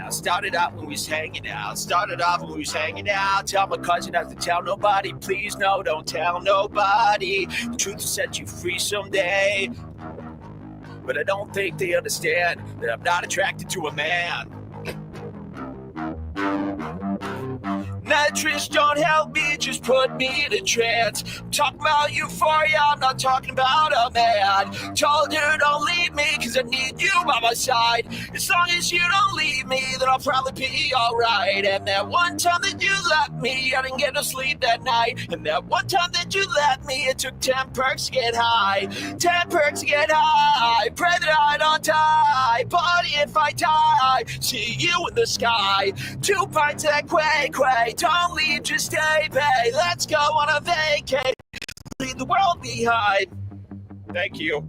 Started out when we was hanging out. Started off when we was hanging out. Tell my cousin not to tell nobody. Please, no, don't tell nobody. The truth will set you free someday. But I don't think they understand that I'm not attracted to a man. Nitrous don't help me, just put me in a trance. I'm talking about euphoria, I'm not talking about a man. Told her don't leave me, cause I need you by my side. As long as you don't leave me, then I'll probably be alright. And that one time that you left me, I didn't get no sleep that night. And that one time that you left me, it took 10 perks to get high. 10 perks to get high. Pray that I don't die, but if I die, see you in the sky. 2 pints of that quay. Don't leave, just stay, babe. Let's go on a vacay. Leave the world behind. Thank you.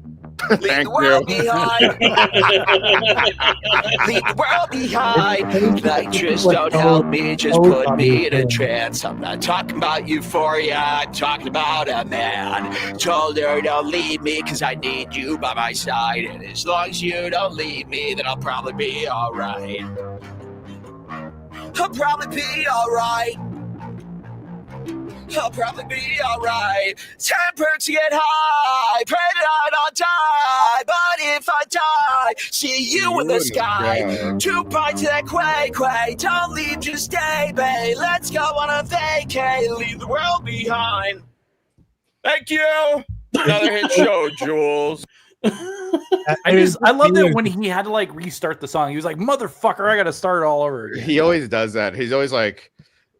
Leave Thank the world you. behind. Leave the world behind. Nitrous don't help me, just put me in a trance. I'm not talking about euphoria, I'm talking about a man. Told her don't leave me, cause I need you by my side. And as long as you don't leave me, then I'll probably be alright. I'll probably be alright. I'll probably be alright. 10 perks to get high. Pray that I don't die. But if I die, see you in the sky. 2 pints of that quay. Don't leave, just stay, babe. Let's go on a vacay. Leave the world behind. Thank you. Another hit show, Jules. I love that when he had to like restart the song, he was like, "Motherfucker, I got to start all over again." He always does that. He's always like,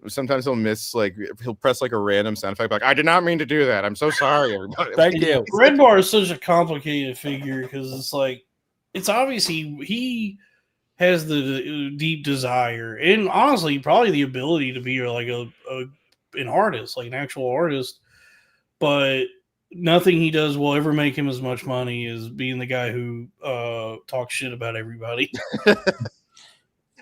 sometimes he'll miss, like, he'll press like a random sound effect, like, I did not mean to do that. I'm so sorry, everybody. Thank you. Red Bar is such a complicated figure because it's like, it's obvious he has the deep desire and honestly probably the ability to be like an artist, like an actual artist, but nothing he does will ever make him as much money as being the guy who talks shit about everybody.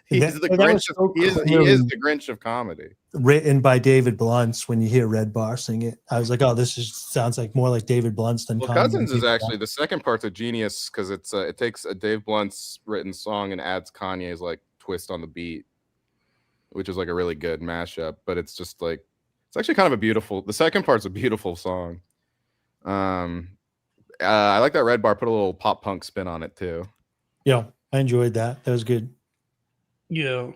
He's the that Grinch. was so He is clearly the Grinch of comedy. written by David Blunt's. When you hear Red Bar sing it, I was like, oh, sounds like more like David Blunt's than Well, Kanye. Cousins is actually the second part's a genius because it takes a Dave Blunt's written song and adds Kanye's like twist on the beat, which is like a really good mashup. But it's just like it's actually kind of a beautiful. The second part's a beautiful song. I like that Red Bar put a little pop punk spin on it too. Yeah, I enjoyed that. That was good. Yeah.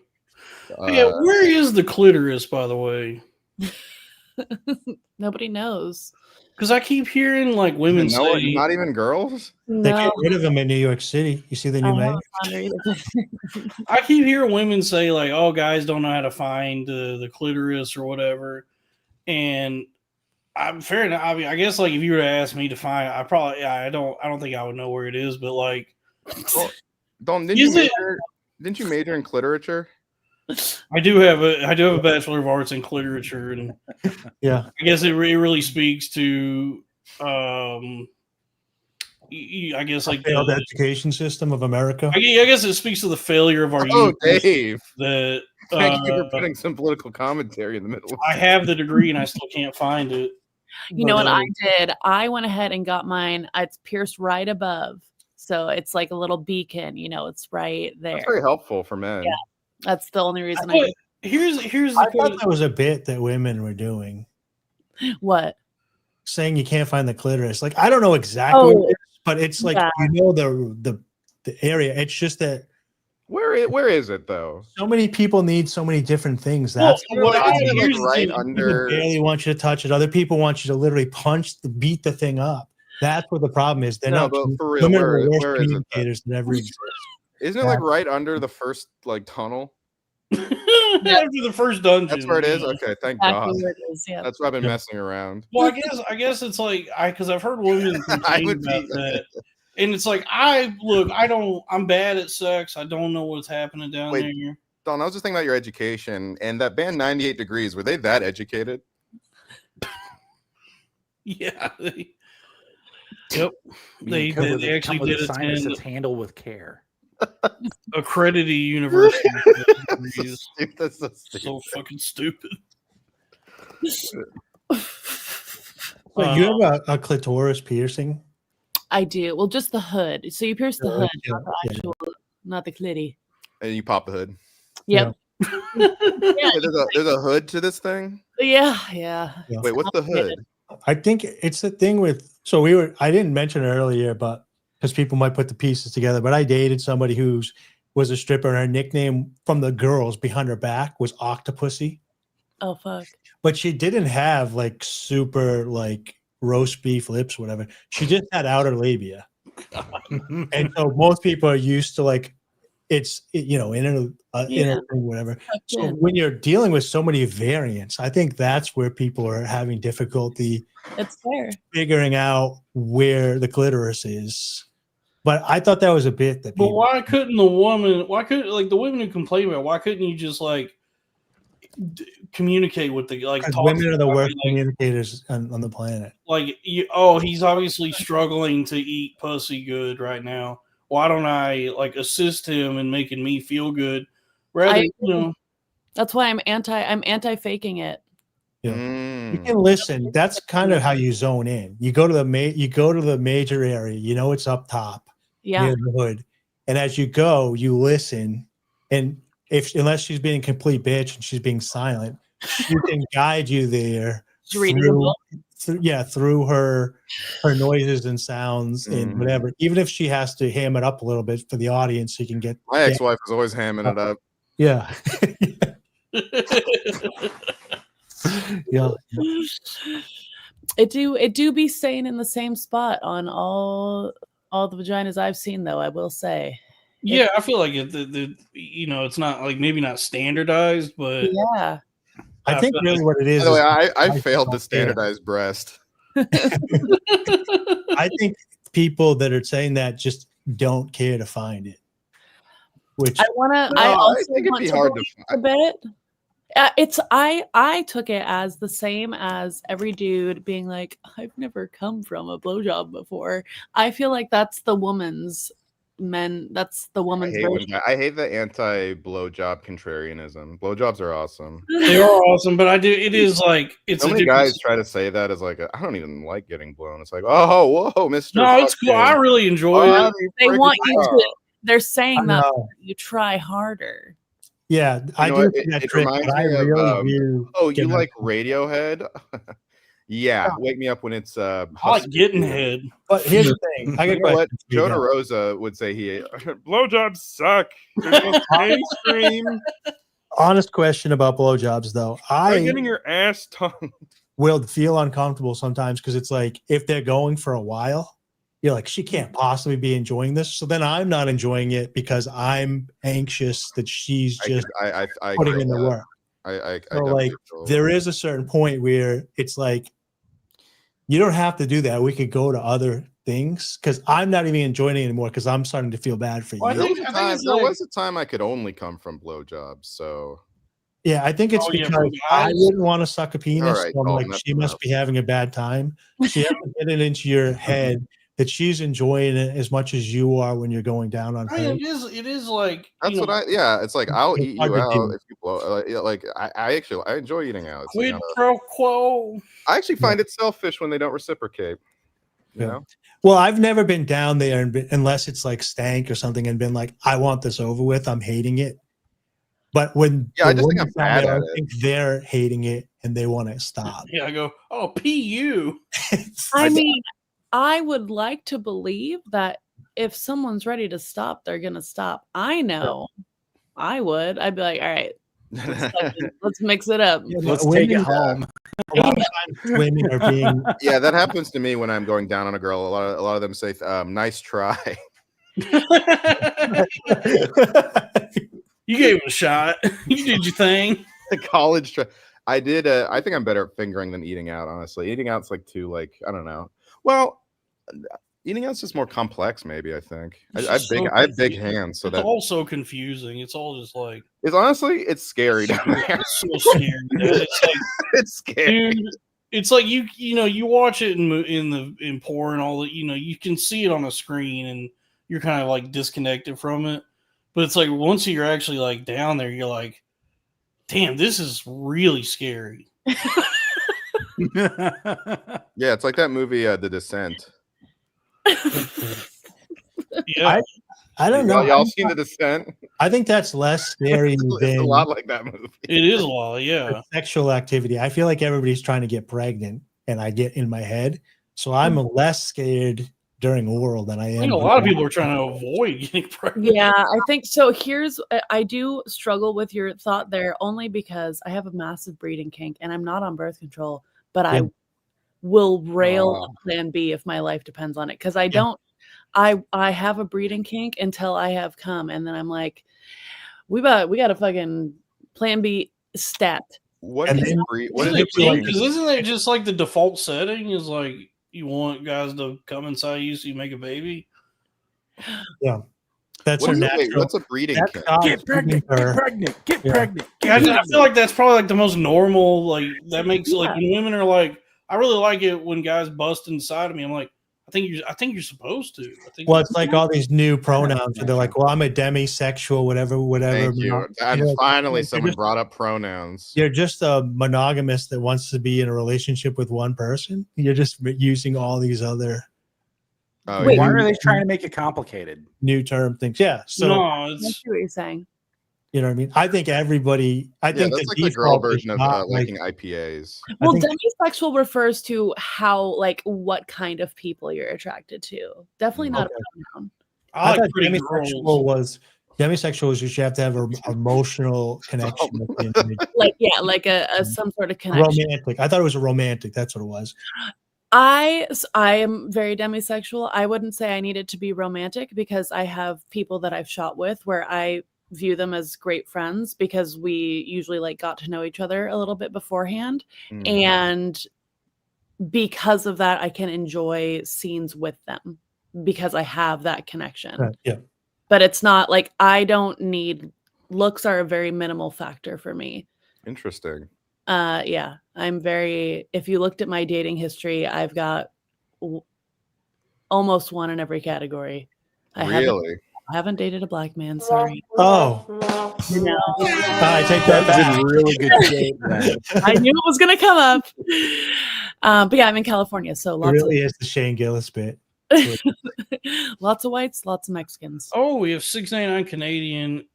Where is the clitoris, by the way? Nobody knows. Because I keep hearing like women say, not even girls. They No. get rid of them in New York City. You see the new mayor? I keep hearing women say like, "Oh, guys don't know how to find the clitoris or whatever," and I'm fair enough. I mean, I guess like if you were to ask me to find, I don't think I would know where it is, but like, Well, didn't you major in cliterature? I do have a Bachelor of Arts in Literature, and yeah, I guess it really speaks to, I guess like failed education system of America. I guess it speaks to the failure of our youth. Dave, that thank you for putting some political commentary in the middle. I have the degree and I still can't find it. You know what I did? I went ahead and got mine. It's pierced right above. So it's like a little beacon, it's right there. That's very helpful for men. Yeah. That's the only reason Here's I thought that was a bit that women were doing. What? Saying you can't find the clitoris. Like I don't know exactly what it is, but it's like the area. It's just that where is it though? So many people need so many different things. That's right People under. barely want you to touch it. Other people want you to literally beat the thing up. That's what the problem is. They're not. But for real, women where are the worst is it? communicators that ever exist. Isn't it like right under the first like tunnel? After the first dungeon. That's where it is. Okay, thank God. Where it is, yeah. That's why I've been messing around. Well, I guess it's like because I've heard women complain about that, and it's like I'm bad at sex. I don't know what's happening down there. Don, I was just thinking about your education and that band 98 Degrees. Were they that educated? Yeah. Yep. They actually did science that's handled with care. Accredited university. That's so fucking stupid. Wait, you have a clitoris piercing? I do. Well, just the hood. So you pierce the hood, not the actual, not the clitty. And you pop the hood. Yep. There's a hood to this thing? Yeah. Wait, what's the hood? I think it's the thing with. So I didn't mention it earlier, but because people might put the pieces together. But I dated somebody who was a stripper, and her nickname from the girls behind her back was Octopussy. Oh fuck! But she didn't have like super like roast beef lips, whatever. She just had outer labia, and so most people are used to like inner thing, whatever. So when you're dealing with so many variants, I think that's where people are having difficulty. It's fair figuring out where the clitoris is. But I thought that was a bit that. But why couldn't the woman? Why couldn't like the women who complain about? Why couldn't you just like communicate with the like? Women are the worst communicators on the planet. Like he's obviously struggling to eat pussy good right now. Why don't I like assist him in making me feel good? Rather, That's why I'm anti faking it. Yeah. You can listen. That's kind of how you zone in. You go to the major area. It's up top near the hood, and as you go, you listen. And unless she's being a complete bitch and she's being silent, she can guide you there. Through her noises and sounds and whatever. Even if she has to ham it up a little bit for the audience, so you can get. My ex-wife is always hamming it up. Yeah. Yeah. It do be staying in the same spot on all the vaginas I've seen, though. I will say. Yeah, I feel like it's not like maybe not standardized, but yeah. I think really what it is. By the way, I failed to standardize breast. I think people that are saying that just don't care to find it. Which I also think it'd want be to hard to find a bit. I took it as the same as every dude being like, I've never come from a blowjob before. I feel like that's the woman's men. That's the I woman's hate, version. I hate the anti-blowjob contrarianism. Blowjobs are awesome. They are awesome, but it is like it's so a many different. guys try to say that as like I don't even like getting blown. It's like, oh, whoa, Mister. No, it's cool. I really enjoy it. They want you to. They're saying that know. you try harder. Yeah, You I know do what? think that It trick, reminds but I me of, really do. oh, get you my- like Radiohead? Yeah, wake me up when it's I like getting head. But here's the thing. I got You know what? questions for you Joe guys. DeRosa would say blowjobs suck. They're just mainstream. Honest question about blowjobs, though. Try I getting your ass tongued. will feel uncomfortable sometimes because it's like if they're going for a while, you're like, she can't possibly be enjoying this. So then I'm not enjoying it because I'm anxious that she's just I putting agree in the with that. work. I So like feel there is a certain point where it's like you don't have to do that. We could go to other things because I'm not even enjoying it anymore because I'm starting to feel bad for Well, you. there was a time I could only come from blowjobs. So Yeah, I think it's Oh, yeah, because for I guys? wouldn't want to suck a penis. All right, So I'm Dalton, like, that's she must enough. be having a bad time. So you have to get it into your head that she's enjoying it as much as you are when you're going down on I her. mean, it is like that's you know, what it's like I'll It's eat hard you to out do. if you blow. Like I actually enjoy eating out. It's like, quid pro quo. I actually find it selfish when they don't reciprocate. You know? Well, I've never been down there unless it's like stank or something and been like, I want this over with. I'm hating it. But when Yeah, I just think I'm bad at I it. think they're hating it and they want to stop. Yeah, I go, oh, PU. I mean, I would like to believe that if someone's ready to stop, they're gonna stop. I know I would. I'd be like, all right, let's mix it up. Let's take it home. A lot of times women are being Yeah, that happens to me when I'm going down on a girl. A lot of them say, "Nice try." You gave it a shot. You did your thing. The college try. I did. I think I'm better at fingering than eating out. Honestly, eating out's like too I don't know. Well, eating out's just more complex. Maybe I think I have big hands, so it's that all so confusing. It's all just like it's scary down there. it's so scary. Dude. It's like It's scary. dude, it's like you watch it in porn and all that. You can see it on a screen and you're kind of like disconnected from it. But it's like once you're actually like down there, you're like, damn, this is really scary. Yeah, it's like that movie, The Descent. Yeah, I don't know. Y'all seen The Descent? I think that's less scary It's than a lot like that movie. it is a lot. Yeah, sexual activity. I feel like everybody's trying to get pregnant, and I get in my head, so I'm less scared during oral than I am. I think a lot of people are trying to avoid getting pregnant. Yeah, I think so. I do struggle with your thought there only because I have a massive breeding kink and I'm not on birth control, but I will rail a plan B if my life depends on it. Cause I don't, I have a breeding kink until I have come. And then I'm like, we got a fucking plan B stat. What is Isn't it just like the default setting is like you want guys to come inside you so you make a baby? Yeah. That's her natural. What's a breeding kink? Get pregnant, get pregnant, get pregnant. I feel like that's probably like the most normal. Like that makes like when women are like, I really like it when guys bust inside of me. I'm like, I think you're supposed to. Well, it's like all these new pronouns. They're like, well, I'm a demisexual, whatever. Thank you. And finally, someone just, brought up pronouns. You're just a monogamous that wants to be in a relationship with one person. You're just using all these other. Wait, why are they trying to make it complicated? New term things. Yeah. So I see what you're saying. You know what I mean? I think everybody. I think that's the like the girl default is version of not liking IPAs. Well, demisexual refers to how, like, what kind of people you're attracted to. Definitely not a pronoun. I thought demisexual was just you have to have an emotional connection with the individual. like a some sort of connection. Romantic. I thought it was a romantic. That's what it was. I am very demisexual. I wouldn't say I need it to be romantic because I have people that I've shot with where I view them as great friends because we usually like got to know each other a little bit beforehand. And because of that, I can enjoy scenes with them because I have that connection. Yeah. But it's not like I don't need looks are a very minimal factor for me. Interesting. Yeah, I'm very, if you looked at my dating history, I've got almost one in every category. I Really? I haven't dated a black man. Sorry. Oh, No. I take that That's back. in really good shape. Then. I knew it was gonna come up. But yeah, I'm in California, so It lots really is the Shane Gillis bit. of lots of whites, lots of Mexicans. Oh, we have 699 Canadian.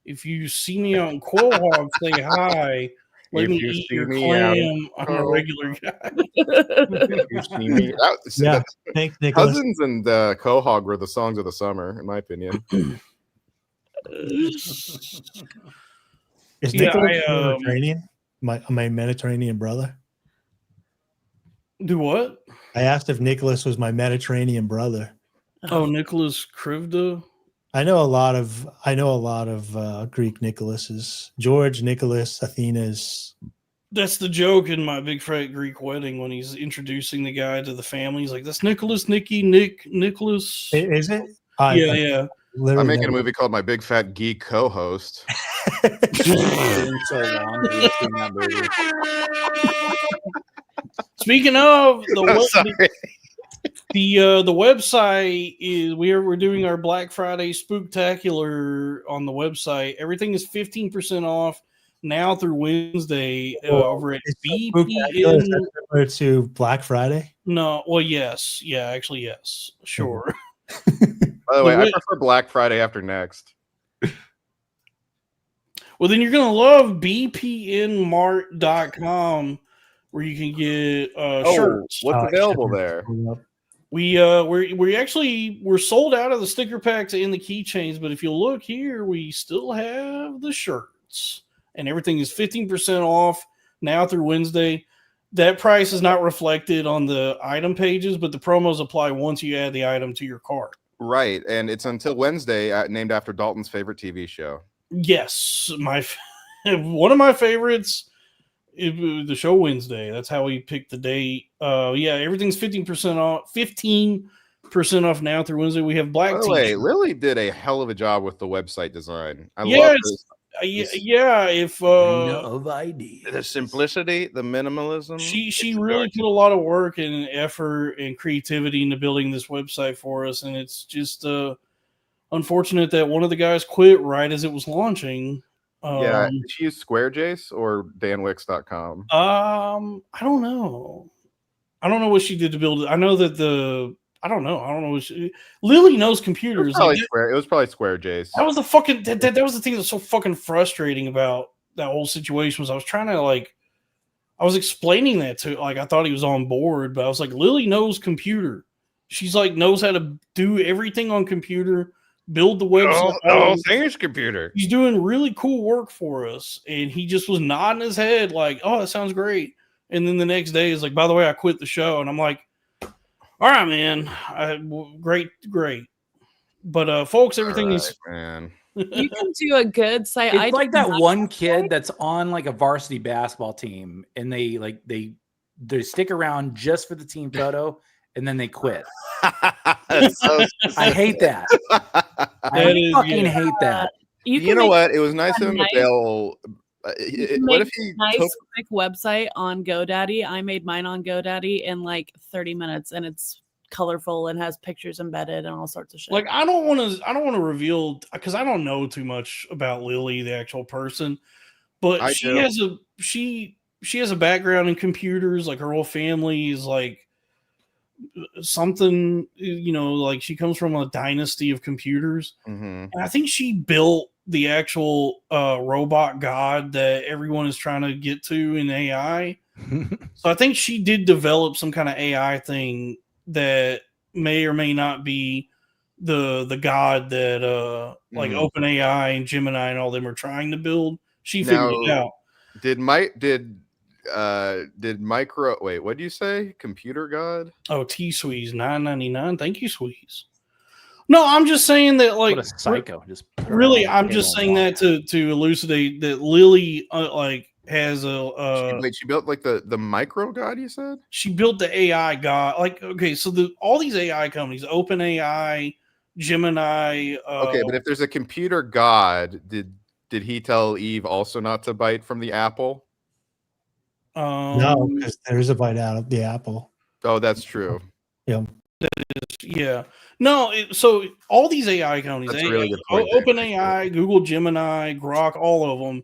If you see me out in Quahog, say hi. Let If me you eat see your me out in clam. I'm a regular guy. You see me. Yeah, thanks, Nicholas. Cousins and Quahog were the songs of the summer, in my opinion. Is Yeah, Nicholas Mediterranean? My Mediterranean brother. Do what? I asked if Nicholas was my Mediterranean brother. Oh, Nicholas Krivda. I know a lot of Greek Nicholases. George, Nicholas, Athena's. That's the joke in My Big Fat Greek Wedding when he's introducing the guy to the family. He's like, "That's Nicholas, Nicky, Nicholas." Is it? Yeah. I'm making a movie called My Big Fat Geek Co-Host. It's been so long that we've seen that movie. Speaking of the Sorry. the website is we're doing our Black Friday spooktacular on the website. Everything is 15% off now through Wednesday over at BPN. Similar to Black Friday. No, well, yes, yeah, actually, yes, sure. By the way, I prefer Black Friday after next. Well, then you're gonna love bpnmart.com where you can get shirts. What's available there? We're sold out of the sticker packs and the keychains, but if you look here, we still have the shirts, and everything is 15% off now through Wednesday. That price is not reflected on the item pages, but the promos apply once you add the item to your cart. Right, and it's until Wednesday, named after Dalton's favorite TV show. Yes, one of my favorites is the show Wednesday. That's how we picked the date. Yeah, everything's 15% off. 15% off now through Wednesday. We have black. By the way, Lily did a hell of a job with the website design. I love this. If of ID, the simplicity, the minimalism. She really put a lot of work and effort and creativity into building this website for us, and it's just unfortunate that one of the guys quit right as it was launching. Yeah, did she use SquareJace or danwix.com? I don't know. I don't know what she did to build it. I know that I don't know what Lily knows computers. It was probably SquareJace. That was the fucking that was the thing that's so fucking frustrating about that whole situation was I was trying to I was explaining that to I thought he was on board, but I was like, Lily knows computer. She's knows how to do everything on computer, build the website. The whole thing is computer. He's doing really cool work for us, and he just was nodding his head oh, that sounds great. And then the next day is by the way, I quit the show, and I'm like, all right, man. Great. But folks, everything is man. You can do a good site. It's like that one kid that's on a varsity basketball team, and they stick around just for the team photo, and then they quit. I hate that. I fucking hate that. You know what? It was nice of him that they'll. What if he quick website on GoDaddy? I made mine on GoDaddy in 30 minutes, and it's colorful and has pictures embedded and all sorts of shit. I don't want to reveal because I don't know too much about Lily, the actual person, but she has a background in computers. Her whole family is something, she comes from a dynasty of computers, and I think she built the actual robot god that everyone is trying to get to in AI. So I think she did develop some kind of AI thing that may or may not be the god that OpenAI and Gemini and all them are trying to build. She figured it out. Did micro wait, what do you say? Computer god? Oh, T-Sweeze, $9.99. Thank you, Sweeze. No, I'm just saying that what a psycho. Really, I'm just saying that to elucidate that Lily has she built the micro god, you said? She built the AI god. Okay, so all these AI companies, OpenAI, Gemini. Okay, but if there's a computer god, did he tell Eve also not to bite from the apple? No, because there's a bite out of the apple. Oh, that's true. Yeah. That is Yeah. No, so all these AI companies, That's a really good point, Dave. OpenAI, Google Gemini, Grok, all of them,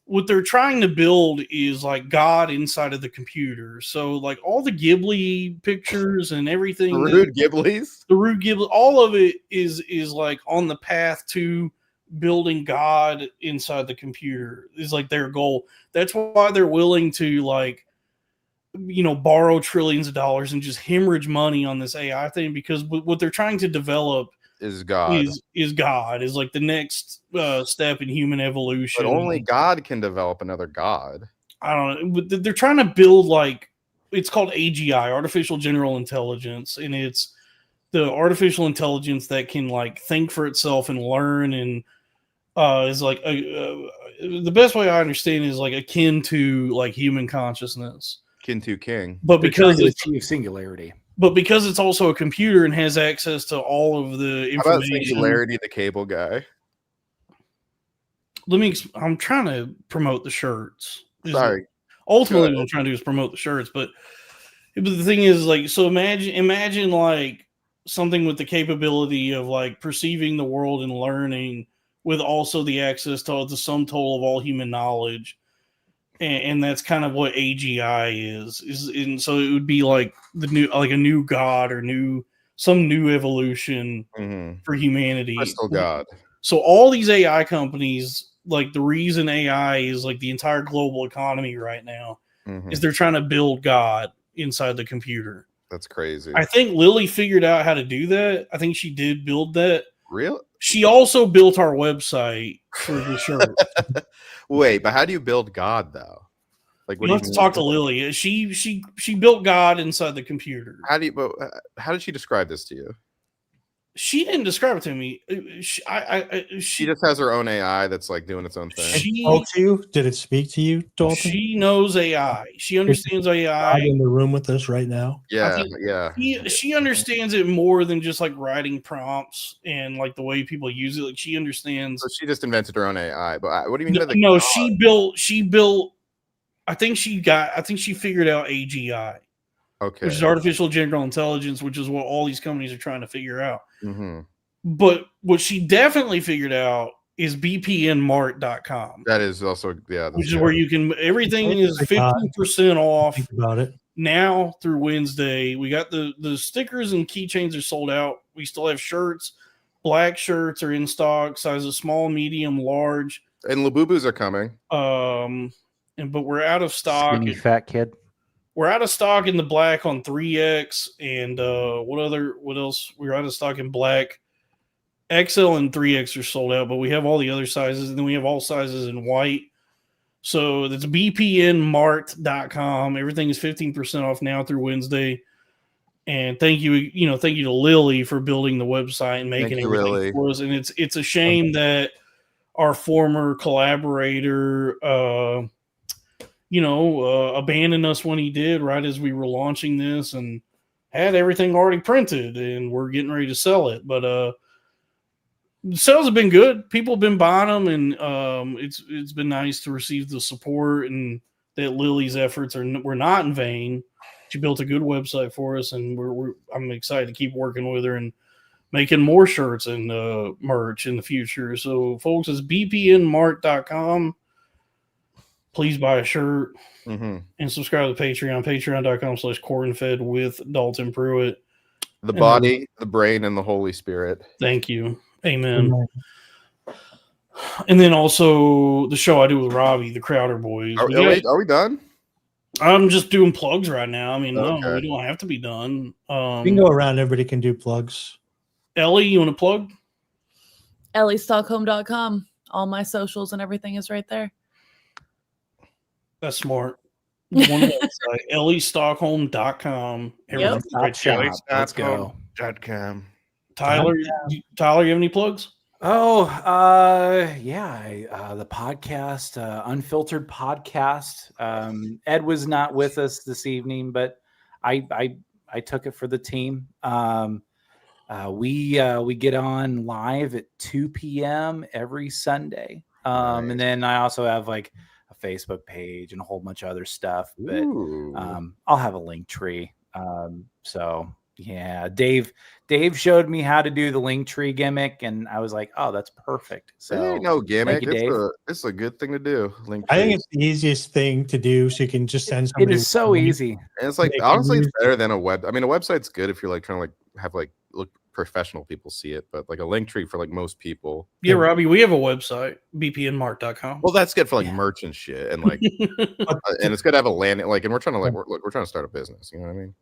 what they're trying to build is like God inside of the computer. So like all the Ghibli pictures and everything, Rude Ghibli's, the Rude Ghibli, all of it is like on the path to building God inside the computer is like their goal. That's why they're willing to like, borrow trillions of dollars and just hemorrhage money on this AI thing, because what they're trying to develop is God. Is God is like the next step in human evolution. But only God can develop another God. I don't know. But they're trying to build it's called AGI, artificial general intelligence, and it's the artificial intelligence that can like think for itself and learn, and is like the best way I understand is like akin to like human consciousness. Kin to king. But because it's singularity. But because it's also a computer and has access to all of the information. How about Singularity, the cable guy? I'm trying to promote the shirts. Sorry. Ultimately, what I'm trying to do is promote the shirts. But the thing is, like, so imagine like something with the capability of like perceiving the world and learning, with also the access to the sum total of all human knowledge. And that's kind of what AGI is, and so it would be like a new god or some new evolution for humanity. Crystal God. So all these AI companies, like the reason AI is like the entire global economy right now, is they're trying to build God inside the computer. That's crazy. I think Lily figured out how to do that. I think she did build that. Really? She also built our website for the shirt. Wait, but how do you build God though? Like, You have to talk to Lily. She built God inside the computer. How did she describe this to you? She didn't describe it to me. She just has her own AI that's like doing its own thing. She spoke to you? Did it speak to you, Dalton? She knows AI. She understands AI. In the room with us right now. Yeah. She understands it more than just like writing prompts and like the way people use it. Like she understands. So she just invented her own AI. But what do you mean by the No, God? she built. I think she figured out AGI. Okay. Which is artificial general intelligence, which is what all these companies are trying to figure out. Mm-hmm. But what she definitely figured out is bpnmart.com. That is also, which is where you can, everything is 15% off about it now through Wednesday. We got the stickers and keychains are sold out. We still have shirts. Black shirts are in stock, sizes small, medium, large. And Labubus are coming. But we're out of stock. Skinny fat kid. We're out of stock in the black on 3X, and what else? We're out of stock in black. XL and 3X are sold out, but we have all the other sizes, and then we have all sizes in white. So that's bpnmart.com. Everything is 15% off now through Wednesday. And thank you to Lily for building the website and making everything for us. And it's a shame that our former collaborator abandoned us when he did, right as we were launching this, and had everything already printed and we're getting ready to sell it. But the sales have been good. People have been buying them, and it's been nice to receive the support, and that Lily's efforts were not in vain. She built a good website for us, and I'm excited to keep working with her and making more shirts and merch in the future. So folks, it's bpnmart.com. Please buy a shirt and subscribe to Patreon, patreon.com/Cornfed with Dalton Pruitt. The body, the brain, and the Holy Spirit. Thank you. Amen. And then also the show I do with Robbie, the Crowder Boys. Are we done? I'm just doing plugs right now. I mean, Okay. no, we don't have to be done. We can go around. Everybody can do plugs. Ellie, you want to plug? EllieStockholm.com. All my socials and everything is right there. That's smart. One website, EllieStockholm.com. Yep. Let's go. Tyler, you have any plugs? Oh, the podcast, Unfiltered podcast. Ed was not with us this evening, but I took it for the team. We get on live at 2 p.m. every Sunday. And then I also have like a Facebook page and a whole bunch of other stuff, but I'll have a link tree. So Yeah, Dave showed me how to do the link tree gimmick, and I was like, "Oh, that's perfect." So There ain't no gimmick. thank you, Dave. It's a good thing to do. Link I think trees. it's the easiest thing to do, so you can just send It somebody. is so one link. easy. And it's like They can honestly, it's use better than a web. I mean, a website's good if you're like trying to like have like look professional people see it, but like a link tree for like most people. Yeah, Robbie, we have a website, bpnmark.com. Well, that's good for like merch and shit, and like, and it's good to have a landing like, and we're trying to like we're trying to start a business. You know what I mean?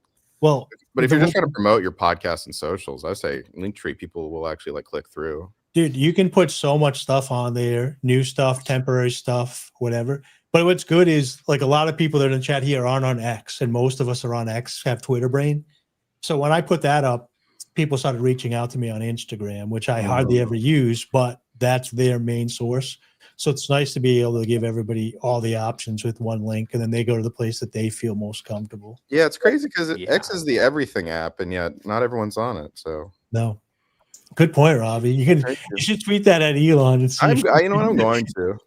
Well, but if you're just trying to promote your podcast and socials, I say Linktree people will actually like click through. Dude, you can put so much stuff on there, new stuff, temporary stuff, whatever. But what's good is like a lot of people that are in the chat here aren't on X, and most of us are on X, have Twitter brain. So when I put that up, people started reaching out to me on Instagram, which I hardly ever use, but that's their main source. So it's nice to be able to give everybody all the options with one link, and then they go to the place that they feel most comfortable. Yeah, it's crazy because X is the everything app, and yet not everyone's on it. So no, good point, Robbie. You should tweet that at Elon and see. you know what I'm going to.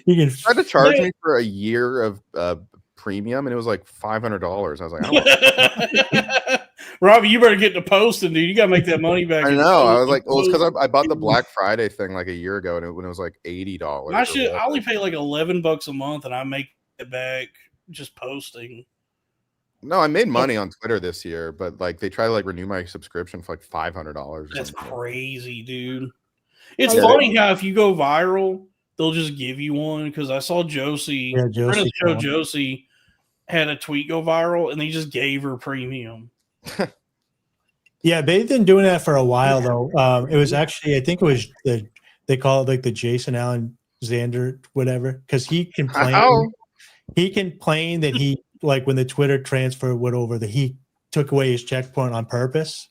You can try to charge me for a year of premium, and it was like $500. I was like, I don't know. Robbie, you better get to posting, dude. You gotta make that money back. I know. I was like, well, it's because I bought the Black Friday thing like a year ago, and when it was like $80. I only pay like $11 a month, and I make it back just posting. No, I made money on Twitter this year, but like they try to like renew my subscription for like $500. That's crazy, dude. It's funny how if you go viral, they'll just give you one. Because I saw Josie, friend of the show, Josie had a tweet go viral, and they just gave her premium. Yeah, they've been doing that for a while though. It was actually, I think it was they call it like the Jason Alexander whatever, because he complained. He complained that he like when the Twitter transfer went over that he took away his checkpoint on purpose,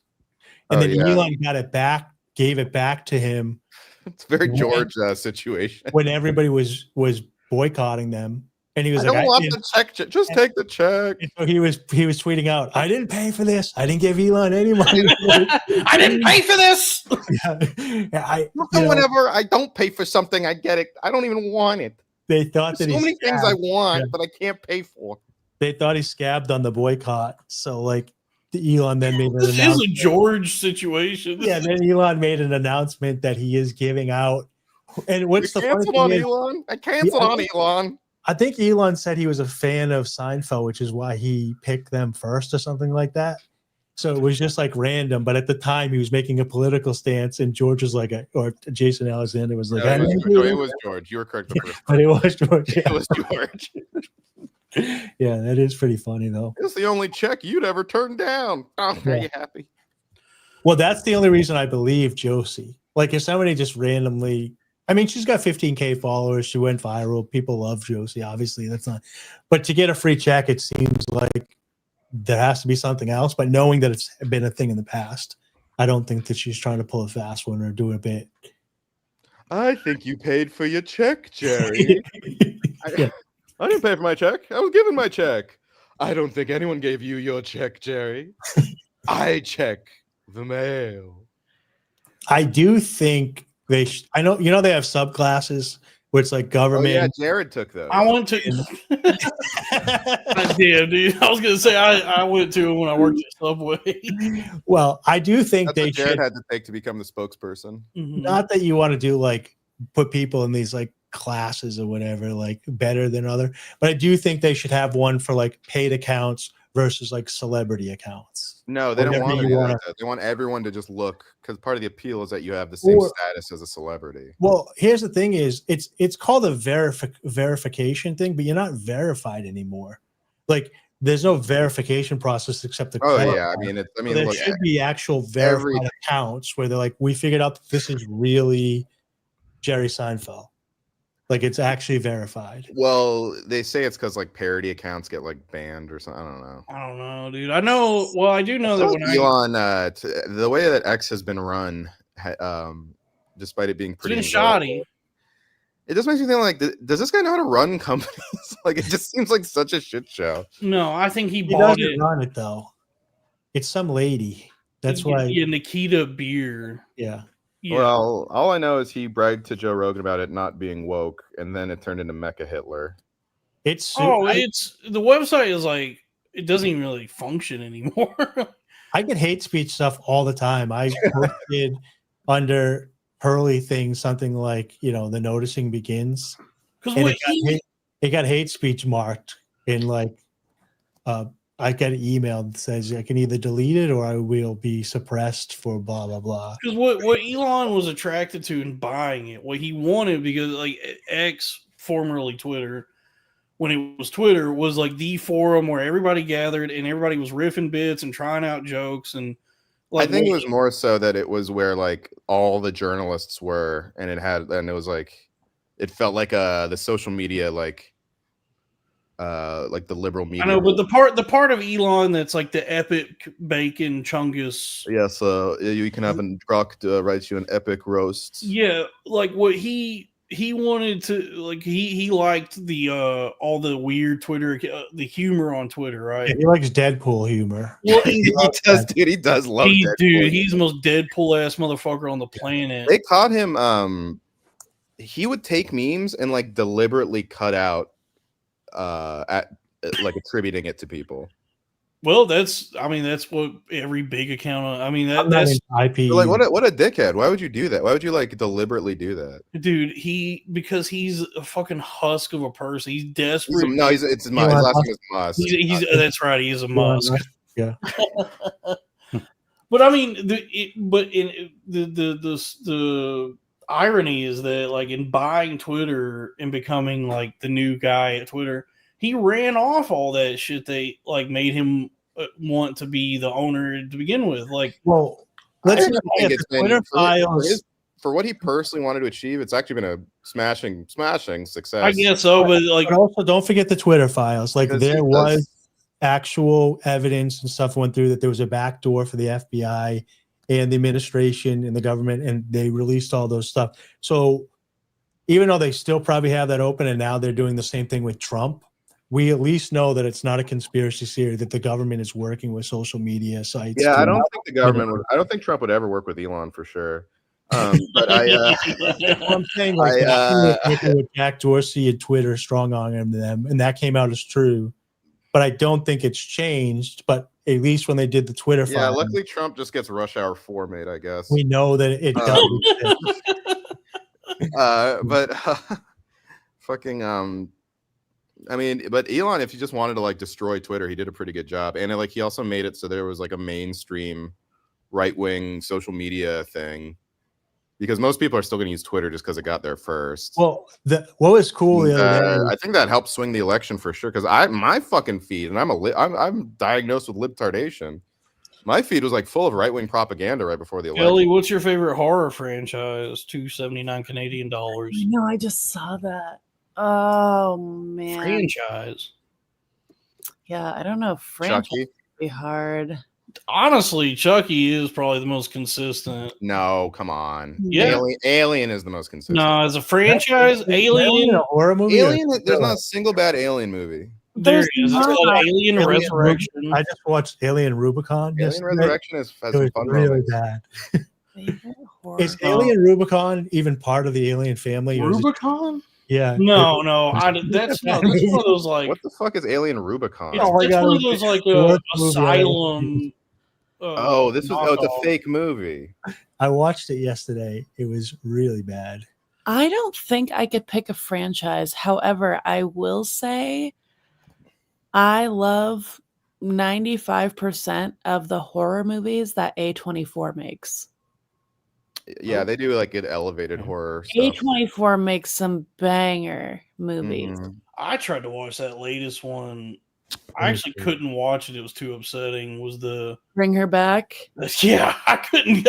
and then Elon got it back, gave it back to him. It's a very George situation when everybody was boycotting them. And he was I don't want the check. Just take the check. So he was tweeting out, I didn't pay for this. I didn't give Elon any money. I didn't pay for this. Whenever I don't pay for something, I get it. I don't even want it. They thought There's that so many things I want, but I can't pay for. They thought he scabbed on the boycott. So like Elon then made an This announcement. is a George situation. Yeah, then Elon made an announcement that he is giving out. And what's the funny canceled on thing is, Elon? I canceled on Elon. I think Elon said he was a fan of Seinfeld, which is why he picked them first or something like that. So it was just like random. But at the time, he was making a political stance, and George was like, or Jason Alexander was like, it was George. You were correct the first but it was George. It was George. Yeah, that is pretty funny though. It's the only check you'd ever turn down. Oh, are you happy? Well, that's the only reason I believe Josie. Like if somebody just randomly. I mean, she's got 15K followers. She went viral. People love Josie. Obviously, that's not. But to get a free check, it seems like there has to be something else. But knowing that it's been a thing in the past, I don't think that she's trying to pull a fast one or do a bit. I think you paid for your check, Jerry. I didn't pay for my check. I was given my check. I don't think anyone gave you your check, Jerry. I check the mail. I do think they. I know they have subclasses where it's like government. Oh, yeah, Jared took those. I went to. I did, dude. I was gonna say I went to when I worked at Subway. Well, I do think That's they what Jared should. had to take to become the spokesperson. Not that you want to do like put people in these like classes or whatever, like better than other, but I do think they should have one for like paid accounts versus like celebrity accounts. No, they don't Whatever want to you do wanna- that. Though. They want everyone to just look because part of the appeal is that you have the same Or- status as a celebrity. Well, here's the thing: is it's called a verification thing, but you're not verified anymore. Like, there's no verification process except the. Oh credit yeah, I card. mean, So there look, should be actual verified accounts where they're like, we figured out that this is really Jerry Seinfeld. Like, it's actually verified. well, they say it's because like parody accounts get like banned or something. I don't know. I don't know, dude. I know. Well, I do know that when Elon, the way that X has been run, despite it being it's pretty been shoddy. it just makes me think like, does this guy know how to run companies? Like, it just seems like such a shit show. No, I think he He bought doesn't it. run it though. It's some lady. That's why. Yeah, Nikita Beer. Yeah. Yeah. Well, all I know is he bragged to Joe Rogan about it not being woke, and then it turned into Mecha Hitler. It's the website is like it doesn't even really function anymore. I get hate speech stuff all the time. I posted under Hurley things something like, you know, the noticing begins. And it got hate speech marked in like I get an email that says I can either delete it or I will be suppressed for blah blah blah. Because what Elon was attracted to in buying it, what he wanted, because like X, formerly Twitter, when it was Twitter, was like the forum where everybody gathered and everybody was riffing bits and trying out jokes. And like, I think it was more so that it was where like all the journalists were, and it was like it felt like the social media like the liberal media. I know, but the part of Elon that's like the epic bacon chungus. Yes, you can have a truck to write you an epic roast. Yeah, like what he wanted to, like he liked the all the weird Twitter, the humor on Twitter, right? Yeah, he likes Deadpool humor. Well, he does, dude. He does love Deadpool. Dude, he's the most Deadpool ass motherfucker on the planet. They caught him. He would take memes and like deliberately cut out like attributing it to people. Well, that's what every big account. I mean, that's IP. Like what a dickhead. Why would you do that? Why would you like deliberately do that? Dude, because he's a fucking husk of a person. He's desperate. His last name is Musk. That's right. He is a Musk. Yeah. But I mean, the irony is that like in buying Twitter and becoming like the new guy at Twitter, he ran off all that shit they like made him want to be the owner to begin with. Like, well, let's look at the Twitter files. For what he personally wanted to achieve, it's actually been a smashing success. I guess so, but like, but also don't forget the Twitter files. Like there was actual evidence and stuff went through that there was a backdoor for the FBI and the administration and the government, and they released all those stuff. So even though they still probably have that open, and now they're doing the same thing with Trump, we at least know that it's not a conspiracy theory, that the government is working with social media sites. Yeah, I don't think the government would. I don't think Trump would ever work with Elon for sure. But I'm saying like with Jack Dorsey and Twitter strong arming them, and that came out as true. But I don't think it's changed. But at least when they did the Twitter yeah, file, luckily Trump just gets Rush Hour 4 made, I guess. we know that it does. But fucking I mean, but Elon, if he just wanted to like destroy Twitter, he did a pretty good job. And like he also made it so there was like a mainstream right-wing social media thing, because most people are still going to use Twitter just because it got there first. Well, what was cool the other day, I think that helped swing the election for sure, because my fucking feed, and I'm diagnosed with libtardation. My feed was like full of right-wing propaganda right before the election. Ellie, what's your favorite horror franchise? $279 Canadian. No, I just saw that. Oh man, franchise. Yeah, I don't know if franchise would be hard. Honestly, Chucky is probably the most consistent. No, come on. Yeah, Alien is the most consistent. No, as a franchise, Alien, a horror movie. Alien, there's not a single bad Alien movie. There is. It's called Alien Resurrection. I just watched Alien Rubicon. Alien Resurrection has some fun really moments. bad. Is Alien Rubicon even part of the Alien family? Rubicon? Yeah. No, that's not. That's one of those like. What the fuck is Alien Rubicon? It's one of those like asylum. It's a fake movie. I watched it yesterday. It was really bad. I don't think I could pick a franchise. However, I will say I love 95% of the horror movies that A24 makes. Yeah, they do like good elevated horror stuff. A24 makes some banger movies. Mm-hmm. I tried to watch that latest one. I actually couldn't watch it. It was too upsetting. Was the Bring Her Back? Yeah, I couldn't.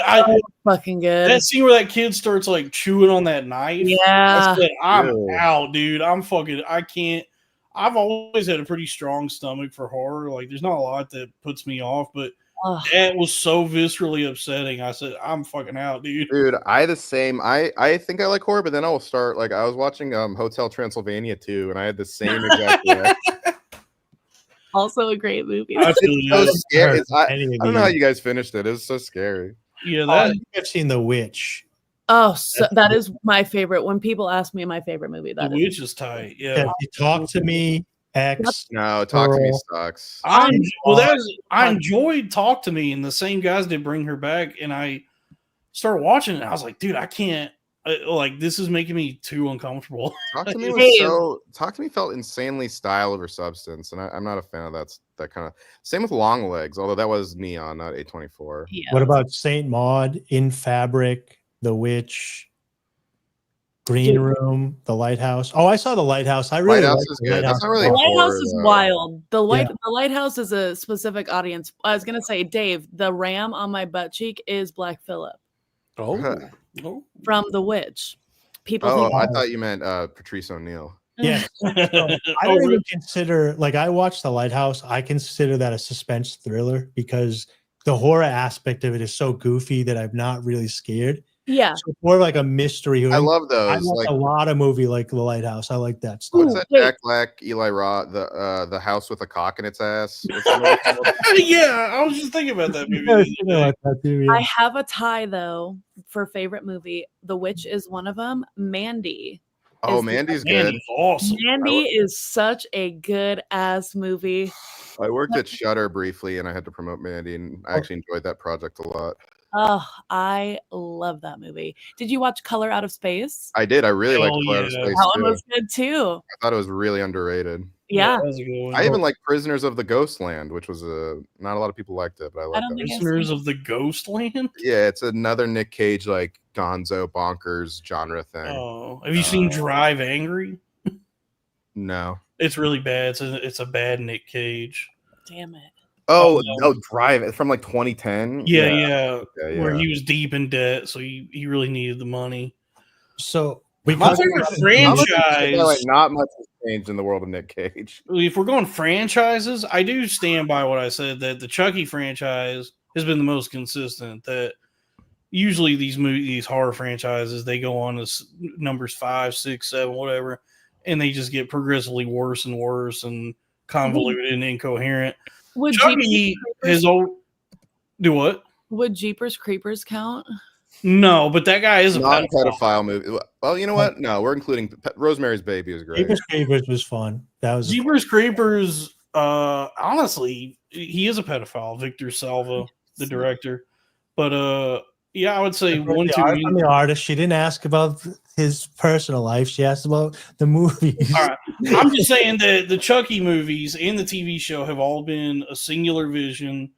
Fucking good. That scene where that kid starts like chewing on that knife. Yeah. I said, I'm out, dude. I can't. I've always had a pretty strong stomach for horror. Like, there's not a lot that puts me off, but that was so viscerally upsetting. I said, I'm fucking out, dude. Dude, I think I like horror, but then I will start like I was watching Hotel Transylvania 2, and I had the same exact reaction. Also a great movie. I don't know how you guys finished it. It was so scary. Yeah, I've seen The Witch. Oh, so that is my favorite. When people ask me my favorite movie, The Witch is tight. Yeah. If you talk to me X. No, Talk to Me Pearl. sucks. I enjoyed Talk to Me, and the same guys did Bring Her Back, and I started watching it. And I was like, dude, I can't. Like, this is making me too uncomfortable. Talk to Me was Talk to Me felt insanely style over substance, and I'm not a fan of that kind of. Same with Long Legs, although that was Neon, not A24. Yeah. What about Saint Maud, In Fabric, The Witch, Green Room, The Lighthouse? Oh, I saw The Lighthouse. I really Lighthouse like is The good. Lighthouse. That's not really The Lighthouse horror, is though. wild. The Yeah. Lighthouse is a specific audience. I was gonna say, Dave, the ram on my butt cheek is Black Phillip from The Witch. People Oh, think I thought you meant Patrice O'Neill. Yes. I don't even consider, like, I watched The Lighthouse. I consider that a suspense thriller because the horror aspect of it is so goofy that I'm not really scared. Yeah. So it's more like a mystery. I love those. I watch Like, a lot of movie like The Lighthouse. I like that stuff. what's that Jack Black, Eli Roth, the house with a cock in its ass? What's the movie called? Yeah, I was just thinking about that movie. I was thinking about that too, yeah. I have a tie though for favorite movie. The Witch is one of them. Mandy. Oh, is Mandy's the- good. Mandy's awesome. Mandy is such a good ass movie. I worked at Shudder briefly, and I had to promote Mandy, and I actually enjoyed that project a lot. Oh, I love that movie. Did you watch Color Out of Space? I did. I really liked Hell Color Out of yeah. Space That too. one was good too. I thought it was really underrated. Yeah. that was a good one. I even like Prisoners of the Ghostland, which was not a lot of people liked it, but I liked don't it. think I've Prisoners of the Ghostland. Yeah, it's another Nick Cage like gonzo bonkers genre thing. Oh, have you seen Drive Angry? No. It's really bad. It's a bad Nick Cage. Damn it. Oh, no. no, Drive. It's from like 2010. Yeah. Okay, Where yeah. he was deep in debt, so he really needed the money. So we My talked favorite about- franchise. Like, not much has changed in the world of Nick Cage. If we're going franchises, I do stand by what I said that the Chucky franchise has been the most consistent. That usually these horror franchises, they go on as numbers 5, 6, 7, whatever, and they just get progressively worse and worse and convoluted and incoherent. Would Chucky Jeepers is old. Do what? Would Jeepers Creepers count? No, but that guy is a pedophile. Non-pedophile movie. Well, you know what? No, we're including Rosemary's Baby was great. Jeepers Creepers was fun. That was Jeepers Creepers. Honestly, he is a pedophile. Victor Salva, the director. But yeah, I would say one, two. From the artist. She didn't ask about his personal life. She asked about the movies. All right. I'm just saying that the Chucky movies and the TV show have all been a singular vision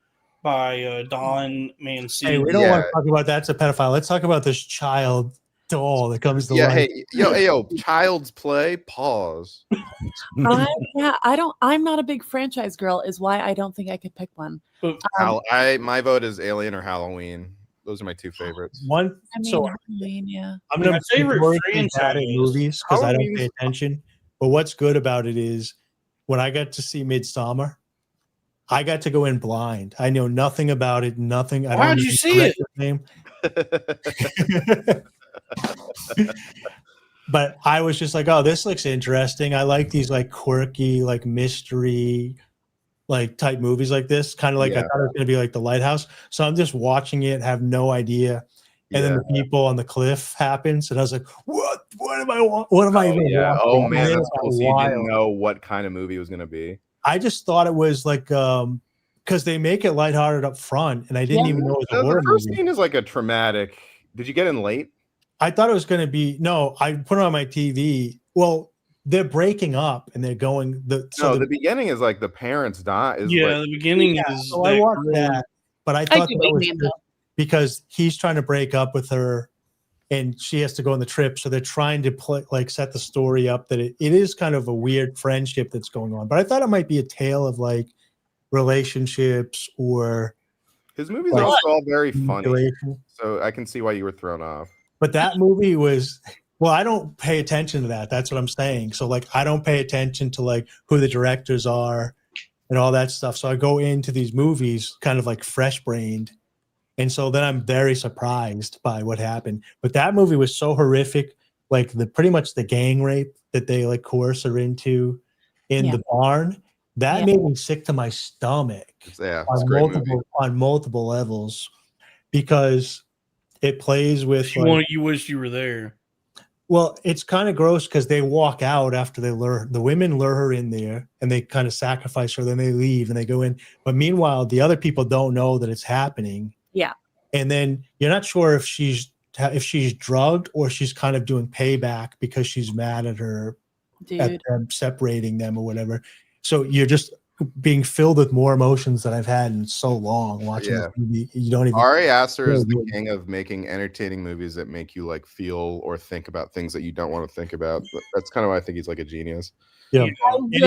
by Don Mancini. Hey, we don't want to talk about that's a pedophile. Let's talk about this child doll that comes to life. Hey, yo, Child's Play. Pause. I'm not a big franchise girl, is why I don't think I could pick one. My vote is Alien or Halloween. Those are my two favorites. One. I mean, So Halloween, yeah. I'm not My favorite bad at franchise. movies because I don't Halloween's- pay attention. But what's good about it is when I got to see Midsommar, I got to go in blind. I know nothing about it. Nothing. I How'd don't you even see it? recognize the name. But I was just like, oh, this looks interesting. I like these like quirky, like mystery, like type movies like this. Kind of like I Yeah. thought it was gonna be like The Lighthouse. So I'm just watching it, have no idea. And then the people on the cliff happens, and I was like, "What? What am I? What am I even Yeah. watching?" Oh And man, it that's got cool. So you wild. didn't know what kind of movie it was gonna be. I just thought it was like because they make it lighthearted up front, and I didn't even know it was a The horror first movie. scene is like a traumatic. Did you get in late? I thought it was going to be no. I put it on my TV. Well, they're breaking up and they're going. The beginning is like the parents die. Is Yeah, like, the beginning is. So I watched that, but I thought get that what you was mean, good because he's trying to break up with her, and she has to go on the trip. So they're trying to set the story up that it is kind of a weird friendship that's going on. But I thought it might be a tale of like relationships or his movies like, are also all very funny. manipulation. So I can see why you were thrown off. But that movie was well, I don't pay attention to that. That's what I'm saying. So like I don't pay attention to like who the directors are and all that stuff. So I go into these movies kind of like fresh brained. And so then I'm very surprised by what happened. But that movie was so horrific, like pretty much the gang rape that they like coerce her into in the barn. That made me sick to my stomach It's a great movie. on multiple levels because it plays with You wish you were there. Well, it's kind of gross because they walk out after the women lure her in there and they kind of sacrifice her. Then they leave and they go in. But meanwhile, the other people don't know that it's happening. Yeah. And then you're not sure if she's drugged or she's kind of doing payback because she's mad at her at them separating them or whatever. So you're just being filled with more emotions than I've had in so long watching this movie. You don't even. Ari Aster is the king of making entertaining movies that make you like feel or think about things that you don't want to think about. But that's kind of why I think he's like a genius. Yeah, and he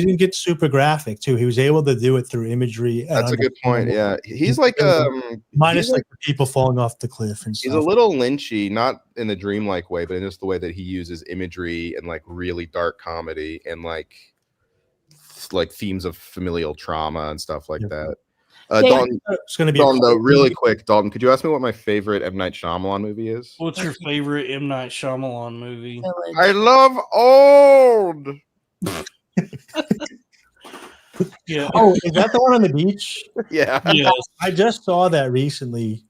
didn't get super graphic too. He was able to do it through imagery. That's a good point. Yeah, he's like minus he's like the people falling off the cliff and stuff. He's a little Lynchy, not in the dreamlike way, but in just the way that he uses imagery and like really dark comedy and like themes of familial trauma and stuff like that. Dalton, it's going to be Dalton, though, really quick. Dalton, could you ask me what my favorite M. Night Shyamalan movie is? What's your favorite M. Night Shyamalan movie? I love old. Yeah. Oh, is that the one on the beach? Yeah. Yes. I just saw that recently.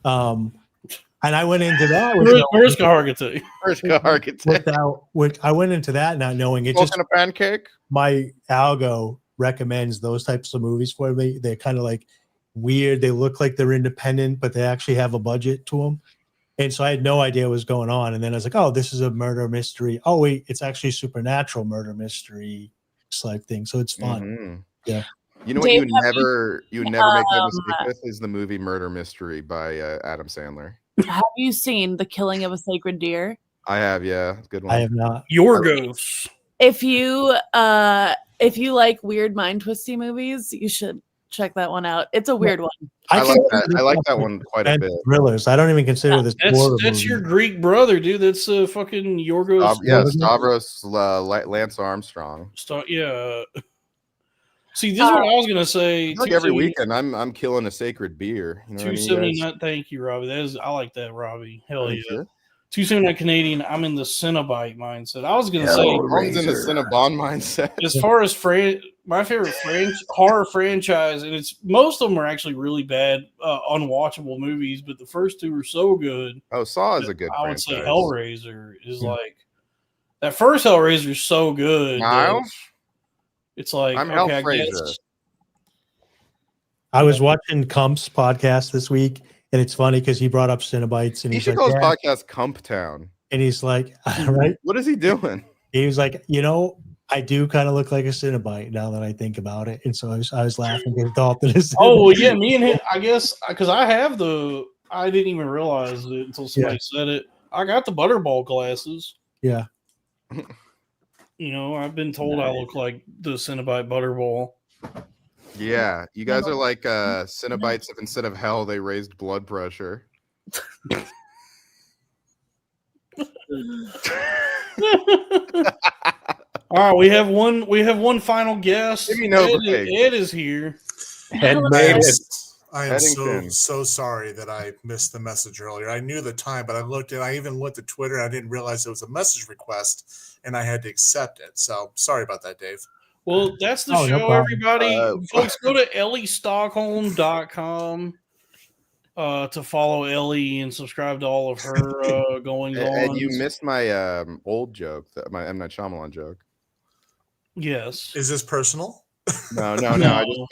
And I went into that Where's Kahargate? I went into that not knowing it. Just a pancake. My algo recommends those types of movies for me. They're kind of like weird. They look like they're independent, but they actually have a budget to them. And so I had no idea what was going on. And then I was like, oh, this is a murder mystery. Oh, wait, it's actually supernatural murder mystery type thing. So it's fun. Mm-hmm. Yeah. You know what you would never make that mistake with is the movie Murder Mystery by Adam Sandler. Have you seen The Killing of a Sacred Deer? I have, yeah. Good one. I have not. Yorgos. If you like weird mind twisty movies, you should check that one out. It's a weird one. I like that one quite a bit. Thrillers. I don't even consider this. That's your Greek brother, dude. That's fucking Yorgos. Stavros Lance Armstrong. See, this is what I was gonna say. Like every weekend, I'm killing a sacred beer. You know 279. Thank you, Robbie. I like that, Robbie. Hell yeah. Sure. 279 Canadian. I'm in the Cenobite mindset. I was gonna say I'm in the Cinnabon mindset. As far as my favorite horror franchise, and most of them are actually really bad, unwatchable movies, but the first two are so good. Oh, Saw is a good. I would say Hellraiser is like that first Hellraiser is so good. Miles. It's like I'm okay, Hellraiser. I was watching Cump's podcast this week, and it's funny because he brought up Cenobites, and He he's should like, call his podcast Cump Town. and he's like, right? What is he doing? He was like, I do kind of look like a Cenobite now that I think about it, and so I was laughing because Dalton is. Oh well, yeah, me and him. I guess because I didn't even realize it until somebody said it. I got the Butterball glasses. Yeah. I've been told I look like the Cenobite Butterball. Yeah, you guys are like Cenobites if instead of hell they raised blood pressure. All right, we have one final guest. Ed is here. I am so sorry that I missed the message earlier. I knew the time, but I even looked at Twitter. I didn't realize it was a message request, and I had to accept it. So sorry about that, Dave. Well, that's the show, everybody. Folks, go to elliestockholm.com to follow Ellie and subscribe to all of her goings on. And you missed my old joke, my M. Night Shyamalan joke. Yes. Is this personal? No.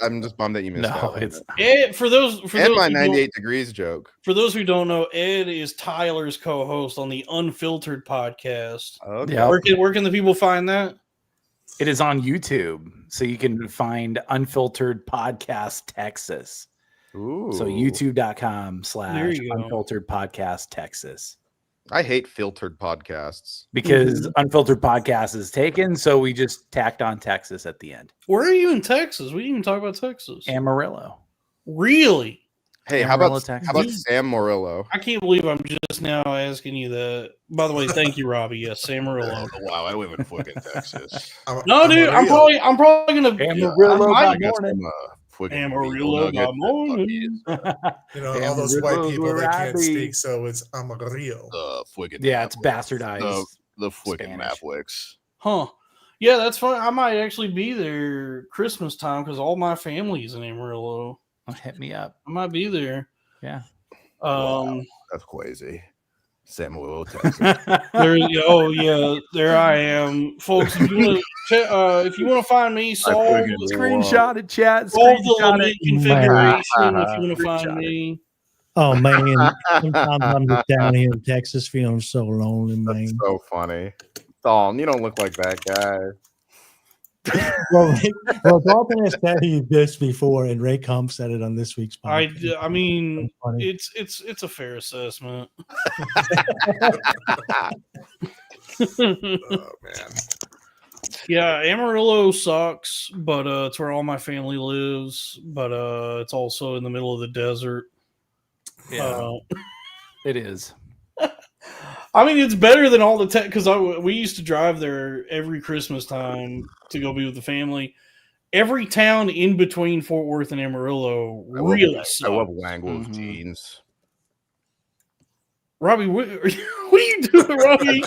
I'm just bummed that you missed that. Ed, for those my 98 degrees joke. For those who don't know, Ed is Tyler's co-host on the Unfiltered podcast. Okay. Where can the people find that? It is on YouTube, so you can find Unfiltered Podcast Texas. Ooh. So youtube.com/Unfiltered Podcast Texas. I hate filtered podcasts because Unfiltered Podcast is taken, so we just tacked on Texas at the end. Where are you in Texas? We didn't even talk about Texas. Amarillo. Really? Hey, how about Sam Morillo? I can't believe I'm just now asking you that. By the way, thank you, Robbie. Yes, Sam Morillo. Wow, I live in fucking Texas. No, dude, I'm probably gonna Amarillo by morning. Amarillo by morning. All those white people that can't speak, so it's Amarillo. It's bastardized. The fucking Mapwicks. Huh. Yeah, that's fun. I might actually be there Christmas time because all my family's in Amarillo. Hit me up. I might be there. Yeah. Wow, that's crazy. Samuel, Texas. Oh yeah, there I am, folks. If you want to find me, solve Screenshot it, chat. solve the Screenshot limit it. configuration. If you want to find me, Oh man, sometimes I'm just down here in Texas feeling so lonely, man. That's so funny. Dalton, you don't look like that guy. well, Dalton has said this before, and Ray Kump said it on this week's podcast. I mean, it's a fair assessment. Oh man. Yeah, Amarillo sucks, but it's where all my family lives. But it's also in the middle of the desert. Yeah, it is. I mean, it's better than all the tech because we used to drive there every Christmas time to go be with the family. Every town in between Fort Worth and Amarillo really sucks. I love Wangwell's jeans. Robbie, what are you doing, Robbie?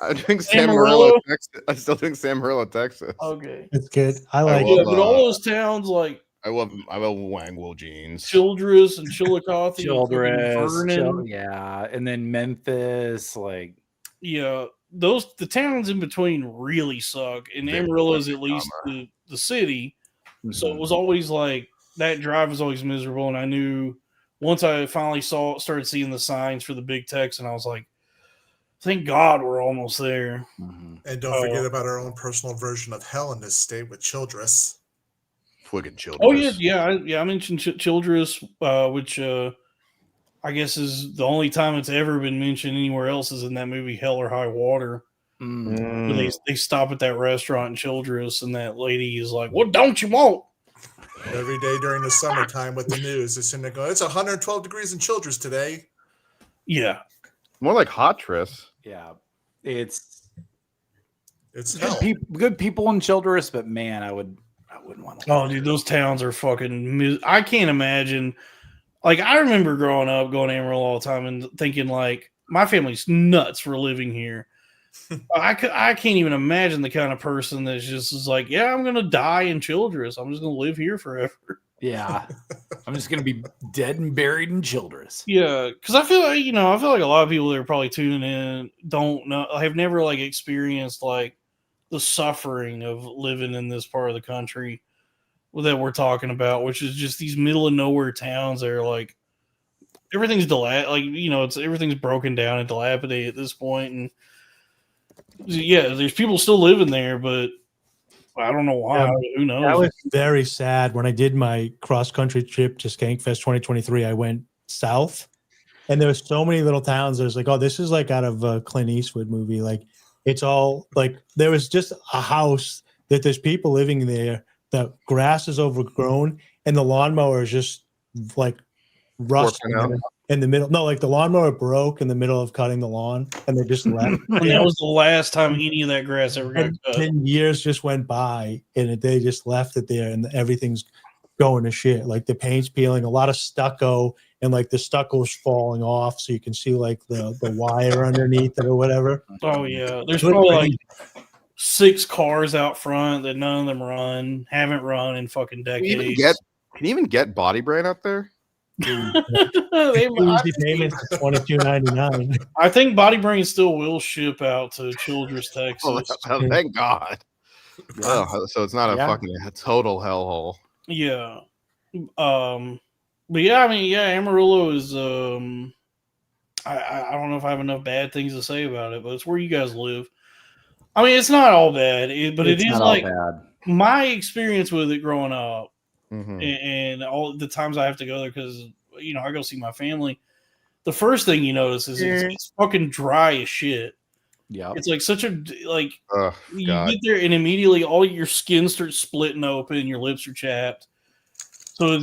I'm doing Sam Amarillo, Texas. I'm still doing Sam Amarillo, Texas. Okay, it's good. I like it. it. But all those towns like I love Wangwell jeans. Childress and Chillicothe, Childress, yeah, and then Memphis, like the towns in between really suck. And Amarillo is at least the city, so it was always like that drive was always miserable. And I knew once I finally started seeing the signs for the big techs, and I was like, thank God we're almost there. And don't forget about our own personal version of hell in this state with Childress. Friggin' Childress. Oh yeah. I mentioned Childress, which I guess is the only time it's ever been mentioned anywhere else is in that movie Hell or High Water. Where they stop at that restaurant in Childress, and that lady is like, "What don't you want?" Every day during the summertime with the news, it's in there going, it's 112 degrees in Childress today. Yeah, more like Hottress. Yeah, it's hell. Good people in Childress, but man, I wouldn't want to. Oh, dude, those towns are fucking. I can't imagine. Like, I remember growing up, going to Amarillo all the time, and thinking like, my family's nuts for living here. I can't even imagine the kind of person that just is like, yeah, I'm gonna die in Childress. I'm just gonna live here forever. Yeah, I'm just gonna be dead and buried in Childress. Yeah, because I feel like a lot of people that are probably tuning in don't know, have never like experienced like the suffering of living in this part of the country that we're talking about, which is just these middle of nowhere towns that are like everything's everything's broken down and dilapidated at this point, and yeah, there's people still living there, but I don't know why. Who knows? That was very sad. When I did my cross country trip to Skankfest 2023, I went south, and there was so many little towns. There's like, oh, this is like out of a Clint Eastwood movie. Like, it's all like there was just a house that there's people living there. The grass is overgrown, and the lawnmower is just like rusting in the middle. No, like the lawnmower broke in the middle of cutting the lawn, and they just left. And that was the last time any of that grass ever got cut. 10 years just went by, and they just left it there, and everything's going to shit. Like the paint's peeling, a lot of stucco, and like the stucco's falling off, so you can see like the wire underneath it or whatever. Oh yeah, there's probably like 6 cars out front that none of them haven't run in fucking decades. Can you even get Body Brain up there? Easy payments $22.99. I think Body Brain still will ship out to Childress, Texas. Oh, thank God. Oh, so it's not a total hellhole. Yeah. But yeah, I mean, Amarillo is I don't know if I have enough bad things to say about it, but it's where you guys live. I mean, it's not all bad, but it is like my experience with it growing up. And all the times I have to go there because I go see my family. The first thing you notice is it's fucking dry as shit. Yeah, it's like such a you get there and immediately all your skin starts splitting open, and your lips are chapped. So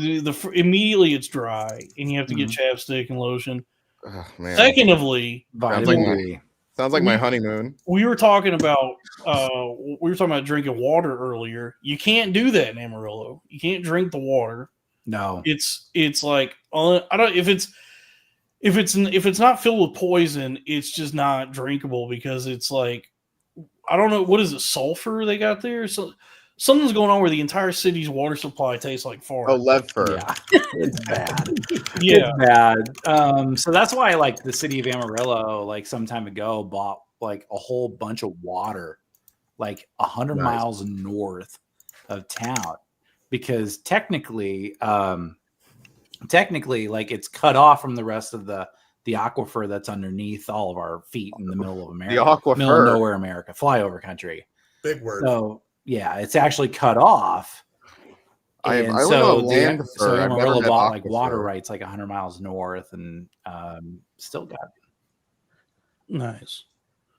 immediately it's dry, and you have to get chapstick and lotion. Oh, man. Secondly, sounds like my honeymoon. We were talking about drinking water earlier. You can't do that in Amarillo. You can't drink the water. No, it's like I don't if it's not filled with poison, it's just not drinkable because it's like I don't know what is it, sulfur they got there, so something's going on where the entire city's water supply tastes like fart. Oh, Ledford. Yeah, it's bad. Yeah. It's bad. So that's why like the city of Amarillo, like some time ago, bought like a whole bunch of water, like 100 miles north of town, because technically, like it's cut off from the rest of the aquifer that's underneath all of our feet in the middle of America. The aquifer. Middle of nowhere America, flyover country. Big word. So yeah, it's actually cut off. I And only so know the- land so fur. I've never Amarillo met bought like aquifer. water rights like 100 miles north, and still got Nice.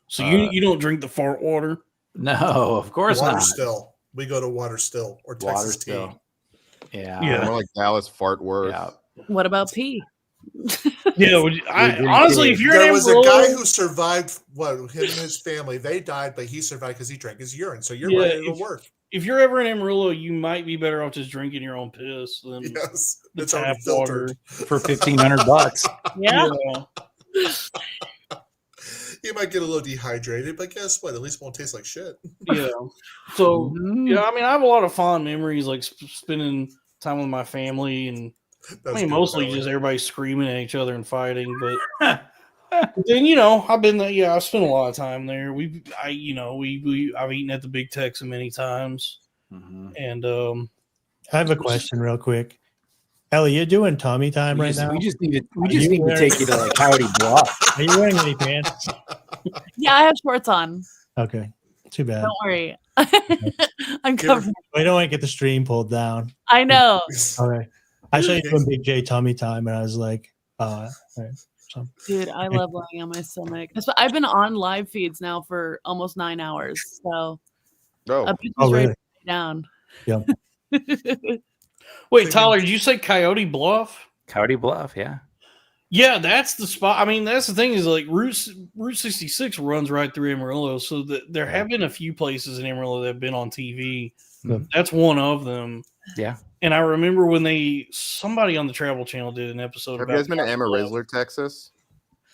So you don't drink the fart water? no, of course Water not. Still. We go to Water Still or Texas Water Tea. still. Yeah. Yeah. More like Dallas Fart Worth. Yeah. What about pee? Yeah, honestly, if you're There in was a Amarillo, guy who survived. What him and his family? They died, but he survived because he drank his urine. So you're right; it'll work. If you're ever in Amarillo, you might be better off just drinking your own piss than Yes, the it's tap already water filtered. For $1,500. Yeah. You might get a little dehydrated, but guess what? At least it won't taste like shit. Yeah. So yeah, I mean, I have a lot of fond memories, like spending time with my family, and That's I mean, good, mostly Ellie. just everybody screaming at each other and fighting. But then I've been there. Yeah, I've spent a lot of time there. I've eaten at the Big Texan many times, and I have a question real quick. Ellie, you're doing Tommy time right now? We just need to take you to like Coyote Bluff. Are you wearing any pants? Yeah, I have shorts on. Okay. Too bad. Don't worry. I'm covered. We don't want to get the stream pulled down. I know. Okay. I saw you doing Big J Tommy time, and I was like, all right. So, Dude, I love lying on my stomach. I've been on live feeds now for almost 9 hours. So a bitch is ready to lay down. Yep. wait, Tyler, did you say Coyote Bluff? Coyote Bluff, yeah. Yeah, that's the spot. I mean, that's the thing is like Route 66 runs right through Amarillo, so there have been a few places in Amarillo that have been on TV. That's one of them. Yeah. And I remember when somebody on the Travel Channel did an episode Have about you guys been to Amarillo, Texas?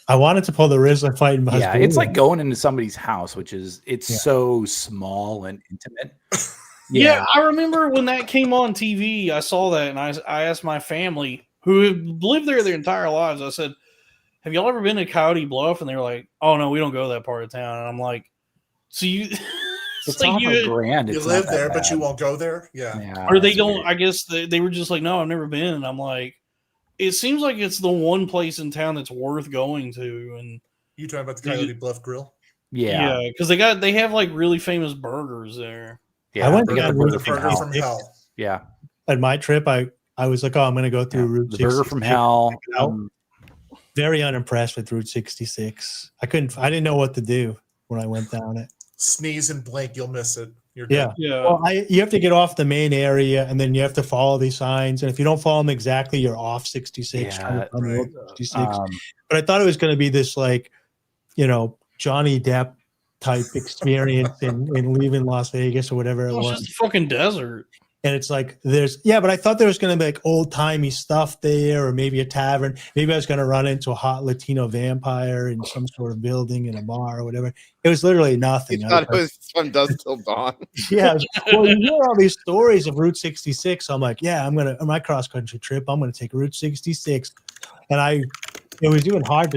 I wanted to pull the Rizzler fight in Yeah, it's like going into somebody's house, which is so small and intimate. Yeah, I remember when that came on TV, I saw that, and I asked my family who have lived there their entire lives. I said, "Have y'all ever been to Coyote Bluff?" And they're like, "Oh no, we don't go to that part of town." And I'm like, "So you?" It's like Grand. You live there, but you won't go there. Yeah. Or they don't. I guess they were just like, "No, I've never been." And I'm like, "It seems like it's the one place in town that's worth going to." And you talking about the Coyote Bluff Grill? Yeah, because they have like really famous burgers there. Yeah, I went to the Burger from Hell. Yeah. At my trip, I was like, oh, I'm going to go through Route The 66. Burger from Hell. Very unimpressed with Route 66. I didn't know what to do when I went down it. Sneeze and blink, you'll miss it. You're Yeah. good. Well, you have to get off the main area, and then you have to follow these signs. And if you don't follow them exactly, you're off 66. Yeah, on right. Route 66. But I thought it was going to be this like, Johnny Depp type experience in leaving Las Vegas or whatever it It's was. just a fucking desert. And it's like but I thought there was going to be like old timey stuff there, or maybe a tavern. Maybe I was going to run into a hot Latino vampire in some sort of building in a bar or whatever. It was literally nothing. You thought it was from dusk till dawn. Yeah. Well, you hear all these stories of Route 66. I'm like, yeah, on my cross country trip, I'm going to take Route 66. And it was even hard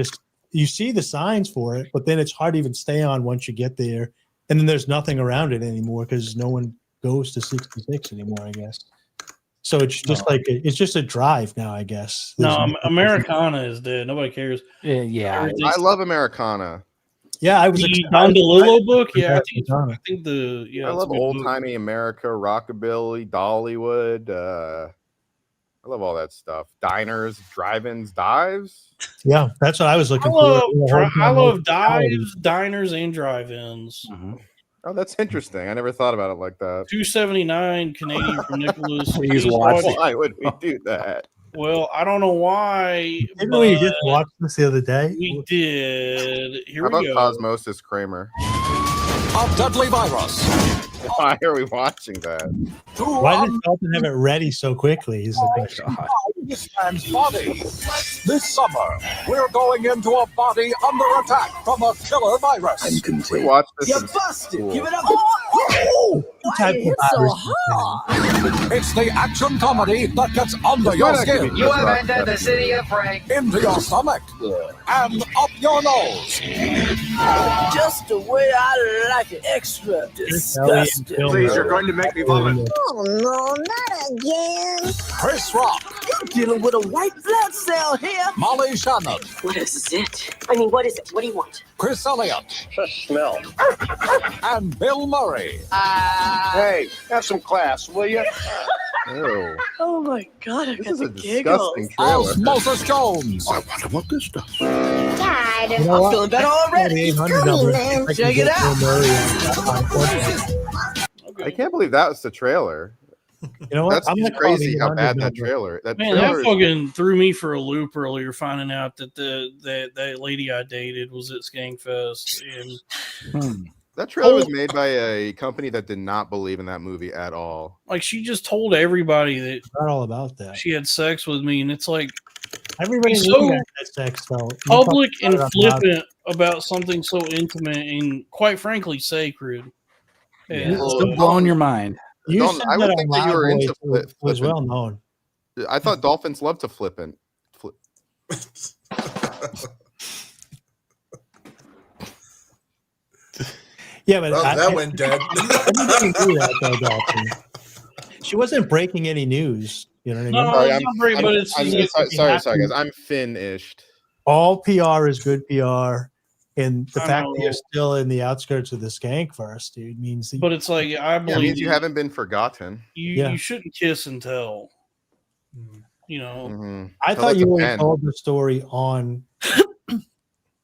you see the signs for it, but then it's hard to even stay on once you get there. And then there's nothing around it anymore because no one goes to 66 anymore, I guess. So it's just it's just a drive now, I guess. No, Americana is dead. Nobody cares. Yeah. I love Americana. Yeah, I was the Don DeLillo book. Yeah, I think I love old timey America, rockabilly, Dollywood. I love all that stuff. Diners, drive-ins, dives. Yeah, that's what I was looking for. I love dives, diners, and drive-ins. Oh, that's interesting. I never thought about it like that. $2.79 Canadian for Nicholas. Why would we do that? Well, I don't know why. Didn't we just watch this the other day? We did. Here How we about go. Cosmosis Kramer? A deadly virus. Why are we watching that? Why did Felton have it ready so quickly? Is the question. this man's body. This summer, we're going into a body under attack from a killer virus. We watched this. You're in busted. school. Give it up. Oh, why type it of hit so virus hard? It's the action comedy that gets under This your might actually skin, be just rock the city of Frank. into your stomach, and up your nose. Just the way I like it. Extra disgusting. Please, you're going to make me vomit. Oh no, not again. Chris Rock, You're dealing with a white blood cell here. Molly Shannon, What is it? I mean, what is it? What do you want? Chris Elliott, Smell. and Bill Murray. Hey, have some class, will you? Ew. Oh my god, I This got is a the giggles. disgusting trailer. Osmosis Jones, I wonder what this does. Dad, You know I'm what? feeling better already. 800 number. man. I can Check it get out. Bill Murray on Cornfed. I can't believe that was the trailer. You know what? That's I'm gonna call crazy the how 800 bad that number. trailer. That Man, trailer. that fucking threw me for a loop earlier, finding out that that lady I dated was at Skankfest, and That trailer was made by a company that did not believe in that movie at all. like she just told everybody that Not all about that. she had sex with me, and it's like Everybody so knew that sex though. You public talk and about it out flippant about something so intimate and quite frankly sacred. Yeah, And- still blowing your mind. You Dalton, said I that would on think that you were Loud into Boys was flipping. well known. I thought dolphins love to flippant. Yeah, but That went dead. Everybody knew that though, Dalton. She wasn't breaking any news. You know what I mean? No, Sorry, it's not great, but it's sorry, guys. I'm finished. All PR is good PR, and the I fact know. that you're still in the outskirts of the Skankfest, dude, means that but it's like I That believe means you haven't been forgotten. you shouldn't kiss and tell. You know, Mhm. I So thought that's you a already pen. told the story on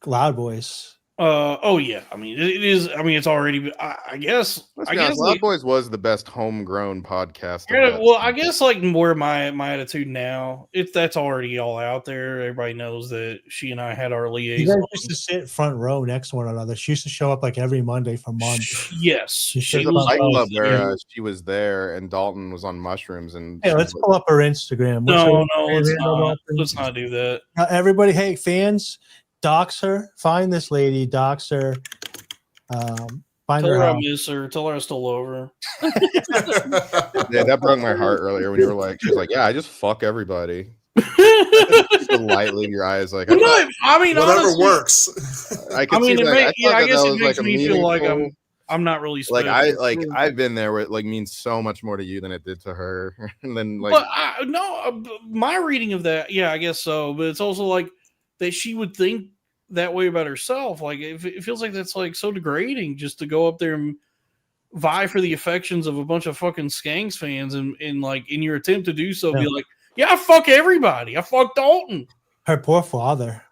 Loud Boys. oh yeah. I mean, it is. I mean, it's already. I guess. Let's I be guess. honest, Loud Like, Boys was the best homegrown podcast. of yeah, that well, time. I guess like more my attitude now. If that's already all out there, everybody knows that she and I had our You guys liaison. used to sit front row next to one another. She used to show up like every Monday for months. Yes, She There's a was fight always club where there. she was there and Dalton was on mushrooms and Hey, she let's was pull up her Instagram. What's No, her no, let's handle, not. Dalton? Let's not do that. Everybody, hey, fans, dox her. Find this lady, dox her. Find Tell her her I house. miss her. Tell her I still love her. Yeah, that broke my heart earlier when you were like, she was like, yeah, I just fuck everybody. The light leave your eyes like, Well, no, I mean, Whatever honestly, works. I could I mean, see it that. may, I yeah, thought I that guess that it was makes like a me feel like meaningful. I'm not really Like special. I've been there where it like means so much more to you than it did to her. And then like But my reading of that, yeah, I guess so. But it's also like that she would think that way about herself. Like it feels like that's like so degrading just to go up there and vie for the affections of a bunch of fucking Skanks fans, and like in your attempt to do so, be like, yeah, I fuck everybody. I fuck Dalton. Her poor father,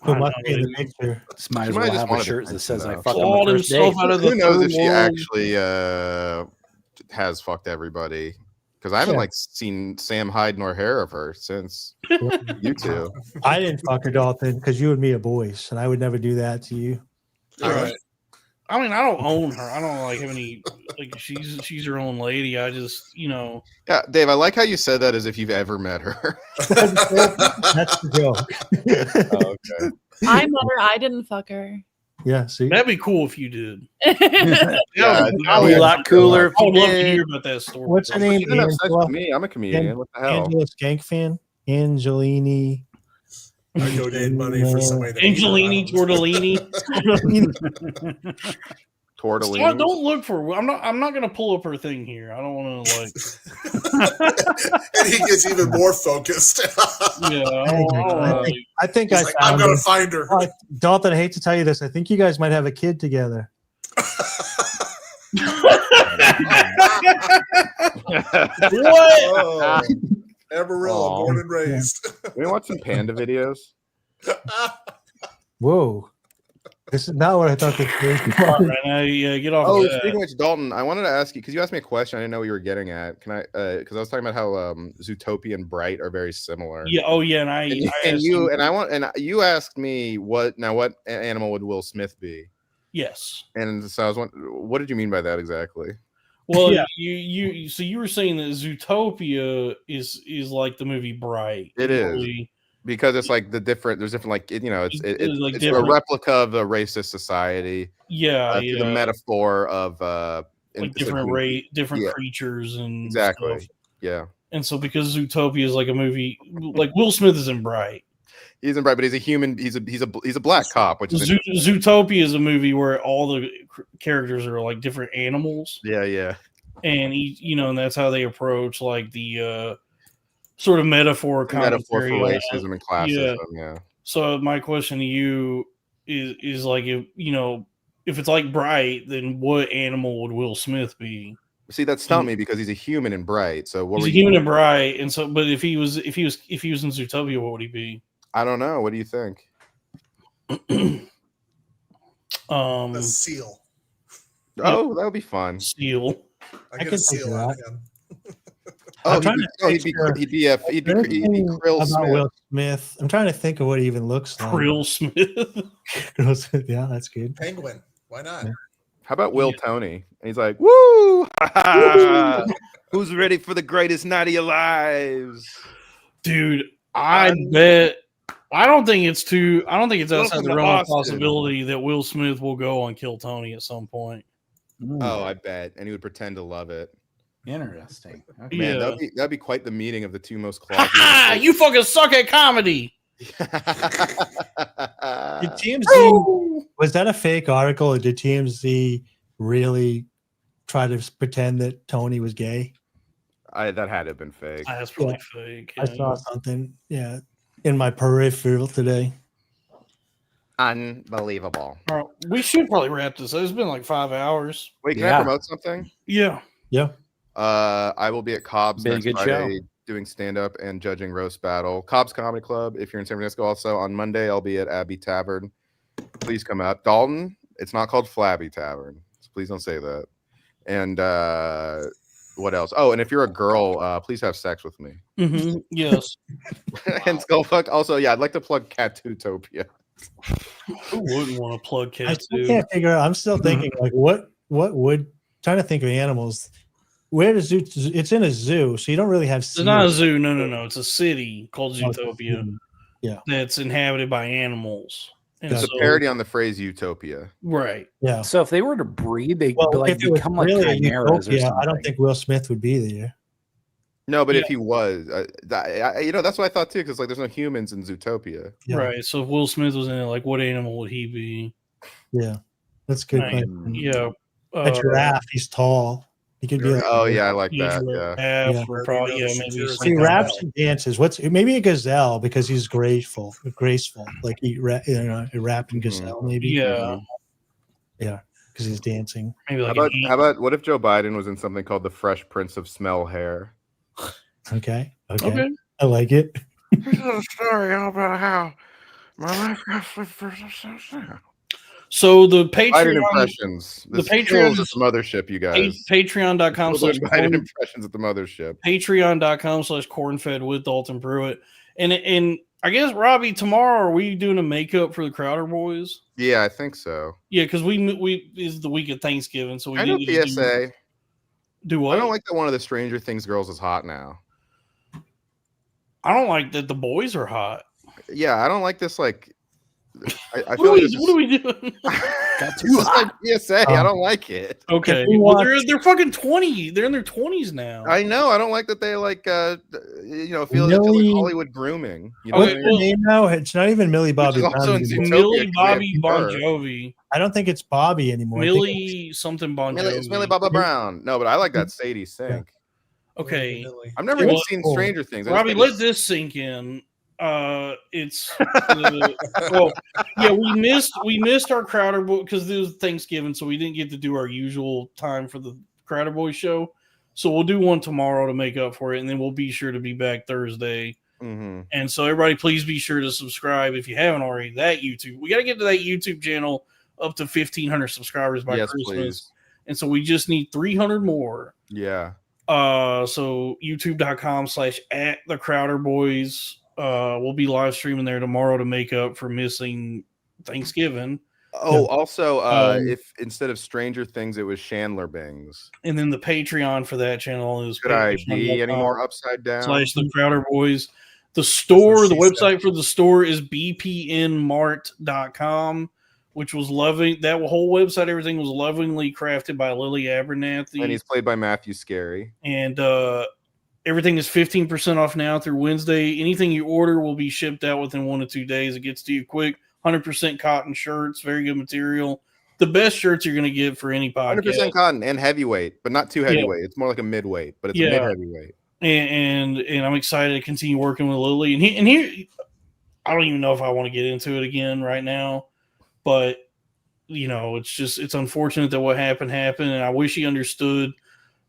who I must know, be in the dude. picture. This might She as might well just have a wanted shirt that attention, says I though. fucked on Clawed the first himself date. out of the who knows third if she wall. actually has fucked everybody. Because I haven't Yeah. like seen Sam hide nor hair of her since you two. I didn't fuck her, Dalton, because you and me are boys, and I would never do that to you. Right. I mean, I don't own her. I don't like have any. Like she's her own lady. I just, you know. Yeah, Dave, I like how you said that as if you've ever met her. That's the joke. Oh, okay. I met her. I didn't fuck her. Yeah, see, That'd be cool if you did. Yeah, It'd be a lot cooler if I you would love to did. hear about that story. what's her name? You didn't have sex Angela. with me. I'm a comedian. What the hell? Angela Skank fan. Angelini. I donate money for somebody that Angelini Tortellini. Tortellini. Stop, don't look for. I'm not gonna pull up her thing here. I don't want to like. And he gets even more focused. Yeah, I think He's I like, I'm found gonna her. find her. Dalton, I hate to tell you this. I think you guys might have a kid together. What? Oh, Amarillo, Aw. born and raised. We watch some panda videos. Whoa. This is not what I thought this All was. right, now, yeah, get off. Oh, of that. speaking of which, Dalton, I wanted to ask you because you asked me a question. I didn't know what you were getting at. Can I? Because I was talking about how Zootopia and Bright are very similar. Yeah. Oh, yeah. And I And asked you and I want and you asked me what animal would Will Smith be? Yes. And so I was wondering, what did you mean by that exactly? Well, Yeah. so you were saying that Zootopia is like the movie Bright. It is. Really, Because it's like there's different, like, you know, it's like a different. replica of a racist society. Yeah, To the metaphor of like different different creatures and exactly. stuff. Yeah. And so because Zootopia is like a movie, like Will Smith is in Bright. He's in Bright, but he's a human. He's a black cop, which is Zootopia is a movie where all the characters are like different animals. Yeah. And and that's how they approach like the sort of metaphor for racism and classism. Yeah. So my question to you is like, if it's like Bright, then what animal would Will Smith be? See, that stumped me because he's a human in Bright. So he's a human in Bright, and so but if he was in Zootopia, what would he be? I don't know. What do you think? A seal. Oh, that would be fun. Seal. I get a seal out of him. He'd be Krill Smith. Will Smith. I'm trying to think of what he even looks like. Krill Smith. Krill Smith. Yeah, that's good. Penguin. Why not? How about Will Tony? And he's like, "Woo! Who's ready for the greatest night of your lives, dude?" I bet. I don't think it's outside the realm of possibility that Will Smith will go on Kill Tony at some point. Oh, I bet, and he would pretend to love it. Interesting. Okay. Man, that'd be quite the meeting of the two most closeted. You fucking suck at comedy. Did TMZ was that a fake article, or did TMZ really try to pretend that Tony was gay? That had to have been fake. That's probably fake. I saw something, in my peripheral today. Unbelievable. All right, we should probably wrap this. It's been like 5 hours. Wait, can I promote something? Yeah. I will be at Cobb's Been a next good Friday show. doing stand-up and judging roast battle. Cobb's Comedy Club. If you're in San Francisco, also on Monday I'll be at Abbey Tavern. Please come out. Dalton, it's not called Flabby Tavern, so please don't say that. And what else? Oh, and if you're a girl, please have sex with me. Mm-hmm. Yes. And Skullfuck. Also, I'd like to plug Catutopia. Who wouldn't want to plug I Cat? still can't figure out. I'm still thinking like what would trying to think of animals. Where does zoo? It's in a zoo, so you don't really have. It's not a zoo. No. It's a city called Zootopia. Yeah, that's inhabited by animals. And It's a parody on the phrase utopia. Right. Yeah. So if they were to breed, they if it was become like really a chimeras or utopia, something. I don't think Will Smith would be there. No, but if he was, that's what I thought too. Because like, there's no humans in Zootopia. Yeah. Right. So if Will Smith was in it, like, what animal would he be? Yeah, that's a good. Right. Point. Yeah. A giraffe. He's tall. He could be. Like, I like that. Yeah. Probably, maybe he raps and dances. Maybe a gazelle because he's graceful. Like a rapping gazelle. Maybe. Yeah. Yeah, because he's dancing. Maybe like how about what if Joe Biden was in something called the Fresh Prince of Smell Hair? Okay. I like it. This is a story about how my life got So the Patreon Biden impressions. The Patreon is the mothership, you guys. Patreon.com/ Biden impressions at the mothership. Patreon.com/cornfed with Dalton Pruitt. And I guess Robbie, tomorrow are we doing a makeup for the Crowder Boys? Yeah, I think so. Yeah, because we is the week of Thanksgiving, so we I know need to PSA. Do what? I don't like that one of the Stranger Things girls is hot now. I don't like that the boys are hot. Yeah, I don't like this. Like, I What feel are like we, what are we doing? this is like PSA. I don't like it. Okay, well, they're fucking 20. They're in their 20s now. I know. I don't like that they like feel like Hollywood grooming. You know What's what I her mean? name now? It's not even Millie Bobby Which is also Brown. in anymore. Zootopia. Millie Bobby Bon Jovi. I don't think it's Bobby anymore. I think Millie something Bon Jovi. It's Millie Bobby Brown. No, but I like that Sadie Sink. Okay. I've never even seen Stranger Things. I just Robbie, think let this sink in. It's well, yeah, we missed our Crowder Boy because it was Thanksgiving, so we didn't get to do our usual time for the Crowder Boy show. So we'll do one tomorrow to make up for it, and then we'll be sure to be back Thursday. Mm-hmm. And so everybody, please be sure to subscribe if you haven't already. That YouTube, we got to get to that YouTube channel up to 1,500 subscribers by Christmas, please. and so we just need 300 more. Yeah. So youtube.com/@the Crowder Boys. We'll be live streaming there tomorrow to make up for missing Thanksgiving. Oh, also, if instead of Stranger Things, it was Chandler Bings. And then the Patreon for that channel is Could I be any more upside down? / the Crowder Boys. The store, the she website for the store is bpnmart.com, which was loving. That whole website, everything was lovingly crafted by Lily Abernathy. And he's played by Matthew Scary. And everything is 15% off now through Wednesday. Anything you order will be shipped out within 1 to 2 days. It gets to you quick. 100% cotton shirts, very good material. The best shirts you're going to get for any podcast. 100% cotton and heavyweight, but not too heavyweight. Yeah. It's more like a midweight, but it's a mid heavyweight. And I'm excited to continue working with Lily. And he, I don't even know if I want to get into it again right now, but you know, it's unfortunate that what happened, and I wish he understood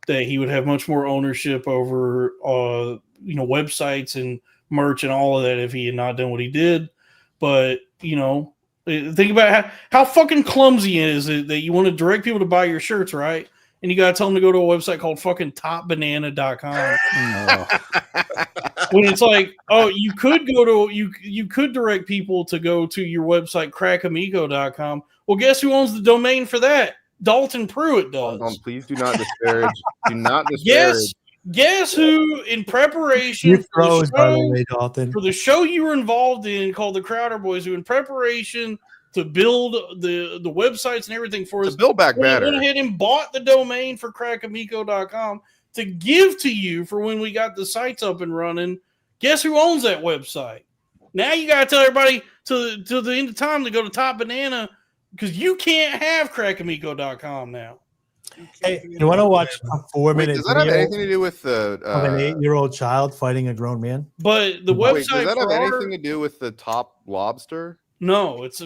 that he would have much more ownership over, websites and merch and all of that if he had not done what he did. But you know, think about how fucking clumsy it is that you want to direct people to buy your shirts, right? And you gotta tell them to go to a website called fucking topbanana.com. When it's like, oh, you could go to you could direct people to go to your website crackamigo.com. Well, guess who owns the domain for that? Dalton Pruitt does. Please do not disparage. Do not disparage. Guess who, in preparation for the show you were involved in called the Crowder Boys, who in preparation to build the websites and everything for us, build back better, went ahead and bought the domain for crackamico.com to give to you for when we got the sites up and running. Guess who owns that website? Now you got to tell everybody to the end of time to go to Top Banana because you can't have crackamico.com now. Hey, you want to watch a 4-minute does that have anything to do with the of an 8-year-old child fighting a grown man? But the website does that have anything to do with the Top Lobster? No, it's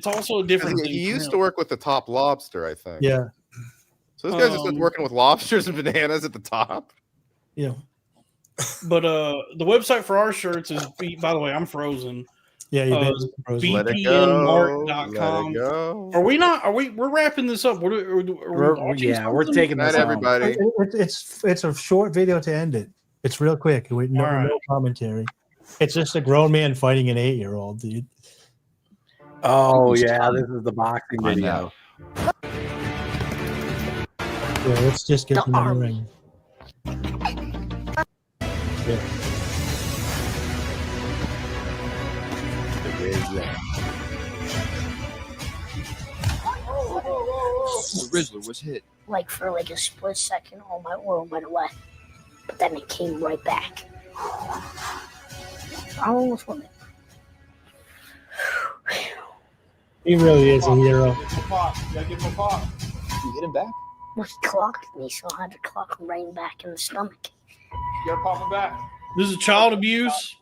also a different thing. He used to work with the Top Lobster, I think. Yeah. So this guy's just working with lobsters and bananas at the top. Yeah. But the website for our shirts is, by the way, I'm frozen. Yeah, you've been frozen. bpnmart.com. Are we not? We're wrapping this up. We're taking that, everybody. It's a short video to end it. It's real quick. No commentary. It's just a grown man fighting an 8-year-old, dude. Oh yeah, this is the boxing video. Yeah, let's just get him in the ring. Yeah. The Rizzler was hit. For a split second, all my oil went away. But then it came right back. I almost won it. He really is a hero. You hit him back? Well, he clocked me, so I had to clock him right back in the stomach. You gotta pop him back. This is child abuse.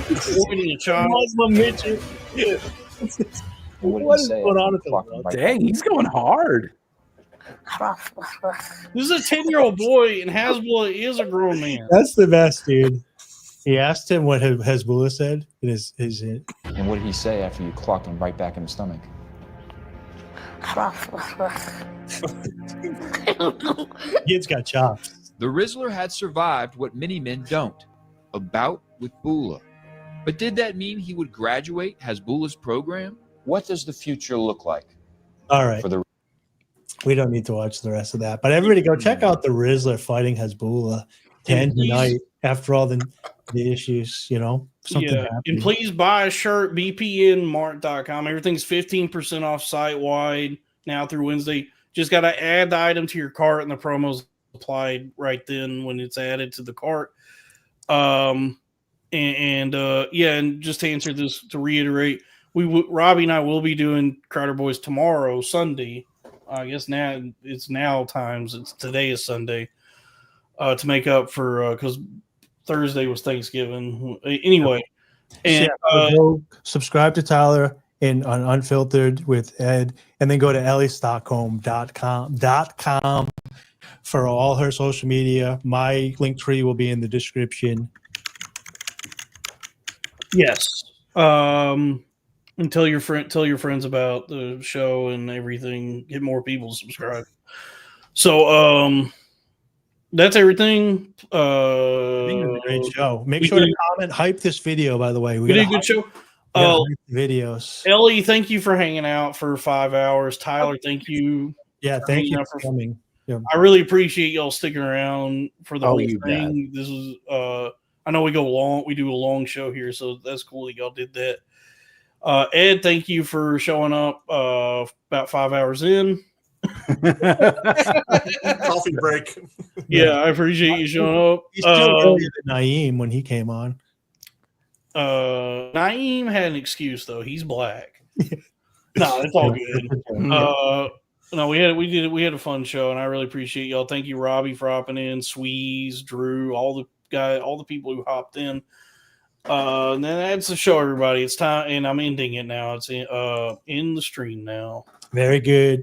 Avoiding a child. Muslim Mitchell. What is going on with him? Dang, he's going hard. This is a 10-year-old boy, and Hasbullah is a grown man. That's the best, dude. He asked him what Hezbollah said in his hit. And what did he say after you clocked him right back in the stomach? Kid's got chops. The Rizzler had survived what many men don't, a bout with Bula. But did that mean he would graduate Hasbullah's program? What does the future look like? All right. We don't need to watch the rest of that. But everybody go check out the Rizzler fighting Hezbollah 10 tonight after all the issues, something happened. And please buy a shirt, bpnmart.com. Everything's 15% off site-wide now through Wednesday. Just got to add the item to your cart, and the promo's applied right then when it's added to the cart. And just to answer this, to reiterate, Robbie and I will be doing Crowder Boys tomorrow, Sunday. I guess now it's today is Sunday, to make up for because Thursday was Thanksgiving. Anyway, and go subscribe to Tyler on Unfiltered with Ed, and then go to elliestockholm.com for all her social media. My link tree will be in the description. Yes. And tell your friends about the show and everything. Get more people to subscribe. So that's everything. I think it was a great show. Make sure to comment, hype this video. By the way, we did a good show. Oh, videos. Ellie, thank you for hanging out for 5 hours. Tyler, thank you. Yeah, for thank hanging you out for coming. Yeah. I really appreciate y'all sticking around for the Oh, whole you thing. This is I know we do a long show here, so that's cool that y'all did that. Ed, thank you for showing up about 5 hours in. Coffee break. Yeah, I appreciate you showing up. He's still earlier than Naeem when he came on. Naeem had an excuse though. He's black. No, it's all good. No, we had a fun show, and I really appreciate y'all. Thank you, Robbie, for hopping in, Sweeze, Drew, all the people who hopped in. And then that's the show, everybody. It's time, and I'm ending it now. It's in the stream now. Very good.